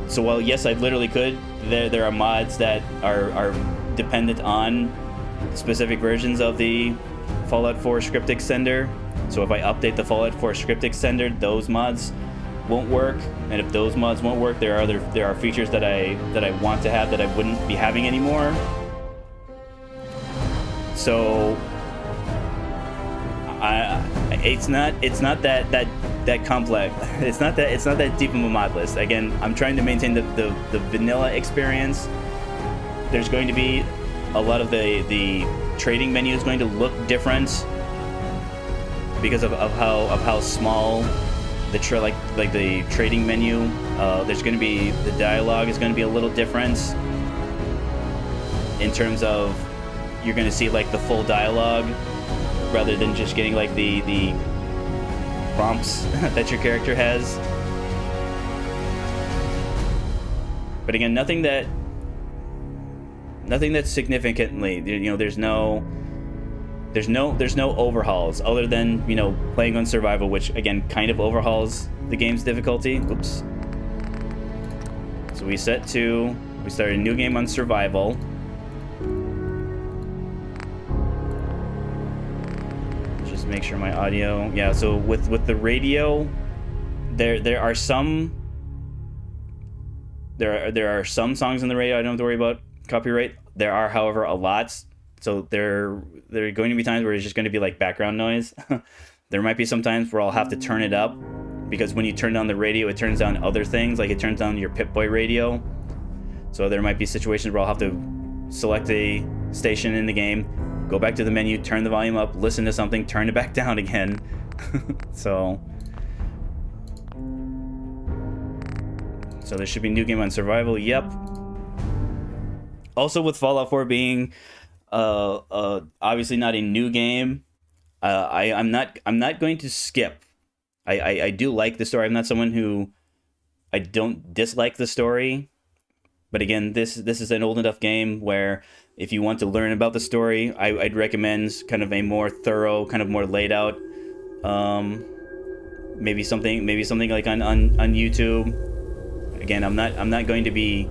S1: So while yes, I literally could, there are mods that are dependent on specific versions of the Fallout 4 script extender. So if I update the Fallout 4 script extender, those mods won't work. And if those mods won't work, there are features that I want to have that I wouldn't be having anymore. So it's not that complex. It's not that deep of a mod list. Again, I'm trying to maintain the vanilla experience. There's going to be a lot of the trading menu is going to look different because of how small the the trading menu. There's going to be the dialogue is going to be a little different in terms of you're going to see like the full dialogue rather than just getting like the prompts that your character has. But again, nothing that significantly, there's no overhauls other than, playing on survival, which again kind of overhauls the game's difficulty. Oops. So we started a new game on survival. Just make sure my audio, yeah, so with the radio, there are some songs on the radio I don't have to worry about copyright. There are, however, a lot. So there are going to be times where it's just going to be like background noise. There might be some times where I'll have to turn it up because when you turn down the radio, it turns down other things, like it turns down your Pip-Boy radio. So there might be situations where I'll have to select a station in the game, go back to the menu, turn the volume up, listen to something, turn it back down again. So there should be a new game on survival. Yep. Also, with Fallout 4 being obviously not a new game, I'm not going to skip. I do like the story. I'm not someone who I don't dislike the story, but again, this is an old enough game where if you want to learn about the story, I'd recommend kind of a more thorough, kind of more laid out, maybe something like on YouTube. Again, I'm not going to be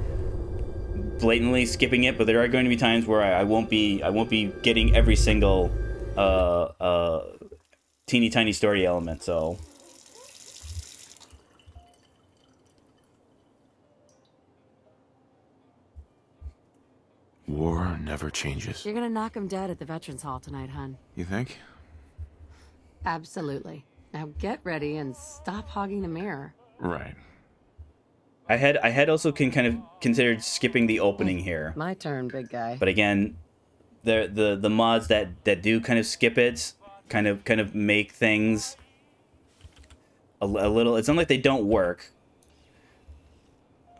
S1: blatantly skipping it, but there are going to be times where I won't be getting every single teeny tiny story element. So
S10: war never changes.
S11: You're gonna knock him dead at the Veterans Hall tonight, hun.
S10: You think?
S11: Absolutely. Now get ready and stop hogging the mirror.
S10: Right.
S1: I had also kind of considered skipping the opening here.
S11: My turn, big guy.
S1: But again, the mods that do kind of skip it, kind of make things a little. It's not like they don't work.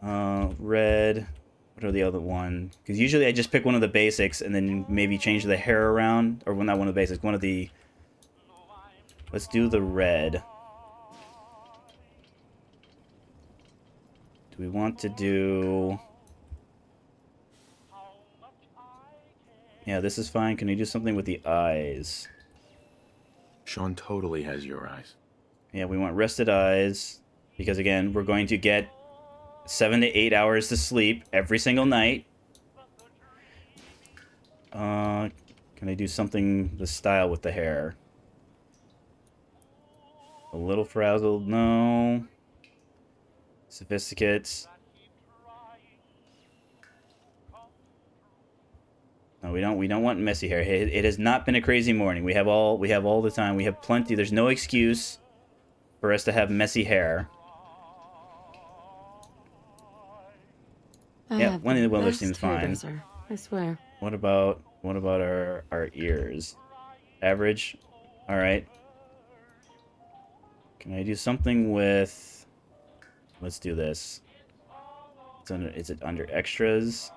S1: Red. What are the other one? Because usually I just pick one of the basics and then maybe change the hair around, or well, not one of the basics. One of the. Let's do the red. We want to do... Yeah, this is fine. Can we do something with the eyes?
S10: Sean totally has your eyes.
S1: Yeah, we want rested eyes. Because, again, we're going to get 7 to 8 hours to sleep every single night. Can I do something the style with the hair? A little frazzled? No. Sophisticates. No, we don't want messy hair. It has not been a crazy morning. We have all the time. We have plenty. There's no excuse for us to have messy hair. Yeah,
S11: have
S1: Wendy
S11: the
S1: the Welder
S11: best
S1: seems fine.
S11: hairdresser, I swear.
S1: What about our ears? Average. All right. Can I do something with? Let's do this. It's under. Is it under extras?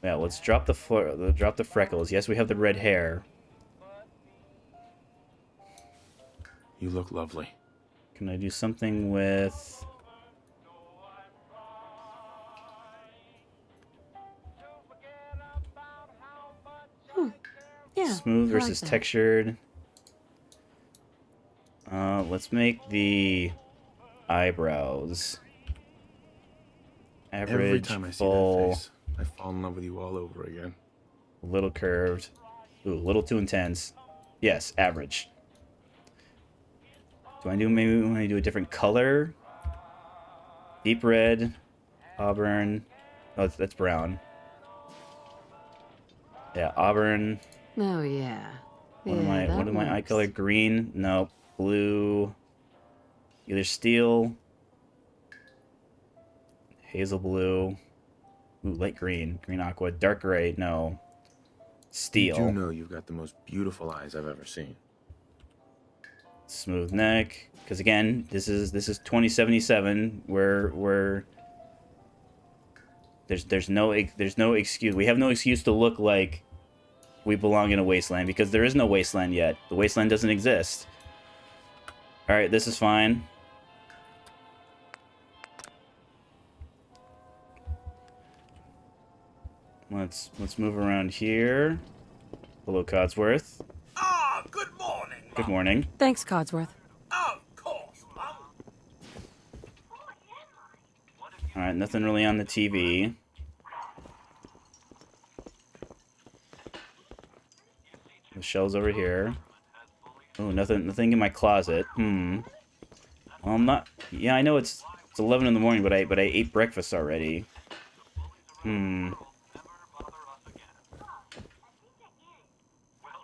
S1: Yeah. Let's drop the freckles. Yes, we have the red hair.
S10: You look lovely.
S1: Can I do something with?
S11: Yeah.
S1: Smooth
S11: I like
S1: versus
S11: that.
S1: textured. Let's make the eyebrows average,
S10: Every time I see
S1: full,
S10: that face, I fall in love with you all over again.
S1: a little curved. Ooh, a little too intense. Yes, average. Do I do maybe when I do a different color? Deep red, auburn. Oh, that's brown. Yeah, auburn.
S11: Oh, yeah.
S1: What
S11: yeah,
S1: am my eye
S11: works.
S1: color? Green? No. Blue. Either steel. Hazel blue. Ooh, light green. Green aqua. Dark gray. No. Steel.
S10: You do know you've got the most beautiful eyes I've ever seen.
S1: Smooth neck. Because again, this is 2077. We're there's no excuse. We have no excuse to look like we belong in a wasteland because there is no wasteland yet. The wasteland doesn't exist. All right, this is fine. Let's move around here. Hello, Codsworth.
S12: Ah, good morning.
S1: Good morning.
S11: Thanks, Codsworth.
S12: Of course, Mum.
S1: All right, nothing really on the TV. The shelves over here. Oh, nothing in my closet. Well, I'm not. Yeah, I know it's 11 in the morning, but I ate breakfast already.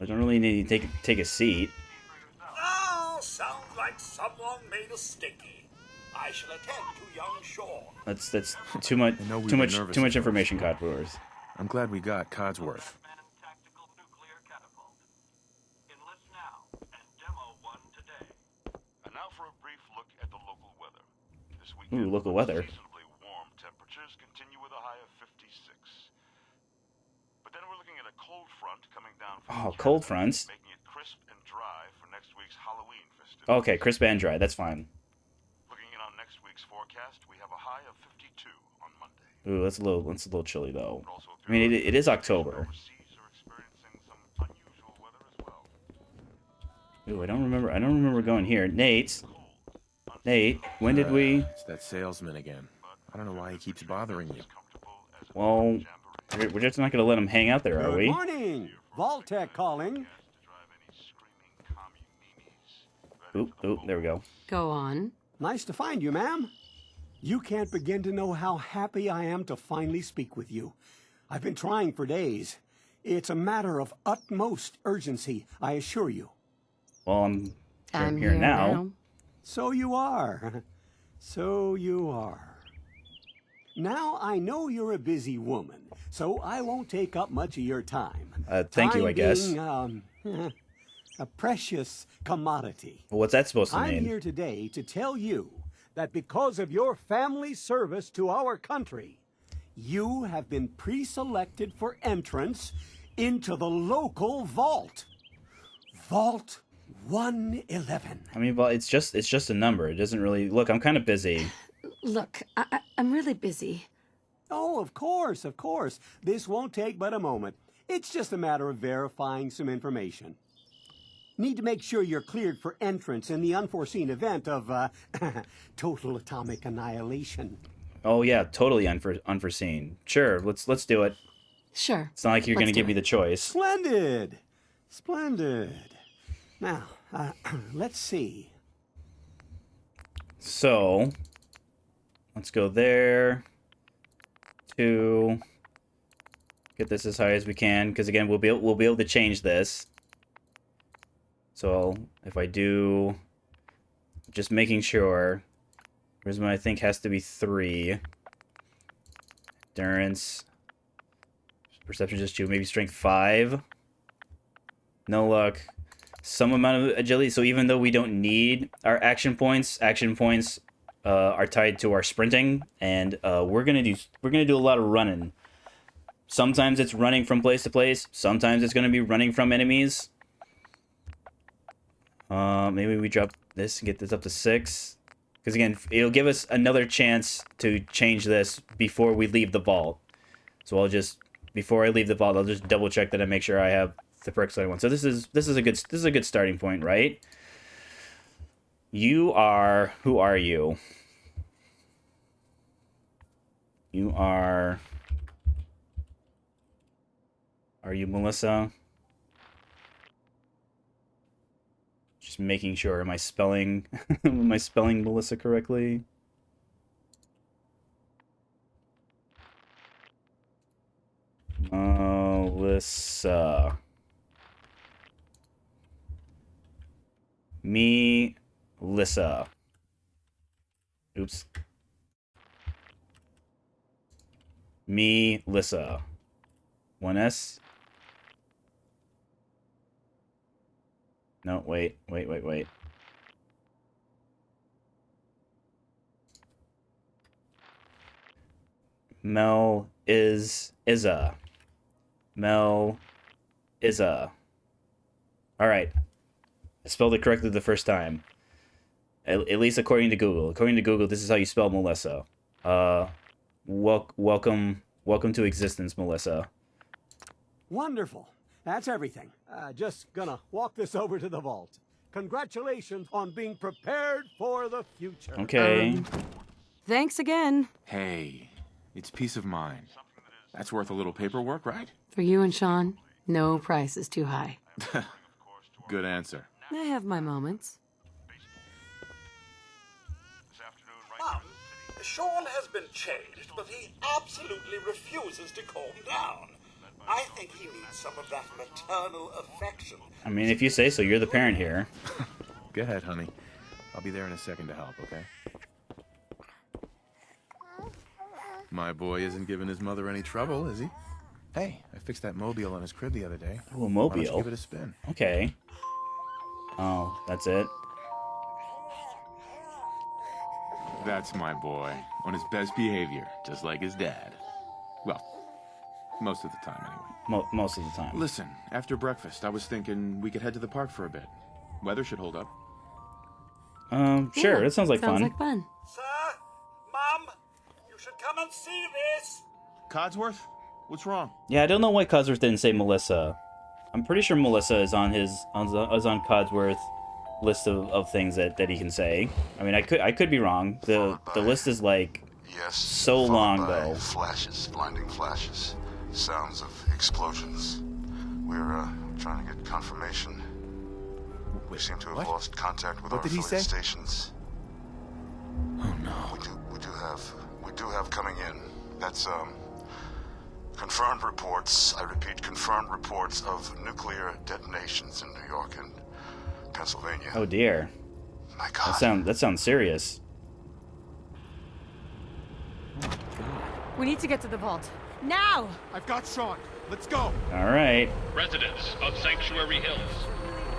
S1: I don't really need to take a seat.
S12: Oh, sounds like someone made a sticky. I shall attend to young Shaw.
S1: That's too much.
S10: I know we
S1: Too
S10: were
S1: much.
S10: nervous
S1: Too much
S10: at first.
S1: information, Codsworth.
S10: I'm glad we got Codsworth.
S13: And now for a brief look at the local weather. This
S1: Ooh, local weather.
S13: seasonably warm temperatures continue with a high of 56. But then we're looking at a cold front coming down from
S1: Oh,
S13: Canada,
S1: cold fronts.
S13: making it crisp and dry for next week's Halloween festivities.
S1: Okay, crisp and dry. That's fine.
S13: Looking in on next week's forecast, we have a high of 52 on Monday.
S1: Ooh, that's a little chilly though. I mean, it is October.
S13: Overseas are experiencing some unusual weather as well.
S1: Ooh, I don't remember going here. Nate, when did we?
S10: It's that salesman again. I don't know why he keeps bothering you.
S1: Well, we're just not gonna let him hang out there, are we?
S14: Good morning. Vaultec calling.
S1: Ooh, there we go.
S11: Go on.
S14: Nice to find you, ma'am. You can't begin to know how happy I am to finally speak with you. I've been trying for days. It's a matter of utmost urgency, I assure you.
S1: Well, I'm
S11: here
S1: here now.
S14: So you are. So you are. Now, I know you're a busy woman, so I won't take up much of your time.
S1: Thank you, I guess.
S14: Being, a precious commodity.
S1: Well, what's that supposed to
S14: I'm
S1: mean?
S14: here today to tell you that because of your family service to our country, you have been pre-selected for entrance into the local vault. Vault 111.
S1: I mean, well, it's just a number. It doesn't really look. I'm kind of busy.
S11: Look, I'm really busy.
S14: Oh, of course, of course. This won't take but a moment. It's just a matter of verifying some information. Need to make sure you're cleared for entrance in the unforeseen event of total atomic annihilation.
S1: Oh yeah, totally unforeseen. Sure, let's do it.
S11: Sure.
S1: It's not like you're
S11: Let's
S1: gonna
S11: do
S1: give me
S11: it.
S1: the choice.
S14: Splendid. Splendid. Now, let's see.
S1: So, let's go there. 2. Get this as high as we can, because again, we'll be able to change this. So if I do, just making sure. Charisma I think has to be 3. Endurance. Perception just 2. Maybe strength 5. No luck. Some amount of agility. So even though we don't need our action points are tied to our sprinting, and we're gonna do a lot of running. Sometimes it's running from place to place. Sometimes it's gonna be running from enemies. Maybe we drop this and get this up to 6. Because again, it'll give us another chance to change this before we leave the vault. So before I leave the vault, I'll just double check that I make sure I have the perks that I want. So this is a good starting point, right? Who are you? Are you Melissa? Just making sure. Am I spelling Melissa correctly? Melissa. Lissa. Oops. Lissa. 1S. No, wait. Mel Izza. Alright. I spelled it correctly the first time. At least according to Google. According to Google, this is how you spell Melissa. Welcome to existence, Melissa.
S14: Wonderful. That's everything. Just gonna walk this over to the vault. Congratulations on being prepared for the future.
S1: Okay.
S11: Thanks again.
S10: Hey, it's peace of mind. That's worth a little paperwork, right?
S11: For you and Sean, no price is too high.
S10: Good answer.
S11: I have my moments.
S12: Mom, Sean has been changed, but he absolutely refuses to calm down. I think he needs some of that maternal affection.
S1: I mean, if you say so, you're the parent here.
S10: Go ahead, honey. I'll be there in a second to help, okay? My boy isn't giving his mother any trouble, is he? Hey, I fixed that mobile on his crib the other day.
S1: Oh, a
S10: Why don't you
S1: mobile?
S10: give it a spin.
S1: Okay. Oh, that's it?
S10: That's my boy. On his best behavior, just like his dad. Well, most of the time, anyway.
S1: Most of the time.
S10: Listen, after breakfast, I was thinking we could head to the park for a bit. Weather should hold up.
S1: Sure. That sounds like
S11: Sounds
S1: fun.
S11: like fun.
S12: Sir, Mom, you should come and see this.
S10: Codsworth? What's wrong?
S1: Yeah, I don't know why Codsworth didn't say Melissa. I'm pretty sure Melissa is on Codsworth's list of things that he can say. I mean, I could be wrong. The list is like so long though.
S15: Flashes, blinding flashes, sounds of explosions. We're trying to get confirmation. We seem to have lost contact with our affiliate stations.
S10: Oh no.
S15: We do have coming in. That's confirmed reports. I repeat, confirmed reports of nuclear detonations in New York and Pennsylvania.
S1: Oh dear.
S15: My God.
S1: That sounds serious.
S11: We need to get to the vault. Now!
S16: I've got Sean. Let's go.
S1: All right.
S17: Residents of Sanctuary Hills,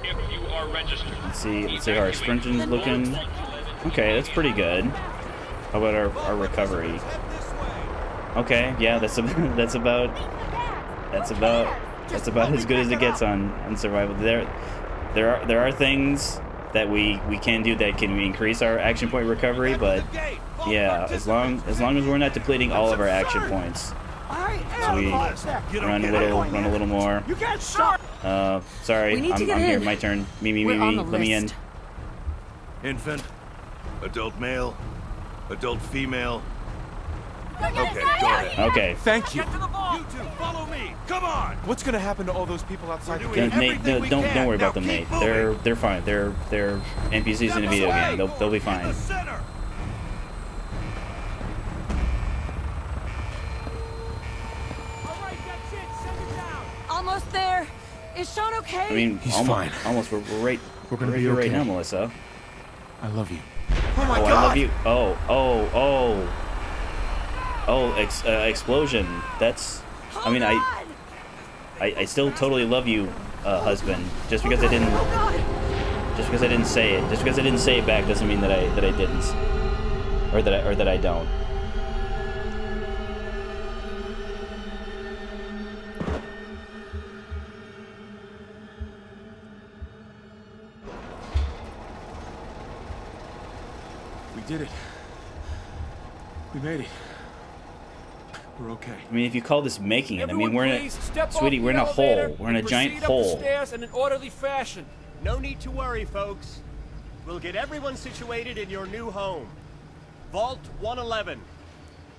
S17: if you are registered.
S1: Let's see how our sprinting's looking. Okay, that's pretty good. How about our recovery? Okay, yeah, that's about as good as it gets on survival. There are things that we can do that can increase our action point recovery, but yeah, as long as we're not depleting all of our action points. So we run a little more.
S14: You can't stop.
S1: Sorry, I'm here. My turn. Me. Let me in.
S18: Infant, adult male, adult female. Okay, go ahead.
S1: Okay.
S16: Thank you.
S18: You two, follow me. Come on.
S16: What's gonna happen to all those people outside the
S1: Yeah,
S16: gate?
S1: Nate, don't worry about them, Nate. They're fine. They're NPCs in a video game. They'll be fine.
S11: Almost there. Is Sean okay?
S1: I mean,
S10: He's
S1: almost,
S10: fine.
S1: Almost. We're right.
S10: We're gonna
S1: right
S10: be
S1: here
S10: okay.
S1: right now, Melissa.
S10: I love you.
S16: Oh my
S1: I
S16: God.
S1: love you. Oh. Oh, explosion. That's... I mean, I still totally love you, husband. Just because I didn't... Just because I didn't say it. Just because I didn't say it back doesn't mean that I didn't. Or that I don't.
S16: We did it. We made it. We're okay.
S1: I mean, if you call this making it, I mean, we're in a... Sweetie, we're in a hole. We're in a giant hole.
S19: Stairs in an orderly fashion.
S20: No need to worry, folks. We'll get everyone situated in your new home. Vault 111.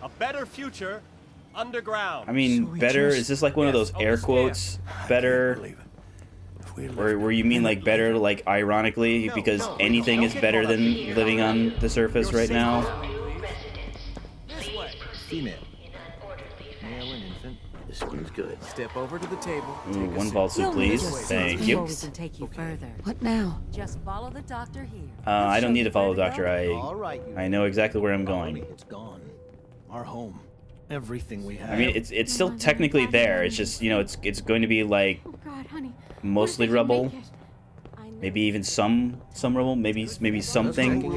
S20: A better future underground.
S1: I mean, better... Is this like one of those air quotes? Better... Or you mean like better, like ironically, because anything is better than living on the surface right now?
S20: Female. Male and infant. This seems good. Step over to the table.
S1: Ooh, one vault suit, please. Thank you.
S11: We can take you further. What now? Just follow the doctor here.
S1: I don't need to follow the doctor. I know exactly where I'm going.
S20: It's gone. Our home. Everything we have.
S1: I mean, it's still technically there. It's just, you know, it's going to be like mostly rubble. Maybe even some rubble. Maybe something.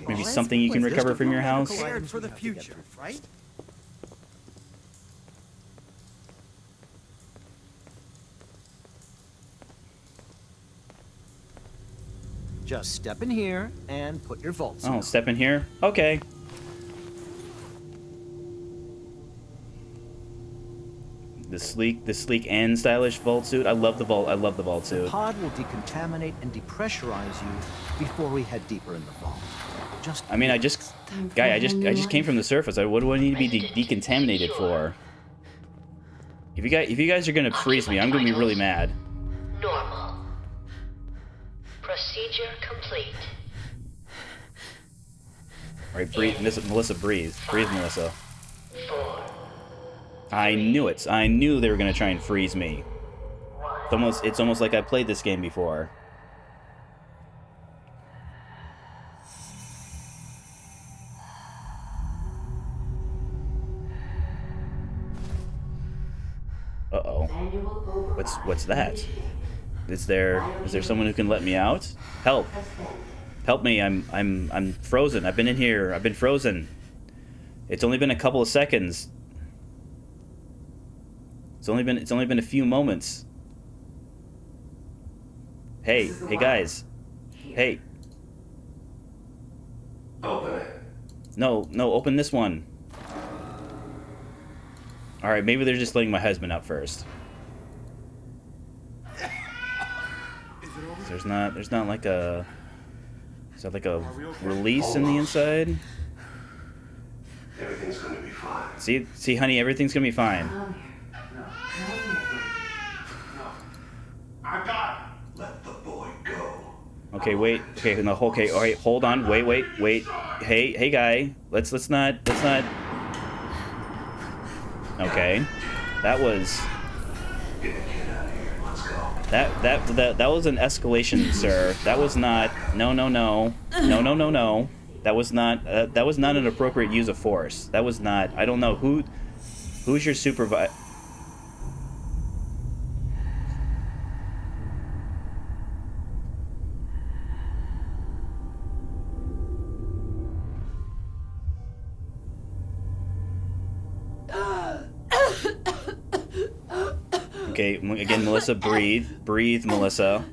S1: Maybe something you can recover from your house.
S20: Prepared for the future, right? Just step in here and put your vaults.
S1: Oh, step in here? Okay. The sleek and stylish vault suit. I love the vault suit.
S20: The pod will decontaminate and depressurize you before we head deeper in the vault.
S1: I mean, I just came from the surface. What do I need to be decontaminated for? If you guys are gonna freeze me, I'm gonna be really mad.
S8: Normal. Procedure complete.
S1: All right, breathe, Melissa, breathe, Melissa. I knew it. I knew they were gonna try and freeze me. It's almost like I played this game before. Uh-oh. What's that? Is there someone who can let me out? Help. Help me. I'm frozen. I've been in here. I've been frozen. It's only been a couple of seconds. It's only been a few moments. Hey guys. Hey.
S6: Open it.
S1: No, open this one. All right, maybe they're just letting my husband out first. There's not like a... Is that like a release in the inside?
S6: Everything's gonna be fine.
S1: See, honey, everything's gonna be fine.
S6: I got it. Let the boy go.
S1: Okay, wait. Okay, no, okay. All right, hold on. Wait. Hey, guy. Let's not. Okay, that was. That was an escalation, sir. That was not. No. That was not. That was not an appropriate use of force. That was not. I don't know who's your supervisor. Okay, again, Melissa, breathe. Breathe, Melissa.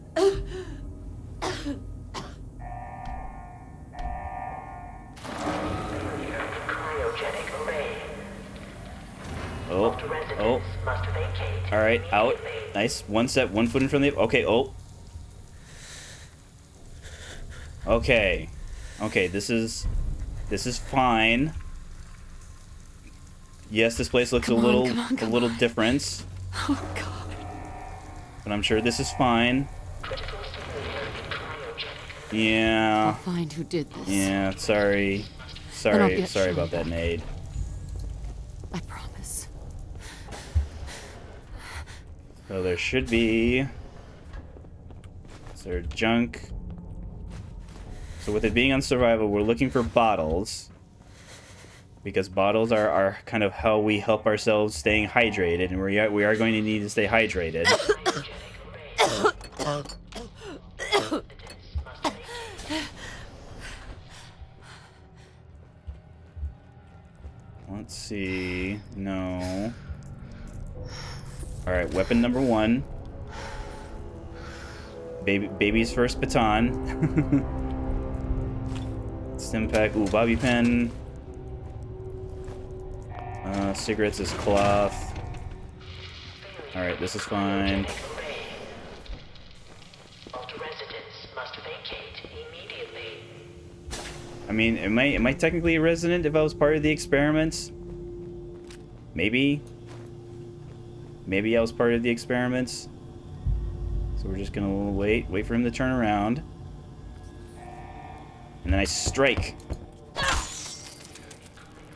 S1: Oh. All right, out. Nice. One foot in front of the... Okay, oh. Okay, this is fine. Yes, this place looks a little different.
S11: Oh, God.
S1: But I'm sure this is fine. Yeah.
S11: I'll find who did this.
S1: Yeah, sorry about that, maid.
S11: I promise.
S1: So there should be... Is there junk? So with it being on survival, we're looking for bottles. because bottles are kind of how we help ourselves staying hydrated, and we are going to need to stay hydrated. Let's see. No. All right, weapon number 1. Baby's first baton. Stim pack. Ooh, bobby pin. Cigarettes is cloth. All right, this is fine. I mean, am I technically a resident if I was part of the experiments? Maybe. Maybe I was part of the experiments. So we're just gonna wait for him to turn around. And then I strike.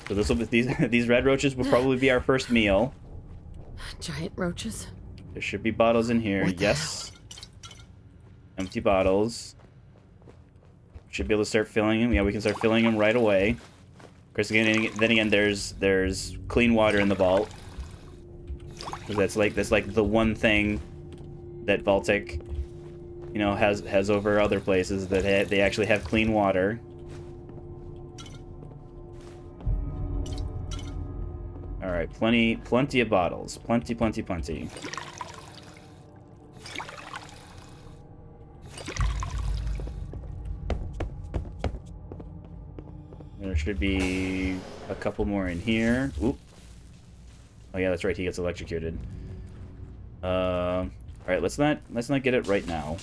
S1: So this will be, these red roaches will probably be our first meal.
S11: Giant roaches?
S1: There should be bottles in here. Yes. Empty bottles. Should be able to start filling them. Yeah, we can start filling them right away. Of course, then again, there's clean water in the vault. Because that's like the one thing that Vaultic, you know, has over other places, that they actually have clean water. All right, plenty of bottles, plenty. There should be a couple more in here. Oop. Oh yeah, that's right. He gets electrocuted. All right, let's not get it right now.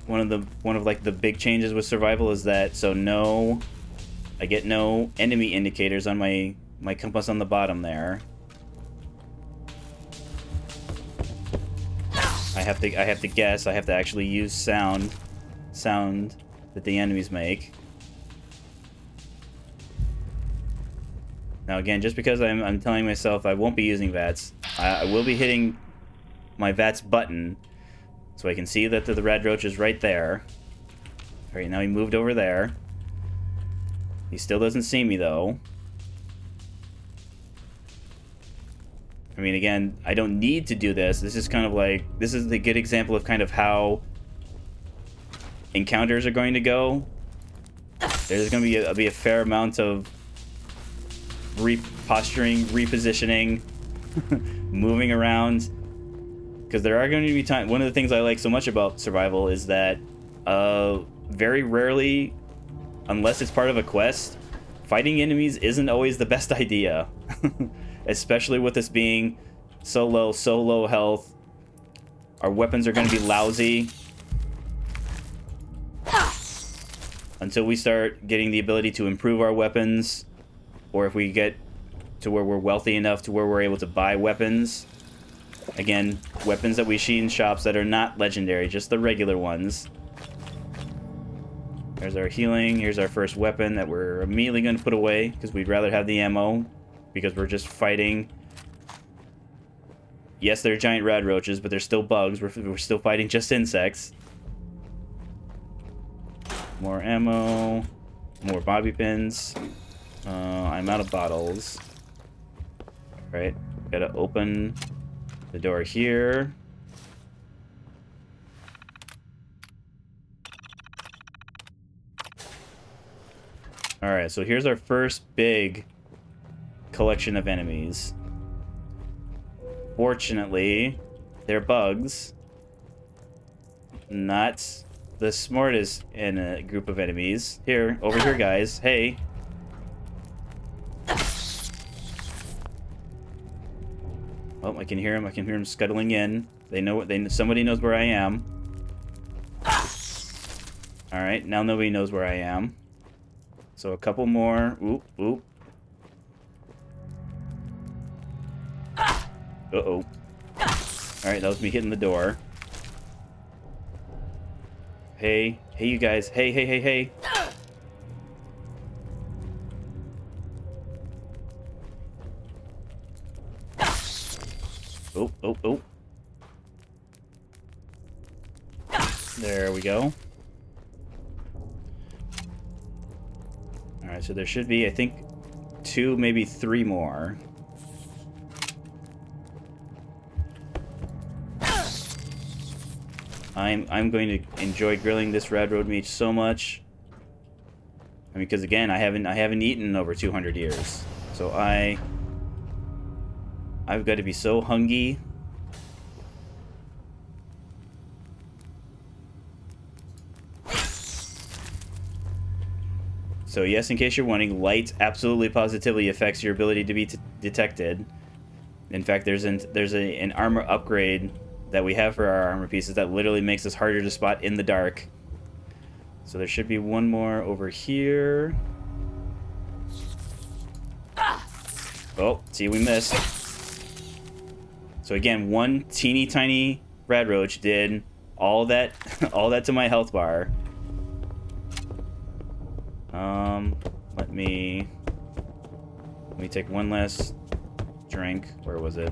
S1: One of like the big changes with survival is that I get no enemy indicators on my compass on the bottom there. I have to guess. I have to actually use sound that the enemies make. Now again, just because I'm telling myself I won't be using VATS, I will be hitting my VATS button so I can see that the red roach is right there. Alright, now he moved over there. He still doesn't see me though. I mean, again, I don't need to do this. This is kind of like, this is the good example of kind of how encounters are going to go. There's going to be a fair amount of posturing, repositioning, moving around, because there are going to be times. One of the things I like so much about survival is that very rarely, unless it's part of a quest, fighting enemies isn't always the best idea. Especially with this being so low health. Our weapons are going to be lousy until we start getting the ability to improve our weapons, or if we get to where we're wealthy enough to where we're able to buy weapons. Again, weapons that we see in shops that are not legendary, just the regular ones. There's our healing. Here's our first weapon that we're immediately going to put away because we'd rather have the ammo, because we're just fighting. Yes, they're giant rad roaches, but they're still bugs. We're still fighting just insects. More ammo. More bobby pins. I'm out of bottles. Right. Gotta open the door here. Alright, so here's our first big collection of enemies. Fortunately, they're bugs. Not the smartest in a group of enemies. Here, over here, guys. Hey. Oh, I can hear him. I can hear him scuttling in. They know what somebody knows where I am. All right, now nobody knows where I am. So a couple more. Oop, oop. Uh-oh. Alright, that was me hitting the door. Hey. Hey, you guys. Hey, hey, hey, hey. Oh, oh, oh. There we go. Alright, so there should be, I think, 2, maybe 3 more. I'm going to enjoy grilling this rad road meat so much. I mean, because again, I haven't eaten in over 200 years, so I've got to be so hungry. So yes, in case you're wondering, light absolutely positively affects your ability to be detected. In fact, there's an armor upgrade that we have for our armor pieces that literally makes us harder to spot in the dark. So there should be one more over here. Oh, see, we missed. So again, one teeny tiny rad roach did all that to my health bar. Let me take one last drink. Where was it?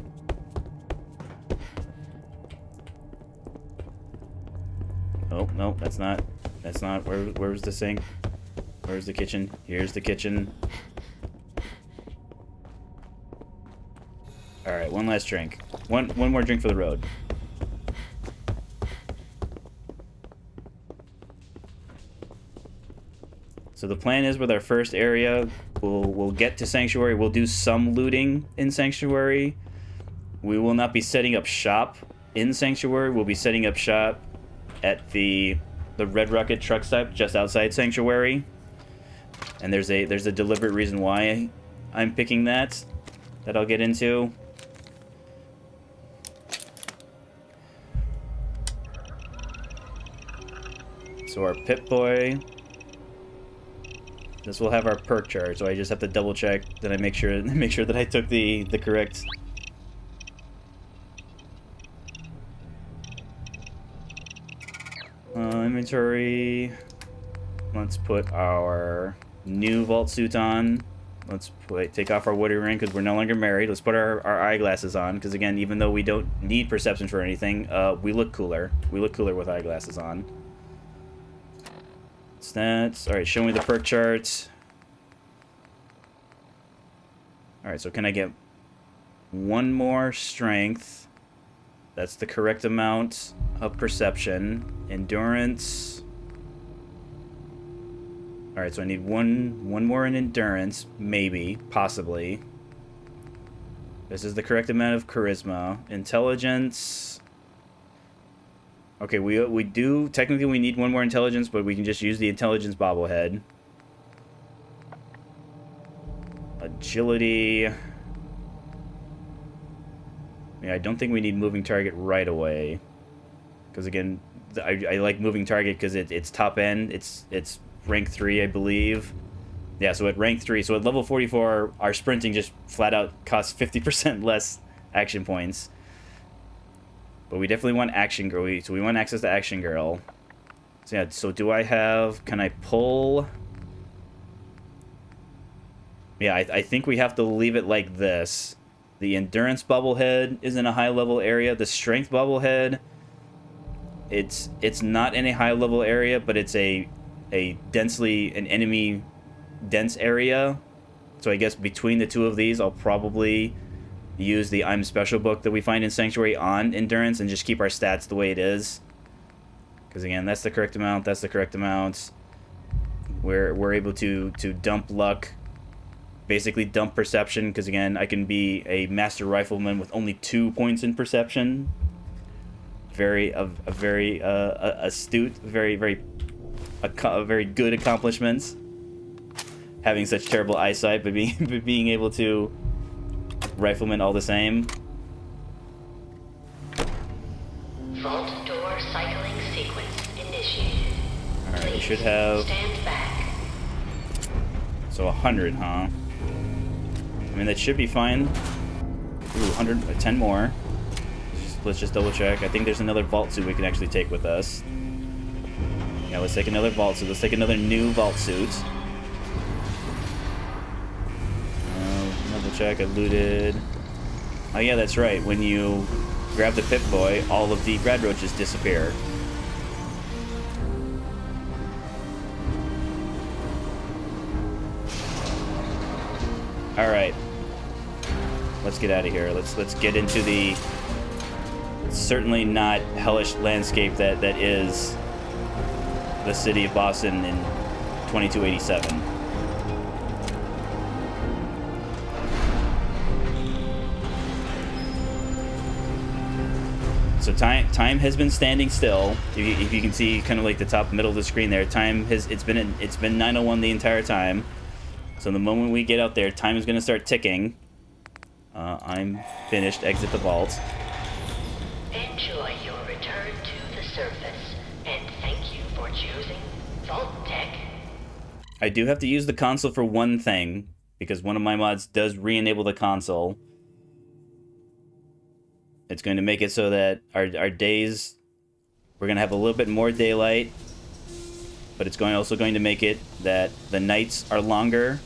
S1: Oh, no, that's not. Where was the sink? Where's the kitchen? Here's the kitchen. Alright, one last drink. One more drink for the road. So the plan is with our first area, we'll get to Sanctuary. We'll do some looting in Sanctuary. We will not be setting up shop in Sanctuary. We'll be setting up shop at the Red Rocket truck stop just outside Sanctuary. And there's a deliberate reason why I'm picking that I'll get into. So our Pip-Boy, this will have our perk chart, so I just have to double check that I make sure that I took the correct inventory. Let's put our new vault suit on. Let's take off our woody ring because we're no longer married. Let's put our eyeglasses on because again, even though we don't need perception for anything, we look cooler. We look cooler with eyeglasses on. Stats. Alright, show me the perk charts. Alright, so can I get one more strength? That's the correct amount of perception. Endurance. Alright, so I need one more in endurance. Maybe. Possibly. This is the correct amount of charisma. Intelligence. Okay, we do... Technically, we need one more intelligence, but we can just use the intelligence bobblehead. Agility... Yeah, I don't think we need moving target right away. Because, again, I like moving target because it's top end. It's rank 3, I believe. Yeah, so at rank 3... So at level 44, our sprinting just flat out costs 50% less action points. But we definitely want Action Girl. So we want access to Action Girl. So yeah, so do I have... Can I pull... Yeah, I think we have to leave it like this. The Endurance Bubblehead is in a high-level area. The Strength Bubblehead, it's not in a high-level area, but it's an enemy dense area. So I guess between the two of these, I'll probably use the I'm Special book that we find in Sanctuary on Endurance and just keep our stats the way it is. Because again, that's the correct amount, that's the correct amount. We're able to dump luck, basically dump perception, because again, I can be a master rifleman with only 2 points in perception. Very astute, very good accomplishments. Having such terrible eyesight, but being able to rifleman all the same.
S8: Vault door cycling sequence initiated.
S1: Alright, we should have...
S8: Stand back.
S1: So 100, huh? I mean, that should be fine. Ooh, 10 more. Let's just double check. I think there's another vault suit we can actually take with us. Yeah, let's take another vault suit. Let's take another new vault suit. Check, I looted. Oh yeah, that's right. When you grab the Pip-Boy, all of the rad roaches disappear. All right. Let's get out of here. Let's get into the certainly not hellish landscape that is the city of Boston in 2287. So time has been standing still. If you can see, kind of like the top middle of the screen there, it's been 9:01 the entire time. So the moment we get out there, time is going to start ticking. I'm finished. Exit the vault.
S8: Enjoy your return to the surface, and thank you for choosing Vault Tech.
S1: I do have to use the console for one thing, because one of my mods does re-enable the console. It's going to make it so that our days, we're going to have a little bit more daylight, but it's also going to make it that the nights are longer.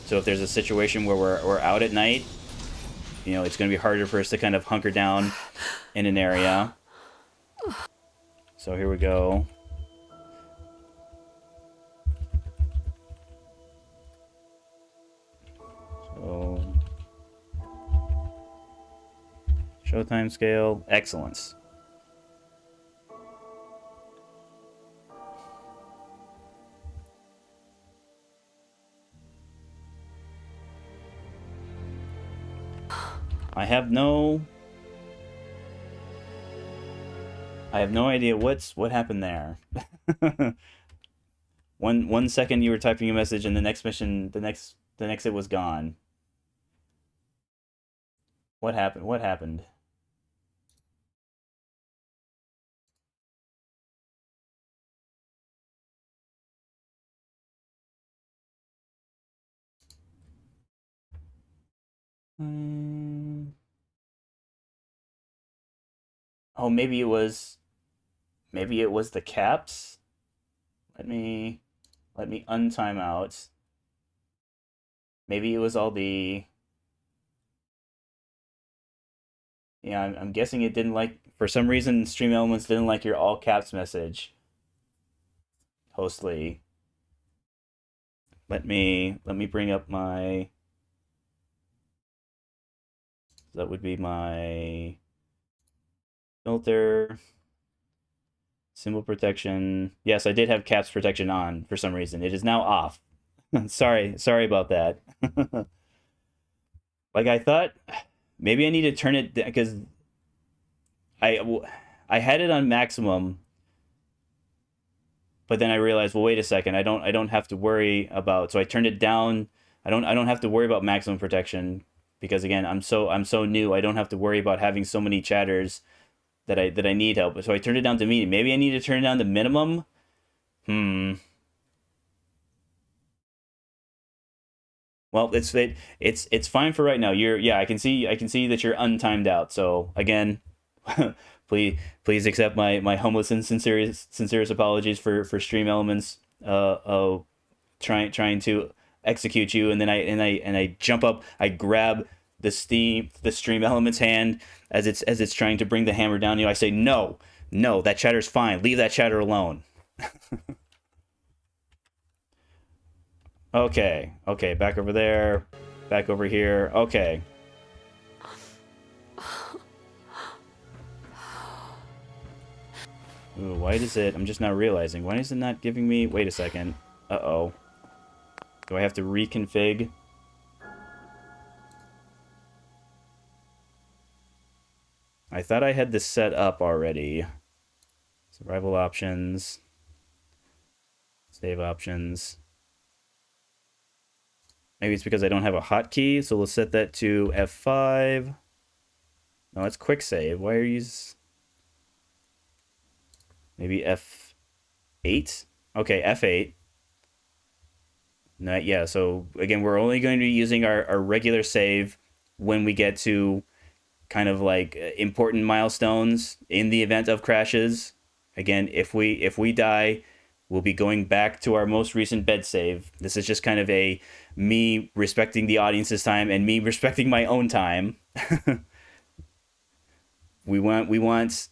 S1: So if there's a situation where we're out at night, you know, it's going to be harder for us to kind of hunker down in an area. So here we go. So showtime scale, excellence. I have no idea what happened there. One second you were typing a message, and the next mission, the next it was gone. What happened? What happened? Oh, maybe it was the caps. Let me untime out. Maybe it was all the. Yeah, I'm guessing it didn't like, for some reason, Stream Elements didn't like your all caps message. Hostly. Let me bring up my. That would be my filter. Symbol protection. Yes, I did have caps protection on for some reason. It is now off. Sorry about that. Like, I thought maybe I need to turn it because I had it on maximum, but then I realized, well, wait a second, I don't have to worry about. So I turned it down. I don't have to worry about maximum protection because, again, I'm so new. I don't have to worry about having so many chatters that I need help. So I turned it down to medium. Maybe I need to turn it down to minimum. Well, it's fine for right now. I can see that you're untimed out. So again, please accept my humblest and sincerest apologies for Stream Elements trying to execute you, and then I jump up, I grab the Stream Elements hand as it's trying to bring the hammer down you. I say, no, that chatter's fine. Leave that chatter alone. Okay, back over there, back over here. Okay. Ooh, why does it? I'm just now realizing. Why is it not giving me? Wait a second. Uh-oh. Do I have to reconfig? I thought I had this set up already. Survival options. Save options. Maybe it's because I don't have a hotkey, so we'll set that to F5. No, it's quick save. Why are you... Maybe F8? Okay, F8. No, yeah, so again, we're only going to be using our regular save when we get to kind of like important milestones in the event of crashes. Again, if we die, we'll be going back to our most recent bed save. This is just kind of a me respecting the audience's time and me respecting my own time. We want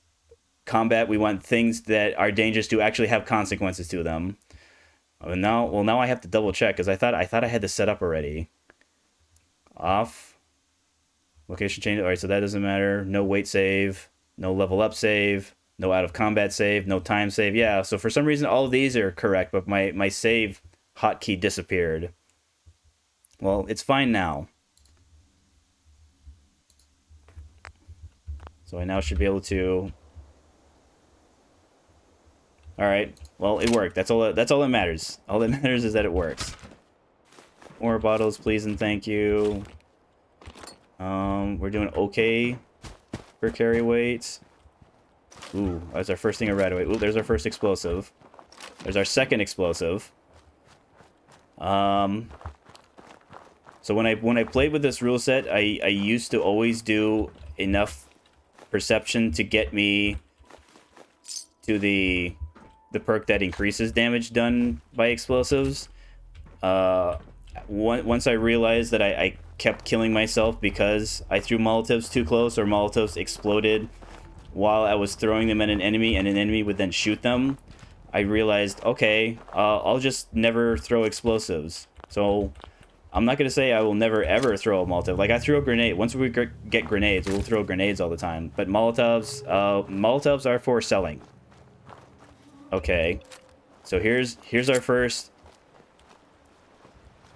S1: combat. We want things that are dangerous to actually have consequences to them. Now I have to double check because I thought I had this set up already. Off. Location change. All right, so that doesn't matter. No weight save. No level up save. No out of combat save. No time save. Yeah, so for some reason all of these are correct, but my save hotkey disappeared. Well, it's fine now. So I now should be able to... Alright, well, it worked. That's all that matters. All that matters is that it works. More bottles, please and thank you. We're doing okay for carry weights. Ooh, that's our first thing I read away. Ooh, there's our first explosive. There's our second explosive. So when I played with this rule set, I used to always do enough perception to get me to the perk that increases damage done by explosives. Once I realized that I kept killing myself because I threw Molotovs too close, or Molotovs exploded while I was throwing them at an enemy, and an enemy would then shoot them, I realized, okay, I'll just never throw explosives. So I'm not going to say I will never ever throw a Molotov. Like, I threw a grenade. Once we get grenades, we'll throw grenades all the time. But Molotovs are for selling. Okay. So here's our first.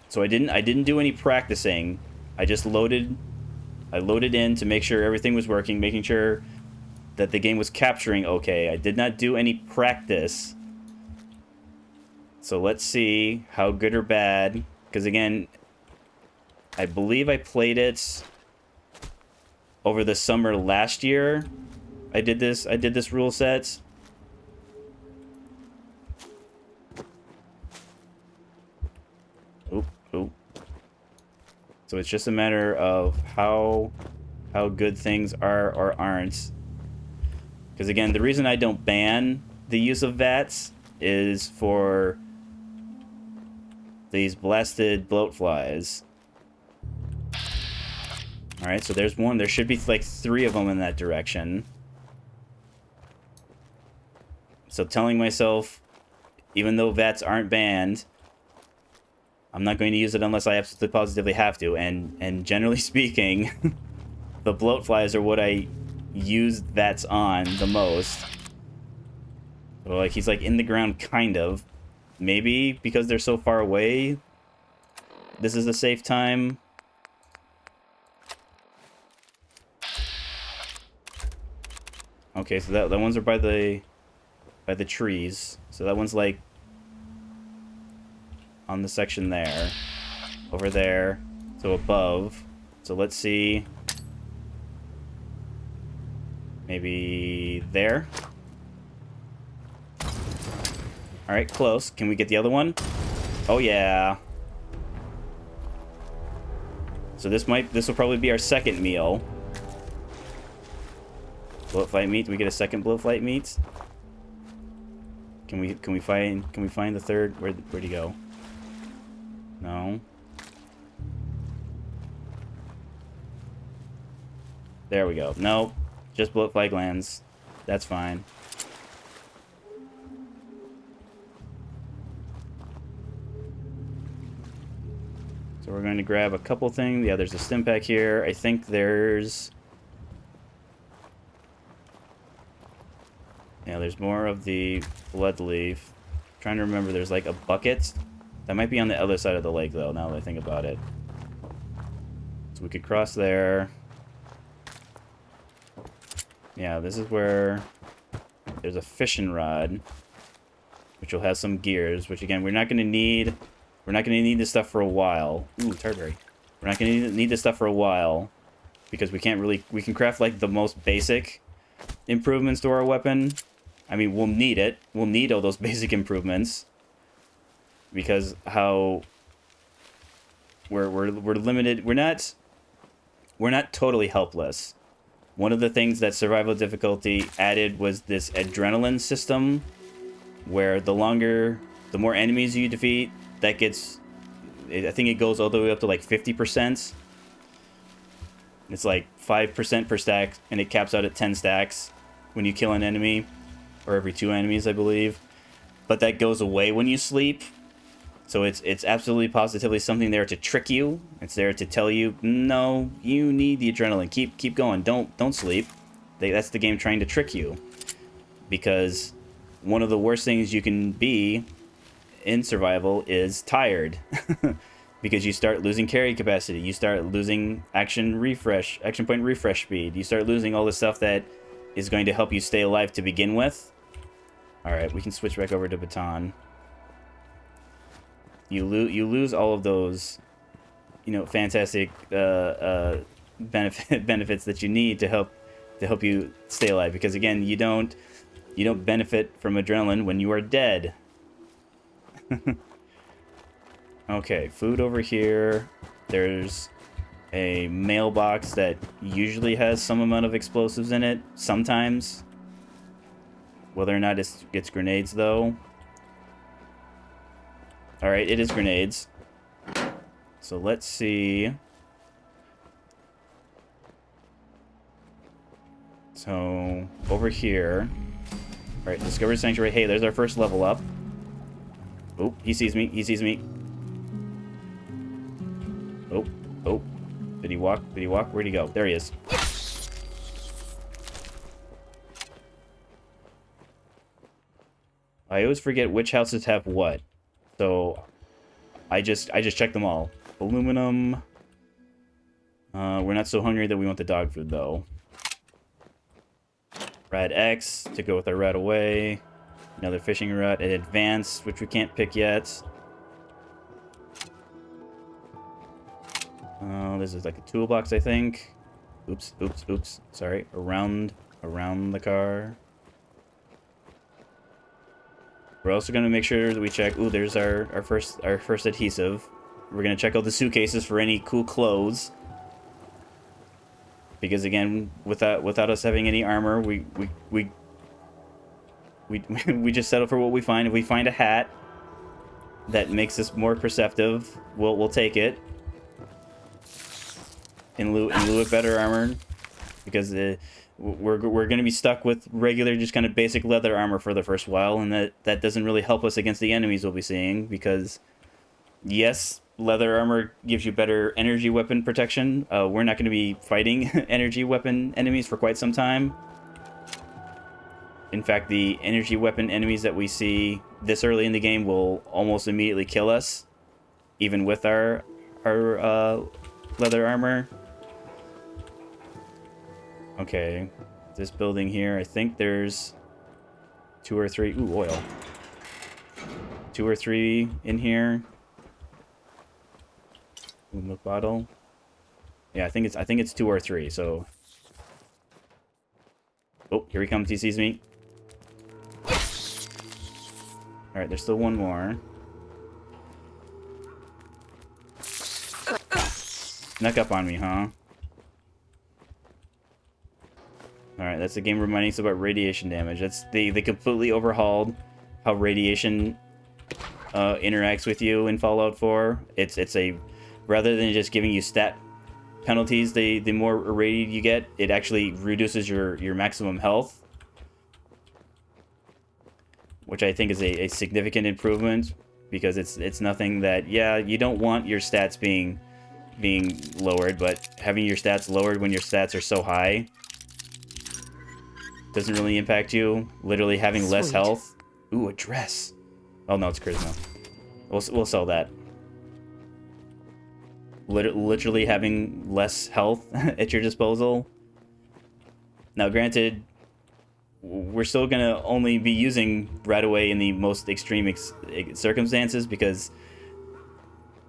S1: So I didn't do any practicing. I just loaded in to make sure everything was working, making sure that the game was capturing okay. I did not do any practice. So let's see how good or bad, because again, I believe I played it over the summer last year. I did this rule set. Oop. So it's just a matter of how good things are or aren't. Because again, the reason I don't ban the use of VATS is for these blasted bloatflies. Alright, so there's one. There should be like 3 of them in that direction. So telling myself, even though VATS aren't banned, I'm not going to use it unless I absolutely positively have to. And generally speaking, the bloatflies are what I use VATS on the most. So like, he's like in the ground, kind of. Maybe because they're so far away, this is a safe time. Okay, so that ones are by the trees. So that one's like on the section there, over there, so above. So let's see. Maybe there. All right, close. Can we get the other one? Oh yeah. So this will probably be our second meal. Bloatflight meat. Do we get a second bloatflight meat? Can we find the third? Where'd he go? No. There we go. Nope. Just bloatfly glands. That's fine. So we're going to grab a couple things. Yeah, there's a stim pack here. I think there's... Yeah, there's more of the blood leaf. I'm trying to remember, there's like a bucket. That might be on the other side of the lake, though, now that I think about it. So we could cross there. Yeah, this is where there's a fishing rod, which will have some gears, which again, we're not going to need this stuff for a while. Ooh, tarberry. We're not going to need this stuff for a while because we can craft like the most basic improvements to our weapon. I mean, we'll need it. We'll need all those basic improvements because how we're limited. We're not totally helpless. One of the things that survival difficulty added was this adrenaline system, where the more enemies you defeat, that gets, I think it goes all the way up to like 50%. It's like 5% per stack, and it caps out at 10 stacks when you kill an enemy, or every 2 enemies, I believe. But that goes away when you sleep. So it's absolutely positively something there to trick you. It's there to tell you, no, you need the adrenaline. Keep going. Don't sleep. That's the game trying to trick you. Because one of the worst things you can be in survival is tired. Because you start losing carry capacity. You start losing action point refresh speed. You start losing all the stuff that is going to help you stay alive to begin with. Alright, we can switch back over to Baton. You lose all of those, you know, fantastic benefits that you need to help you stay alive. Because again, you don't benefit from adrenaline when you are dead. Okay, food over here. There's a mailbox that usually has some amount of explosives in it. Sometimes. Whether or not it's grenades, though. Alright, it is grenades. So let's see. So, over here. Alright, discover sanctuary. Hey, there's our first level up. Oh, he sees me. He sees me. Oh, oh. Did he walk? Did he walk? Where'd he go? There he is. I always forget which houses have what. So, I just checked them all. Aluminum. We're not so hungry that we want the dog food, though. Rad X to go with our rad away. Another fishing rod. An advanced, which we can't pick yet. This is like a toolbox, I think. Oops, oops, oops. Sorry. Around the car. We're also going to make sure that we check... Ooh, there's our first adhesive. We're going to check out the suitcases for any cool clothes. Because again, without us having any armor, we just settle for what we find. If we find a hat that makes us more perceptive, we'll take it. In lieu of better armor. Because we're going to be stuck with regular, just kind of basic leather armor for the first while, and that doesn't really help us against the enemies we'll be seeing, because yes, leather armor gives you better energy weapon protection. We're not going to be fighting energy weapon enemies for quite some time. In fact, the energy weapon enemies that we see this early in the game will almost immediately kill us, even with our leather armor. Okay, this building here, I think there's 2 or 3... Ooh, oil. 2 or 3 in here. Ooh, milk bottle. Yeah, I think it's 2 or 3, so... Oh, here he comes, he sees me. Alright, there's still one more. Snuck up on me, huh? Alright, that's the game reminding us about radiation damage. That's they completely overhauled how radiation interacts with you in Fallout 4. It's a... Rather than just giving you stat penalties, the more irradiated you get, it actually reduces your maximum health. Which I think is a significant improvement, because it's nothing that... Yeah, you don't want your stats being lowered, but having your stats lowered when your stats are so high doesn't really impact you. Literally having less health. Ooh, a dress. Oh no, it's charisma. We'll sell that. Literally having less health at your disposal. Now, granted, we're still gonna only be using Radaway in the most extreme circumstances, because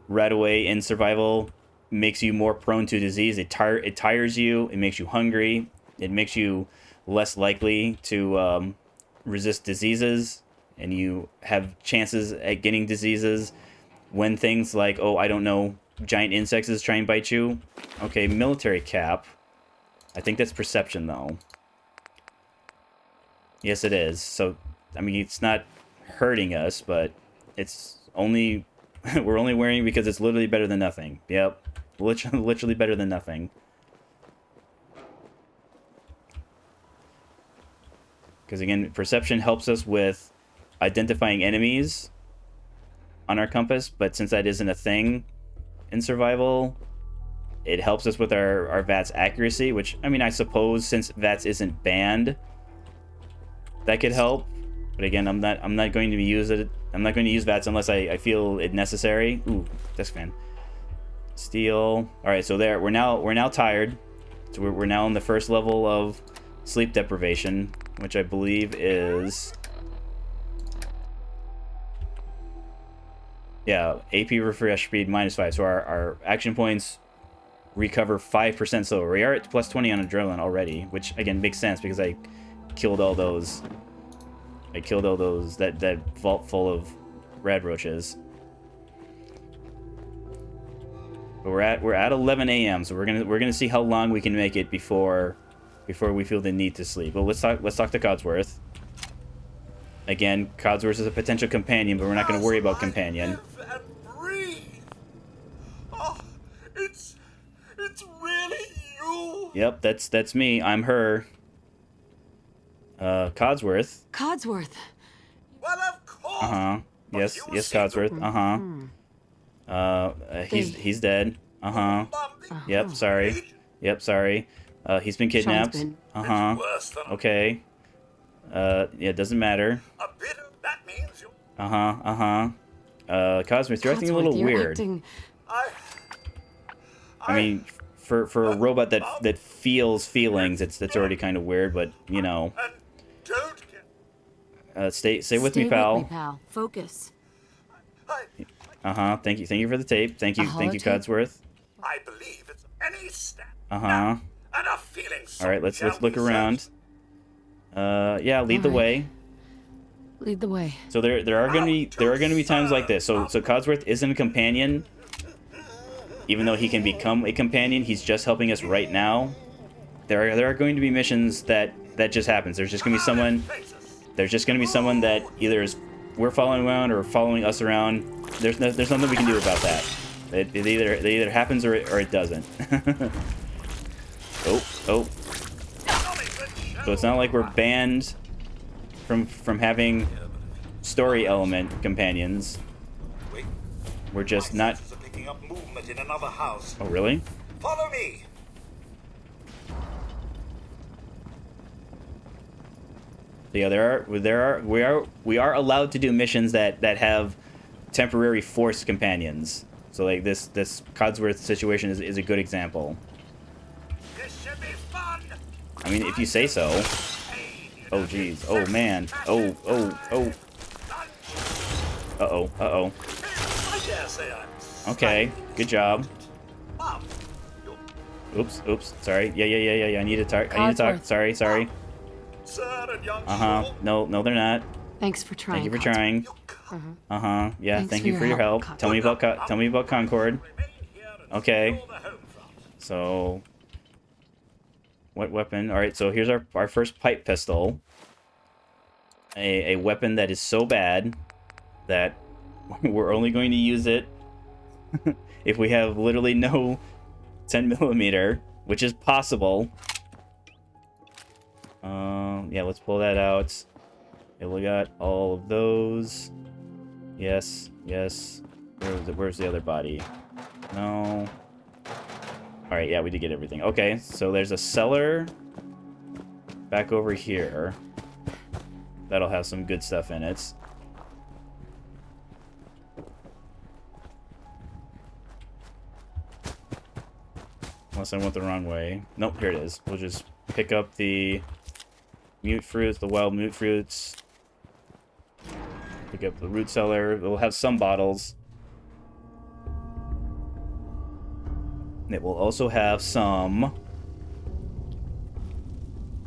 S1: Radaway in survival makes you more prone to disease. It tires you. It makes you hungry. It makes you less likely to resist diseases, and you have chances at getting diseases when things like, oh, I don't know, giant insects try and bite you. Okay, military cap. I think that's perception, though. Yes, it is. So, I mean, it's not hurting us, but it's only... we're only wearing it because it's literally better than nothing. Yep. Literally better than nothing. Because again, perception helps us with identifying enemies. on our compass, but since that isn't a thing in survival, it helps us with our VATS accuracy, which, I mean, I suppose since VATS isn't banned, that could help. But again, I'm not going to use it. I'm not going to use VATS unless I feel it necessary. Ooh, desk fan. Steel. All right, so there we're now tired. So we're now on the first level of sleep deprivation, which I believe is, yeah, AP refresh speed -5. So our action points recover 5% slower. We are at plus 20 on adrenaline already, which again makes sense because I killed all those. That vault full of rad roaches. But we're at 11 a.m. So we're gonna see how long we can make it before we feel the need to sleep. Well, let's talk to Codsworth. Again, Codsworth is a potential companion, but we're not gonna worry about companion.
S12: Oh, it's really you.
S1: Yep, that's me. I'm her. Codsworth.
S11: Codsworth.
S12: Well, of course.
S1: Yes, Codsworth. He's dead. Yep, sorry. Yep, sorry. He's been kidnapped. Okay. Yeah, it doesn't matter. Codsworth, you're acting a little weird. I mean, for a robot that feels feelings, it's already kind of weird, but you know. Stay with me, pal.
S11: Focus.
S1: Thank you for the tape. Thank you, Codsworth.
S12: I believe it's any step.
S1: All right, let's look around. Yeah, lead the way.
S11: Lead the way.
S1: So there are gonna be times like this. So Codsworth isn't a companion, even though he can become a companion. He's just helping us right now. There are going to be missions that just happens. There's just gonna be someone. There's just gonna be someone that either is we're following around or following us around. There's nothing we can do about that. It either happens or it doesn't. oh. So it's not like we're banned from having story element companions. We're just not.
S12: Picking up movement in another house.
S1: Oh really?
S12: Follow me.
S1: Yeah, we are allowed to do missions that have temporary forced companions. So like this Codsworth situation is a good example.
S12: This should be fun.
S1: I mean, if you say so. Oh jeez. Oh man. Oh. Uh-oh. Okay. Good job. Oops. Sorry. Yeah. I need to talk. Sorry. No, they're not.
S11: Thanks for trying.
S1: Thank you for trying. Yeah, thank you for your help. Tell me about Concord. Okay. So, what weapon? All right. So here's our first pipe pistol. A weapon that is so bad that we're only going to use it if we have literally no 10mm, which is possible. Yeah, let's pull that out. Okay, we got all of those. Yes. Where's the other body? No. Alright, yeah, we did get everything. Okay, so there's a cellar back over here. That'll have some good stuff in it. Unless I went the wrong way. Nope, here it is. We'll just pick up the mute fruits, the wild mute fruits. Pick up the root cellar. We'll have some bottles. And it will also have some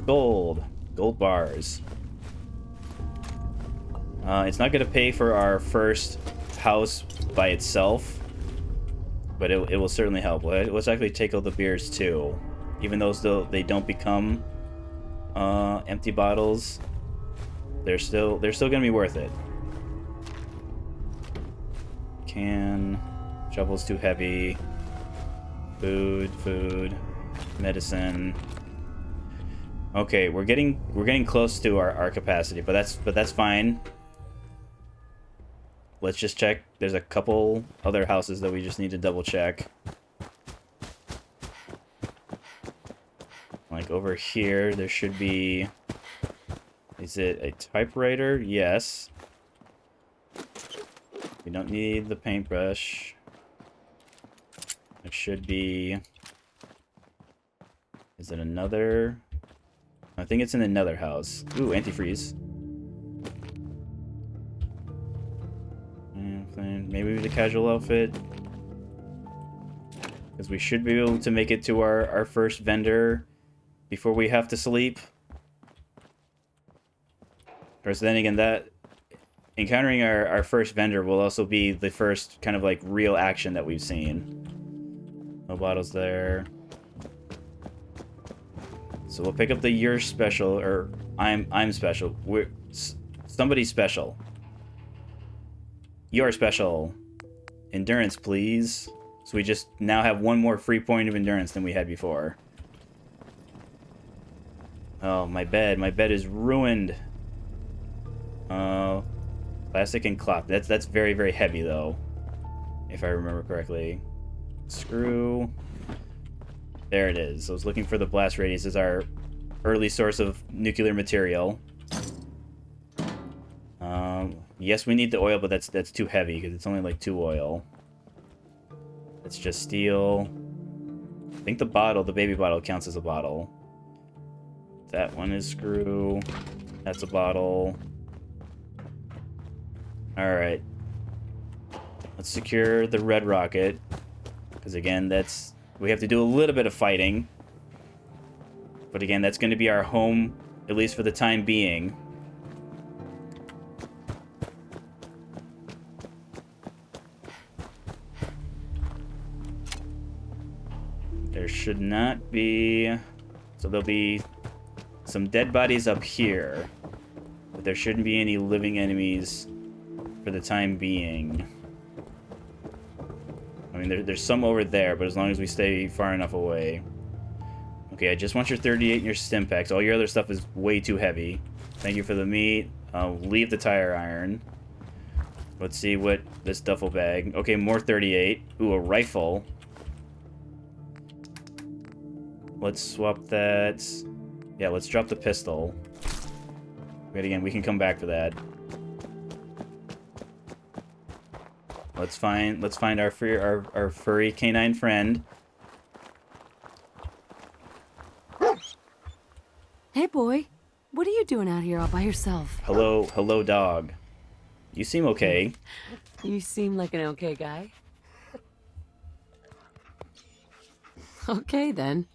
S1: gold bars. It's not going to pay for our first house by itself, but it will certainly help. Let's actually take all the beers too, even though they don't become empty bottles. They're still gonna be worth it. Can, shovel's too heavy. Food, medicine. Okay, we're getting close to our capacity, but that's fine. let's just check. There's a couple other houses that we just need to double check. Like over here, there should be... Is it a typewriter? Yes. We don't need the paintbrush. It should be... Is it another? I think it's in another house. Ooh, antifreeze. Maybe the casual outfit. Because we should be able to make it to our first vendor before we have to sleep. Of course, then again, that encountering our first vendor will also be the first kind of like real action that we've seen. No bottles there. So we'll pick up the you're special, or I'm special. Somebody's special. You're special. Endurance, please. So we just now have one more free point of endurance than we had before. Oh, my bed. My bed is ruined. Plastic and cloth. That's very, very heavy, though. If I remember correctly. Screw. There it is. I was looking for the blast radius as our early source of nuclear material. Yes, we need the oil, but that's too heavy because it's only like 2 oil. Let's just steel. I think the bottle, the baby bottle, counts as a bottle. That one is screw. That's a bottle. Alright. Let's secure the red rocket. Because again, we have to do a little bit of fighting. But again, that's going to be our home, at least for the time being. There should not be... So there'll be some dead bodies up here. But there shouldn't be any living enemies for the time being. I mean, there's some over there, but as long as we stay far enough away. Okay, I just want your 38 and your stim packs. All your other stuff is way too heavy. Thank you for the meat. I'll leave the tire iron. Let's see what this duffel bag... Okay, more 38. Ooh, a rifle. Let's swap that. Yeah, let's drop the pistol. But again, we can come back for that. Let's find our furry canine friend.
S11: Hey, boy. What are you doing out here all by yourself?
S1: Hello, dog. You seem okay.
S11: You seem like an okay guy. Okay, then.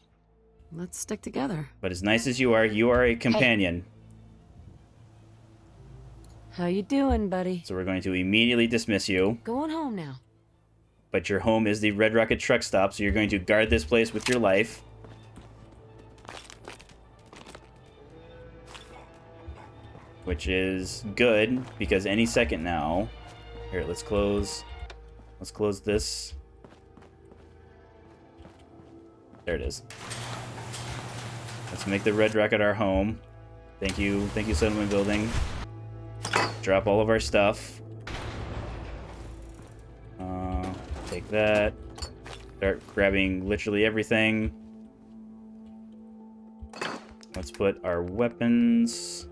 S11: Let's stick together.
S1: But as nice as you are a companion.
S11: How you doing, buddy?
S1: So we're going to immediately dismiss you.
S11: Going home now.
S1: But your home is the Red Rocket truck stop, so you're going to guard this place with your life. Which is good, because any second now... Here, let's close this. There it is. Let's make the Red Rocket our home. Thank you, Settlement Building. Drop all of our stuff. Take that. Start grabbing literally everything. Let's put our weapons.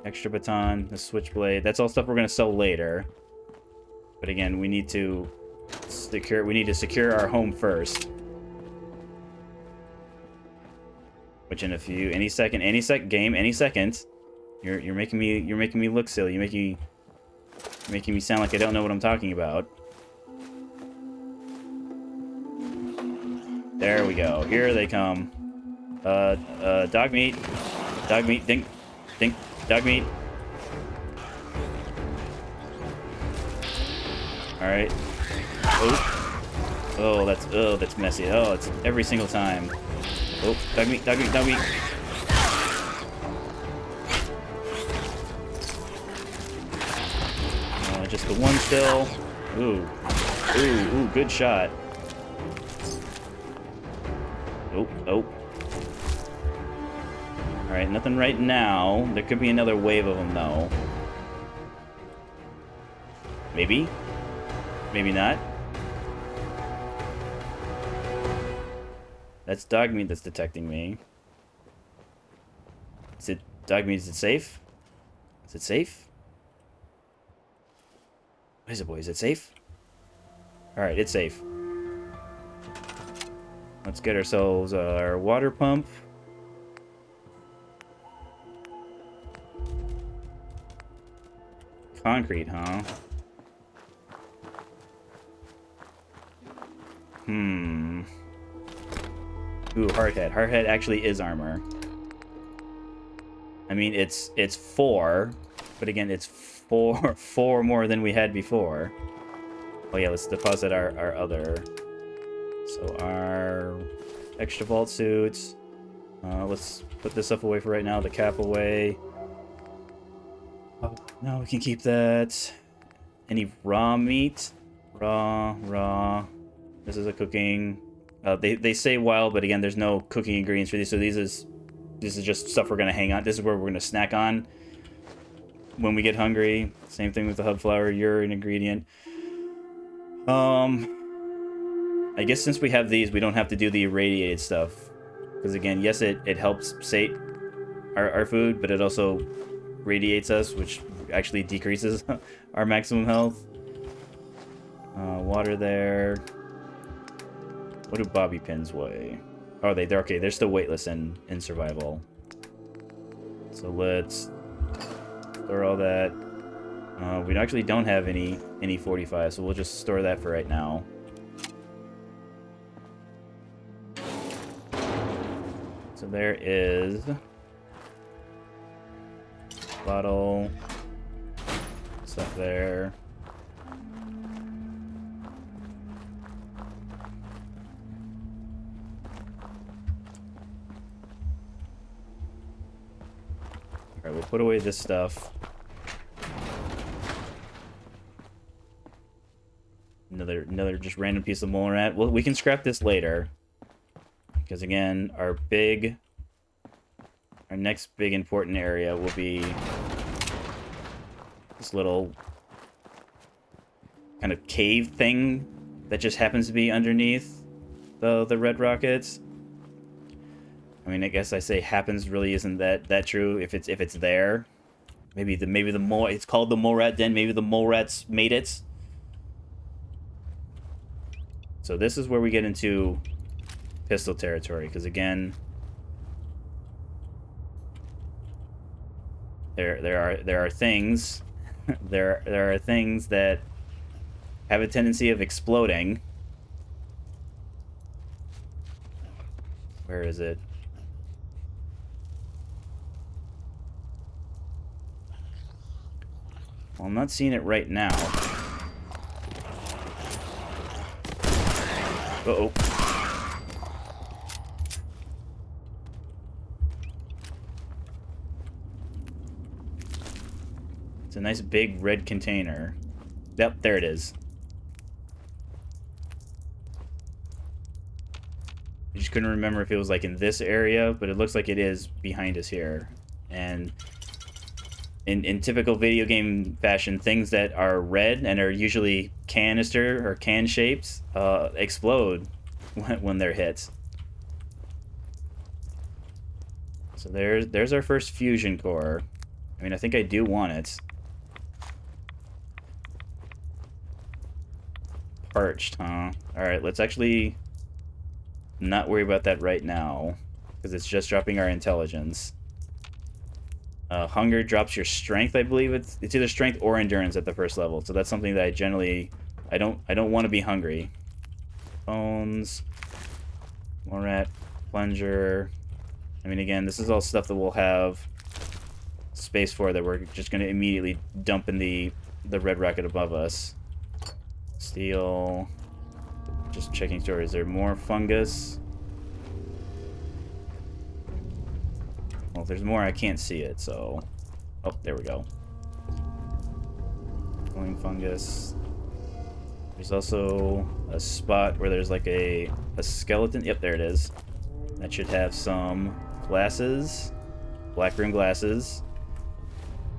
S1: Extra baton, the switchblade. That's all stuff we're gonna sell later. But again, we need to secure our home first. Which in any second, you're making me look silly. You're making me sound like I don't know what I'm talking about. There we go. Here they come. Dog meat. Dog meat. Dink. Dink. Dog meat. Alright. Oh, that's messy. Oh, it's every single time. Oh, dog meat, dog meat, dog meat. Just the one still. Ooh, good shot. Oh. Alright, nothing right now. There could be another wave of them, though. Maybe. Maybe not. That's dog meat that's detecting me. Is it dog meat? Is it safe? Is it safe? What is it, boy? Is it safe? Alright, it's safe. Let's get ourselves our water pump. Concrete, huh? Ooh, hardhead. Hardhead actually is armor. I mean, it's 4, but again, it's 4 more than we had before. Oh yeah, let's deposit our other. So our extra vault suits. Let's put this stuff away for right now. The cap away. Oh, no, we can keep that. Any raw meat? Raw. This is a cooking. They say wild, but again, there's no cooking ingredients for these. So this is just stuff we're gonna hang on. This is where we're gonna snack on when we get hungry. Same thing with the hub flour. You're an ingredient. I guess since we have these, we don't have to do the irradiated stuff. Because again, yes, it helps sate our food, but it also radiates us, which actually decreases our maximum health. Water there. What do bobby pins weigh? Oh, they're okay. They're still weightless in survival. So let's store all that. We actually don't have any 45, so we'll just store that for right now. So there is bottle stuff there. Alright, we'll put away this stuff. Another just random piece of mole rat. Well, we can scrap this later. Because again, our next big important area will be this little kind of cave thing that just happens to be underneath the red rockets. I mean, I guess I say happens really isn't that true if it's there. Maybe the mole, it's called the mole rat den. Maybe the mole rats made it. So this is where we get into pistol territory, because again, there are things there are things that have a tendency of exploding. Where is it? Well, I'm not seeing it right now. Uh-oh. It's a nice big red container. Yep, there it is. I just couldn't remember if it was like in this area, but it looks like it is behind us here. And in typical video game fashion, things that are red and are usually canister or can shapes explode when they're hit. So there's our first fusion core. I mean, I think I do want it. Parched, huh? Alright, let's actually not worry about that right now, because it's just dropping our intelligence. Hunger drops your strength, I believe. It's either strength or endurance at the first level, so that's something that I don't want to be hungry. Bones, more rat, plunger. I mean, again, this is all stuff that we'll have space for, that we're just going to immediately dump in the red rocket above us. Steel. Just checking store. Is there more fungus? Well, if there's more, I can't see it, so... Oh, there we go. Glowing fungus. There's also a spot where there's like a skeleton. Yep, there it is. That should have some glasses. Black rim glasses.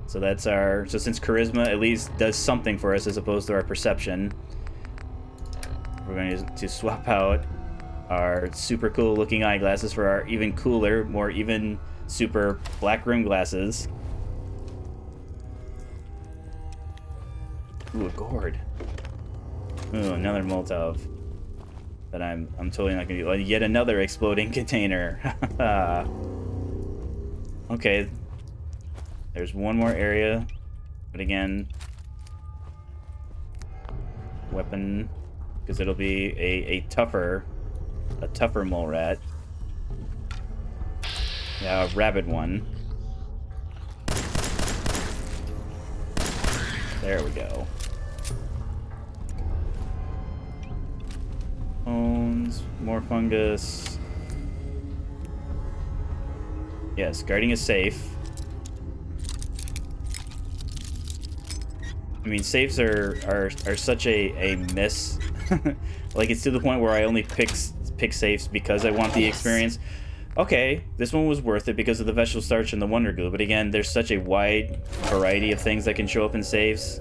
S1: So that's our... So since charisma at least does something for us as opposed to our perception, we're going to swap out our super cool looking eyeglasses for our even cooler, more even super black rim glasses. Ooh, a gourd. Ooh, another Molotov. But I'm totally not gonna do. Yet another exploding container. Okay. There's one more area, but again, weapon, because it'll be a tougher mole rat. Yeah, a rabid one. There we go. Bones, more fungus. Yes, guarding is safe. I mean, safes are such a miss. Like, it's to the point where I only pick safes because I want the experience. Okay, this one was worth it because of the vegetable starch and the wonder glue, but again, there's such a wide variety of things that can show up in saves.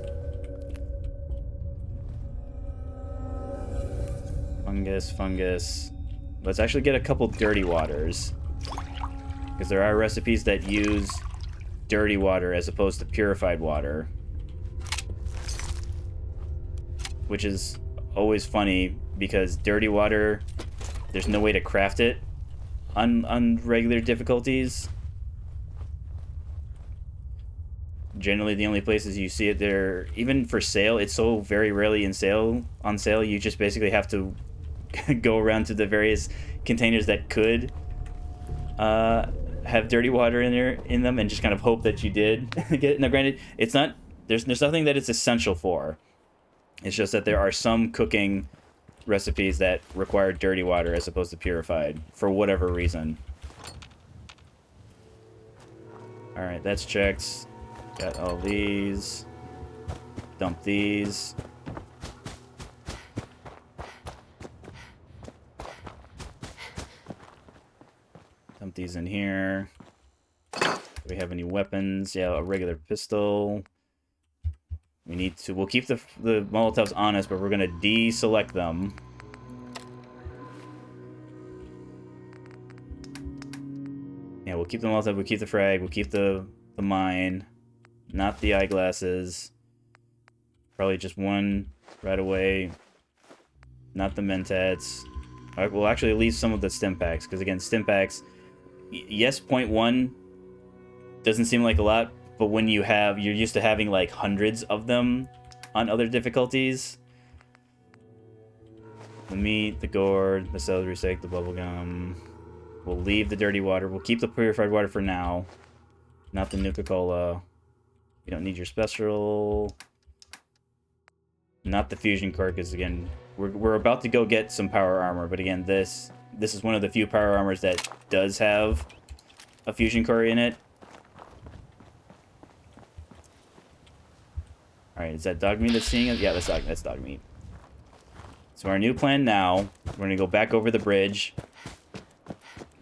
S1: Fungus. Let's actually get a couple dirty waters, because there are recipes that use dirty water as opposed to purified water, which is always funny because dirty water, there's no way to craft it on regular difficulties. Generally, the only places you see it there, even for sale, it's so very rarely on sale, you just basically have to go around to the various containers that could have dirty water in them and just kind of hope that you did get it. Now, granted, it's not, there's nothing that it's essential for. It's just that there are some cooking recipes that require dirty water as opposed to purified for whatever reason. All right, that's checked. Got all these. Dump these. Dump these in here. Do we have any weapons? Yeah, a regular pistol. We need to... We'll keep the Molotovs on us, but we're going to deselect them. Yeah, we'll keep the Molotov, we'll keep the frag, we'll keep the mine. Not the eyeglasses. Probably just one right away. Not the Mentats. We'll actually leave some of the stim packs, because again, stim packs... Yes, 0.1 doesn't seem like a lot, but when you're used to having like hundreds of them on other difficulties. The meat, the gourd, the celery stick, the bubblegum. We'll leave the dirty water. We'll keep the purified water for now. Not the Nuka-Cola. You don't need your special. Not the fusion core, because again, we're about to go get some power armor, but again, this is one of the few power armors that does have a fusion core in it. Alright, is that dog meat that's seeing us? Yeah, that's dog meat. So our new plan now, we're going to go back over the bridge.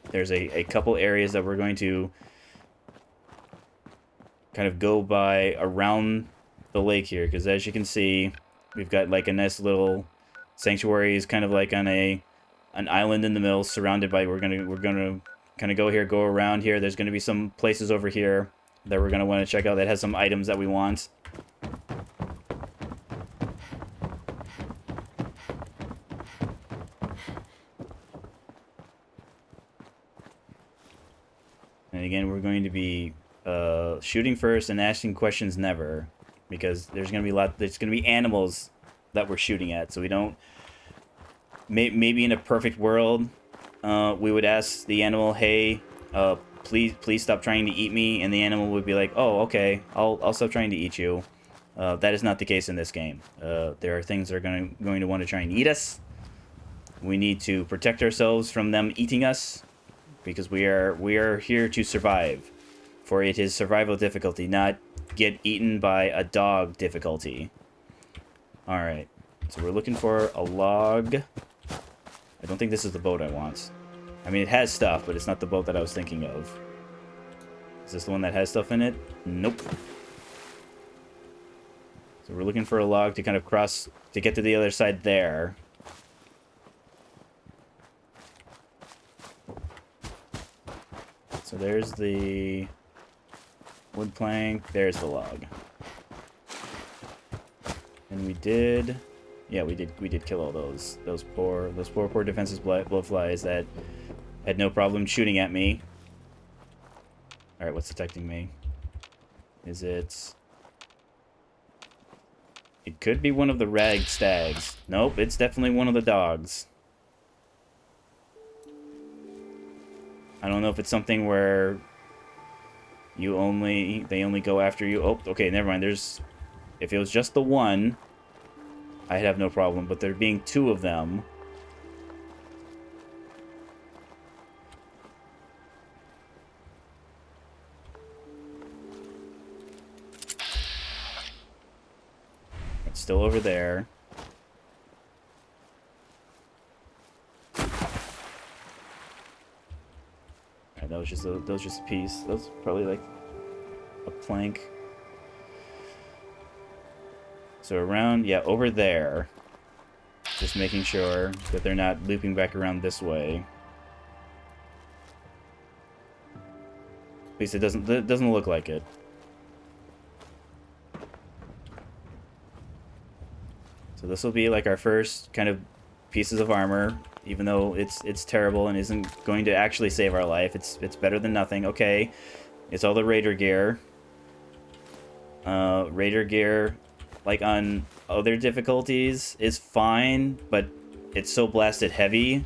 S1: There's a couple areas that we're going to kind of go by around the lake here, because as you can see, we've got like a nice little sanctuary. Is kind of like on an island in the middle, surrounded by... We're gonna kind of go here, go around here. There's going to be some places over here that we're going to want to check out that has some items that we want. And again, we're going to be shooting first and asking questions never, because there's going to be animals that we're shooting at, so we don't... Maybe in a perfect world, we would ask the animal, hey, please stop trying to eat me, and the animal would be like, oh, okay, I'll stop trying to eat you. That is not the case in this game. There are things that are going to want to try and eat us. We need to protect ourselves from them eating us, because we are here to survive. For it is survival difficulty, not get eaten by a dog difficulty. Alright, so we're looking for a log. I don't think this is the boat I want. I mean, it has stuff, but it's not the boat that I was thinking of. Is this the one that has stuff in it? Nope. So we're looking for a log to kind of cross, to get to the other side there. So there's the wood plank, there's the log. And we did, yeah, we did kill all those poor defenseless blowflies that had no problem shooting at me. All right, what's detecting me? Is it? It could be one of the rag stags. Nope, it's definitely one of the dogs. I don't know if it's something where they only go after you. Oh, okay, never mind. If it was just the one, I'd have no problem. But there being two of them. It's still over there. That was just a piece. That was probably like a plank. So around, yeah, over there. Just making sure that they're not looping back around this way. At least it doesn't look like it. So this will be like our first kind of pieces of armor, even though it's terrible and isn't going to actually save our life. It's better than nothing. Okay, it's all the Raider gear. Raider gear, like on other difficulties, is fine, but it's so blasted heavy.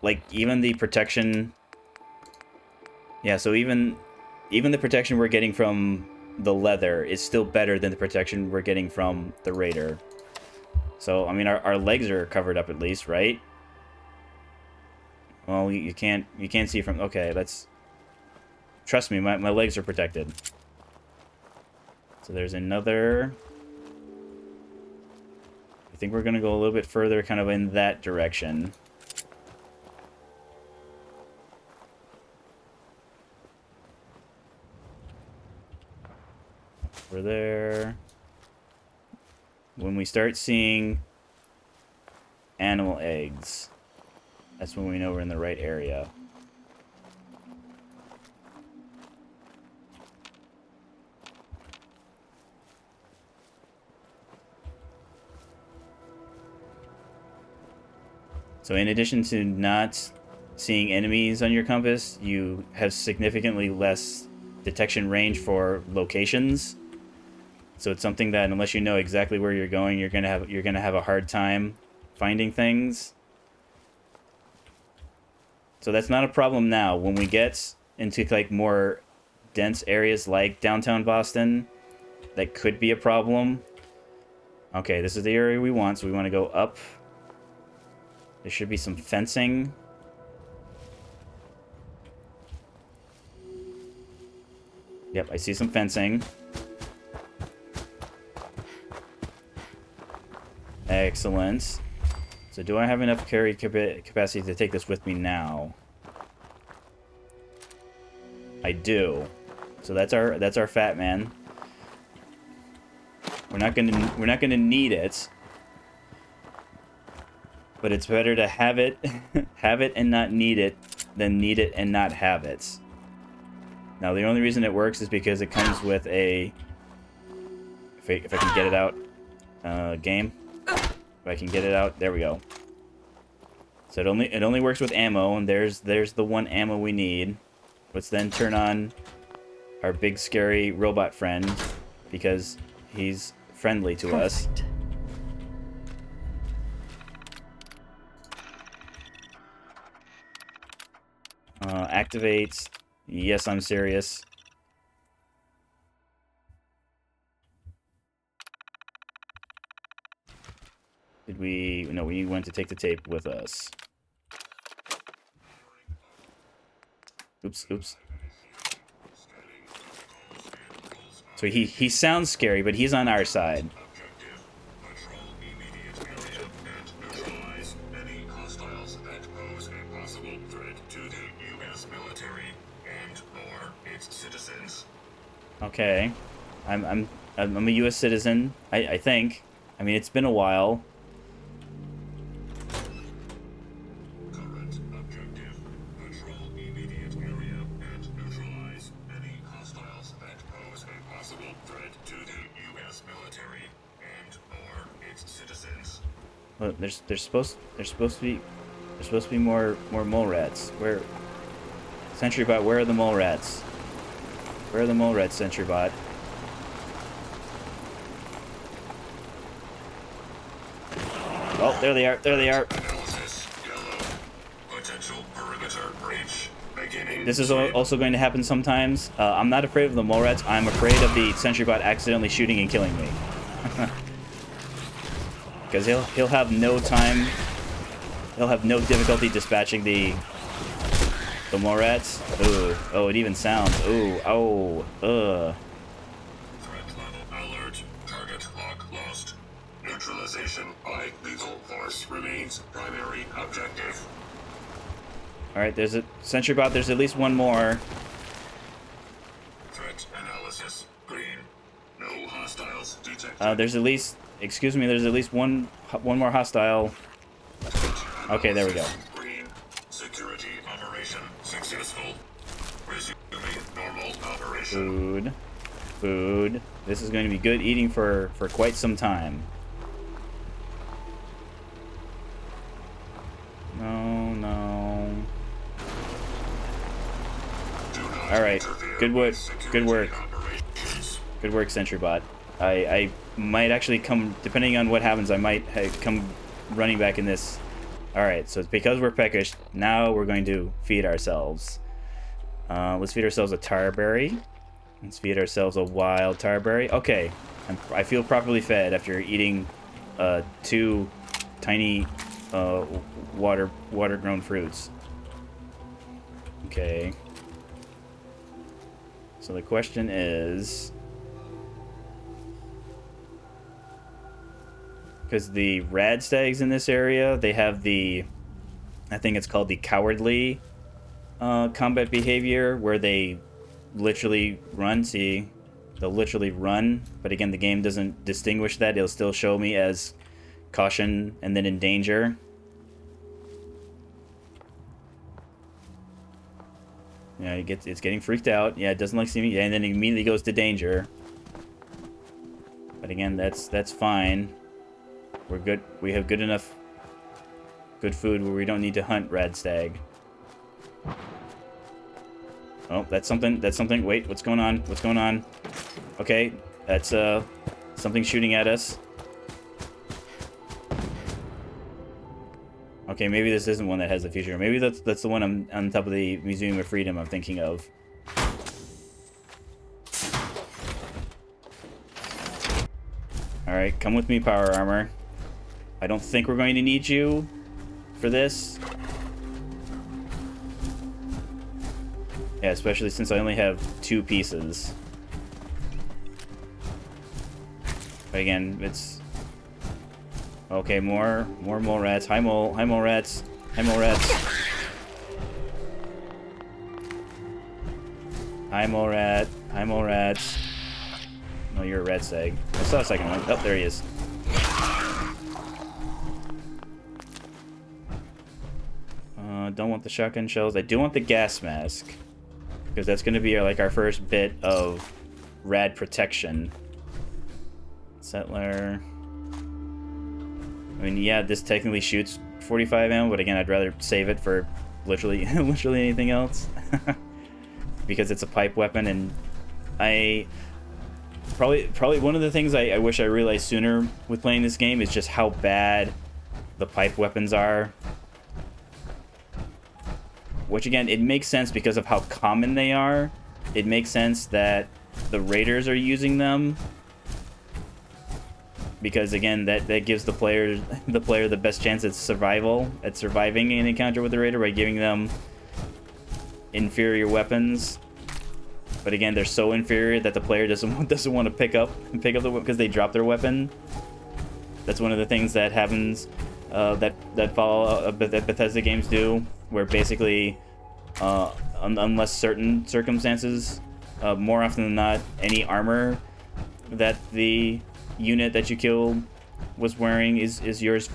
S1: Like even the protection. Yeah, so even the protection we're getting from the leather is still better than the protection we're getting from the Raider. So, I mean, our legs are covered up at least, right? Well, you can't see from... Okay, that's... Trust me, my legs are protected. So there's another... I think we're going to go a little bit further kind of in that direction. Over there. When we start seeing animal eggs, that's when we know we're in the right area. So in addition to not seeing enemies on your compass, you have significantly less detection range for locations. So it's something that unless you know exactly where you're going, you're gonna have a hard time finding things. So that's not a problem now. When we get into like more dense areas like downtown Boston, that could be a problem. Okay, this is the area we want, so we want to go up. There should be some fencing. Yep, I see some fencing. Excellent. So do I have enough carry capacity to take this with me now? I do. So that's our fat man. We're not gonna need it. But it's better to have it have it and not need it than need it and not have it. Now the only reason it works is because it comes with a if I can get it out game. If I can get it out, there we go. So it only works with ammo, and there's the one ammo we need. Let's then turn on our big scary robot friend because he's friendly to us. Activate. Yes, I'm serious. Did we... No, we went to take the tape with us. Oops. So he sounds scary, but he's on our side. Okay. I'm a U.S. citizen. I think. I mean, it's been a while.
S15: Current objective: patrol immediate area and neutralize any hostiles that pose a possible threat to the U.S. military and/or its citizens.
S1: Well, there's supposed to be more mole rats. Where? SentryBot, where are the mole rats? Where are the mole rats, SentryBot? Oh, there they are. There they are.
S15: Potential perimeter breach beginning.
S1: This is also going to happen sometimes. I'm not afraid of the mole rats. I'm afraid of the SentryBot accidentally shooting and killing me. Because he'll have no time. He'll have no difficulty dispatching the mole rats. Ooh, oh, it even sounds. Ooh, oh,
S15: Threat level alert. Target lock lost. Neutralization by lethal force remains primary objective.
S1: All right, there's a SentryBot. There's at least one more.
S15: Threat analysis green. No hostiles detected.
S1: There's at least. Excuse me. There's at least one more hostile. Okay, there we go.
S15: Green. Security operation successful. Resuming normal operation.
S1: Food. This is going to be good eating for quite some time. No. All right. Good work. Good work. Good work, SentryBot. I might actually come, depending on what happens, I might come running back in this. All right. So it's because we're peckish. Now we're going to feed ourselves. Let's feed ourselves a tarberry. Let's feed ourselves a wild tarberry. Okay. I feel properly fed after eating 2 tiny water-grown fruits. Okay. So the question is, because the rad stags in this area, they have the, I think it's called the cowardly combat behavior, where they literally run. See, they'll literally run, but again, the game doesn't distinguish that. It'll still show me as caution and then in danger. Yeah, it's getting freaked out. Yeah, it doesn't like seeing me. Yeah, and then it immediately goes to danger. But again, that's fine. We're good. We have good enough good food where we don't need to hunt rad stag. Oh, that's something. That's something. Wait, what's going on? What's going on? Okay, that's something shooting at us. Okay, maybe this isn't one that has the future. Maybe that's the one on top of the Museum of Freedom I'm thinking of. Alright, come with me, Power Armor. I don't think we're going to need you for this. Yeah, especially since I only have 2 pieces. But again, it's... Okay, more mole rats. Hi mole rats. Hi mole rats. Hi mole rat. Hi mole rats. No, you're a rat stag. I saw a second one. Oh, there he is. Don't want the shotgun shells. I do want the gas mask, because that's going to be like our first bit of rad protection. Settler. I mean, yeah, this technically shoots 45 ammo, but again, I'd rather save it for literally anything else. Because it's a pipe weapon, and I... Probably one of the things I wish I realized sooner with playing this game is just how bad the pipe weapons are. Which, again, it makes sense because of how common they are. It makes sense that the raiders are using them. Because again, that gives the player the best chance at surviving an encounter with the raider by giving them inferior weapons. But again, they're so inferior that the player doesn't want to pick up the weapon because they drop their weapon. That's one of the things that happens that Bethesda games do, where basically, unless certain circumstances, more often than not, any armor that the unit that you killed was wearing is yours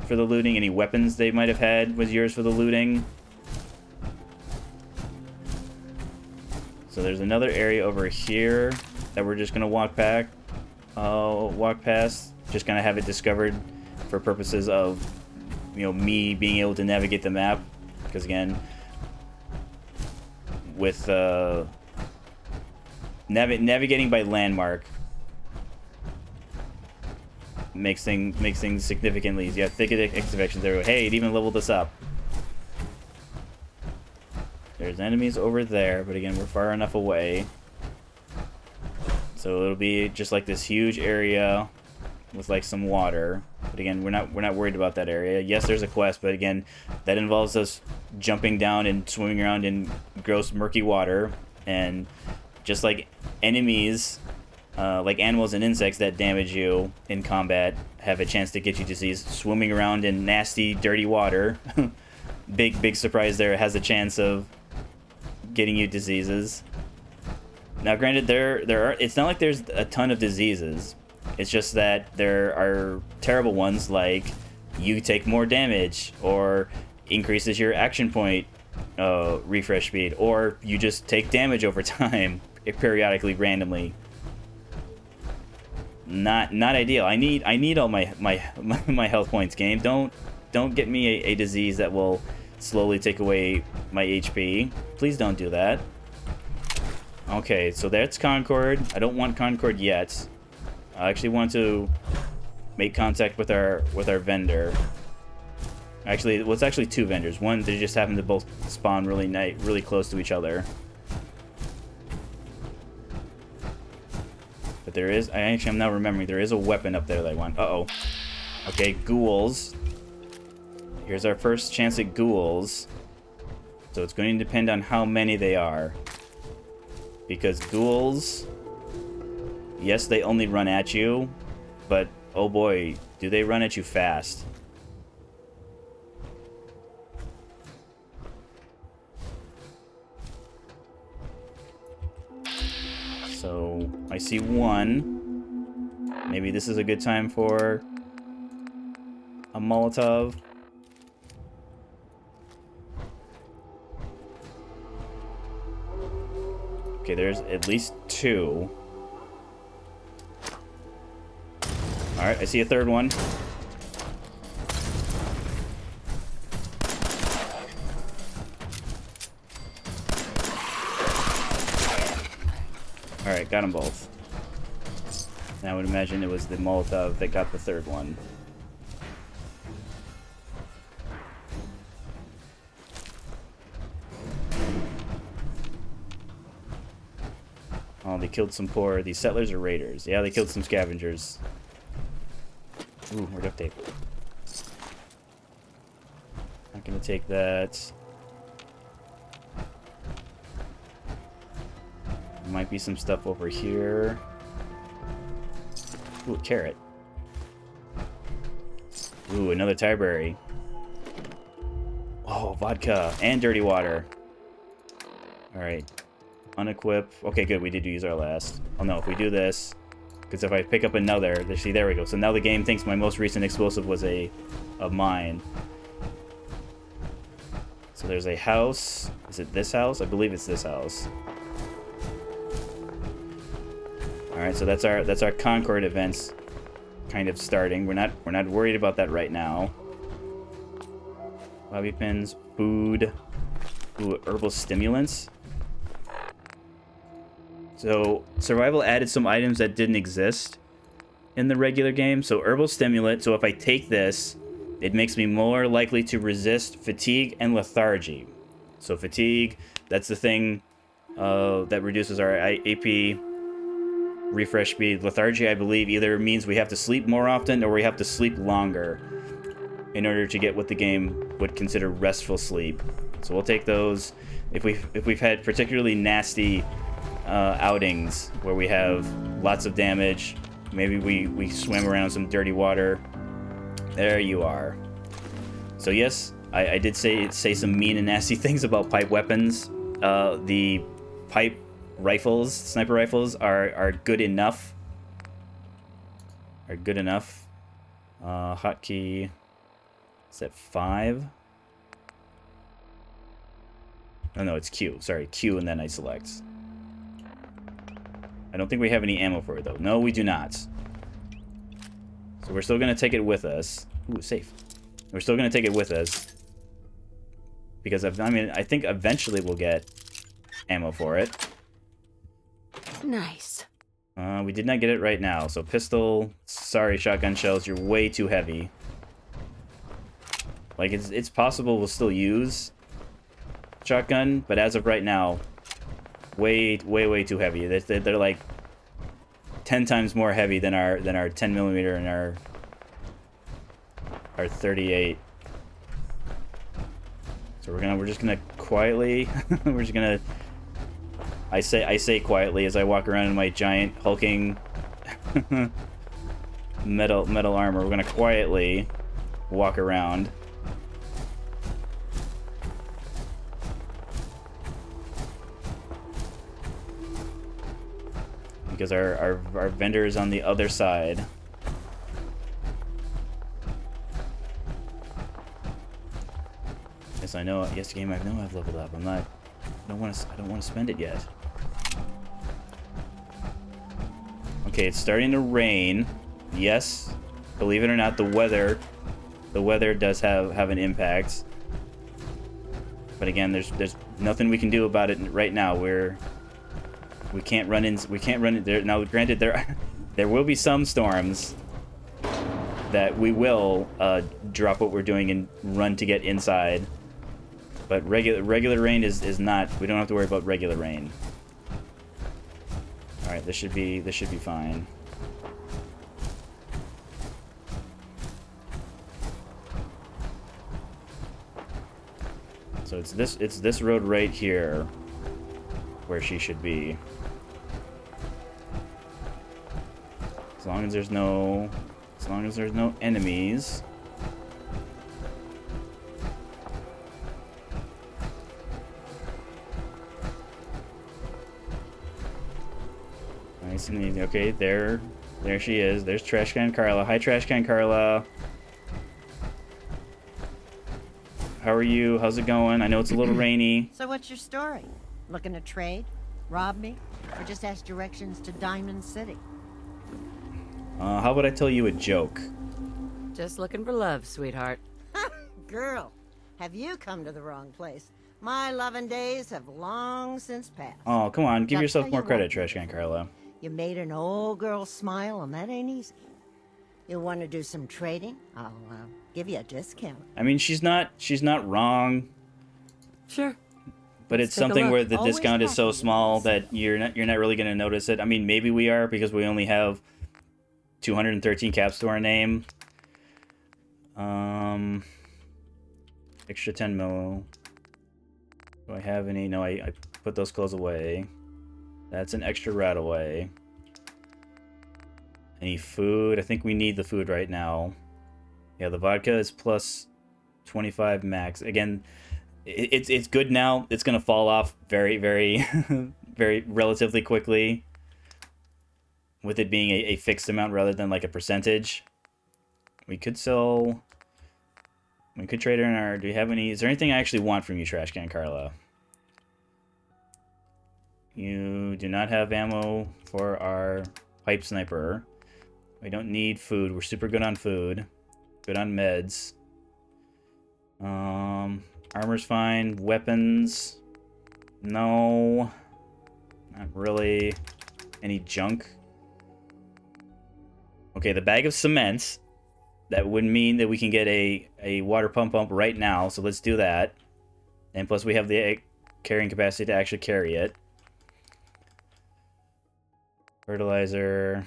S1: for the looting. Any weapons they might have had was yours for the looting. So there's another area over here that we're just gonna walk past. Just gonna have it discovered for purposes of, you know, me being able to navigate the map. Because again, with navigating by landmark makes things significantly easier. Yeah, thicket excavations there. Hey, it even leveled us up. There's enemies over there, but again, we're far enough away. So it'll be just like this huge area with like some water. But again, we're not worried about that area. Yes, there's a quest, but again, that involves us jumping down and swimming around in gross, murky water. And just like enemies, like animals and insects that damage you in combat, have a chance to get you disease. Swimming around in nasty, dirty water, big surprise there, has a chance of getting you diseases. Now, granted, there are. It's not like there's a ton of diseases. It's just that there are terrible ones, like you take more damage, or increases your action point refresh speed, or you just take damage over time, periodically, randomly. Not ideal. I need all my health points, game. Don't get me a disease that will slowly take away my HP. Please don't do that. Okay, so that's Concord. I don't want Concord yet. I actually want to make contact with our vendor. Actually, well, it's actually two vendors. One, they just happen to both spawn really close to each other. But there is, I'm now remembering, there is a weapon up there that I want. Uh-oh. Okay, ghouls. Here's our first chance at ghouls. So it's going to depend on how many they are. Because ghouls, yes, they only run at you, but oh boy, do they run at you fast. So, I see one. Maybe this is a good time for a Molotov. Okay, there's at least two. Alright, I see a third one. Alright, got them both. And I would imagine it was the Molotov that got the third one. Oh, they killed some poor... These settlers or raiders? Yeah, they killed some scavengers. Ooh, more duct tape. Not gonna take that. Might be some stuff over here. Ooh, a carrot. Ooh, another Tiberry. Oh, vodka and dirty water. Alright. Unequip. Okay, good. We did use our last. Oh no, if we do this, because if I pick up another, see, there we go. So now the game thinks my most recent explosive was a mine. So there's a house. Is it this house? I believe it's this house. All right, so that's our Concord events kind of starting. We're not worried about that right now. Bobby pins, food, ooh, herbal stimulants. So, Survival added some items that didn't exist in the regular game. So, herbal stimulant. So, if I take this, it makes me more likely to resist fatigue and lethargy. So, fatigue, that's the thing that reduces our AP refresh speed. Lethargy, I believe, either means we have to sleep more often or we have to sleep longer in order to get what the game would consider restful sleep. So, we'll take those. If we've had particularly nasty outings where we have lots of damage, maybe we swim around some dirty water. There you are. So yes, I did say some mean and nasty things about pipe weapons. The pipe rifles, sniper rifles, are good enough are good enough. Hotkey is at 5. Oh no, it's Q. Sorry, Q and then I select. I don't think we have any ammo for it though. No, we do not. So we're still gonna take it with us. Ooh, safe. We're still gonna take it with us. Because I think eventually we'll get ammo for it.
S11: Nice.
S1: We did not get it right now. So pistol, sorry, shotgun shells, you're way too heavy. Like it's possible we'll still use shotgun, but as of right now, way too heavy. They're like 10 times more heavy than our 10mm and our 38. So we're just gonna quietly we're just gonna I say quietly as I walk around in my giant hulking metal armor. We're gonna quietly walk around. Because our vendor is on the other side. Yes, I know. Yes, game. I know I've leveled up. I'm not. I don't want to spend it yet. Okay, it's starting to rain. Yes, believe it or not, the weather does have an impact. But again, there's nothing we can do about it right now. We can't run in there. Now, granted, there will be some storms that we will drop what we're doing and run to get inside. But regular rain is not. We don't have to worry about regular rain. All right, this should be fine. So it's this road right here where she should be. As long as there's no enemies. Nice and easy. Okay, there she is. There's Trash Can Carla. Hi, Trash Can Carla. How are you? How's it going? I know it's a little rainy.
S21: So what's your story? Looking to trade? Rob me? Or just ask directions to Diamond City?
S1: How about I tell you a joke?
S11: Just looking for love, sweetheart.
S21: Girl, have you come to the wrong place? My loving days have long since passed.
S1: Oh, come on. Give
S21: Now,
S1: yourself
S21: tell
S1: more
S21: you
S1: credit,
S21: what,
S1: Trash Can Carla.
S21: You made an old girl smile, and that ain't easy. You want to do some trading? I'll give you a discount.
S1: I mean, she's not wrong.
S11: Sure.
S1: But
S21: Let's
S1: it's
S21: take a
S1: something
S21: look.
S1: where the
S21: Always
S1: discount is so
S21: happy.
S1: small that you're not really going to notice it. I mean, maybe we are because we only have 213 caps to our name. Extra 10 mil. Do I have any? No, I put those clothes away. That's an extra rat away. Any food? I think we need the food right now. Yeah, the vodka is plus 25 max. Again, it's good now. It's gonna fall off very very relatively quickly. With it being a fixed amount rather than like a percentage. We could sell. We could trade her in our. Do you have any? Is there anything I actually want from you, Trash Can Carla? You do not have ammo for our pipe sniper. We don't need food. We're super good on food. Good on meds. Armor's fine. Weapons. No. Not really. Any junk? Okay, the bag of cement. That would mean that we can get a water pump right now, so let's do that. And plus we have the carrying capacity to actually carry it. Fertilizer.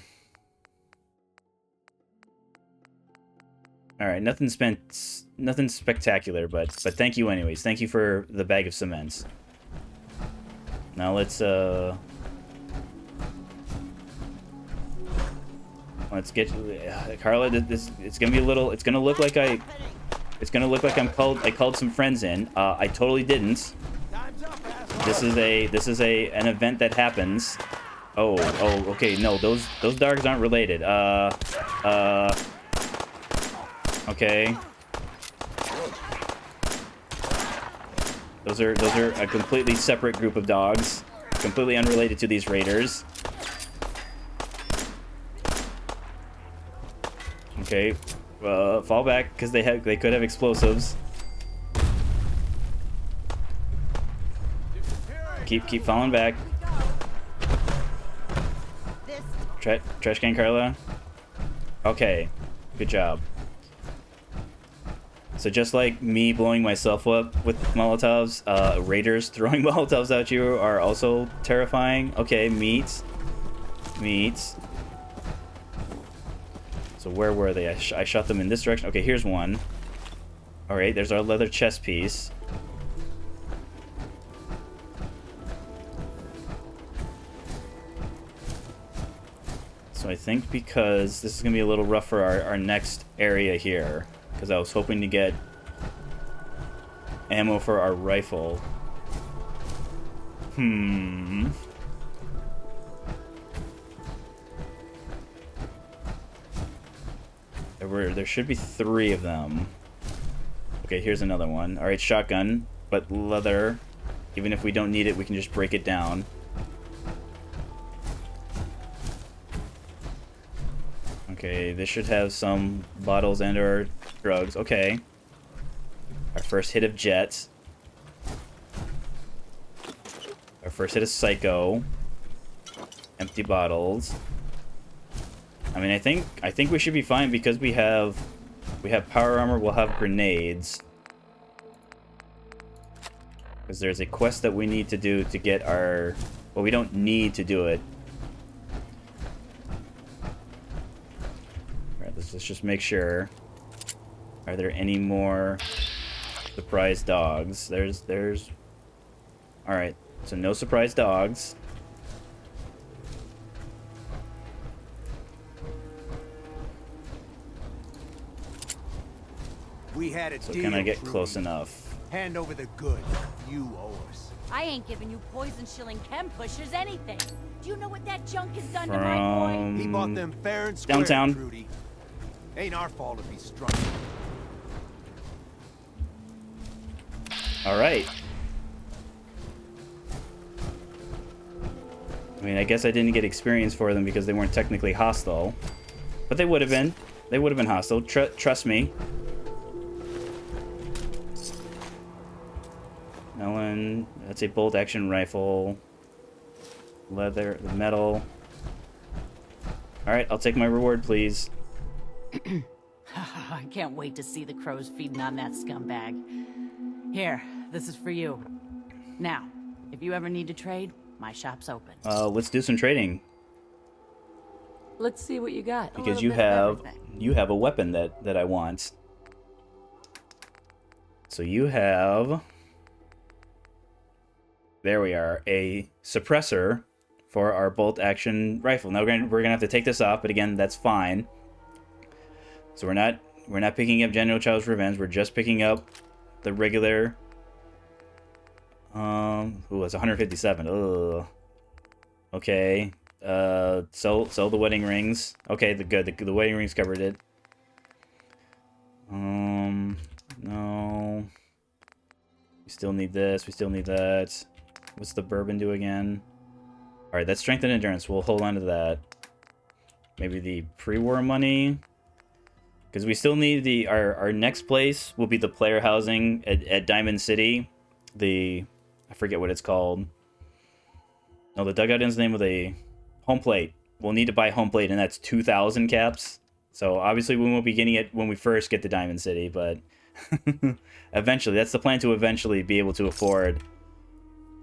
S1: Alright, nothing spectacular, but thank you anyways. Thank you for the bag of cement. Now let's get Carla. It's gonna be a little. It's gonna look like I called some friends in. I totally didn't. This is an event that happens. Oh, okay, no, those dogs aren't related. Okay. Those are a completely separate group of dogs, completely unrelated to these raiders. Okay, fall back because they could have explosives. Keep falling back. Trash can, Carla. Okay, good job. So just like me blowing myself up with Molotovs, raiders throwing Molotovs at you are also terrifying. Okay, meats. So where were they? I shot them in this direction. Okay, here's one. Alright, there's our leather chest piece. So I think because this is going to be a little rough for our next area here. Because I was hoping to get ammo for our rifle. There should be 3 of them. Okay, here's another one. Alright, shotgun, but leather. Even if we don't need it, we can just break it down. Okay, this should have some bottles and or drugs. Okay. Our first hit of jets. Our first hit of psycho. Empty bottles. I mean, I think we should be fine because we have power armor, we'll have grenades. Because there's a quest that we need to do to get our... Well, we don't need to do it. Alright, let's just make sure. Are there any more surprise dogs? There's... Alright, so no surprise dogs.
S2: We had a
S1: So
S2: deal,
S1: can I get
S2: Trudy.
S1: close enough?
S2: Hand over the goods. You owe us.
S7: I ain't giving you poison-shilling chem pushers anything. Do you know what that junk has done to my boy?
S2: He bought them fair and square,
S1: downtown.
S2: Trudy. Ain't our fault if he's strong.
S1: All right. I mean, I guess I didn't get experience for them because they weren't technically hostile. But they would have been. They would have been hostile. Trust me. Melon. That's a bolt action rifle. Leather. Metal. Alright, I'll take my reward, please.
S22: I can't wait to see the crows feeding on that scumbag. Here, this is for you. Now, if you ever need to trade, my shop's open.
S1: Let's do some trading.
S22: Let's see what you got.
S1: Because you have a weapon that I want. So you have... There we are, a suppressor for our bolt action rifle. Now we're gonna have to take this off, but again, that's fine. So we're not picking up General Child's Revenge. We're just picking up the regular. Ooh, it's 157. Ugh. Okay. Sell the wedding rings. Okay, the wedding rings covered it. No. We still need this. We still need that. What's the bourbon do again? Alright, that's strength and endurance. We'll hold on to that. Maybe the pre-war money. Because we still need our next place will be the player housing at Diamond City. I forget what it's called. No, the dugout ends the name with a home plate. We'll need to buy home plate, and that's 2,000 caps. So obviously we won't be getting it when we first get to Diamond City, but eventually, that's the plan, to eventually be able to afford.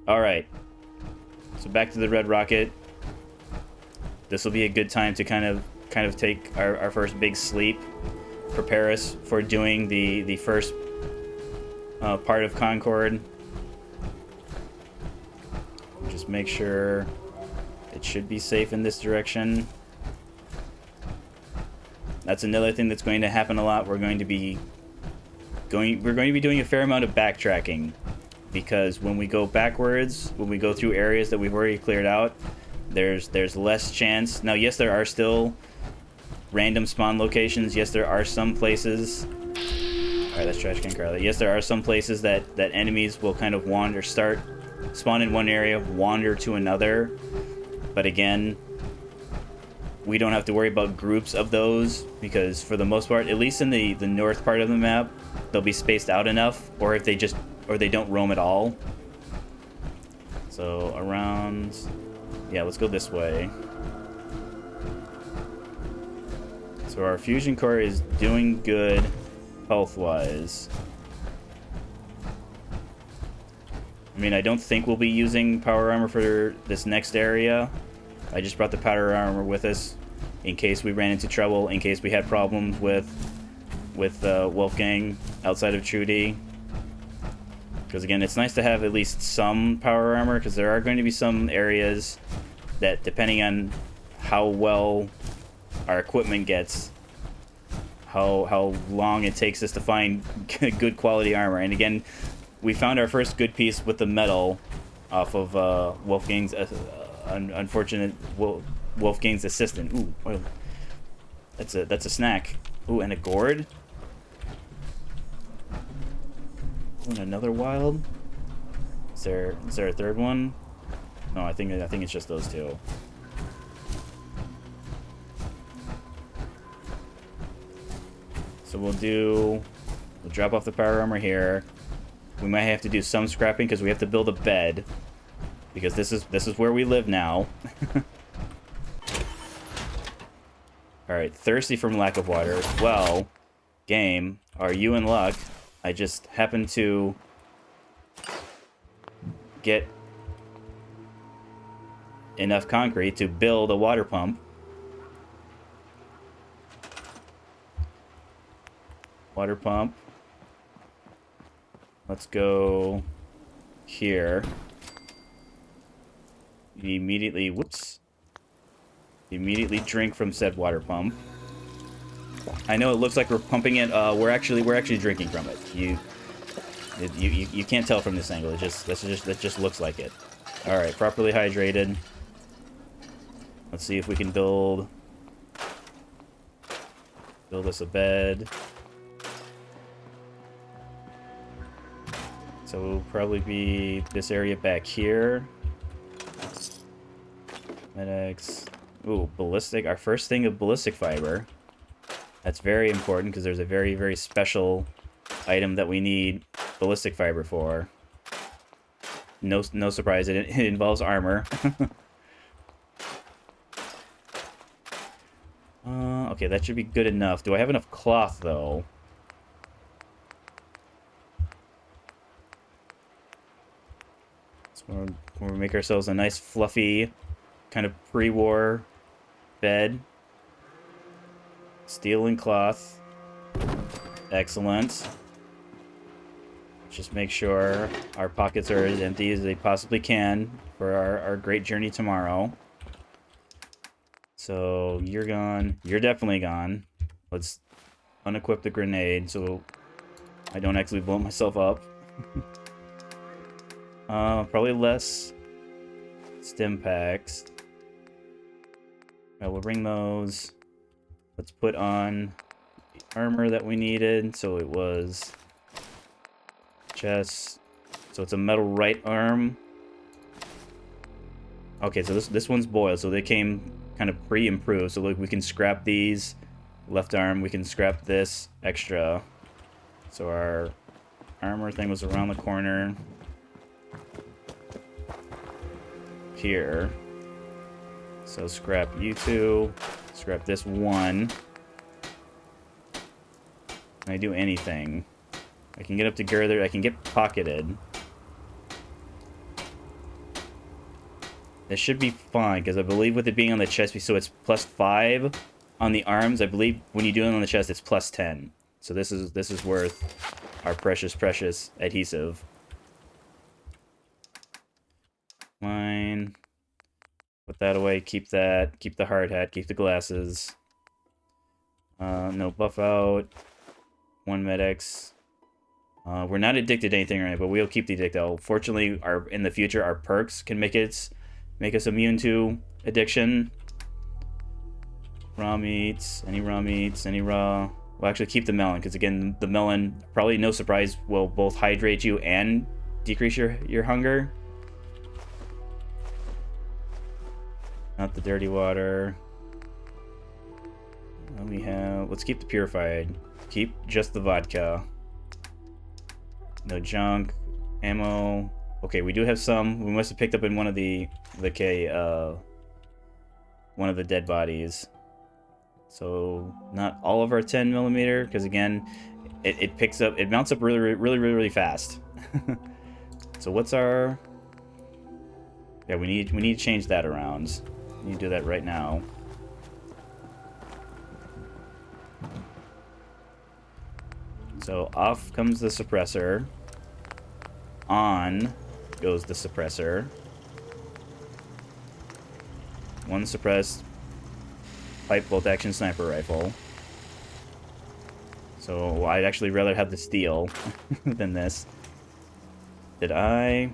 S1: All right. So back to the Red Rocket. This will be a good time to kind of take our first big sleep. Prepare us for doing the first part of Concord. Just make sure it should be safe in this direction. That's another thing that's going to happen a lot. We're going to be doing a fair amount of backtracking, because when we go backwards, when we go through areas that we've already cleared out, There's less chance. Now, yes, there are still random spawn locations. Yes, there are some places. All right, that's trash can Carly. Yes, there are some places that enemies will kind of wander, spawn in one area, wander to another. But again, we don't have to worry about groups of those because for the most part, at least in the north part of the map, they'll be spaced out enough, or if they don't roam at all. So around, yeah, let's go this way. So our fusion core is doing good health-wise. I mean, I don't think we'll be using power armor for this next area. I just brought the power armor with us in case we ran into trouble, in case we had problems with Wolfgang outside of Trudy. Because again, it's nice to have at least some power armor, because there are going to be some areas that, depending on how well our equipment gets, how long it takes us to find good quality armor. And again, we found our first good piece with the metal off of Wolfgang's unfortunate Wolfgang's assistant. Ooh, well, that's a snack. Ooh, and a gourd. Ooh, and another wild. Is there a third one? No, I think it's just those two. So we'll drop off the power armor here. We might have to do some scrapping because we have to build a bed. Because this is where we live now. Alright, thirsty from lack of water. Well, game, are you in luck? I just happened to get enough concrete to build a water pump. Water pump. Let's go here. You immediately, whoops. You immediately drink from said water pump. I know it looks like we're pumping it. We're actually drinking from it. You can't tell from this angle. That just looks like it. All right, properly hydrated. Let's see if we can build us a bed. So it'll probably be this area back here. Medics. Ooh, ballistic. Our first thing of ballistic fiber. That's very important because there's a very, very special item that we need ballistic fiber for. No surprise, it involves armor. Okay, that should be good enough. Do I have enough cloth, though? So we'll make ourselves a nice, fluffy, kind of pre-war bed. Steel and cloth. Excellent. Just make sure our pockets are as empty as they possibly can for our great journey tomorrow. So, you're gone. You're definitely gone. Let's unequip the grenade so I don't actually blow myself up. Probably less stim packs. We'll bring those. Let's put on the armor that we needed. So it was chest. So it's a metal right arm. Okay, so this one's boiled. So they came kind of pre-improved. So look, we can scrap these. Left arm, we can scrap this extra. So our armor thing was around the corner. Here. So scrap you two. Scrap this one. Can I do anything? I can get up to girther. I can get pocketed. This should be fine, because I believe with it being on the chest, so it's +5 on the arms. I believe when you do it on the chest, it's +10. So this is worth our precious, precious adhesive. Mine. Put that away. Keep that. Keep the hard hat. Keep the glasses. No buff out. 1 medics. We're not addicted to anything right now, but we'll keep the addict out. Fortunately, in the future, our perks can make us immune to addiction. Raw meats, any raw meats, any raw. We'll actually keep the melon, because again, the melon, probably no surprise, will both hydrate you and decrease your hunger. Not the dirty water. And we have, let's keep the purified. Keep just the vodka. No junk, ammo. Okay, we do have some. We must have picked up in one of the one of the dead bodies. So not all of our 10mm, because again, it picks up, it mounts up really fast. So what's our? Yeah, we need to change that around. We need to do that right now. So off comes the suppressor. On goes the suppressor. One suppressed pipe bolt action sniper rifle. So I'd actually rather have the steel than this. Did I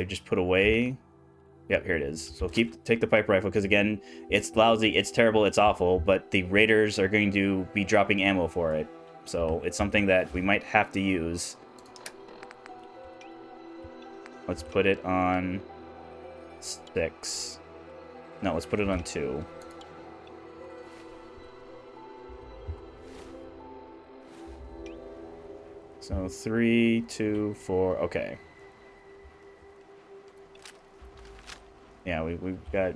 S1: just put away? Yep, here it is. So take the pipe rifle, because again, it's lousy, it's terrible, it's awful, but the raiders are going to be dropping ammo for it. So it's something that we might have to use. Let's put it on 6. No, let's put it on 2. So 3, 2, 4. Okay. Yeah, we've got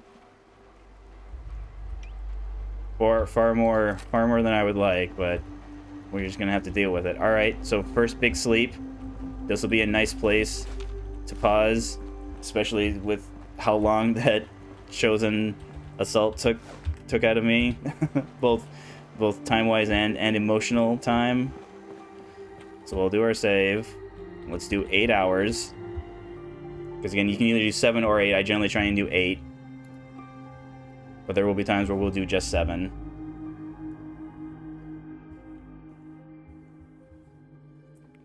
S1: far more than I would like, but we're just gonna have to deal with it. All right. So first big sleep. This will be a nice place to pause, especially with how long that chosen assault took out of me, both time-wise and emotional time. So we'll do our save. Let's do 8 hours. Because again, you can either do 7 or 8. I generally try and do 8. But there will be times where we'll do just 7.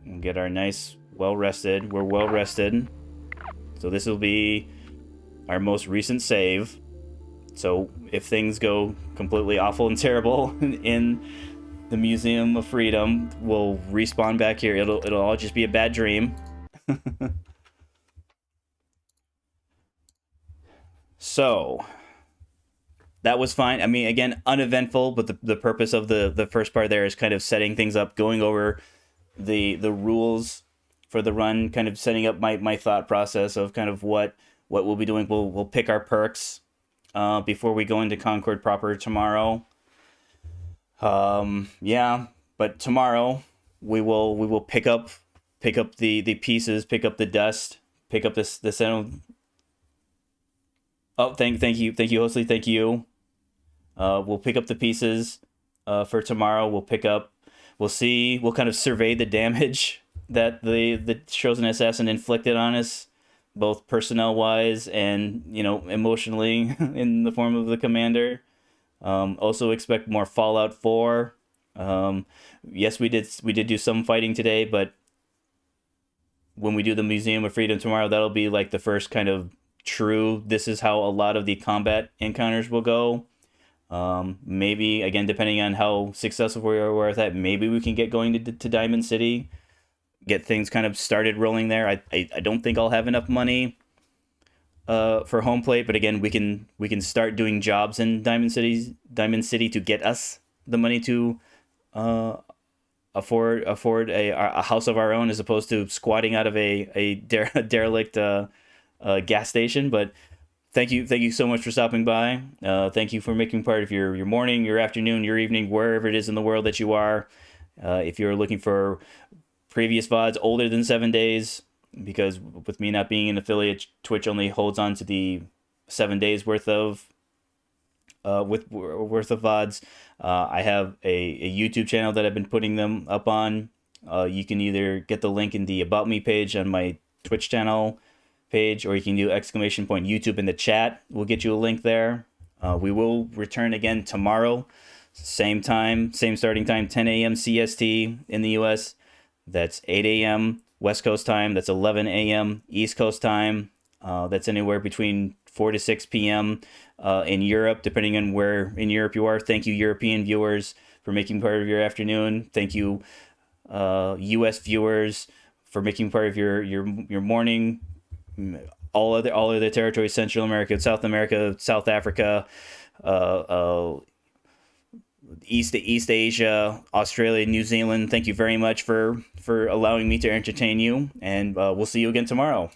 S1: And get our nice, well-rested. We're well-rested. So this will be our most recent save. So if things go completely awful and terrible in the Museum of Freedom, we'll respawn back here. It'll all just be a bad dream. So that was fine. I mean, again, uneventful, but the purpose of the first part there is kind of setting things up, going over the rules for the run, kind of setting up my thought process of kind of what we'll be doing. We'll pick our perks before we go into Concord proper tomorrow. Yeah, but tomorrow we will pick up the pieces, pick up the dust, pick up this. Oh, thank you, Hosley, thank you. We'll pick up the pieces for tomorrow. We'll kind of survey the damage that the chosen assassin inflicted on us, both personnel wise and emotionally in the form of the commander. Also expect more Fallout 4. Yes, we did do some fighting today, but when we do the Museum of Freedom tomorrow, that'll be like the first kind of true, this is how a lot of the combat encounters will go. Maybe, again, depending on how successful we are with that, maybe we can get going to Diamond City, get things kind of started rolling there. I don't think I'll have enough money for home plate, but again, we can start doing jobs in Diamond City to get us the money to afford a house of our own, as opposed to squatting out of a derelict gas station. But thank you so much for stopping by. Thank you for making part of your morning, your afternoon, your evening, wherever it is in the world that you are. If you're looking for previous VODs older than 7 days, because with me not being an affiliate, Twitch only holds on to the 7 days worth of VODs. I have a YouTube channel that I've been putting them up on. You can either get the link in the About Me page on my Twitch channel page, or you can do !YouTube in the chat. We'll get you a link there. We will return again tomorrow, same time, same starting time, 10 a.m. CST in the US. That's 8 a.m. West Coast time. That's 11 a.m. East Coast time. That's anywhere between 4 to 6 p.m. In Europe, depending on where in Europe you are. Thank you, European viewers, for making part of your afternoon. Thank you, U.S. viewers, for making part of your morning. All other territories: Central America, South America, South Africa, East Asia, Australia, New Zealand. Thank you very much for allowing me to entertain you, and we'll see you again tomorrow.